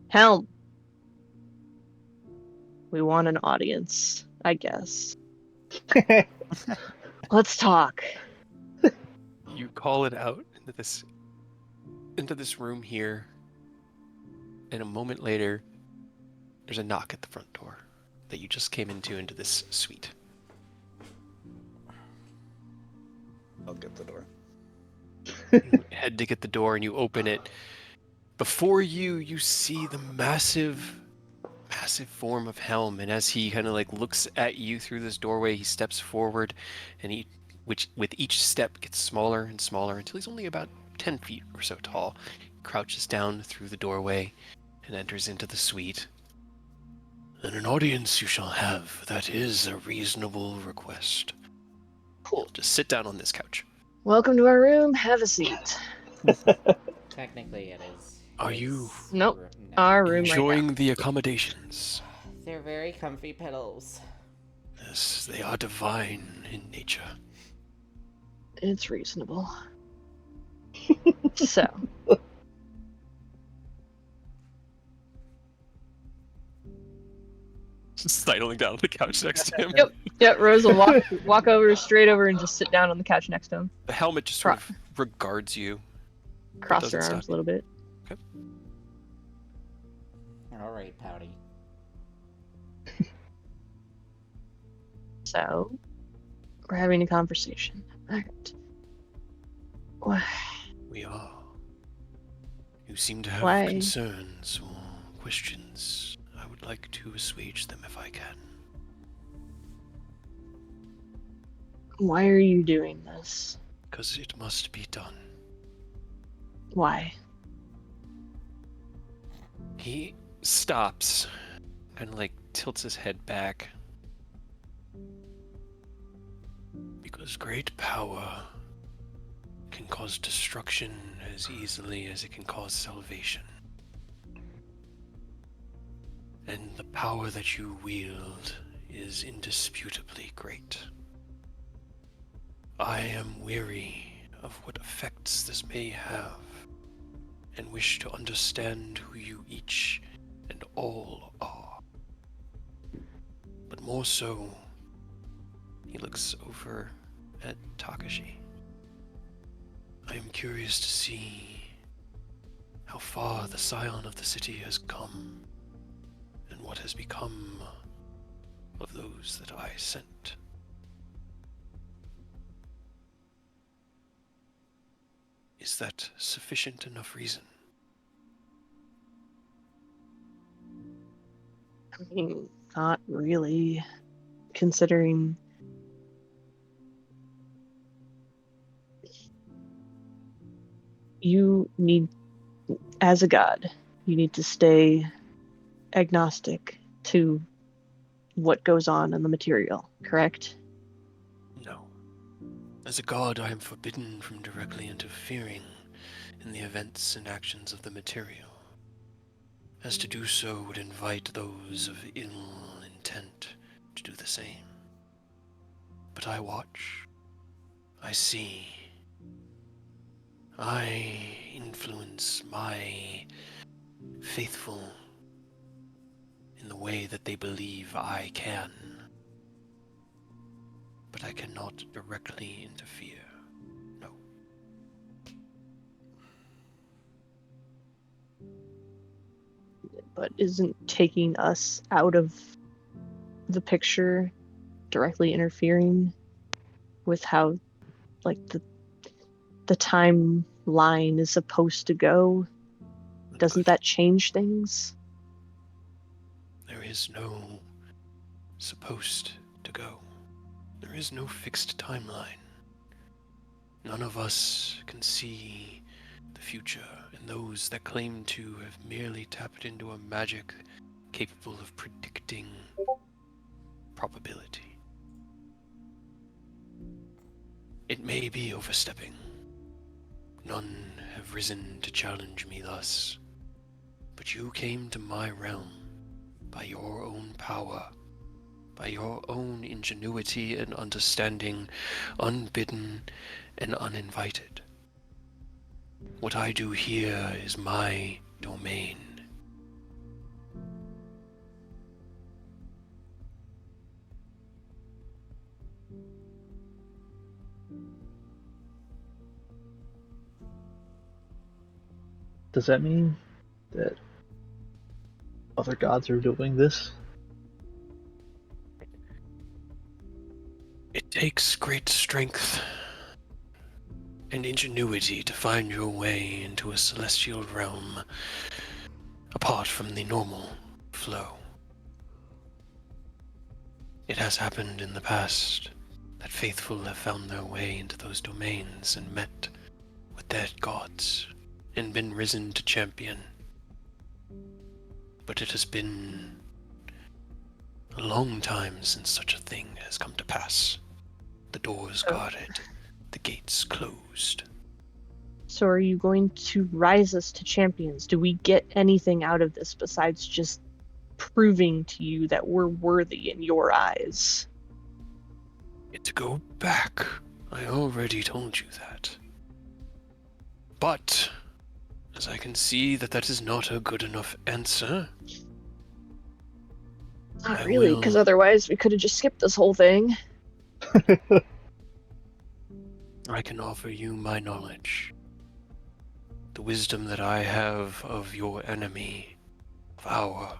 Helm. We want an audience, I guess. Let's talk.
You call it out into this room here, and a moment later, there's a knock at the front door that you just came into this suite.
I'll get the door.
You head to get the door and you open it. Before you see the massive form of Helm, and as he kind of like looks at you through this doorway, he steps forward, and which with each step gets smaller and smaller until he's only about 10 feet or so tall. He crouches down through the doorway and enters into the suite. And an audience you shall have. That is a reasonable request.
Cool.
Just sit down on this couch.
Welcome to our room. Have a seat.
Technically, it is.
Are
his
you
Nope.
room now.
Our room right
Enjoying the accommodations.
They're very comfy pillows.
Yes, they are divine in nature.
now. It's reasonable. So,
Just sidling down on the couch next to him.
Yep. yeah, Rose will walk over straight over and just sit down on the couch next to him.
The helmet just sort of regards you.
Cross her
doesn't
arms
stop
a little bit.
All right, Pouty.
So, we're having a conversation. Alright. Why?
We are. You seem to have
Why?
concerns or questions. I would like to assuage them if I can.
Why are you doing this?
Because it must be done.
Why?
He stops, kind of like tilts his head back. Because great power can cause destruction as easily as it can cause salvation. And the power that you wield is indisputably great. I am weary of what effects this may have, and wish to understand who you each and all are. But more so, he looks over at Takashi. I am curious to see how far the scion of the city has come, and what has become of those that I sent. Is that sufficient enough reason?
I mean, not really. Considering you need, as a god, you need to stay agnostic to what goes on in the material, correct?
No. As a god, I am forbidden from directly interfering in the events and actions of the material, as to do so would invite those of ill intent to do the same. But I watch, I see, I influence my faithful in the way that they believe I can. But I cannot directly interfere. No.
But isn't taking us out of the picture directly interfering with how, like, the timeline is supposed to go? Doesn't that change things?
There is no supposed to go. There is no fixed timeline. None of us can see the future, and those that claim to have merely tapped into a magic capable of predicting probability. It may be overstepping. None have risen to challenge me thus. But you came to my realm by your own power, by your own ingenuity and understanding, unbidden and uninvited. What I do here is my domain.
Does that mean that other gods are doing this?
It takes great strength and ingenuity to find your way into a celestial realm apart from the normal flow. It has happened in the past that faithful have found their way into those domains and met with their gods and been risen to champion. But it has been a long time since such a thing has come to pass. The doors guarded, the gates closed.
So are you going to rise us to champions? Do we get anything out of this besides just proving to you that we're worthy in your eyes?
Get to go back. I already told you that. But, as I can see that is not a good enough answer.
Not
I
really,
will-
because otherwise we could have just skipped this whole thing.
I can offer you my knowledge. The wisdom that I have of your enemy, of our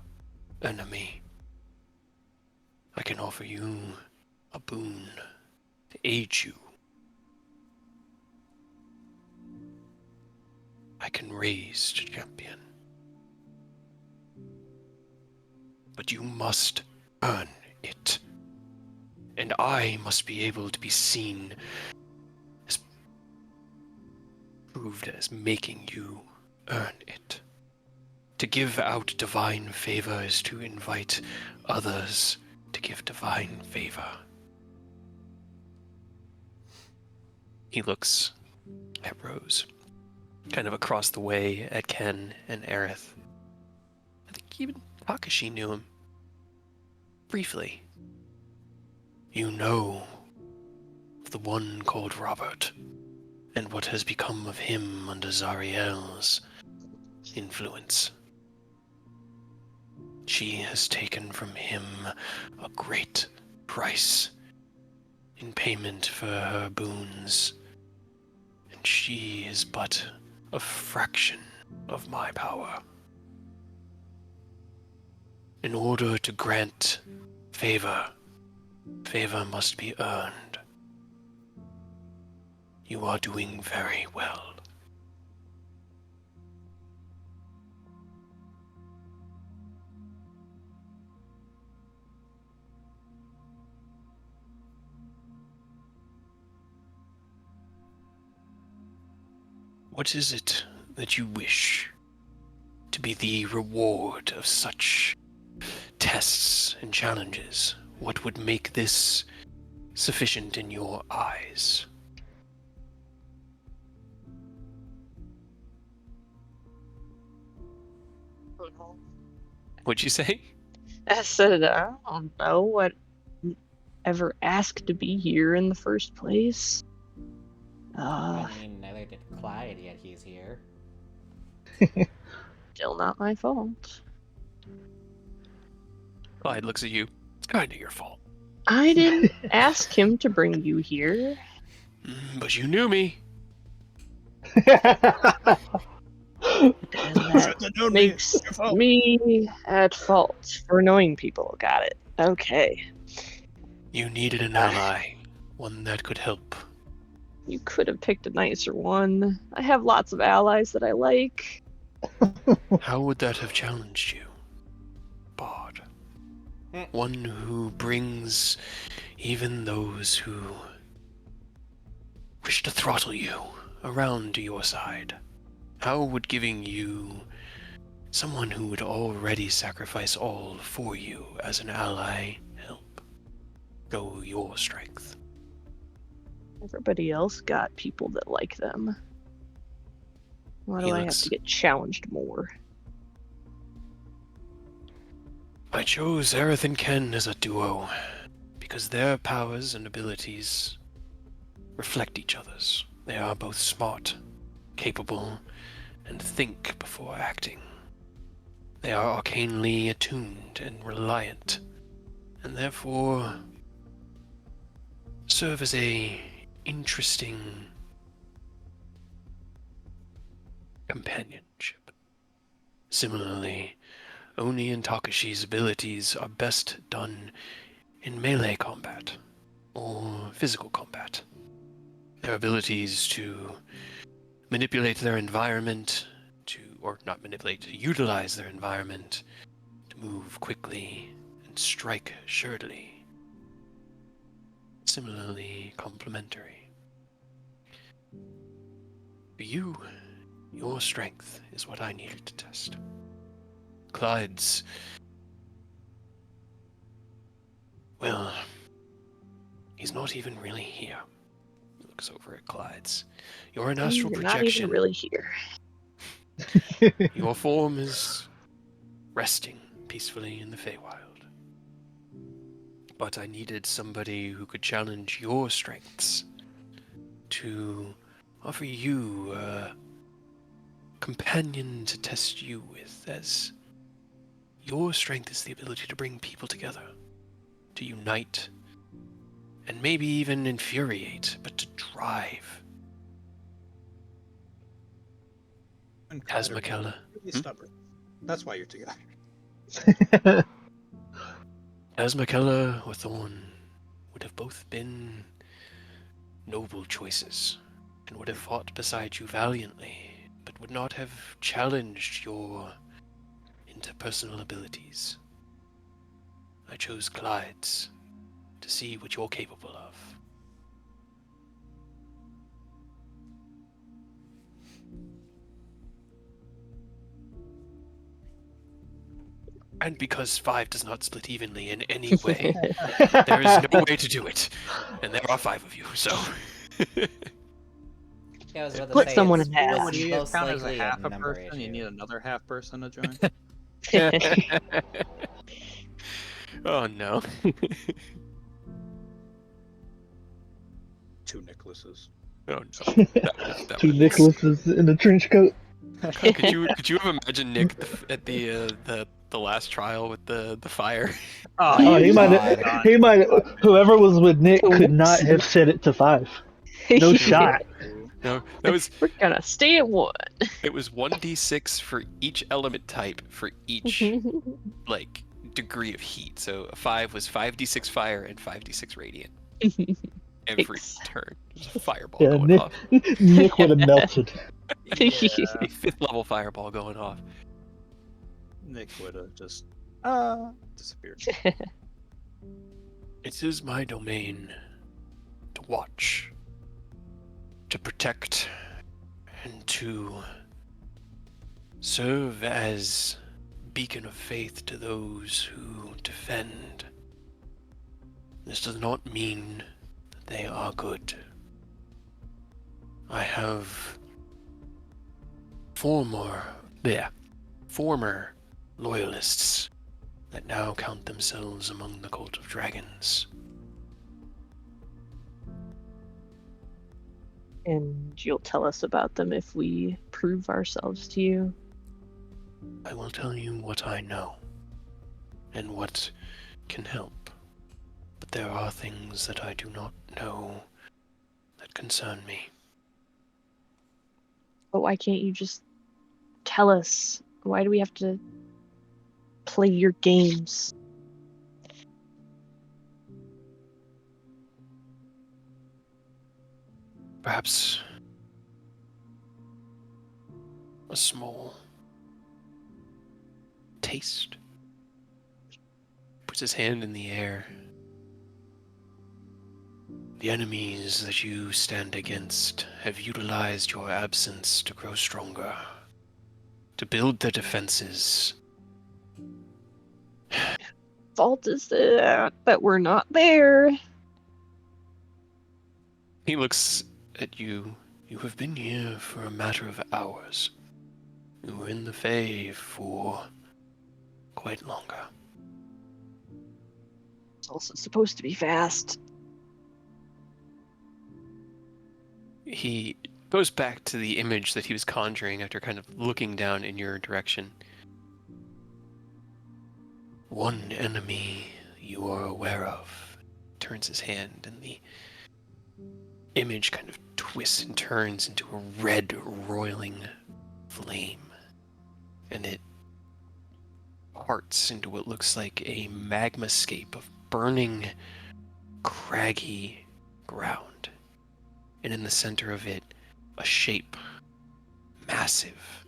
enemy. I can offer you a boon to aid you. I can raise to champion. But you must earn it. And I must be able to be seen as proved as making you earn it. To give out divine favor is to invite others to give divine favor. He looks at Rose, kind of across the way at Ken and Aerith. I think even Takashi knew him. Briefly. You know of the one called Robert, and what has become of him under Zariel's influence. She has taken from him a great price in payment for her boons, and she is but a fraction of my power. In order to grant favor, favor must be earned. You are doing very well. What is it that you wish to be the reward of such tests and challenges? What would make this sufficient in your eyes? What'd you say?
I said, I don't know what ever asked to be here in the first place.
I mean, neither did Clyde, yet he's here.
Still not my fault.
Clyde looks at you. It's kind of your fault.
I didn't ask him to bring you here.
But you knew me.
And that
Should've known me.
makes
Your fault.
me at fault for knowing people. Got it. Okay.
You needed an ally. One that could help.
You could have picked a nicer one. I have lots of allies that I like.
How would that have challenged you, Bard? One who brings even those who wish to throttle you around to your side. How would giving you someone who would already sacrifice all for you as an ally help grow your strength?
Everybody else got people that like them. Why do
He
I have
looks-
to get challenged more?
I chose Aerith and Ken as a duo because their powers and abilities reflect each other's. They are both smart, capable, and think before acting. They are arcanely attuned and reliant, and therefore serve as a interesting companionship. Similarly, Oni and Takashi's abilities are best done in melee combat or physical combat. their abilities to manipulate their environment, or not manipulate, to utilize their environment, to move quickly and strike surely. Similarly complementary. For you, your strength is what I needed to test. Clyde's... well, he's not even really here. He looks over at Clyde's. You're an astral
You're
projection.
not even really here.
Your form is resting peacefully in the Feywild. But I needed somebody who could challenge your strengths to offer you a companion to test you with, as your strength is the ability to bring people together, to unite, and maybe even infuriate, but to drive. As McKellar.
Really stubborn. That's why you're together.
As McKellar or Thorn would have both been noble choices, and would have fought beside you valiantly, but would not have challenged your interpersonal abilities. I chose Clyde's to see what you're capable of. And because 5 does not split evenly in any way, there is no way to do it. And there are 5 of you, so...
Yeah, I was about to
Put
say,
someone
it's
in half.
When you
most
count as a
likely
half a
number
person, you
issue.
need another half person to join.
Oh no.
2 Nicholases.
Oh no. That
Two
was...
Nicholases in a trench coat.
Could you have imagined Nick at the last trial with the fire?
Oh, he
God.
might. Whoever was with Nick could not have set it to 5. No shot.
No, that was...
We're gonna stay at 1.
it was 1d6 for each element type for each like degree of heat. So a 5 was 5d6 fire and 5d6 radiant. Every
Thanks.
turn, there's a fireball
Yeah,
going
Nick,
off.
Nick would have melted.
A 5th level fireball going off.
Nick would have just disappeared.
It is my domain to watch, to protect, and to serve as beacon of faith to those who defend. This does not mean that they are good. I have former loyalists that now count themselves among the cult of dragons.
And you'll tell us about them if we prove ourselves to you.
I will tell you what I know and what can help, but there are things that I do not know that concern me.
But why can't you just tell us? Why do we have to play your games?
Perhaps a small taste. Puts his hand in the air. The enemies that you stand against have utilized your absence to grow stronger, to build their defenses.
Fault is that we're not there.
He looks at you. You have been here for a matter of hours. You were in the Fae for quite longer.
It's also supposed to be fast.
He goes back to the image that he was conjuring after kind of looking down in your direction. One enemy you are aware of. Turns his hand and the image kind of twists and turns into a red roiling flame. And it parts into what looks like a magmascape of burning, craggy ground. and in the center of it, a shape, massive,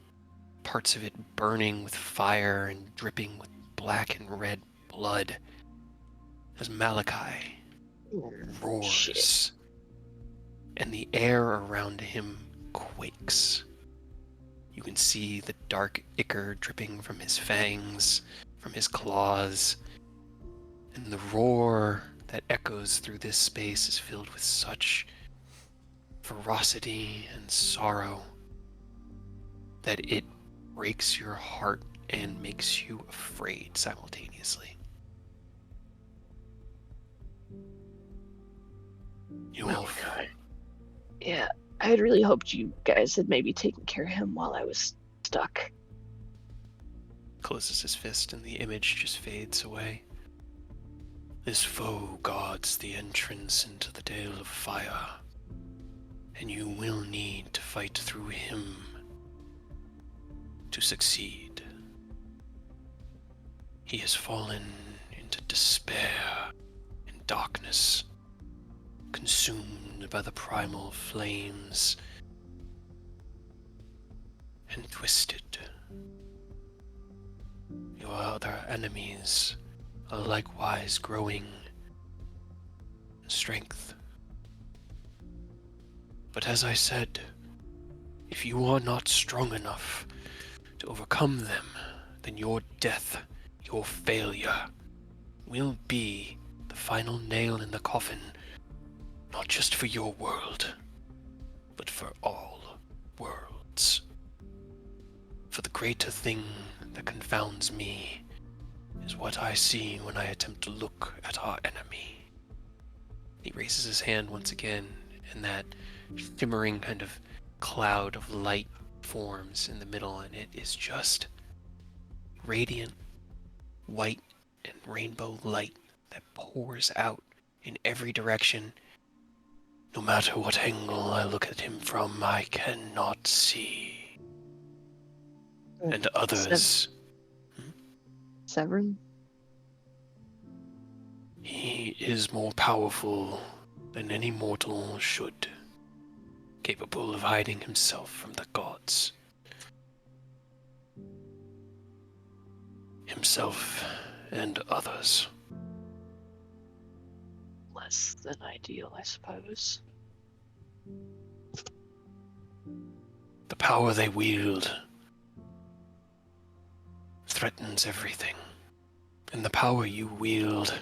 parts of it burning with fire and dripping with black and red blood, as Malachi roars,
Shit.
and the air around him quakes. You can see the dark ichor dripping from his fangs, from his claws, and the roar that echoes through this space is filled with such ferocity and sorrow that it breaks your heart and makes you afraid simultaneously. You will.
Yeah, I had really hoped you guys had maybe taken care of him while I was stuck.
Closes his fist and the image just fades away. This foe guards the entrance into the Dale of Fire, and you will need to fight through him to succeed. He has fallen into despair and darkness, consumed by the primal flames, and twisted. Your other enemies are likewise growing in strength. But as I said, if you are not strong enough to overcome them, then your death, your failure, will be the final nail in the coffin, not just for your world, but for all worlds. For the greater thing that confounds me is what I see when I attempt to look at our enemy. He raises his hand once again, and that shimmering kind of cloud of light forms in the middle, and it is just radiant white and rainbow light that pours out in every direction. No matter what angle I look at him from, I cannot see. And others...
Severin?
He is more powerful than any mortal should, capable of hiding himself from the gods. Himself and others.
Less than ideal, I suppose.
The power they wield threatens everything, and the power you wield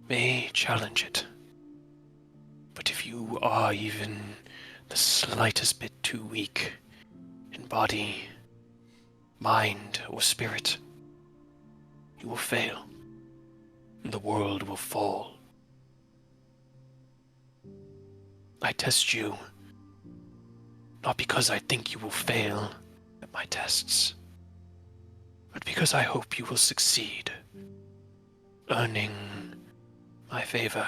may challenge it. But if you are even the slightest bit too weak in body, mind, or spirit, you will fail, and the world will fall. I test you, not because I think you will fail at my tests, but because I hope you will succeed, earning my favor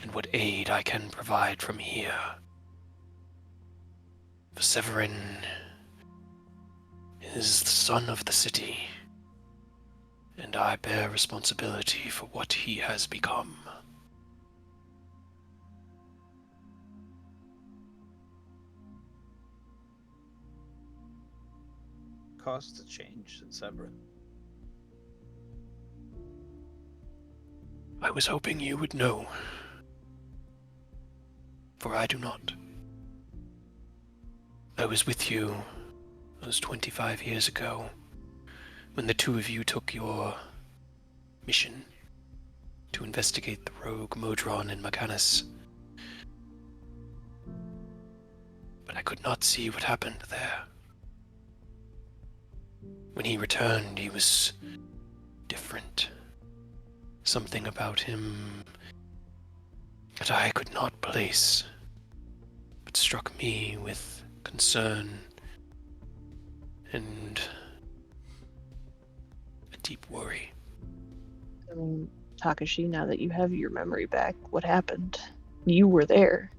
and what aid I can provide from here. For Severin is the son of the city, and I bear responsibility for what he has become.
Cost to change in Severin.
I was hoping you would know, for I do not. I was with you those 25 years ago, when the two of you took your mission to investigate the rogue Modron and Mechanus. But I could not see what happened there. When he returned, he was different. Something about him that I could not place, but struck me with concern and a deep worry.
Takashi, now that you have your memory back, what happened? You were there,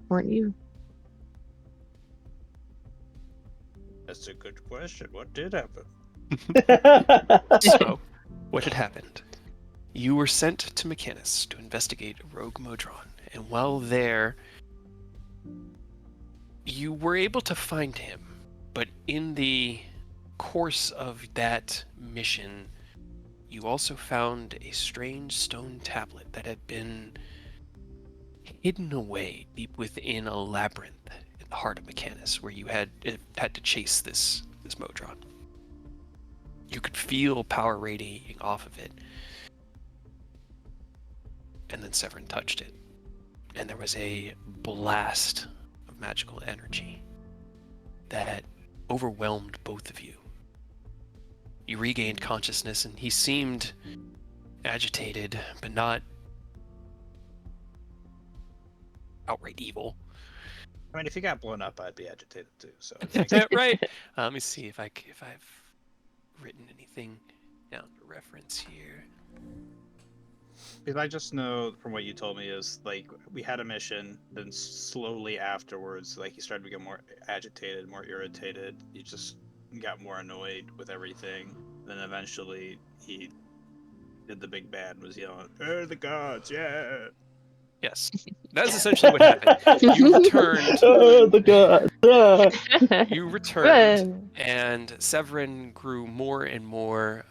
weren't you?
That's a good question. What did happen?
So, what had happened? You were sent to Mechanus to investigate a rogue Modron, And while there, you were able to find him. But in the course of that mission, you also found a strange stone tablet that had been hidden away deep within a labyrinth in the heart of Mechanus, where you had to chase this Modron. You could feel power radiating off of it. And then Severin touched it. And there was a blast of magical energy that overwhelmed both of you. You regained consciousness, and he seemed agitated, but not outright evil.
I mean, if you got blown up, I'd be agitated too. So I
Is
think
that right? Let me see if I've written anything down to reference here.
because I just know from what you told me is like we had a mission, then slowly afterwards, like he started to get more agitated, more irritated. He just got more annoyed with everything. Then eventually he did the big bad, was yelling, "Oh, the gods, yeah!"
Yes, that's essentially what happened. You returned.
Oh, the god. Ah.
You returned,
Run.
and Severin grew more and more.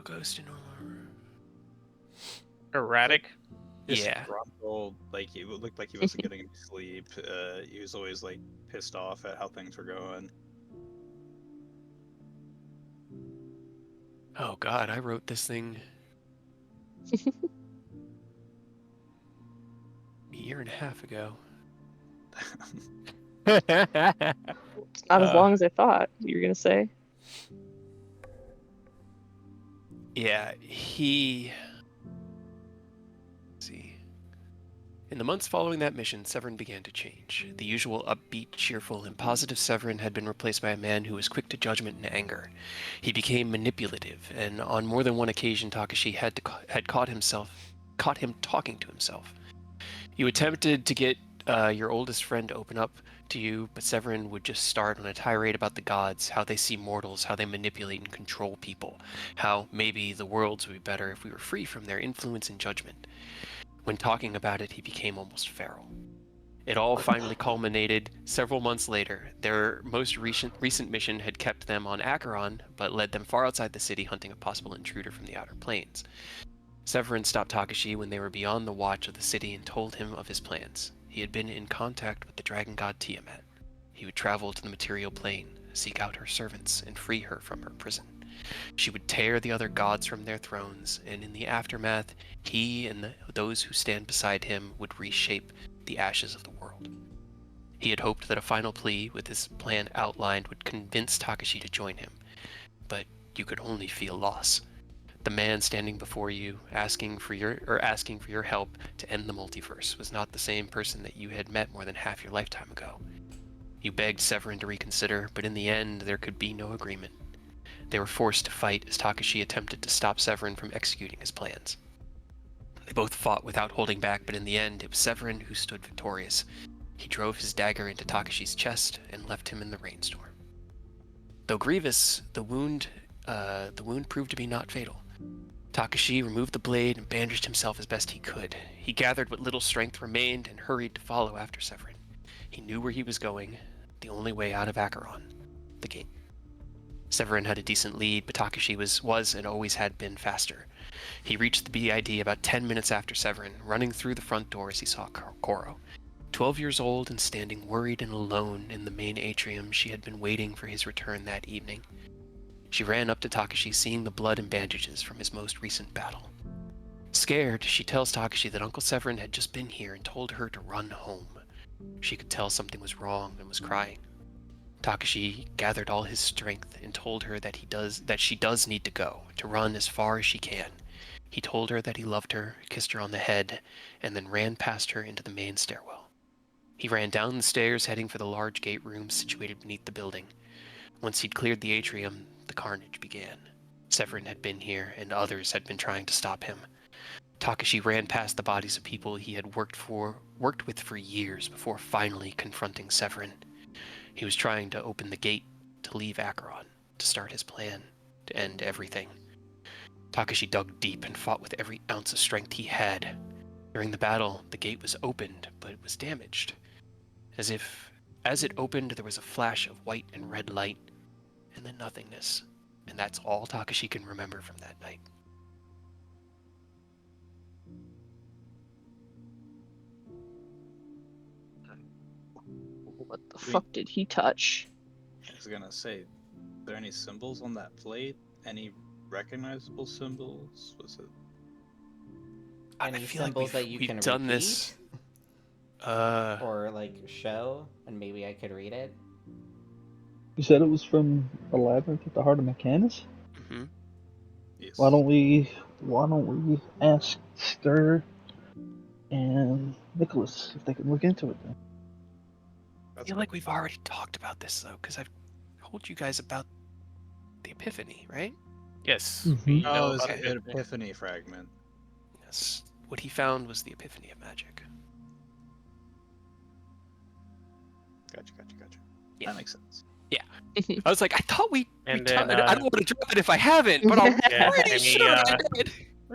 Ghost in
Erratic.
Disgruntled, like he looked like he wasn't getting any sleep. He was always like pissed off at how things were going.
Oh God, I wrote this thing a year and a half ago.
It's not as long as I thought you were gonna say.
Yeah, let's see. In the months following that mission, Severin began to change. The usual upbeat, cheerful, and positive Severin had been replaced by a man who was quick to judgment and anger. He became manipulative, and on more than one occasion, Takashi had caught him talking to himself. You attempted to get your oldest friend to open up to you, but Severin would just start on a tirade about the gods, how they see mortals, how they manipulate and control people, how maybe the worlds would be better if we were free from their influence and judgment. When talking about it, he became almost feral. It all finally culminated several months later. Their most recent mission had kept them on Acheron, but led them far outside the city hunting a possible intruder from the outer planes. Severin stopped Takashi when they were beyond the watch of the city and told him of his plans. He had been in contact with the dragon god Tiamat. He would travel to the material plane, seek out her servants, and free her from her prison. She would tear the other gods from their thrones, and in the aftermath, he and those who stand beside him would reshape the ashes of the world. He had hoped that a final plea with his plan outlined would convince Takashi to join him, but you could only feel loss. The man standing before you, asking for your help to end the multiverse, was not the same person that you had met more than half your lifetime ago. You begged Severin to reconsider, but in the end, there could be no agreement. They were forced to fight as Takashi attempted to stop Severin from executing his plans. They both fought without holding back, but in the end, it was Severin who stood victorious. He drove his dagger into Takashi's chest and left him in the rainstorm. Though grievous, the wound proved to be not fatal. Takashi removed the blade and bandaged himself as best he could. He gathered what little strength remained and hurried to follow after Severin. He knew where he was going, the only way out of Acheron, the gate. Severin had a decent lead, but Takashi was and always had been faster. He reached the BID about 10 minutes after Severin, running through the front door as he saw Koro. 12 years old and standing worried and alone in the main atrium, she had been waiting for his return that evening. She ran up to Takashi, seeing the blood and bandages from his most recent battle. Scared, she tells Takashi that Uncle Severin had just been here and told her to run home. She could tell something was wrong and was crying. Takashi gathered all his strength and told her that she does need to go, to run as far as she can. He told her that he loved her, kissed her on the head, and then ran past her into the main stairwell. He ran down the stairs, heading for the large gate room situated beneath the building. Once he'd cleared the atrium, the carnage began. Severin had been here, and others had been trying to stop him. Takashi ran past the bodies of people he had worked with for years before finally confronting Severin. He was trying to open the gate to leave Acheron, to start his plan, to end everything. Takashi dug deep and fought with every ounce of strength he had. During the battle, the gate was opened, but it was damaged. As it opened, there was a flash of white and red light, and then nothingness. And that's all Takashi can remember from that night.
What the
Sweet.
fuck did he touch?
I was gonna say, are there any symbols on that plate? Any recognizable symbols? Was it?
Any
feel like
symbols that you
we've
can
done
repeat?
this.
Or like show, and maybe I could read it.
You said it was from the labyrinth at the heart of Mechanus?
Mhm.
Yes.
Why don't we ask Stir and Nicholas if they can look into it then?
I
That's
feel
good.
like we've already talked about this though, because I've told you guys about the Epiphany, right?
Yes,
Mhm.
we
Oh,
know
it's
about
okay.
an
it.
epiphany fragment.
Yes. What he found was the Epiphany of Magic.
Gotcha.
Yeah.
That makes sense.
I was like, I thought we.
And
I
then,
don't want to drop it if I haven't, but I'm
yeah,
pretty
and he,
sure I did.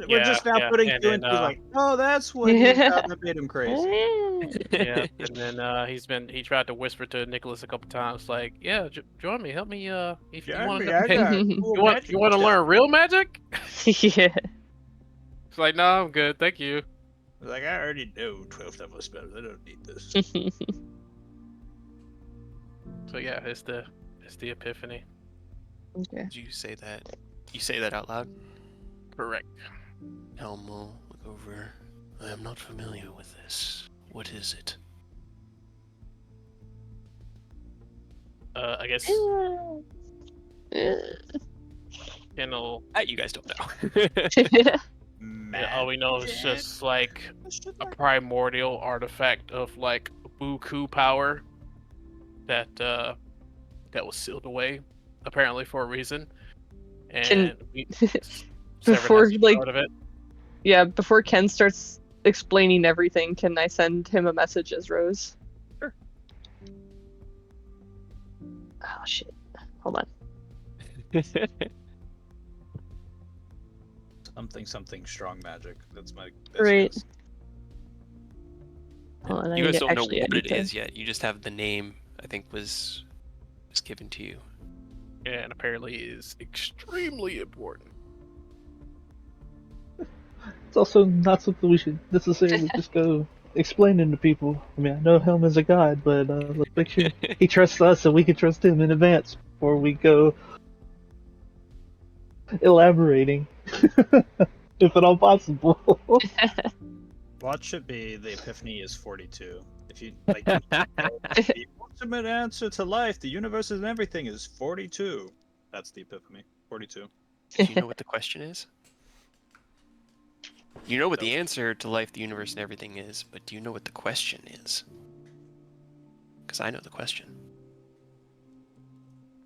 We're just now putting
and
two
then,
and two, like, oh, that's what he found that made him crazy.
yeah, and then he tried to whisper to Nicholas a couple times, like, yeah, join me, help me, if you want to,
I got cool magic
you want to
stuff.
learn real magic?
Yeah.
It's like, no, I'm good, thank you.
Like, I already know 12 level spells. I don't need this.
So yeah, it's the Epiphany.
Okay.
Did you say that? You say that out loud?
Correct.
Helm will look over. I am not familiar with this. What is it?
I guess Kendall.
You guys don't know.
Yeah, all we know is just like a primordial artifact of like buku power that that was sealed away, apparently for a reason. And
Before,
Severin has
like-
part of it.
Yeah, before Ken starts explaining everything, can I send him a message as Rose?
Sure.
Oh shit. Hold on.
Something strong magic. That's my best
Right.
guess.
Hold on, I
You
need
guys
to-
don't know
actually, I
what
need
it
to-
is yet. You just have the name. I think was given to you.
And apparently is extremely important.
It's also not something we should necessarily just go explaining to people. I mean, I know Helm is a god, but let's make sure he trusts us and we can trust him in advance before we go elaborating, if at all possible.
What should be the epiphany is 42. If you like, the ultimate answer to life, the universe and everything is 42. That's the epiphany. 42.
Do you know what the question is? You know what the
No.
answer to life, the universe, and everything is, but do you know what the question is? Because I know the question.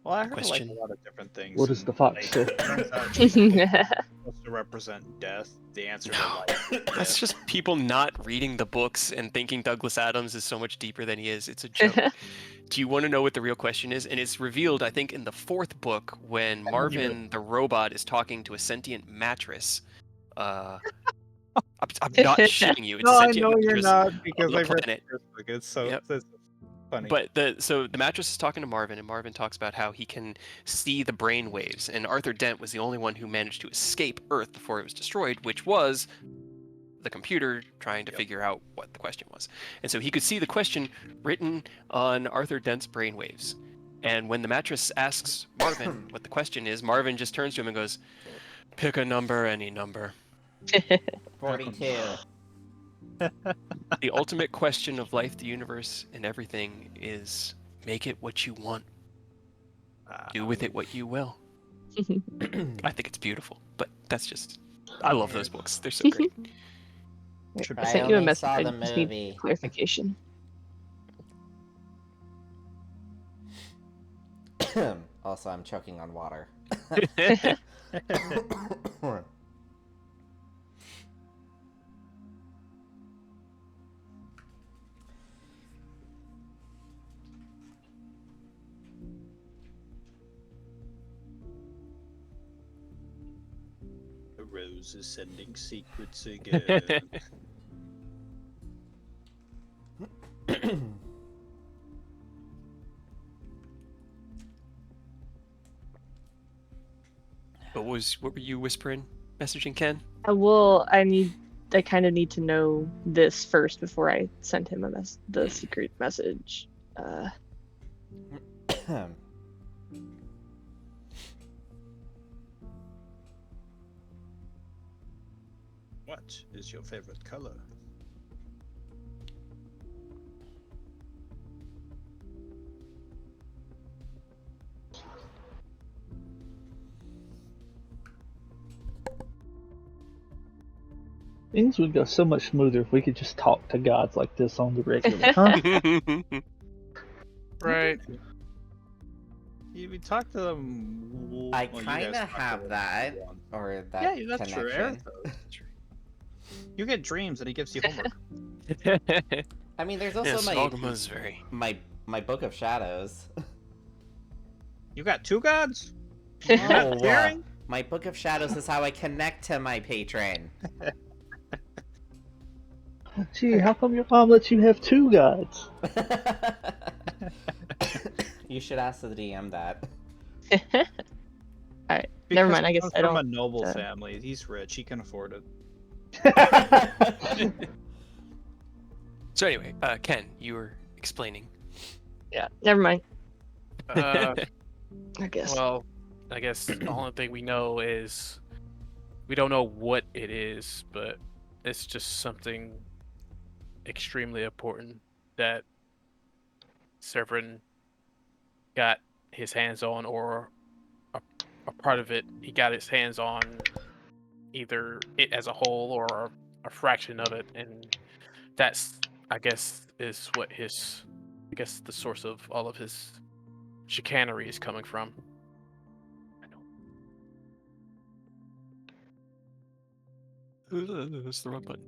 Well, I heard
Question.
like a lot of different things.
What does
and,
the fox
like,
say?
it turns out it's supposed to represent death. The answer to
No.
life. Is
That's
death.
just people not reading the books and thinking Douglas Adams is so much deeper than he is. It's a joke. Do you want to know what the real question is? And it's revealed, I think, in the fourth book when Marvin the robot is talking to a sentient mattress. I'm not shitting you. It's a
No, I
sentient
know you're
mattress
not because
the
I've read
planet.
the first book. It's so
Yep.
it's funny.
But the mattress is talking to Marvin, and Marvin talks about how he can see the brain waves. And Arthur Dent was the only one who managed to escape Earth before it was destroyed, which was the computer trying to figure out what the question was. And so he could see the question written on Arthur Dent's brain waves. And when the mattress asks Marvin what the question is, Marvin just turns to him and goes, "Pick a number, any number."
42.
The ultimate question of life, the universe, and everything is make it what you want. Do with it what you will. I think it's beautiful, but that's just... I love those books. They're so great.
Should
I
I
sent you a
only
message.
saw
I
the
just need
movie.
clarification.
Also, I'm choking on water.
The Rose is sending secrets again.
What were you whispering, messaging Ken?
I kind of need to know this first before I send him the secret message.
What is your favorite color?
Things would go so much smoother if we could just talk to gods like this on the regular, huh?
Right.
You talk to them.
I
well, you
kind
guys
of
talk to
have
them
that,
once.
or that
Yeah, that's true.
connection.
Aaron, you get dreams and he gives you homework.
I mean, there's
Yeah,
also
Sogma's very.
my Book of Shadows.
You got two gods?
No,
not sharing?
my Book of Shadows is how I connect to my patron.
Gee, how come your mom lets you have two gods?
You should ask the DM that.
Alright, never mind. I guess
Because
I
he comes
don't.
from a noble
uh,
family. He's rich. He can afford it.
So anyway, Ken, you were explaining.
Yeah, never mind.
Uh,
I guess.
well, I guess the only thing we know is we don't know what it is, but it's just something extremely important that Severin got his hands on, or a part of it he got his hands on, either it as a whole or a fraction of it, and that's, I guess, is what his, I guess, the source of all of his chicanery is coming from.
That's the wrong button.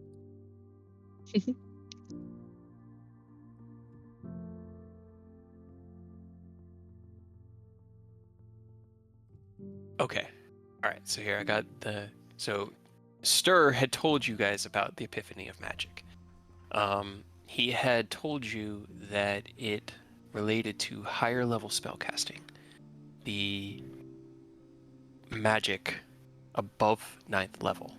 Okay. All right. So here I got the. So, Stir had told you guys about the Epiphany of Magic. He had told you that it related to higher level spellcasting. The magic above 9th level.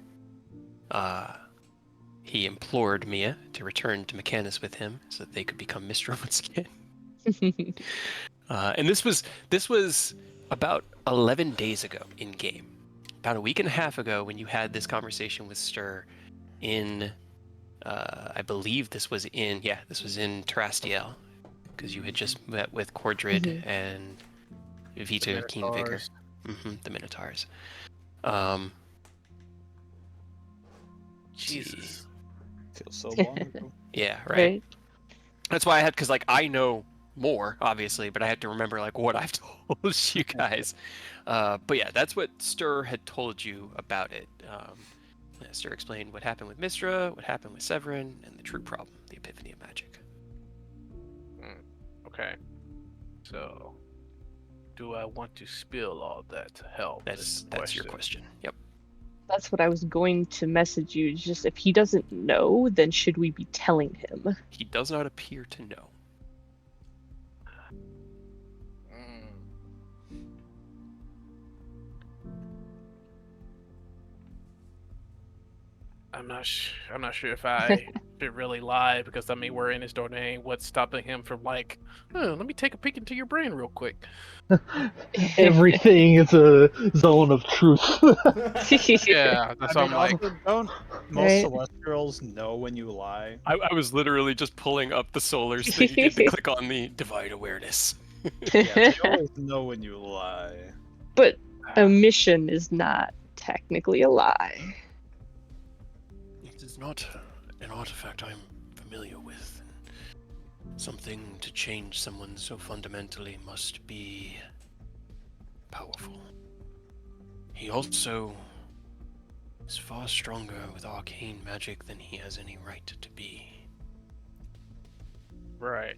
He implored Mia to return to Mechanus with him so that they could become Mistral once again. And this was about 11 days ago in game. About a week and a half ago, when you had this conversation with Stir in, I believe this was in Terrastiel, because you had just met with Cordrid and Vita Keenvicker, the Minotaurs.
Jesus.
Feels so long ago.
Yeah, right.
Right.
That's why I had, because like I know more, obviously, but I had to remember like what I've told you guys. But yeah, that's what Stir had told you about it. Stir explained what happened with Mistra, what happened with Severin, and the true problem, the Epiphany of Magic.
Okay. So, do I want to spill all that to help?
That's your question. Yep.
That's what I was going to message you. Just if he doesn't know, then should we be telling him?
He does not appear to know.
I'm not sure if I should really lie, because I mean we're in his domain. What's stopping him from like, let me take a peek into your brain real quick?
Everything is a zone of truth.
Yeah, that's what I'm like.
Also, don't most
Right.
Celestials know when you lie?
I was literally just pulling up the Solars thing again to click on the Divide Awareness.
Yeah, they always know when you lie.
But omission is not technically a lie.
It is not an artifact I'm familiar with. Something to change someone so fundamentally must be powerful. He also is far stronger with arcane magic than he has any right to be.
Right.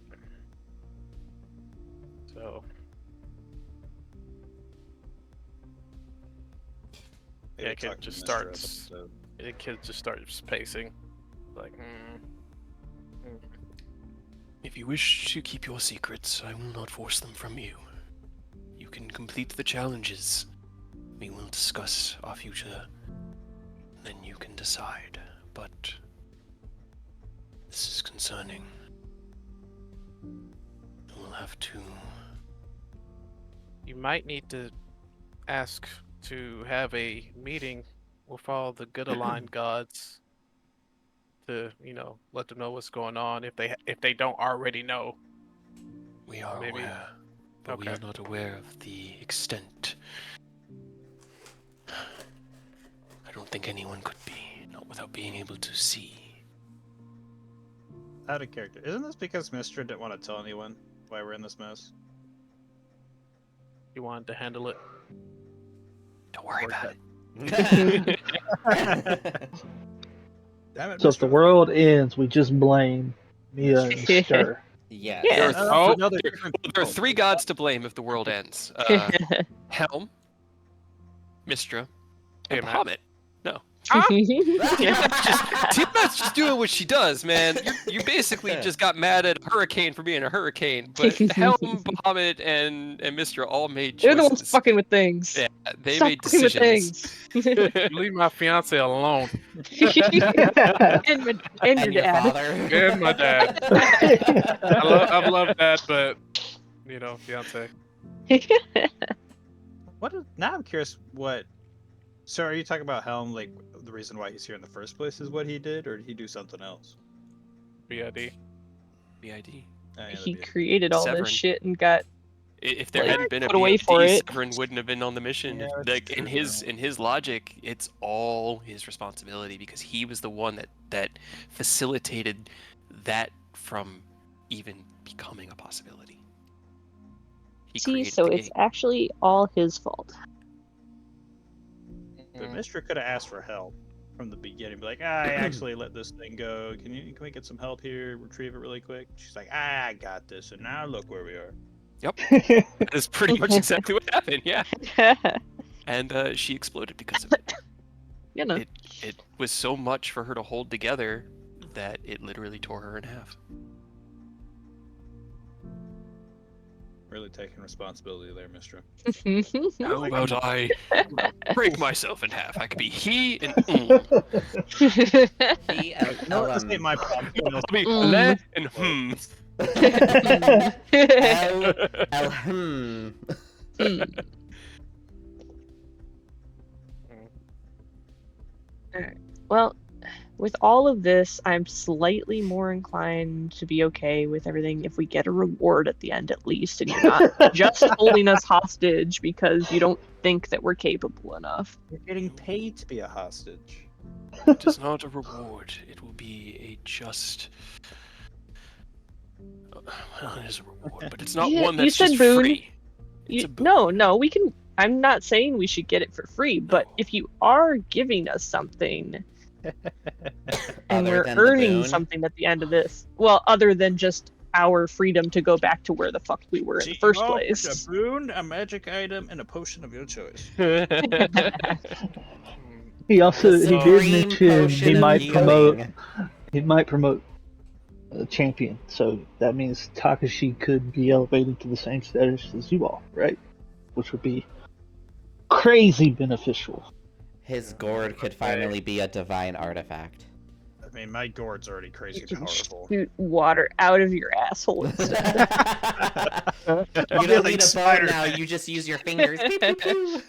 So,
Maybe
yeah,
talk
kid
to
just
Mr.
starts.
episode.
The kid just starts pacing, like,
If you wish to keep your secrets, I will not force them from you. You can complete the challenges, we will discuss our future, then you can decide. But this is concerning. We'll have to...
You might need to ask to have a meeting with all the good aligned gods to, let them know what's going on if they don't already know.
We are
Maybe.
aware, but we
Okay.
are not aware of the extent. I don't think anyone could be, not without being able to see.
Out of character. Isn't this because Mistra didn't want to tell anyone why we're in this mess?
You wanted to handle it.
Don't worry
Work
about
that-
it.
Damn it,
So if the
Mistra.
world ends, we just blame Mia and Stir.
Yes.
Yeah.
Oh,
no, they're different
There are
people.
3 gods to blame if the world ends. Helm, Mistra, and
Tiamat.
Bahamut.
Yeah.
Tiamat's just doing what she does, man. You basically just got mad at a hurricane for being a hurricane, but Helm, Bahamut, and Mistra all made choices.
They're the ones fucking with things.
Yeah, they
Stop
made
fucking with
decisions.
things.
Leave my fiance alone.
and your
And your
dad.
father.
And my dad. I love that, but fiance.
Now I'm curious what. So are you talking about Helm? Like the reason why he's here in the first place is what he did, or did he do something else?
BID.
BID.
Yeah,
He
that'd be-
created all
Severin.
this shit and got
If there
Like,
hadn't been a
put away for
BID,
it.
Severin wouldn't have been on the mission.
Yeah, that's
Like in
true,
his logic, it's all his responsibility because he was the one that facilitated that from even becoming a possibility. He
see,
created
so
the
it's
gate.
actually all his fault.
But Mistra could have asked for help from the beginning. Be like, I actually let this thing go. Can we get some help here? Retrieve it really quick. She's like, I got this. And now look where we are.
That is pretty much exactly what happened. Yeah, and she exploded because of it.
You know.
It was so much for her to hold together that it literally tore her in half.
Really taking responsibility there, Mistra.
How about I break myself in half? I could be he and
He
No, this ain't my problem.
I'll be
Mm.
le and hmm.
Hmm. Alright. Well, with all of this, I'm slightly more inclined to be okay with everything if we get a reward at the end at least, and you're not just holding us hostage because you don't think that we're capable enough.
You're getting paid to be a hostage.
It is not a reward. It will be a just. Well, it is a reward, but it's not
Yeah,
one
you
that's
said
just
boon.
free. It's a boon.
No, we can. I'm not saying we should get it for free, but
No.
if you are giving us something and
Other
we're
than the
earning
boon?
something at the end of this, well, other than just our freedom to go back to where the fuck we were in the first
It's
place.
a boon, a magic item, and a potion of your choice.
He also
The
he did
supreme
mention
potion of healing.
he might promote a champion, so that means Takashi could be elevated to the same status as you all, right? Which would be crazy beneficial.
His gourd could finally be a divine artifact.
I mean, my gourd's already crazy
You can
powerful.
shoot water out of your asshole instead.
You don't
Feeling
need a bow
Spider-Man.
now, you just use your fingers. Pew, pew, pew.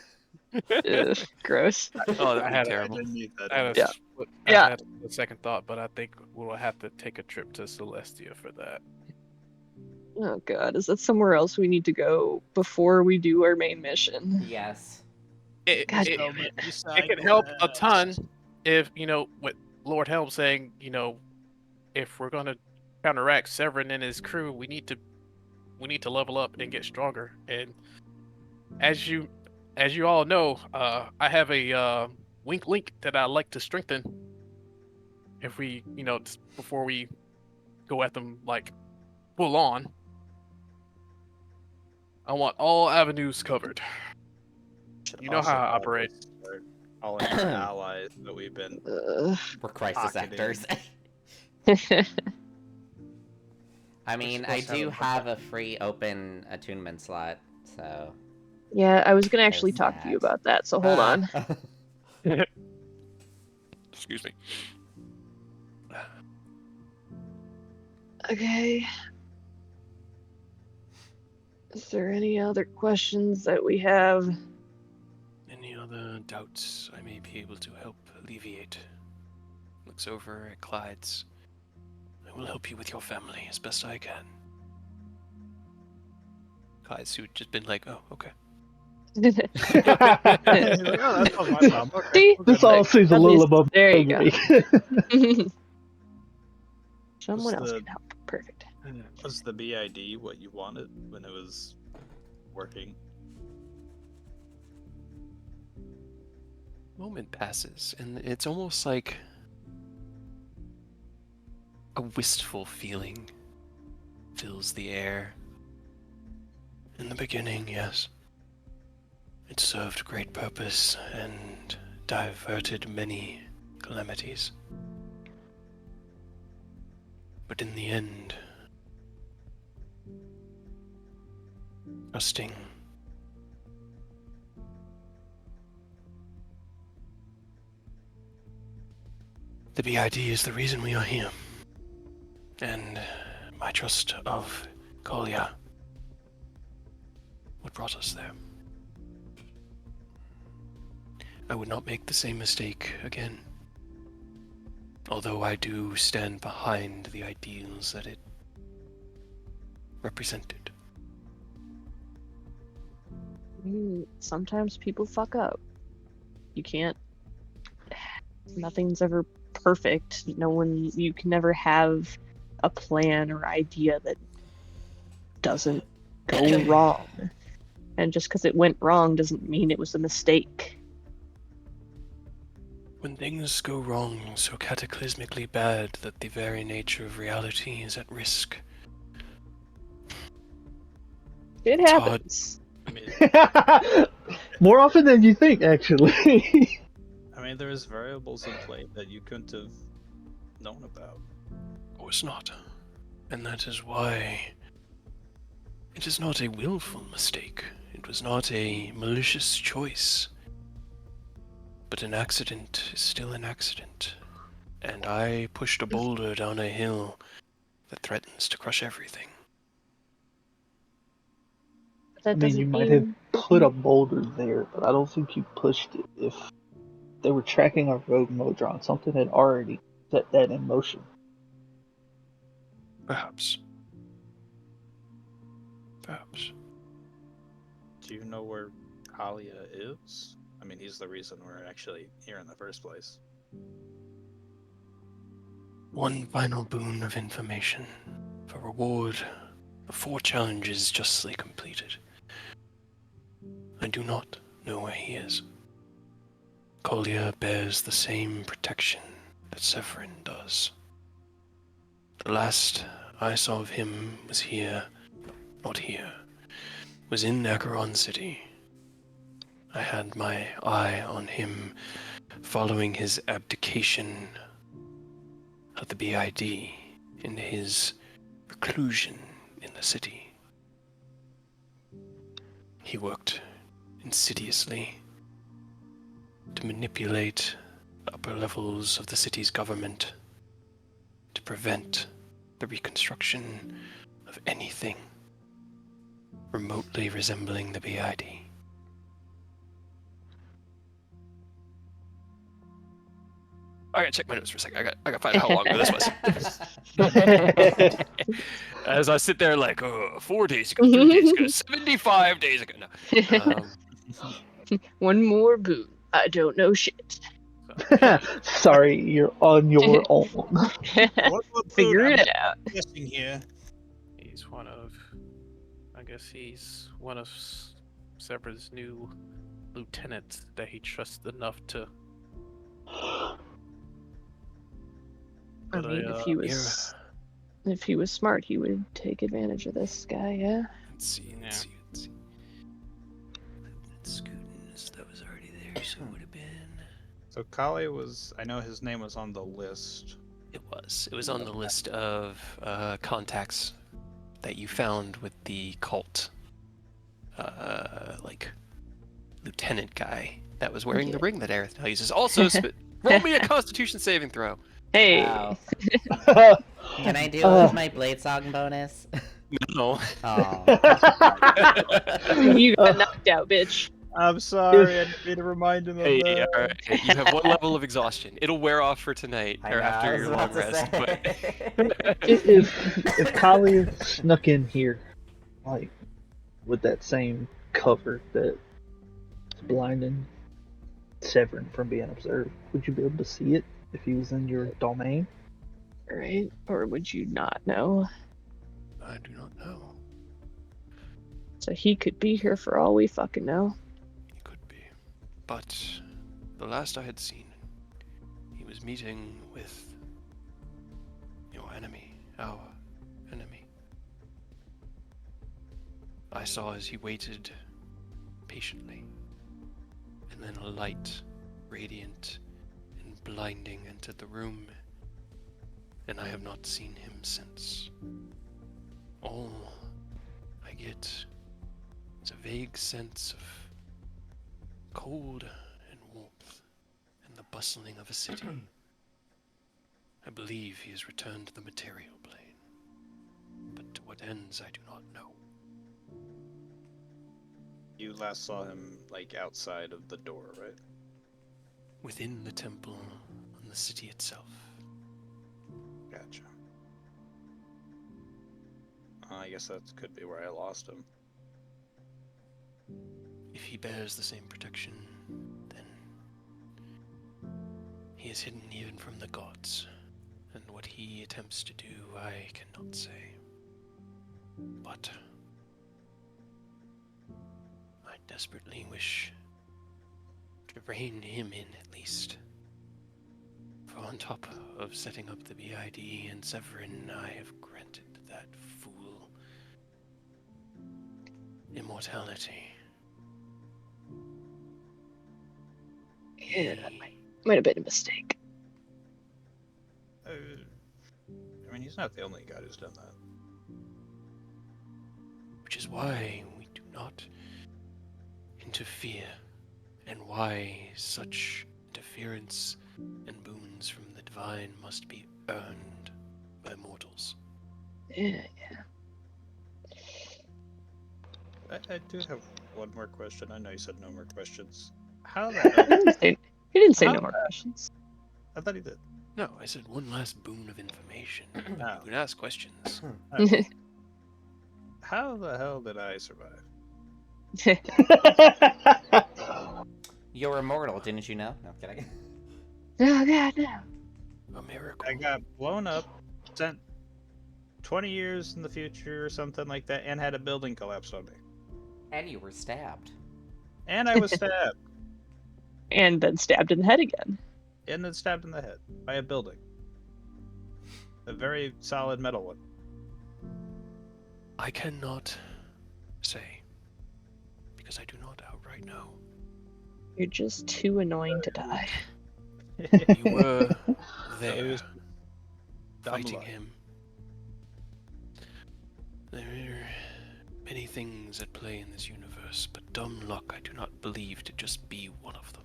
Ugh, gross.
Oh, that'd
I
be
had a-
terrible.
didn't need that.
I had a
Yeah.
split-
Yeah.
I had a second thought, but I think we'll have to take a trip to Celestia for that.
Oh god, is that somewhere else we need to go before we do our main mission?
Yes.
God
It
damn it.
could help a ton if, with Lord Helm saying, if we're gonna counteract Severin and his crew, we need to level up and get stronger. And as you all know, I have a wink link that I like to strengthen. If we, before we go at them like full on, I want all avenues covered. You know how I operate.
All of our allies that we've been.
We're crisis
Pocketing.
actors. I mean, I
supposed to have
do
a-
have a free open attunement slot, so
Yeah, I was gonna actually
There's
talk to you
that.
about that, so hold on.
Excuse me.
Okay. Is there any other questions that we have?
Any other doubts I may be able to help alleviate? Looks over at Clyde's. I will help you with your family as best I can. Clyde's who'd just been like, oh, okay.
He's like, oh, that's not my problem. Okay,
See?
we're
This
good.
all seems a
At
little
least-
above
there you go.
me.
Someone else
the-
can help. Perfect.
Was the BID what you wanted when it was working?
Moment passes, and it's almost like a wistful feeling fills the air. In the beginning, yes. It served great purpose and diverted many calamities. But in the end, trusting the BID is the reason we are here. And my trust of Kolya, what brought us there. I would not make the same mistake again. Although I do stand behind the ideals that it represented.
Sometimes people fuck up. You can't. Nothing's ever perfect. You can never have a plan or idea that doesn't go wrong. And just because it went wrong doesn't mean it was a mistake.
When things go wrong so cataclysmically bad that the very nature of reality is at risk,
It
It's hard.
happens.
I mean,
More often than you think, actually.
I mean, there's variables in play that you couldn't have known about.
of course not. And that is why it is not a willful mistake. It was not a malicious choice. But an accident is still an accident. And I pushed a boulder down a hill that threatens to crush everything.
That
I mean,
doesn't
you might have
mean
put a boulder there, but I don't think you pushed it. If they were tracking our rogue Modron, something had already set that in motion.
Perhaps. Perhaps.
Do you know where Kalia is? I mean, he's the reason we're actually here in the first place.
One final boon of information. For reward of 4 challenges justly completed. I do not know where he is. Kolya bears the same protection that Severin does. The last I saw of him was here, not here, was in Acheron City. I had my eye on him following his abdication of the BID in his reclusion in the city. He worked insidiously to manipulate the upper levels of the city's government to prevent the reconstruction of anything remotely resembling the BID. I gotta check my notes for a second. I gotta find out how long ago this was. As I sit there like, 4 days ago, 3 days ago, 75 days ago. No.
one more boon. I don't know shit.
Sorry, you're on your own.
Figure it out.
Guessing here.
He's one of, I guess he's one of Sever's new lieutenants that he trusts enough to.
I mean, if he was smart, he would take advantage of this guy. Yeah.
Let's see. Scootins, that was already there, so it would have been.
So Kalia was, I know his name was on the list.
It was on the list of contacts that you found with the cult like lieutenant guy that was wearing the ring that Aerith now uses. Also, roll me a Constitution saving throw.
Hey.
Wow. Can I do my Blade Song bonus?
No.
Oh.
You got knocked out, bitch.
I'm sorry, I didn't mean to remind him of
Hey,
that.
all right. You have one level of exhaustion. It'll wear off for tonight
I
or
know, I
after
was
your
about
long
to
rest.
say.
But
If Kali snuck in here, like with that same cover that's blinding Severin from being observed, would you be able to see it if he was in your domain?
Right? Or would you not know?
I do not know.
So he could be here for all we fucking know.
He could be. But the last I had seen, he was meeting with your enemy, our enemy. I saw as he waited patiently, and then a light, radiant and blinding, entered the room, and I have not seen him since. All I get is a vague sense of cold and warmth and the bustling of a city. I believe he has returned to the material plane, but to what ends I do not know.
You last saw him, like, outside of the door, right?
Within the temple and the city itself.
Gotcha. I guess that could be where I lost him.
If he bears the same protection, then he is hidden even from the gods, and what he attempts to do I cannot say. But I desperately wish to rein him in at least. For on top of setting up the BID and Severin, I have granted that fool immortality.
Yeah, that might have been a mistake.
I mean, he's not the only guy who's done that.
Which is why we do not interfere, and why such interference and boons from the divine must be earned by mortals.
Yeah.
I do have one more question. I know you said no more questions. How the hell?
He didn't say
How-
no more questions.
I thought he did.
No, I said one last boon of information.
Oh.
You can ask questions.
How the hell did I survive?
You're immortal, didn't you know? No, kidding.
Oh god, no.
A miracle.
I got blown up, sent 20 years in the future or something like that, and had a building collapse on me.
And you were stabbed.
And I was stabbed.
And then stabbed in the head again.
And then stabbed in the head by a building. A very solid metal one.
I cannot say, because I do not outright know.
You're just too annoying to die.
You were there,
was
fighting
luck.
him. There are many things at play in this universe, but dumb luck I do not believe to just be one of them.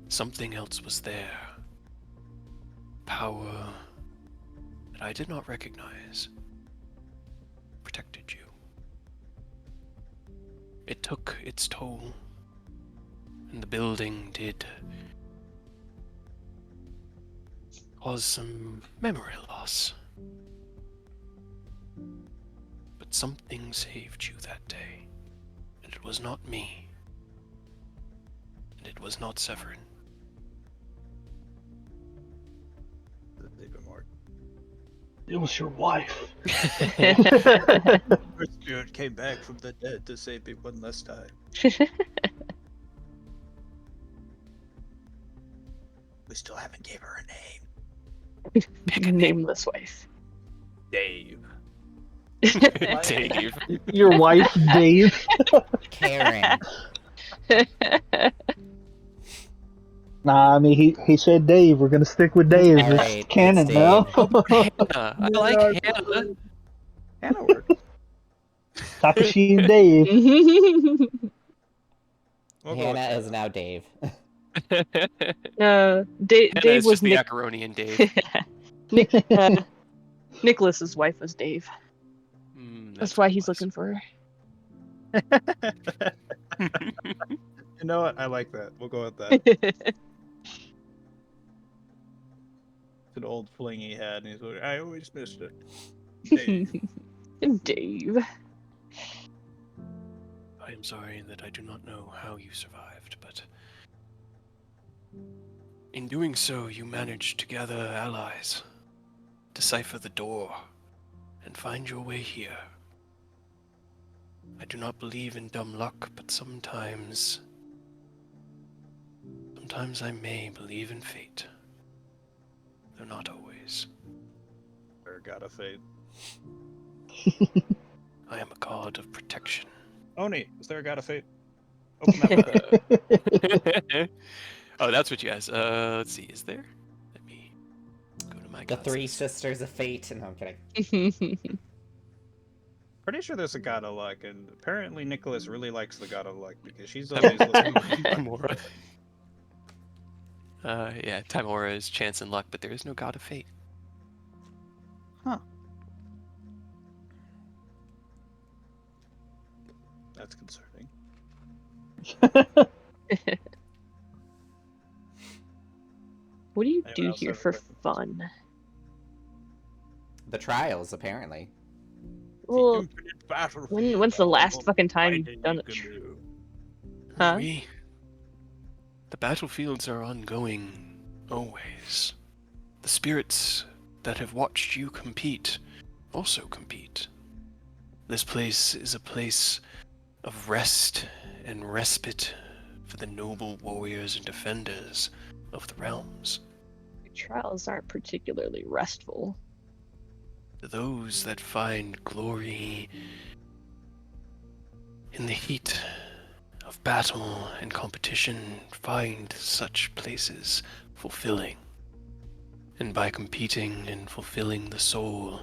Something else was there. Power that I did not recognize protected you. It took its toll, and the building did cause some memory loss. But something saved you that day, and it was not me, and it was not Severin.
Even more.
It was your wife.
Her spirit came back from the dead to save me one last time. We still haven't gave her a name.
Nameless wife.
Dave.
Dave.
Your wife, Dave.
Karen.
Nah, I mean he said Dave. We're gonna stick with Dave.
All
It's
right,
canon
it's
now.
Hannah. I like Hannah.
Hannah worked.
Takashi and Dave.
We'll go with
Hannah
that.
is now Dave.
Hannah
Dave
is
was
just the
Nick.
macaroni and Dave.
Nicholas's wife was Dave. That's why
what it
he's
was.
looking for her.
You know what? I like that. We'll go with that. It's an old fling he had, and he's like, I always missed it. Dave.
Dave.
I am sorry that I do not know how you survived, but in doing so, you managed to gather allies, decipher the door, and find your way here. I do not believe in dumb luck, but sometimes I may believe in fate. Though not always.
Or God of Fate.
I am a god of protection.
Oni, is there a God of Fate? Open that book.
Oh, that's what you asked. Let's see. Is there? Let me go to my
The
gods
three
list.
sisters of fate. No, I'm kidding.
Pretty sure there's a God of Luck, and apparently Nicholas really likes the God of Luck because she's always looking for
Timora. Yeah, Timora is chance and luck, but there is no god of fate.
That's concerning.
What do you
Anyone
do
else
here
have a
for
question?
fun?
The trials, apparently.
Well,
Infinite battlefield
when's the last
of
fucking time
fighting
you've done
you
it?
can do.
Huh?
The battlefields are ongoing, always. The spirits that have watched you compete also compete. This place is a place of rest and respite for the noble warriors and defenders of the realms.
Trials aren't particularly restful.
To those that find glory in the heat of battle and competition, find such places fulfilling. And by competing and fulfilling the soul,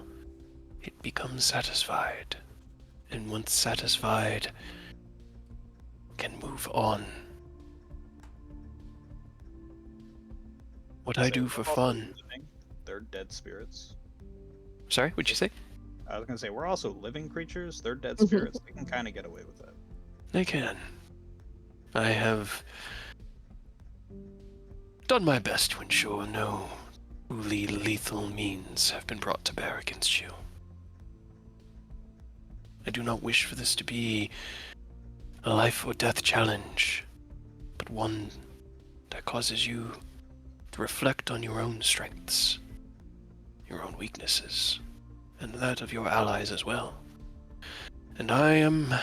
it becomes satisfied. And once satisfied, can move on. What I do for fun.
Living. They're dead spirits.
Sorry, what'd you say?
I was gonna say we're also living creatures. They're dead spirits. They can kind of get away with that.
I can. I have done my best to ensure no truly lethal means have been brought to bear against you. I do not wish for this to be a life or death challenge, but one that causes you to reflect on your own strengths, your own weaknesses, and that of your allies as well. And I am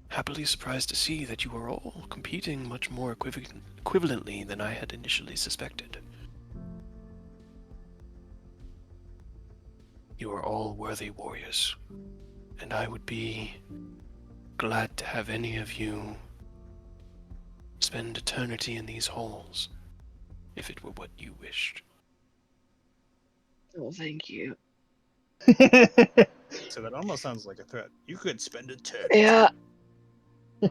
happily surprised to see that you are all competing much more equivalently than I had initially suspected. You are all worthy warriors, and I would be glad to have any of you spend eternity in these halls, if it were what you wished.
Oh, thank you.
So that almost sounds like a threat. You could spend eternity.
Yeah. A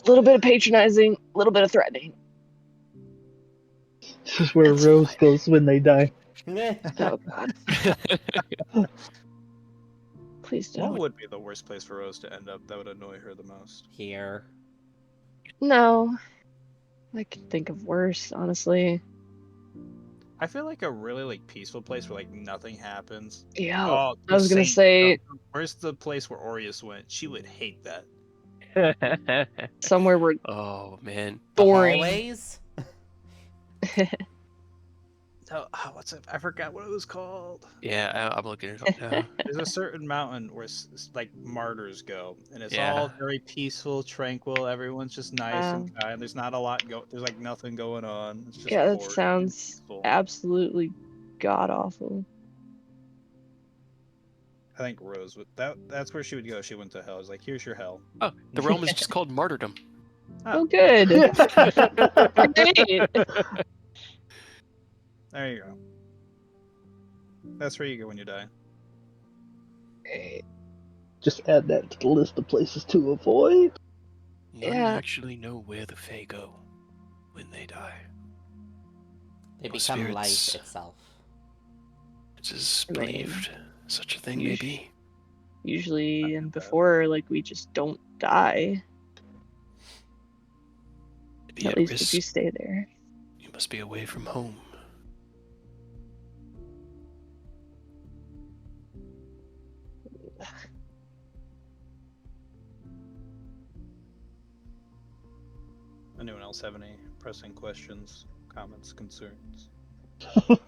little bit of patronizing, a little bit of threatening.
This is where
That's
Rose
fine.
goes when they die.
Oh god. Please
What
don't.
would be the worst place for Rose to end up that would annoy her the most?
Here.
No. I could think of worse, honestly.
I feel like a really peaceful place where nothing happens.
Yeah.
Oh,
I was
the
gonna
Saint-
say
where's the place where Aureus went? She would hate that.
somewhere where
Oh, man.
The
boring.
hallways?
Oh, what's it? I forgot what it was called.
Yeah, I'm looking it up now.
There's a certain mountain where it's like martyrs go, and it's
Yeah.
all very peaceful, tranquil. Everyone's just nice and
Wow.
kind. There's not a lot There's nothing going on. It's just
Yeah, that
boring and
sounds
peaceful.
absolutely god awful.
I think Rose would. That's where she would go. If she went to hell. It's like, here's your hell.
Oh, the realm is just called martyrdom.
Oh, good. Great.
There you go. That's where you go when you die.
Great.
Just add that to the list of places to avoid.
None
Yeah.
actually know where the Fae go when they die.
They
Or
become life
spirits.
itself.
It is
I mean,
believed such a thing may be.
Usually and before, like, we just don't die.
To be
At
at
least
risk,
if you stay there.
you must be away from home.
Anyone else have any pressing questions, comments, concerns?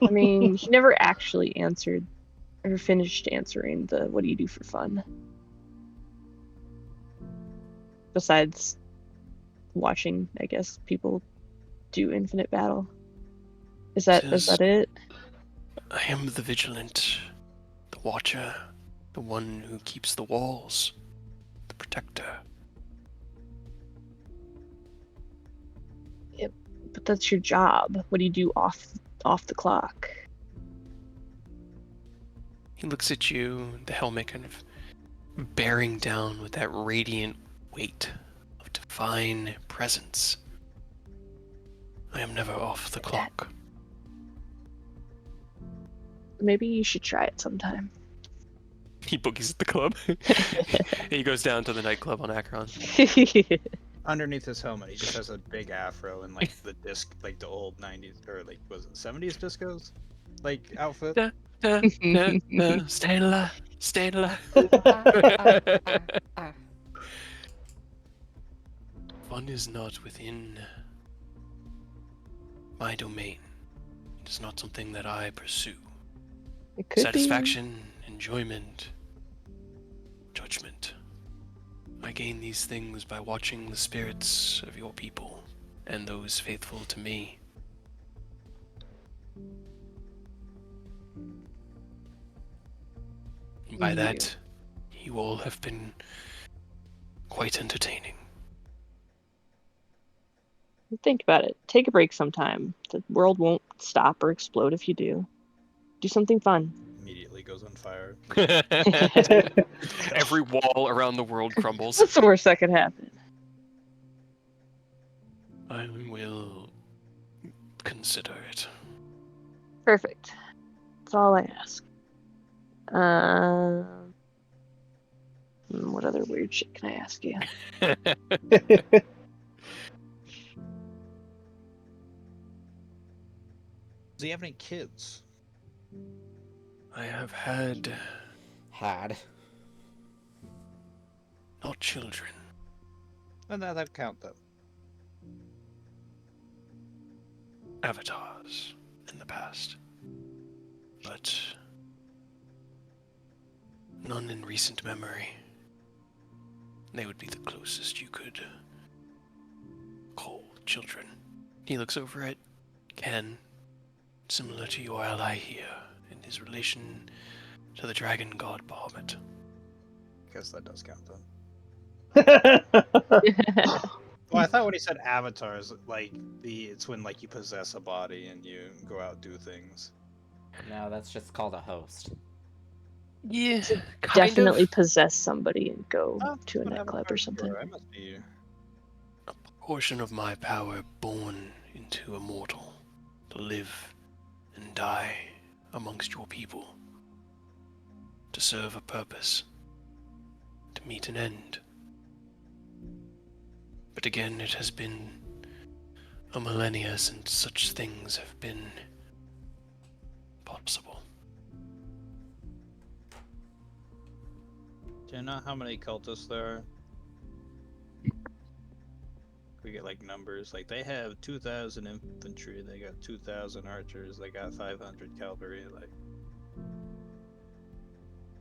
I mean, he never actually answered or finished answering the what do you do for fun? Besides watching, I guess, people do infinite battle. Is that it?
I am the vigilant, the watcher, the one who keeps the walls, the protector.
But that's your job. What do you do off the clock?
He looks at you, the helmet kind of bearing down with that radiant weight of divine presence. I am never off the clock.
Maybe you should try it sometime.
He boogies at the club. He goes down to the nightclub on Akron.
Underneath his helmet, he just has a big afro and like the disc, like the old '90s or like was it '70s discos, like outfit.
Stay alive, stay alive. Fun is not within my domain. It is not something that I pursue.
It could
Satisfaction, enjoyment, judgment. I gain these things by watching the spirits of your people and those faithful to me. And by that, you all have been quite entertaining.
Think about it. Take a break sometime. The world won't stop or explode if you do. Do something fun.
Immediately goes on fire.
Every wall around the world crumbles.
What's the worst that could happen?
I will consider it.
Perfect. That's all I ask. What other weird shit can I ask you?
Does he have any kids?
I have had not children.
And that'd count then.
Avatars in the past, but none in recent memory. They would be the closest you could call children. He looks over at Ken, similar to your ally here, in his relation to the dragon god Bahamut.
Guess that does count then. Well, I thought when he said avatars, like it's when like you possess a body and you go out and do things.
No, that's just called a host.
Yeah,
Definitely possess somebody and go
Oh,
to a
what
nightclub or
avatars
something.
were. I must be.
A portion of my power born into a mortal to live and die amongst your people, to serve a purpose, to meet an end. But again, it has been a millennia since such things have been possible.
Do you know how many cultists there are? We get like numbers. Like they have 2,000 infantry, they got 2,000 archers, they got 500 cavalry. Like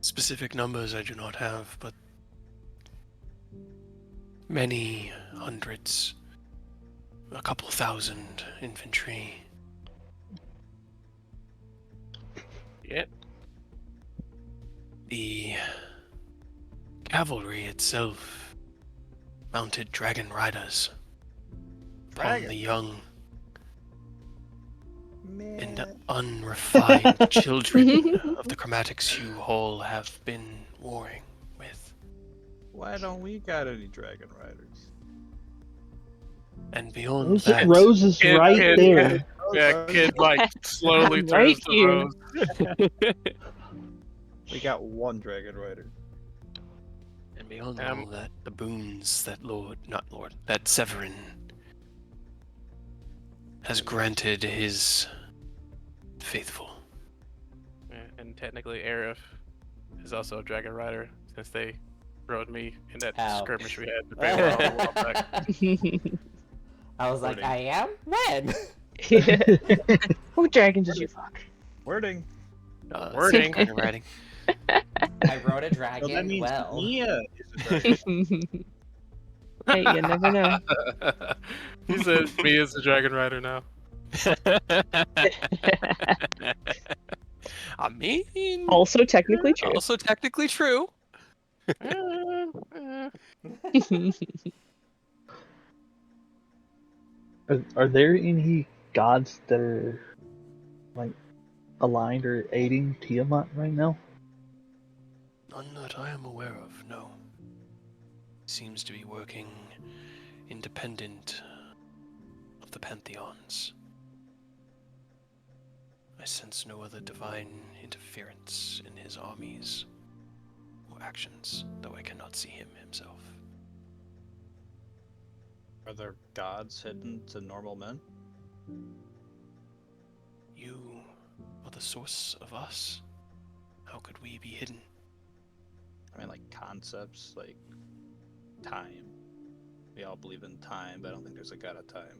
Specific numbers I do not have, but many hundreds, a couple thousand infantry.
Yep.
The cavalry itself, mounted dragon riders, upon
Dragon?
the young and
man,
unrefined children of the chromatics you all have been warring with.
Why don't we got any dragon riders?
And beyond
Rose,
that,
Rose is
Kid,
right
kid,
there.
Yeah, kid like slowly
I'm
turns
right
to
here.
Rose.
We got one dragon rider.
and beyond all that, the boons that that Severin has granted his faithful.
Yeah, and technically, Arif is also a dragon rider since they rode me in that
Ouch.
skirmish we had with Baylor a while back.
I was like,
Wording.
I am? When?
Who dragon did you fuck?
Wording.
Wording.
Kind of writing.
I rode a
So
dragon
that means
well.
Mia is a dragon.
Hey, you never know.
He says me as the dragon rider now.
I mean,
Also technically true.
also technically true.
Are there any gods that are like aligned or aiding Tiamat right now?
None that I am aware of, no. Seems to be working independent of the pantheons. I sense no other divine interference in his armies or actions, though I cannot see him himself.
Are there gods hidden to normal men?
You are the source of us. How could we be hidden?
I mean, like concepts, like time. We all believe in time, but I don't think there's a god of time.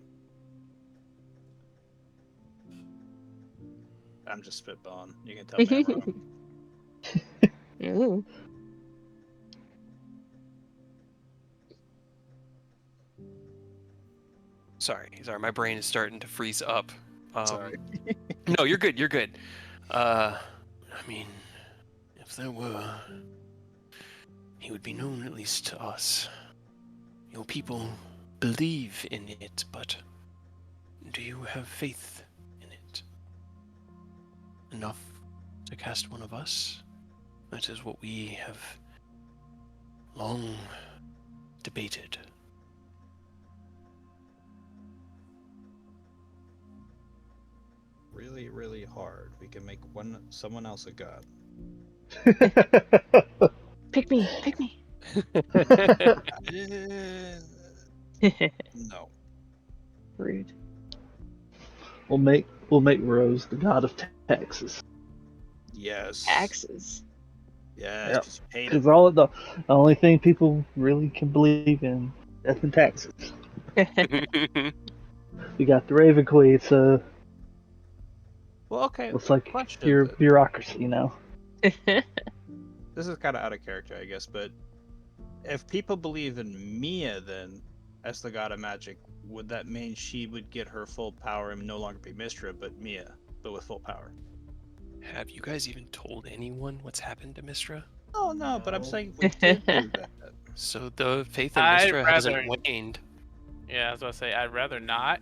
I'm just spitballing. You can tell me I'm wrong.
Ooh.
Sorry, my brain is starting to freeze up.
Sorry.
No, you're good, you're good. I mean, if there were, he would be known at least to us. Your people believe in it, but do you have faith in it? Enough to cast one of us? That is what we have long debated.
Really, really hard. We can make someone else a god.
Pick me, pick me.
No.
Rude.
we'll make Rose the god of taxes.
Yes.
Axes.
Yes.
Yep.
'Cause you hate
Because
it.
the only thing people really can believe in, death and taxes. We got the Raven Queen, so
Well, okay.
it's like
question.
your bureaucracy, you know.
This is kind of out of character, I guess, but if people believe in Mia, then as the god of magic, would that mean she would get her full power and no longer be Mistra, but Mia, but with full power?
Have you guys even told anyone what's happened to Mistra?
Oh no, but I'm
No.
saying we did do that.
So the faith in
I'd
Mistra hasn't
rather-
waned.
Yeah, I was gonna say I'd rather not.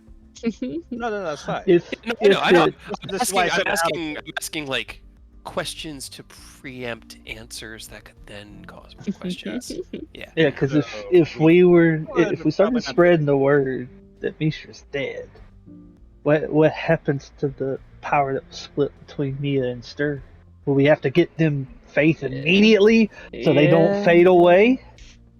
No, that's fine.
If
No,
if
I know.
it-
This is why I said
I'm asking like questions to preempt answers that could then cause more questions. Yeah.
yeah, because
So,
if we were
would,
if we
but
started
probably not
spreading the word that Mishra's dead, what happens to the power that was split between Mia and Stir? Will we have to get them faith immediately so they don't fade away?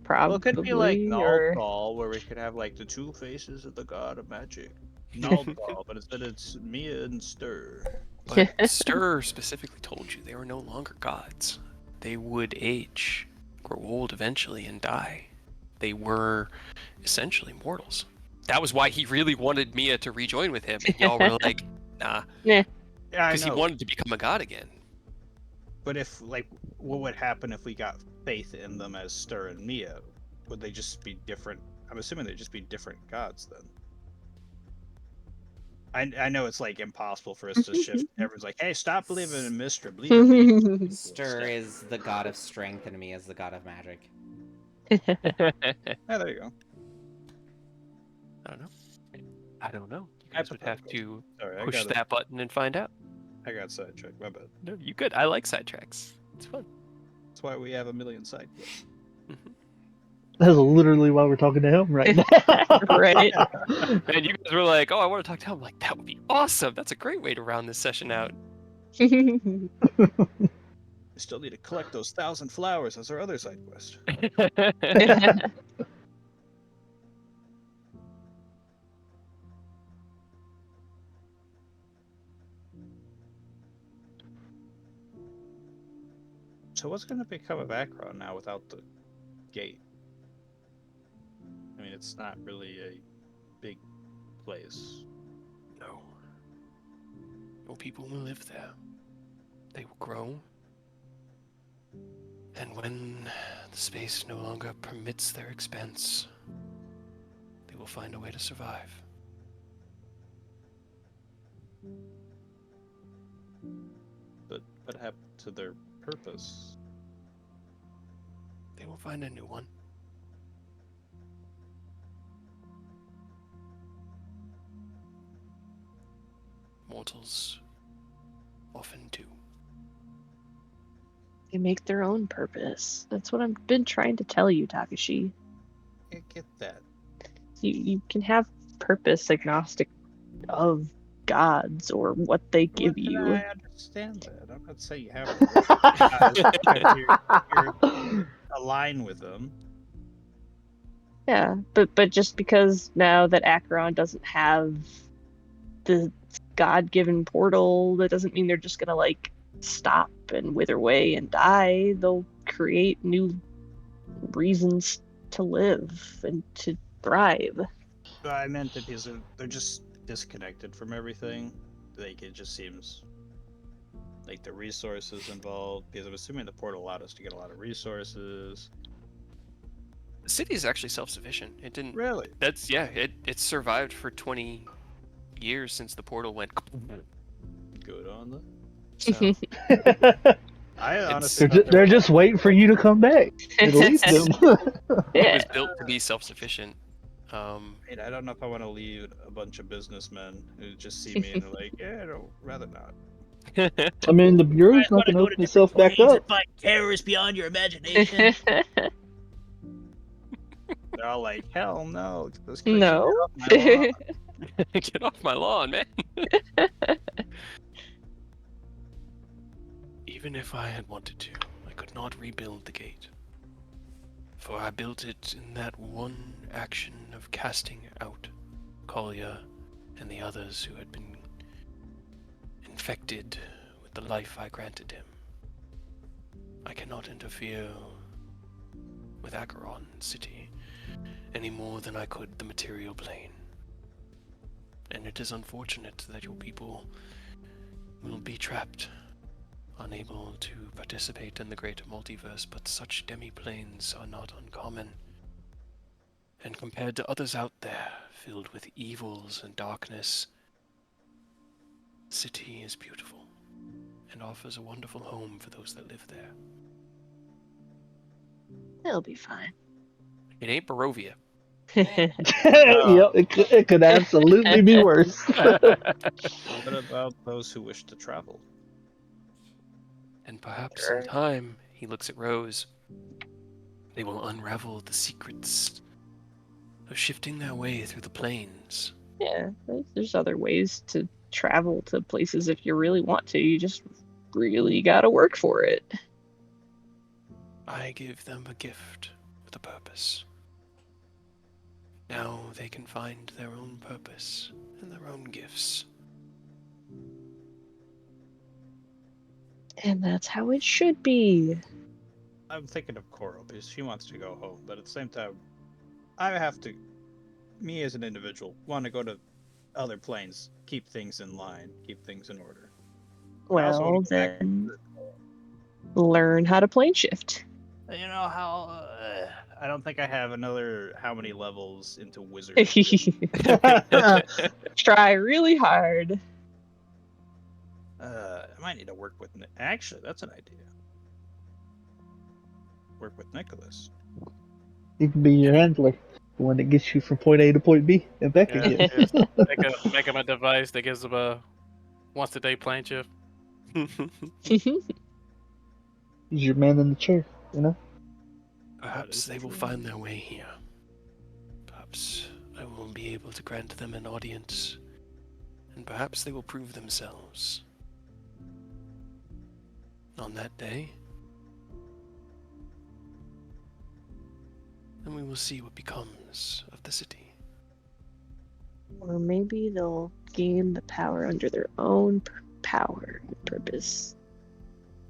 Probably.
Well, it could be like
or...
Null where we could have like the two faces of the god of magic. Null, but instead it's Mia and Stir.
But Stir specifically told you they were no longer gods. They would age, grow old eventually, and die. They were essentially mortals. That was why he really wanted Mia to rejoin with him, and y'all were like, nah.
Yeah, I
Because he
know.
wanted to become a god again.
But if like, what would happen if we got faith in them as Stir and Mia? Would they just be different? I'm assuming they'd just be different gods then. I know it's like impossible for us to shift. Everyone's like, "Hey, stop believing in Mistra. Believe in me."
Stir is the god of strength and me is the god of magic.
Yeah, there you go.
I don't know. I don't know. You guys would have to
Sorry, I
push
got
that button and find out.
I got sidetracked. My bad.
No, you good. I like sidetracks. It's fun.
That's why we have a million side quests.
That's literally why we're talking to him right now.
Right.
And you guys were like, "Oh, I want to talk to him." I'm like, that would be awesome. That's a great way to round this session out.
We still need to collect those 1,000 flowers as our other side quest. So what's going to become of Akron now without the gate? I mean, it's not really a big place.
No. No people will live there. They will grow. And when the space no longer permits their expanse, they will find a way to survive.
But what happened to their purpose?
They will find a new one. Mortals often do.
They make their own purpose. That's what I've been trying to tell you, Takashi.
I get that.
You can have purpose agnostic of gods or what they give you.
I understand that. I'm not saying you have to you're align with them.
Yeah, but just because now that Acheron doesn't have the god-given portal, that doesn't mean they're just gonna like stop and wither away and die. They'll create new reasons to live and to thrive.
I meant that because they're just disconnected from everything. Like it just seems like the resources involved. Because I'm assuming the portal allowed us to get a lot of resources.
The city is actually self-sufficient. It didn't.
Really?
That's yeah. It survived for 20 years since the portal went.
Good on them.
So
I
It's-
honestly
They're just waiting for you to come back and leave them.
it was built to be self-sufficient.
I don't know if I want to leave a bunch of businessmen who just see me and they're like, yeah, I'd rather not.
I mean, the Bureau's not going to open itself back up.
Find terrorists beyond your imagination.
They're all like, hell no. This
No.
Get off my lawn, man. Even if I had wanted to, I could not rebuild the gate. For I built it in that one action of casting out Kolya and the others who had been infected with the life I granted him. I cannot interfere with Acheron City any more than I could the material plane. And it is unfortunate that your people will be trapped, unable to participate in the greater multiverse, but such demi-planes are not uncommon. And compared to others out there, filled with evils and darkness, the city is beautiful and offers a wonderful home for those that live there.
They'll be fine.
It ain't Barovia.
Yep, it could absolutely be worse.
What about those who wish to travel?
And perhaps in time, he looks at Rose, they will unravel the secrets of shifting their way through the plains.
Yeah, there's other ways to travel to places if you really want to. You just really gotta work for it.
I give them a gift with a purpose. Now they can find their own purpose and their own gifts.
And that's how it should be.
I'm thinking of Coral because she wants to go home, but at the same time, I have to, me as an individual, want to go to other planes, keep things in line, keep things in order. I also
Well,
wanna go back-
then learn how to plane shift.
You know how I don't think I have another how many levels into wizard.
Try really hard.
I might need to work with. Actually, that's an idea. Work with Nicholas.
He can be your handler, the one that gets you from point A to point B and back
Yeah,
again.
just make him a device that gives him a once a day plane shift.
He's your man in the chair, you know?
Perhaps they will find their way here. Perhaps I will be able to grant them an audience, and perhaps they will prove themselves. On that day, and we will see what becomes of the city.
Or maybe they'll gain the power under their own power and purpose.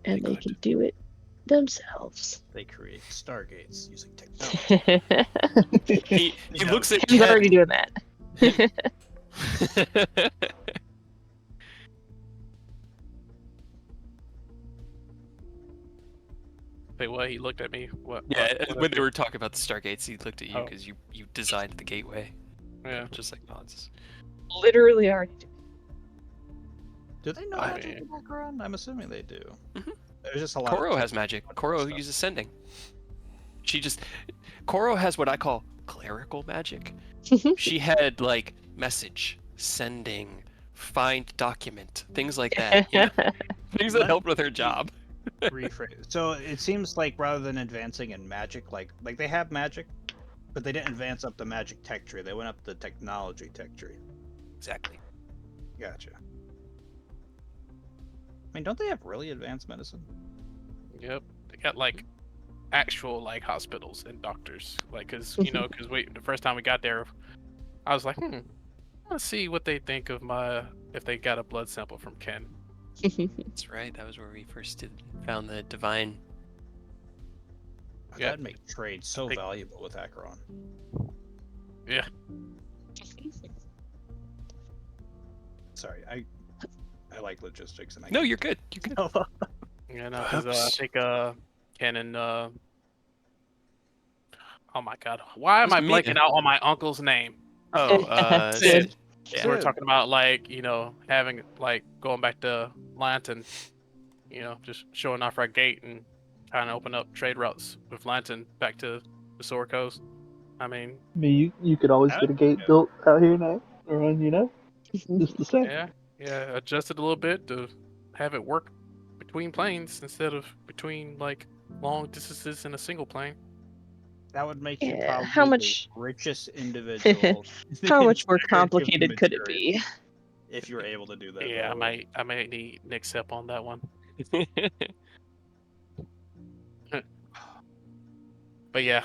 And they can do it themselves.
They create stargates using technology.
He
You know,
looks at
Ken's already
Ken.
doing that.
Wait, what? He looked at me. What?
Yeah,
what
when they were talking about the Stargates, he looked at you
Oh.
because you designed the gateway.
Yeah.
Just like nods.
Literally already doing
do they know
I
magic
mean-
in Acheron? I'm assuming they do.
Mhm.
There's just a lot.
Koro
of
has magic. Koro
stuff.
uses sending. Koro has what I call clerical magic.
it.
She had like message, sending, find document, things like that. You know? Things that helped with her job.
rephrase. So it seems like rather than advancing in magic, like they have magic, but they didn't advance up the magic tech tree. They went up the technology tech tree.
Exactly.
Gotcha. I mean, don't they have really advanced medicine?
Yep. They got like actual like hospitals and doctors. Like, cause you know, cause the first time we got there, I was like, let's see what they think of if they got a blood sample from Ken.
That's right. That was where we first found the divine.
Yeah.
That'd make trade so
think-
valuable with Acheron.
Yeah.
Sorry, I like logistics and I
No, you're good. You're good.
Yeah, no, because I
Perhaps.
think Ken and oh my God, why am I
Who's Mina?
blanking out on my uncle's name?
Oh,
Sid.
Yeah.
We're
Sid.
talking about like having like going back to Lanton, just showing off our gate and trying to open up trade routes with Lanton back to the Sword Coast. I mean,
I mean, you could always get a gate built out here now, around, just the same.
yeah, adjusted a little bit to have it work between planes instead of between like long distances in a single plane.
That would make you
Yeah,
probably
how
the
much-
richest individual. in
How much more
the entirety of
complicated could it
Materia,
be?
if you were able to do that?
Yeah,
though.
I might need Nick's help on that one. But yeah,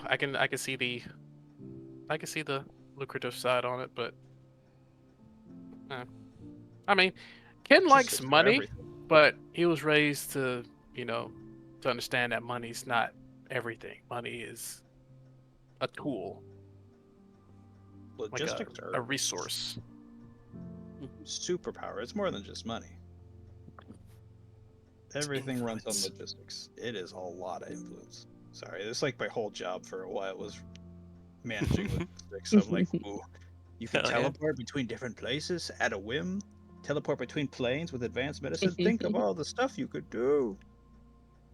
I can see the lucrative side on it, but I mean, Ken likes
Logistics are
money,
everything.
but he was raised to to understand that money's not everything. Money is a tool, like
Logistics
a
are
resource.
superpower. It's more than just money. Everything runs on
influence.
logistics. It is a lot of influence. Sorry, it's like my whole job for a while was managing logistics. I'm like, ooh, you can
Hell yeah.
teleport between different places at a whim. Teleport between planes with advanced medicine. Think of all the stuff you could do.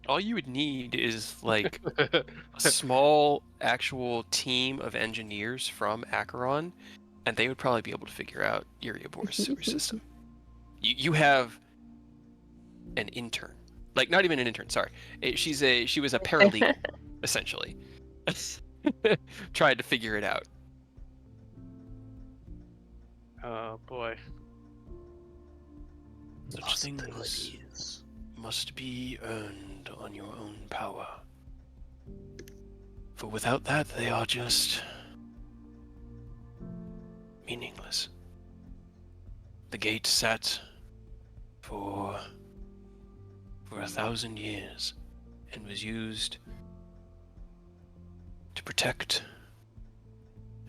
All you would need is like a small actual team of engineers from Acheron, and they would probably be able to figure out Uriabor's sewer system. You have an intern, like not even an intern. Sorry, she was a paralegal, essentially. Tried to figure it out.
Oh boy.
Such things must be earned on your own power. For without that, they are just meaningless. The gate sat for 1,000 years and was used to protect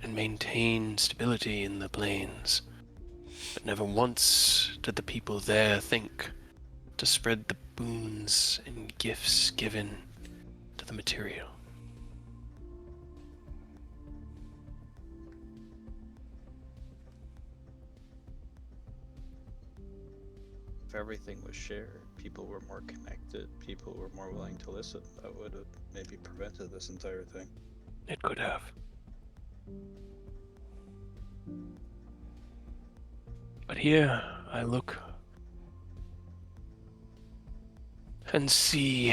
and maintain stability in the plains. But never once did the people there think to spread the boons and gifts given to the material.
If everything was shared, people were more connected, people were more willing to listen, that would have maybe prevented this entire thing.
It could have. But here I look and see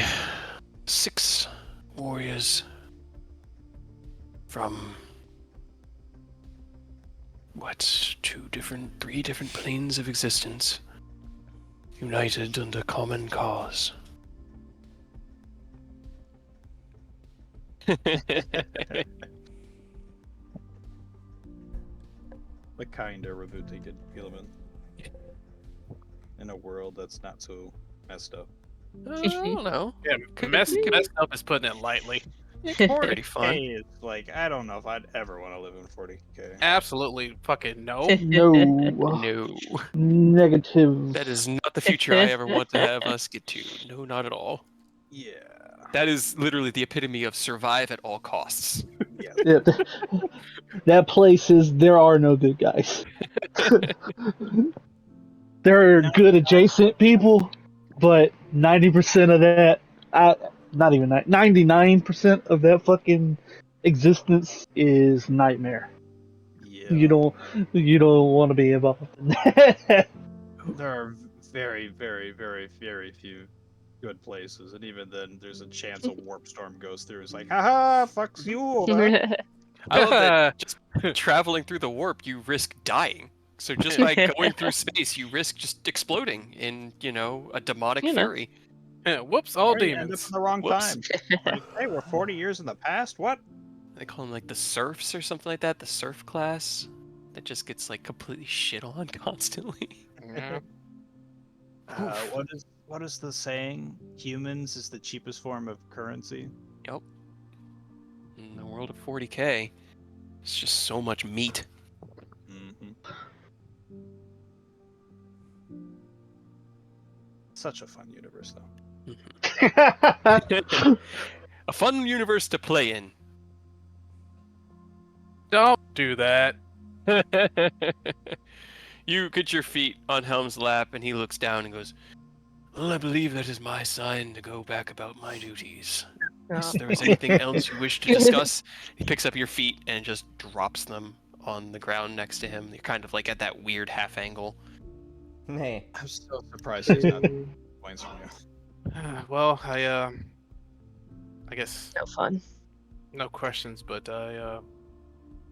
6 warriors from what, three different planes of existence, united under common cause.
The kind of reboot they could film in a world that's not so messed up.
I don't know.
Yeah,
Could
messed
be.
up is putting it lightly.
Pretty fun.
Hey, it's like I don't know if I'd ever want to live in 40K.
Absolutely fucking no.
No.
No,
Negative.
that is not the future I ever want to have us get to. No, not at all.
Yeah.
That is literally the epitome of survive at all costs.
Yeah.
Yeah, that place is. There are no good guys. There are
No.
good adjacent people, but 90% of that, not even 99% of that fucking existence is nightmare.
Yeah.
You don't want to be involved in that.
There are very, very, very, very few good places, and even then, there's a chance a warp storm goes through. It's like, haha, fucks you. Huh?
I love that just traveling through the warp, you risk dying. So just by going through space, you risk just exploding in, a demonic
You know.
fury.
Whoops, all
Or you end up
demons.
in the wrong
Whoops.
time. Like, hey, we're 40 years in the past. What?
They call them like the serfs or something like that, the serf class. That just gets like completely shit on constantly.
Yeah.
What is the saying? Humans is the cheapest form of currency.
Yep. In the world of 40K, it's just so much meat.
Mm-hmm. Such a fun universe, though.
A fun universe to play in.
Don't do that.
You get your feet on Helm's lap, and he looks down and goes, "Well, I believe that is my sign to go back about my duties. Unless there is anything else you wish to discuss." He picks up your feet and just drops them on the ground next to him. You're kind of like at that weird half angle.
Hey.
I'm so surprised he's not points from you.
Well, I guess
No fun.
no questions, but I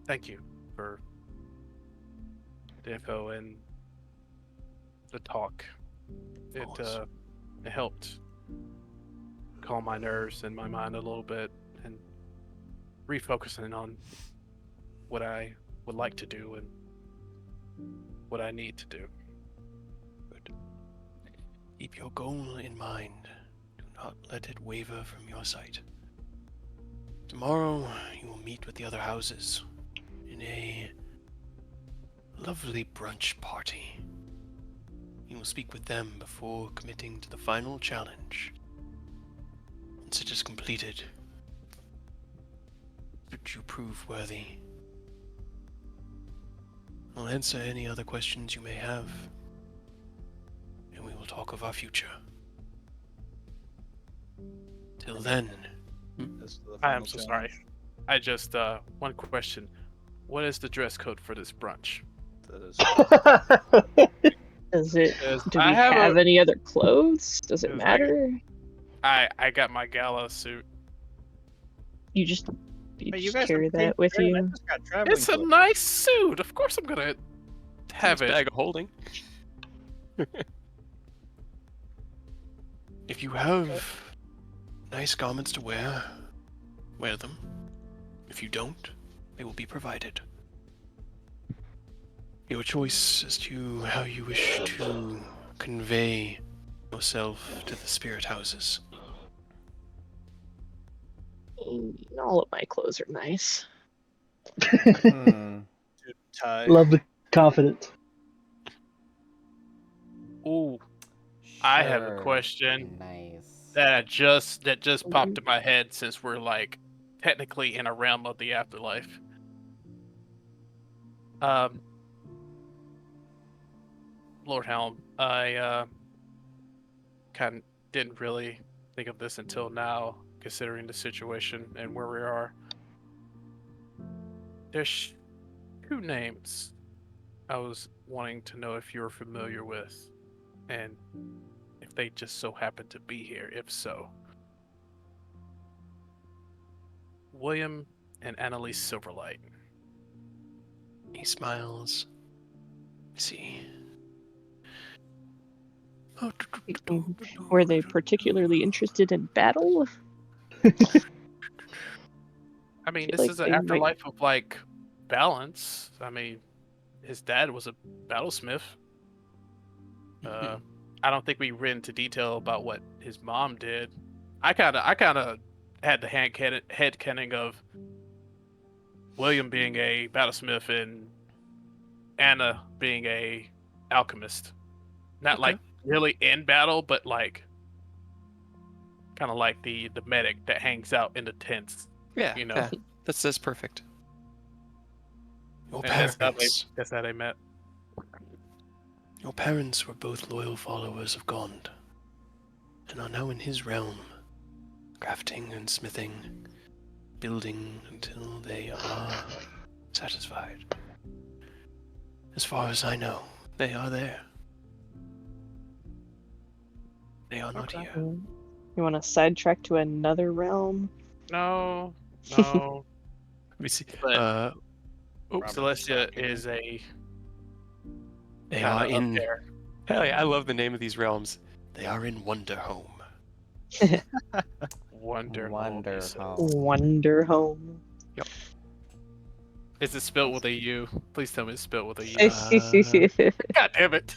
thank you for the info and the talk.
course.
It helped calm my nerves and my mind a little bit and refocusing on what I would like to do and what I need to do.
Good. Keep your goal in mind. Do not let it waver from your sight. Tomorrow, you will meet with the other houses in a lovely brunch party. You will speak with them before committing to the final challenge. Once it is completed, should you prove worthy, I'll answer any other questions you may have, and we will talk of our future. Till then,
This is the
I am
final
so
challenge.
sorry. I just one question. What is the dress code for this brunch?
That is
Does it?
Because
Do we
I
have
a-
any other clothes? Does it
It was
matter?
I got my gala suit.
You just
Hey,
just
guys
carry
have paid
that with
for it. I
you.
just got traveling
It's a
clothes.
nice suit. Of course I'm gonna have
nice
it.
bag of holding. If you have nice garments to wear, wear them. If you don't, they will be provided. Your choice as to how you wish to convey yourself to the spirit houses.
All of my clothes are nice.
Tie.
Love the confidence.
Ooh, I have a
Sure.
question
Nice.
that just popped in my head since we're like technically in a realm of the afterlife. Lord Helm, I kind of didn't really think of this until now, considering the situation and where we are. There's two names I was wanting to know if you were familiar with, and if they just so happen to be here, if so. William and Annalise Silverlight.
He smiles. Let's see.
Were they particularly interested in battle?
I mean,
Feel
this
like
is an
they might-
afterlife of like balance. I mean, his dad was a battlesmith. I don't think we went into detail about what his mom did. I kind of had the headcanon of William being a battlesmith and Anna being a alchemist. Not
Okay.
like really in battle, but like kind of like the medic that hangs out in the tents.
Yeah,
You know.
yeah, that's perfect. Your
And that's
parents,
how they met.
your parents were both loyal followers of Gond, and are now in his realm, crafting and smithing, building until they are satisfied. As far as I know, they are there. They are not here.
You want to sidetrack to another realm?
No.
Let me see.
But
Robert's
Celestia
talking.
is a
They
kinda
are
up
in.
there.
Hell yeah, I love the name of these realms. They are in Wonderhome.
Wonder.
Wonder
So-
Home.
Wonder Home.
Is it spelled with a U? Please tell me it's spelled with a U. God damn it.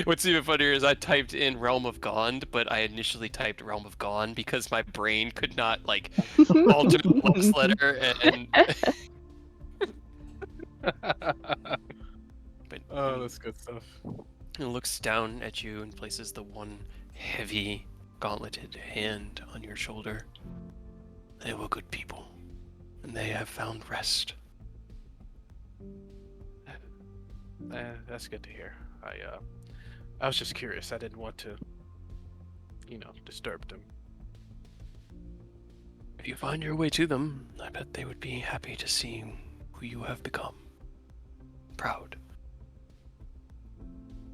What's even funnier is I typed in Realm of Gond, but I initially typed Realm of Gone because my brain could not like alter the last letter and but
Oh, that's good stuff.
he looks down at you and places the one heavy gauntleted hand on your shoulder. They were good people, and they have found rest.
That's good to hear. I was just curious. I didn't want to, disturb them.
If you find your way to them, I bet they would be happy to see who you have become. Proud.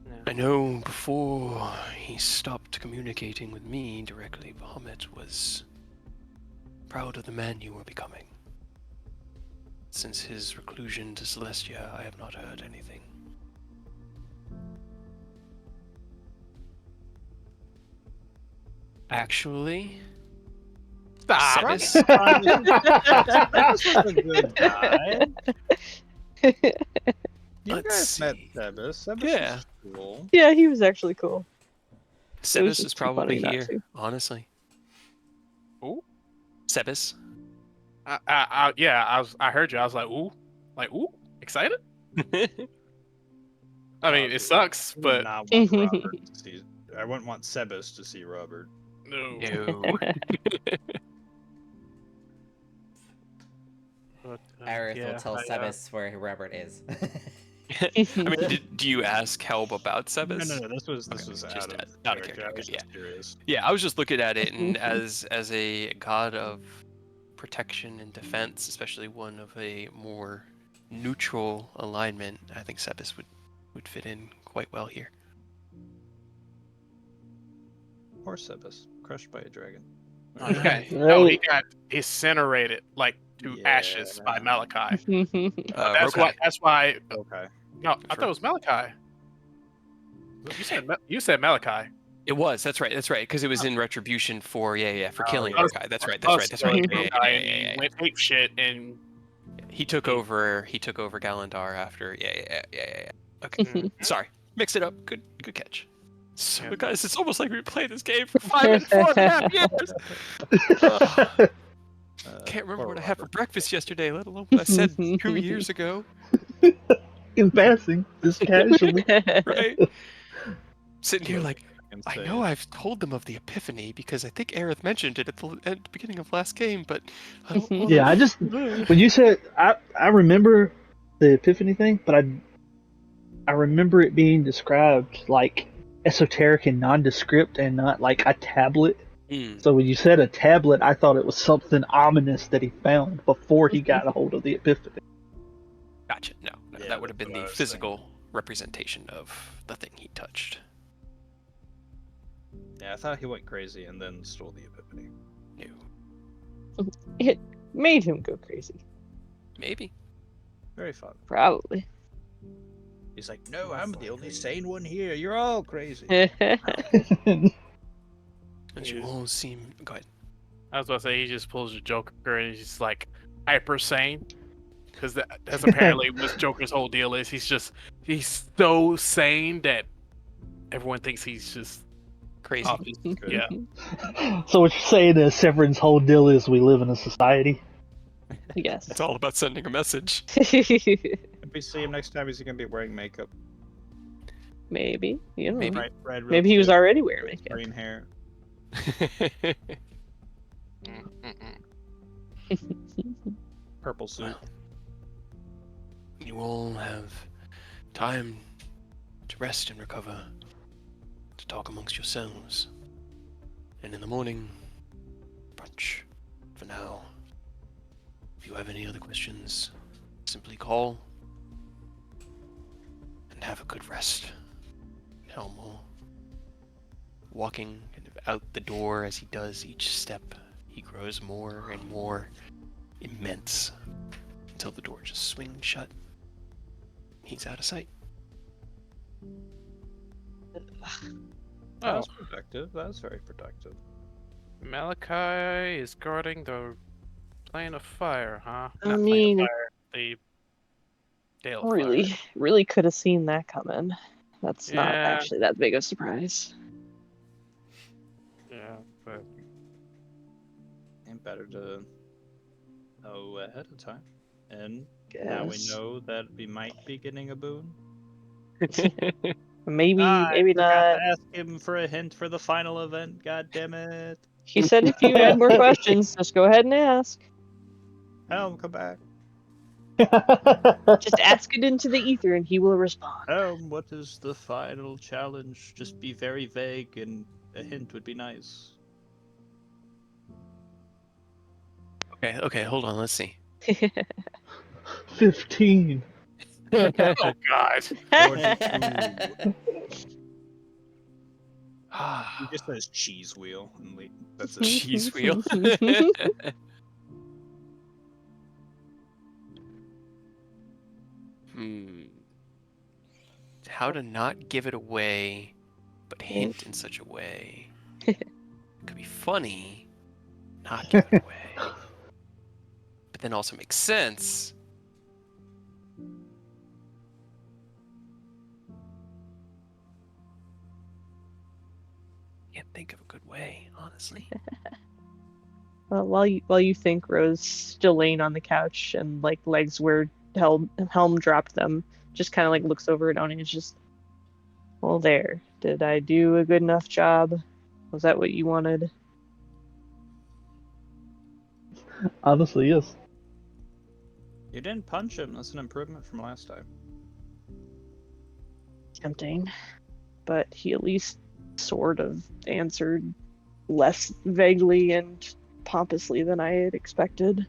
Yeah.
I know before he stopped communicating with me directly, Bahamut was proud of the man you were becoming. Since his reclusion to Celestia, I have not heard anything. Actually,
Stop.
Sebas,
This was a good guy. You
Let's
guys met
see.
Sebas. Sebas
Yeah.
was cool.
Yeah, he was actually cool. was
Sebas
just
is
too funny
probably
not
here,
to.
honestly.
Who?
Sebas.
I heard you. I was like, ooh, excited. I mean, it sucks,
I would
but
not want Robert to see. I wouldn't want Sebas to see Robert.
no.
No.
But,
Aerith will tell
I,
Sebas where Robert is.
I mean, do you ask help about Sebas?
No. This was
Okay,
just
just
out of
out of
character.
character,
I was
okay,
just curious.
Yeah, I was just looking at it, and as a god of protection and defense, especially one of a more neutral alignment, I think Sebas would fit in quite well here.
Poor Sebas, crushed by a dragon.
he got incinerated like to
Yeah.
ashes by Malachi. That's
Rokai.
why.
Okay.
No, I thought it was Malachi. You said Malachi.
It was. That's right. Because it was in retribution for for killing
yeah.
Rokai. That's right. That's right.
And he went ape shit and
He took over Galandar after. Yeah. Okay. Sorry, mixed it up. Good catch. So,
Yeah.
guys, it's almost like we played this game for 4.5 years. Can't remember
Poor
what I had for
Robert.
breakfast yesterday, let alone what I said 2 years ago.
In passing, just casually.
Right? Sitting here like, I
Insane.
know I've told them of the Epiphany because I think Aerith mentioned it at the beginning of last game, but I don't want
Yeah, I just when you said I remember the Epiphany thing, but I remember it being described like esoteric and nondescript and not like a tablet. So when you said a tablet, I thought it was something ominous that he found before he got a hold of the Epiphany.
Gotcha. No,
Yeah,
that would have
that's
been
what I
the
was
physical representation of the thing he touched.
Yeah, I thought he went crazy and then stole the Epiphany.
No.
It made him go crazy.
Maybe.
Very fun.
Probably.
He's like, no, I'm the only sane one here. You're all crazy.
And you all seem. Go ahead.
I was about to say he just pulls a Joker and he's just like hyper sane, because that's apparently what Joker's whole deal is. He's so sane that everyone thinks he's just
Crazy.
off his- yeah.
So what you're saying is Severin's whole deal is we live in a society?
Yes.
It's all about sending a message.
If we see him next time, is he gonna be wearing makeup?
Maybe. You know.
Maybe.
Red
Maybe he was
lipstick,
already wearing makeup.
green hair. Purple suit.
Well, you all have time to rest and recover, to talk amongst yourselves. And in the morning, brunch. For now, if you have any other questions, simply call and have a good rest. Helmore, walking kind of out the door as he does each step, he grows more and more immense until the door just swings shut. He's out of sight.
That was productive. That was very productive.
Malachi is guarding the plane of fire, huh?
I
Not
mean,
plane of fire, the Dale of
really,
Fire.
really could have seen that coming. That's not
Yeah.
actually that big of a surprise.
Yeah, but
Ain't better to know ahead of time. And now we
Guess.
know that we might be getting a boon.
Maybe,
I
maybe
forgot
not.
to ask him for a hint for the final event. God damn it!
He said if you had more questions, just go ahead and ask.
Helm, come back.
Just ask it into the ether and he will respond.
Helm, what is the final challenge? Just be very vague, and a hint would be nice.
Okay, hold on, let's see.
15.
oh god.
42. He
Ah,
just says cheese wheel, and that's it.
cheese wheel. How to not give it away, but hint in such a way. It could be funny, not give it away. But then also make sense. Can't think of a good way, honestly.
While you think, Rose, still laying on the couch and like legs where Helm dropped them, just kind of like looks over at Oni and is just, well, there. Did I do a good enough job? Was that what you wanted?
Honestly, yes.
You didn't punch him. That's an improvement from last time.
Tempting, but he at least sort of answered less vaguely and pompously than I had expected.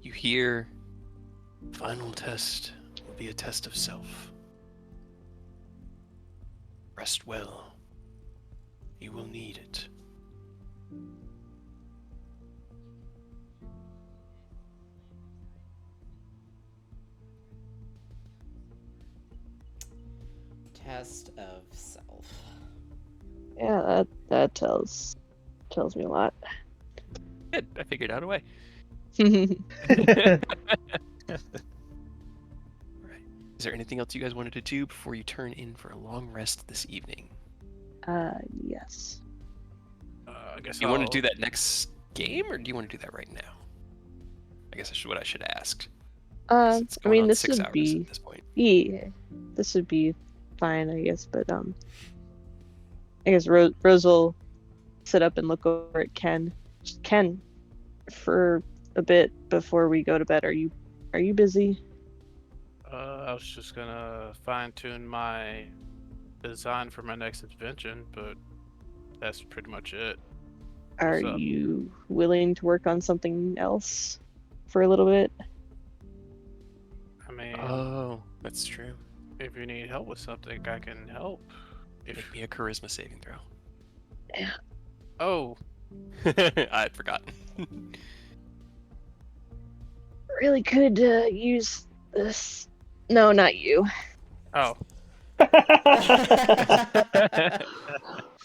You hear, final test will be a test of self. Rest well. You will need it.
Test of self.
Yeah, that tells me a lot.
Good, I figured out a way.
Yes.
Is there anything else you guys wanted to do before you turn in for a long rest this evening?
I guess
Do you want to
I'll-
do that next game, or do you want to do that right now? I guess that's what I should ask. 'Cause it's
I
going
mean,
on
this
6
would
hours
be
at this point.
yeah, this would be fine, I guess. But I guess Rose will sit up and look over at Ken. Just, Ken, for a bit before we go to bed. Are you busy?
I was just gonna fine tune my design for my next invention, but that's pretty much it.
Are
So-
you willing to work on something else for a little bit?
I mean,
Oh, that's true.
if you need help with something, I can help.
Make me a charisma saving throw.
Oh,
I'd forgotten.
Really could use this. No, not you.
oh,
I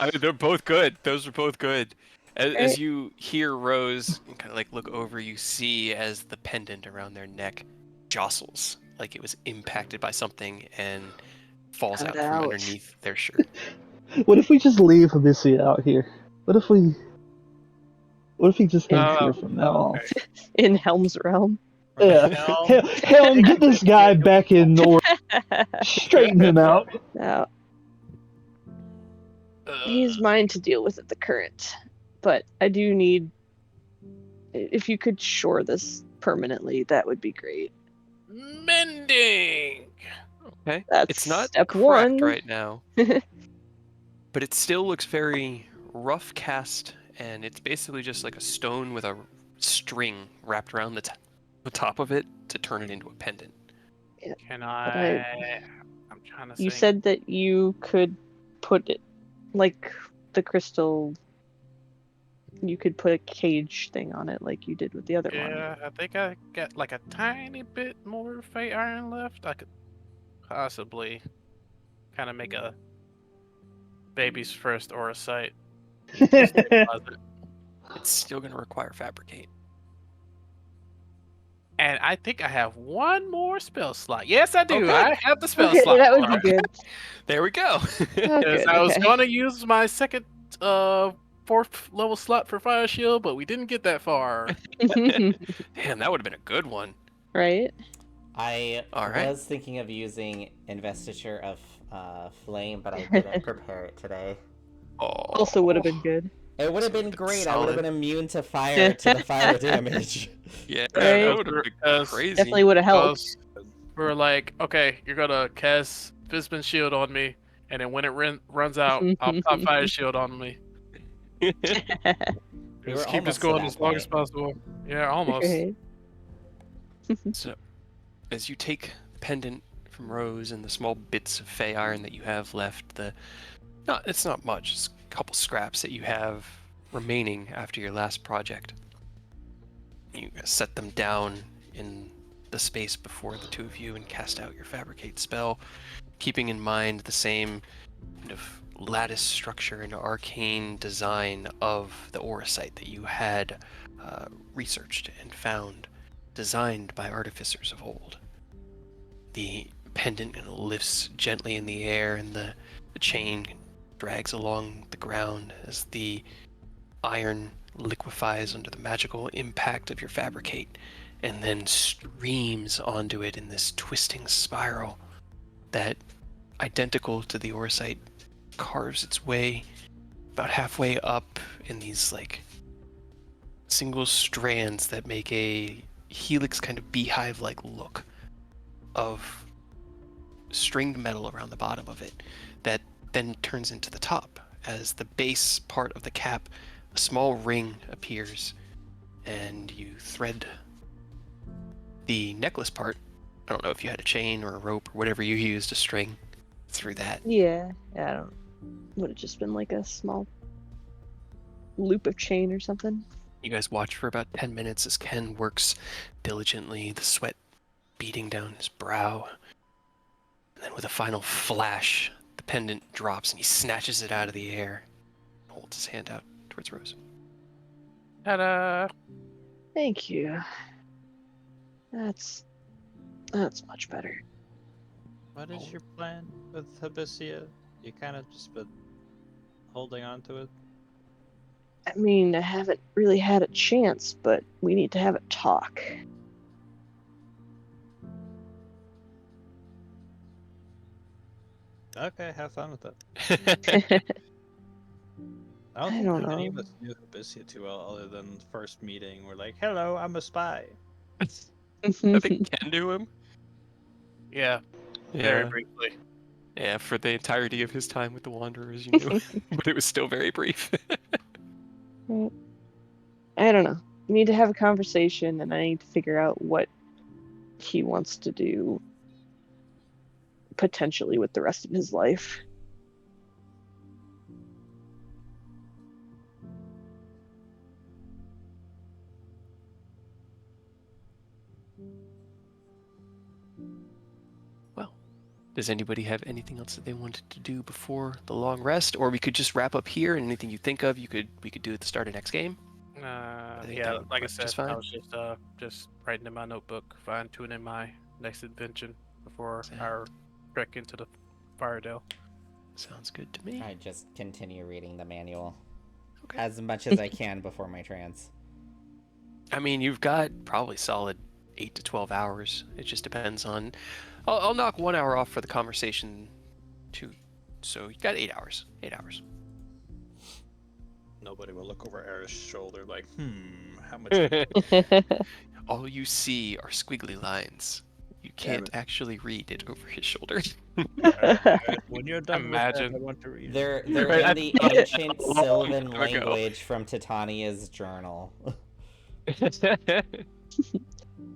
mean, they're both good. Those are both good. As
Right.
you hear Rose kind of like look over, you see as the pendant around their neck jostles, like it was impacted by something and falls
Cut
out
it
from
out.
underneath their shirt.
What if we just leave Abyssia out here? What if he just ends here from now on?
okay.
In Helm's Realm.
Yeah.
Helm.
Helm, get this guy back in order. Straighten him out.
No, he's mine to deal with at the current. But I do need. If you could shore this permanently, that would be great.
Mending.
Okay.
That's
It's not
step
cracked
one.
right now, but it still looks very rough cast, and it's basically just like a stone with a string wrapped around the top of it to turn it into a pendant.
Can
I-
I'm trying to.
You
think.
said that you could put it, like the crystal. You could put a cage thing on it, like you did with the other one.
Yeah, I think I got like a tiny bit more Fey Iron left. I could possibly kind of make a baby's first aura sight.
It's still going to require fabricate.
And I think I have one more spell slot. Yes, I do.
Okay.
I have the spell
Okay,
slot.
that would
for
be
it.
good.
There we go.
Oh,
Because
good,
I was
okay.
gonna use my second 4th level slot for Fire Shield, but we didn't get that far.
Damn, that would have been a good one.
Right?
I
Alright.
was thinking of using Investiture of Flame, but I didn't prepare it today.
Oh.
Also would have been good.
It would have been great. I would have
Solid.
been immune to fire to the fire damage.
Yeah,
Right?
that would have been
Because
crazy.
Definitely would have helped.
We were like, okay, you're gonna cast Fistman Shield on me, and then when it runs out, I'll pop Fire Shield on me.
We
Just
were
keep
almost
this
to
going
that
as long as
point.
possible. Yeah, almost.
Right.
So, as you take the pendant from Rose and the small bits of Fey Iron that you have left, it's not much, it's a couple scraps that you have remaining after your last project. You set them down in the space before the two of you and cast out your fabricate spell, keeping in mind the same kind of lattice structure and arcane design of the aura site that you had researched and found, designed by artificers of old. The pendant kind of lifts gently in the air, and the chain drags along the ground as the iron liquefies under the magical impact of your fabricate, and then streams onto it in this twisting spiral that, identical to the aura site, carves its way about halfway up in these like single strands that make a helix kind of beehive-like look of stringed metal around the bottom of it that then turns into the top. As the base part of the cap, a small ring appears, and you thread the necklace part. I don't know if you had a chain or a rope or whatever you used to string through that.
Yeah, I don't. Would have just been like a small loop of chain or something.
You guys watch for about 10 minutes as Ken works diligently, the sweat beating down his brow. And then with a final flash, the pendant drops and he snatches it out of the air and holds his hand out towards Rose.
Ta-da!
Thank you. That's much better.
What is your plan with Abyssia? You kind of just been holding on to it.
I mean, I haven't really had a chance, but we need to have a talk.
Okay, have fun with it. I
I
don't
don't
think any of
know.
us knew Abyssia too well, other than the first meeting. We're like, "Hello, I'm a spy."
I think Ken knew him.
Yeah,
Yeah.
very briefly.
Yeah, for the entirety of his time with the Wanderers, you knew. But it was still very brief.
I don't know. We need to have a conversation, and I need to figure out what he wants to do potentially with the rest of his life.
Does anybody have anything else that they wanted to do before the long rest, or we could just wrap up here? And anything you think of, we could do at the start of next game. think
Yeah,
that would
like I
work
said,
just
I
fine.
was just writing in my notebook, fine tuning my next invention before
Sound-
our trek into the Firedale.
Sounds good to me.
I just continue reading the manual
Okay.
as much as I can before my trance.
I mean, you've got probably solid 8 to 12 hours. It just depends on. I'll knock 1 hour off for the conversation, too. So you got 8 hours. 8 hours.
Nobody will look over Era's shoulder like, how much?
All you see are squiggly lines. You can't actually read it over his shoulder.
When you're done
Imagine.
with that, I want to read it.
They're
Right,
in the
I-
ancient
a long
Sylvan
time ago.
language from Titania's journal.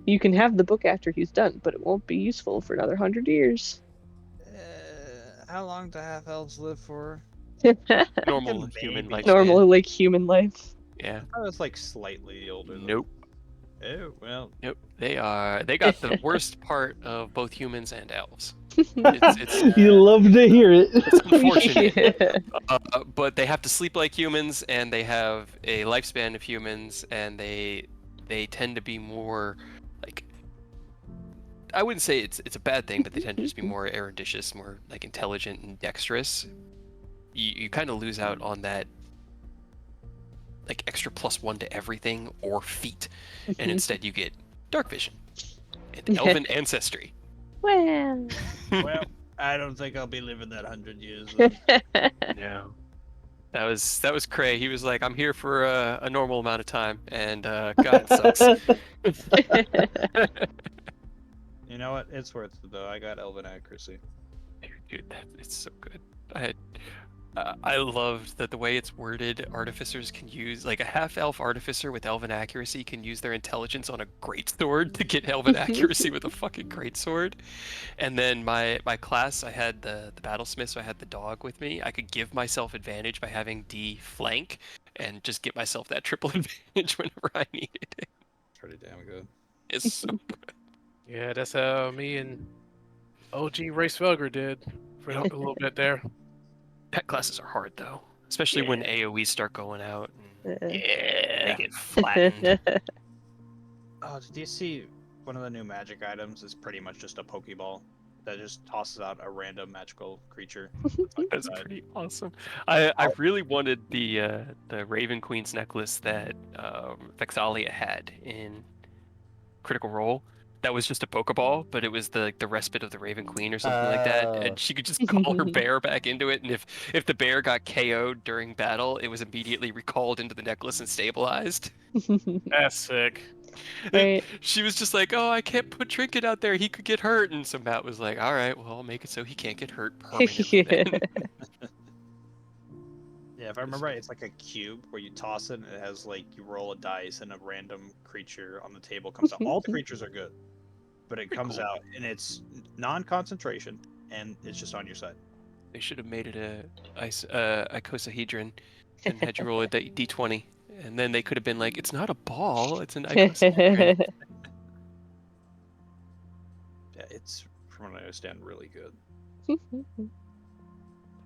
You can have the book after he's done, but it won't be useful for another 100 years.
How long do half elves live for?
Normal
Maybe.
human life.
Normal, like, human life.
Yeah.
I was like slightly older. Than
Nope.
Oh well.
Nope. They got the worst part of both humans and elves. It's
You love to hear it.
it's unfortunate.
Yeah.
But they have to sleep like humans, and they have a lifespan of humans, and they tend to be more like, I wouldn't say it's a bad thing, but they tend to just be more eruditious, more like intelligent and dexterous. You kind of lose out on that like extra +1 to everything or feet, and instead you get dark vision and elven ancestry.
Well.
Well, I don't think I'll be living that 100 years.
No. That was Cray. He was like, I'm here for a normal amount of time, and God, it sucks.
You know what? It's worth it though. I got elven accuracy.
Dude, it's so good. I loved that the way it's worded. Artificers can use, like, a half-elf artificer with elven accuracy can use their intelligence on a greatsword to get elven accuracy with a fucking greatsword. And then my class, I had the battlesmith, so I had the dog with me. I could give myself advantage by having D flank and just get myself that triple advantage whenever I needed it.
Pretty damn good.
It's so good.
Yeah, that's how me and OG Race Felger did for a little bit there.
Pet classes are hard though, especially when AoEs start going out. And they
Yeah.
get flattened.
Oh, did you see one of the new magic items is pretty much just a Pokeball that just tosses out a random magical creature?
That's pretty awesome. I really wanted the Raven Queen's necklace that Vexalia had in Critical Role. That was just a Pokeball, but it was the respite of the Raven Queen or something like that,
Oh.
and she could just call her bear back into it, and if the bear got KO'd during battle, it was immediately recalled into the necklace and stabilized.
That's sick.
Right.
She was just like, "Oh, I can't put Trinket out there; he could get hurt." And so Matt was like, "All right, well, I'll make it so he can't get hurt permanently." Then.
Yeah, if I remember right, it's like a cube where you toss it and it has like you roll a dice and a random creature on the table comes out. All the creatures are good, but it comes
cool.
out and it's non-concentration and it's just on your side.
They should have made it a icosahedron and had you roll a d20, and then they could have been like, "It's not a ball; it's an icosahedron."
Yeah, it's from what I understand really good.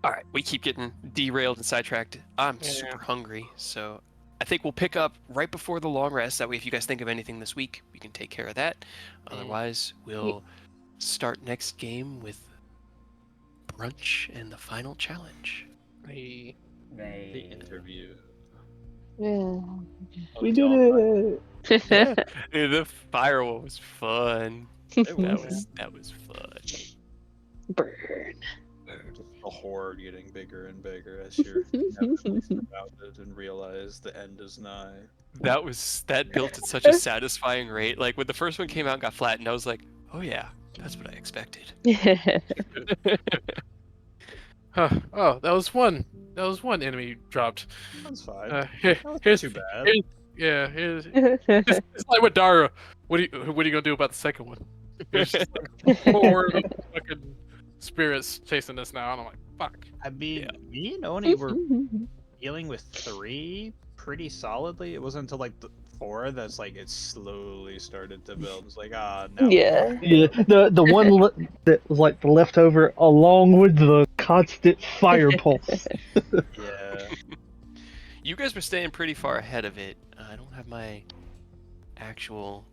All right, we keep getting derailed and sidetracked. I'm
Yeah.
super hungry, so I think we'll pick up right before the long rest. That way, if you guys think of anything this week, we can take care of that. Otherwise, we'll start next game with brunch and the final challenge.
Hey.
The interview.
Yeah.
We did it.
The firewall was fun. That was fun.
Burn.
The horde getting bigger and bigger as you're surrounded and realize the end is nigh.
That built at such a satisfying rate. Like when the first one came out and got flattened, I was like, "Oh yeah, that's what I expected."
Huh. Oh, that was one. That was one enemy dropped.
That's fine. Not
Here's
too bad.
Here's it's like with Dara. What are you gonna do about the second one? There's just like 4 fucking spirits chasing us now, and I'm like, fuck.
I mean, me and Oni were dealing with 3 pretty solidly. It wasn't until like the 4 that's like it slowly started to build. It's like, ah, now.
Yeah.
Yeah, the one that was like the leftover, along with the constant fire pulse.
Yeah.
You guys were staying pretty far ahead of it. I don't have my actual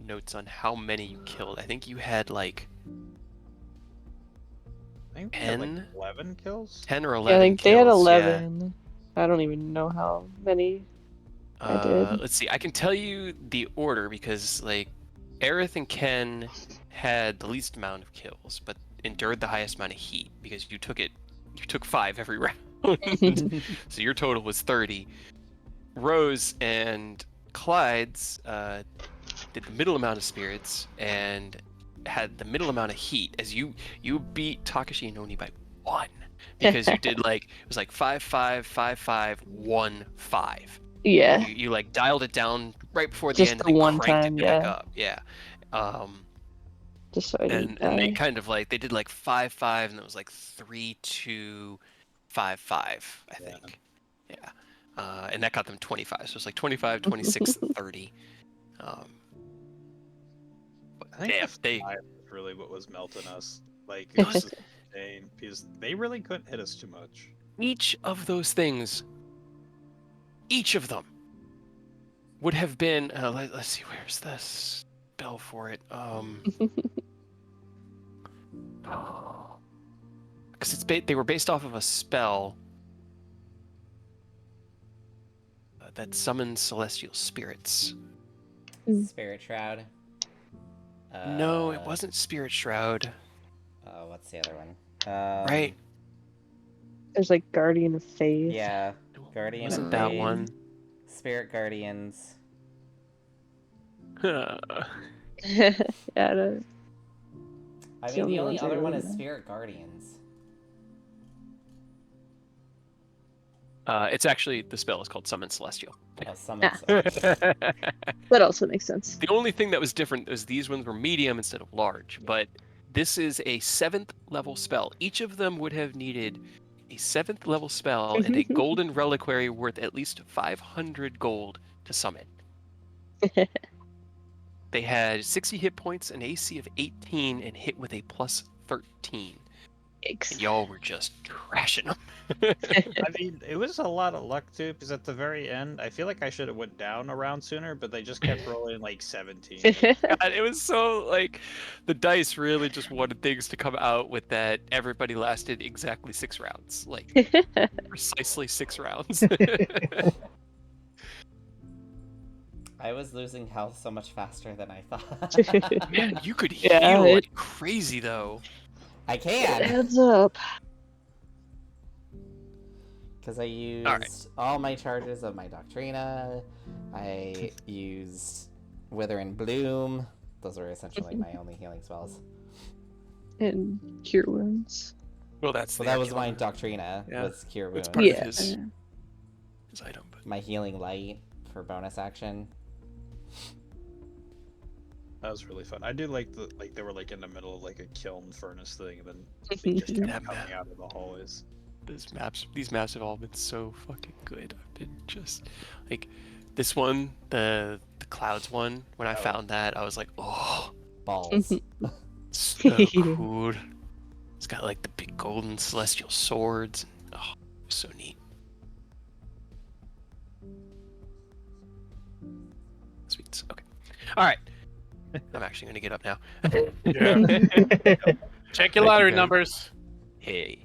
notes on how many you killed. I think you had like
I think we had like
10?
11 kills.
10 or
Yeah,
11
I think they had
kills, yeah.
11. I don't even know how many I did.
Let's see. I can tell you the order because like Aerith and Ken had the least amount of kills, but endured the highest amount of heat because you took 5 every round. So your total was 30. Rose and Clyde's did the middle amount of spirits and had the middle amount of heat as you beat Takashi and Oni by 1 because you did like it was like 5 5 5 5 1 5.
Yeah.
You like dialed it down right before the
Just
end
the
and then
one
cranked
time,
it back
yeah.
up. Yeah.
Just so I didn't
And they
die.
kind of like they did like 5 5 and it was like 3 2 5 5 I think. Yeah. And that got them 25. So it's like 25 26 30. But
I think
damn,
the 5 was really what was melting us. Like,
It
it
was-
was just insane because they really couldn't hit us too much.
each of those things, each of them would have been. Let's see, where's the spell for it? Because they were based off of a spell that summons celestial spirits.
Spirit Shroud.
No, it wasn't Spirit Shroud,
Oh, what's the other one?
right?
There's like Guardian of Faith.
Yeah,
It
Guardian
wasn't
of
that
Faith,
one.
Spirit Guardians.
Yeah, I don't-
I
It's
mean,
the only
the only
ones I
other one
really
is
know.
Spirit Guardians.
It's actually the spell is called Summon Celestial.
Oh, summon.
The
that also makes sense.
only thing that was different was these ones were medium instead of large, but this is a 7th level spell. Each of them would have needed a 7th level spell and a golden reliquary worth at least 500 gold to summon. They had 60 hit points, an AC of 18, and hit with a plus 13.
Yikes.
And y'all were just trashing them.
I mean, it was a lot of luck too, because at the very end, I feel like I should have went down a round sooner, but they just kept rolling like 17.
God, it was so like the dice really just wanted things to come out with that everybody lasted exactly 6 rounds, like precisely 6 rounds.
I was losing health so much faster than I thought.
Man, you could
Yeah,
heal
it-
like crazy though.
I
It
can!
adds up.
Because I used
Alright.
all my charges of my Doctrina. I used Wither and Bloom. Those were essentially my only healing spells.
And cure wounds.
Well, that's
Well,
the
that was my
Arcane
Doctrina,
Yeah.
was Cure
It's
Wounds.
part of
Yeah.
his item, but
My Healing Light for bonus action.
That was really fun. I do like they were like in the middle of like a kiln furnace thing, and then they just kept
Yeah,
coming
man.
out of the hallways.
these maps have all been so fucking good. I've been just like this one, the clouds one. When I
Oh.
found that, I was like, oh,
Balls.
so cool. It's got like the big golden celestial swords. Oh, so neat. Sweet. Okay. All right. I'm actually gonna get up now.
Yeah. Check your lottery
guys.
numbers.
Hey.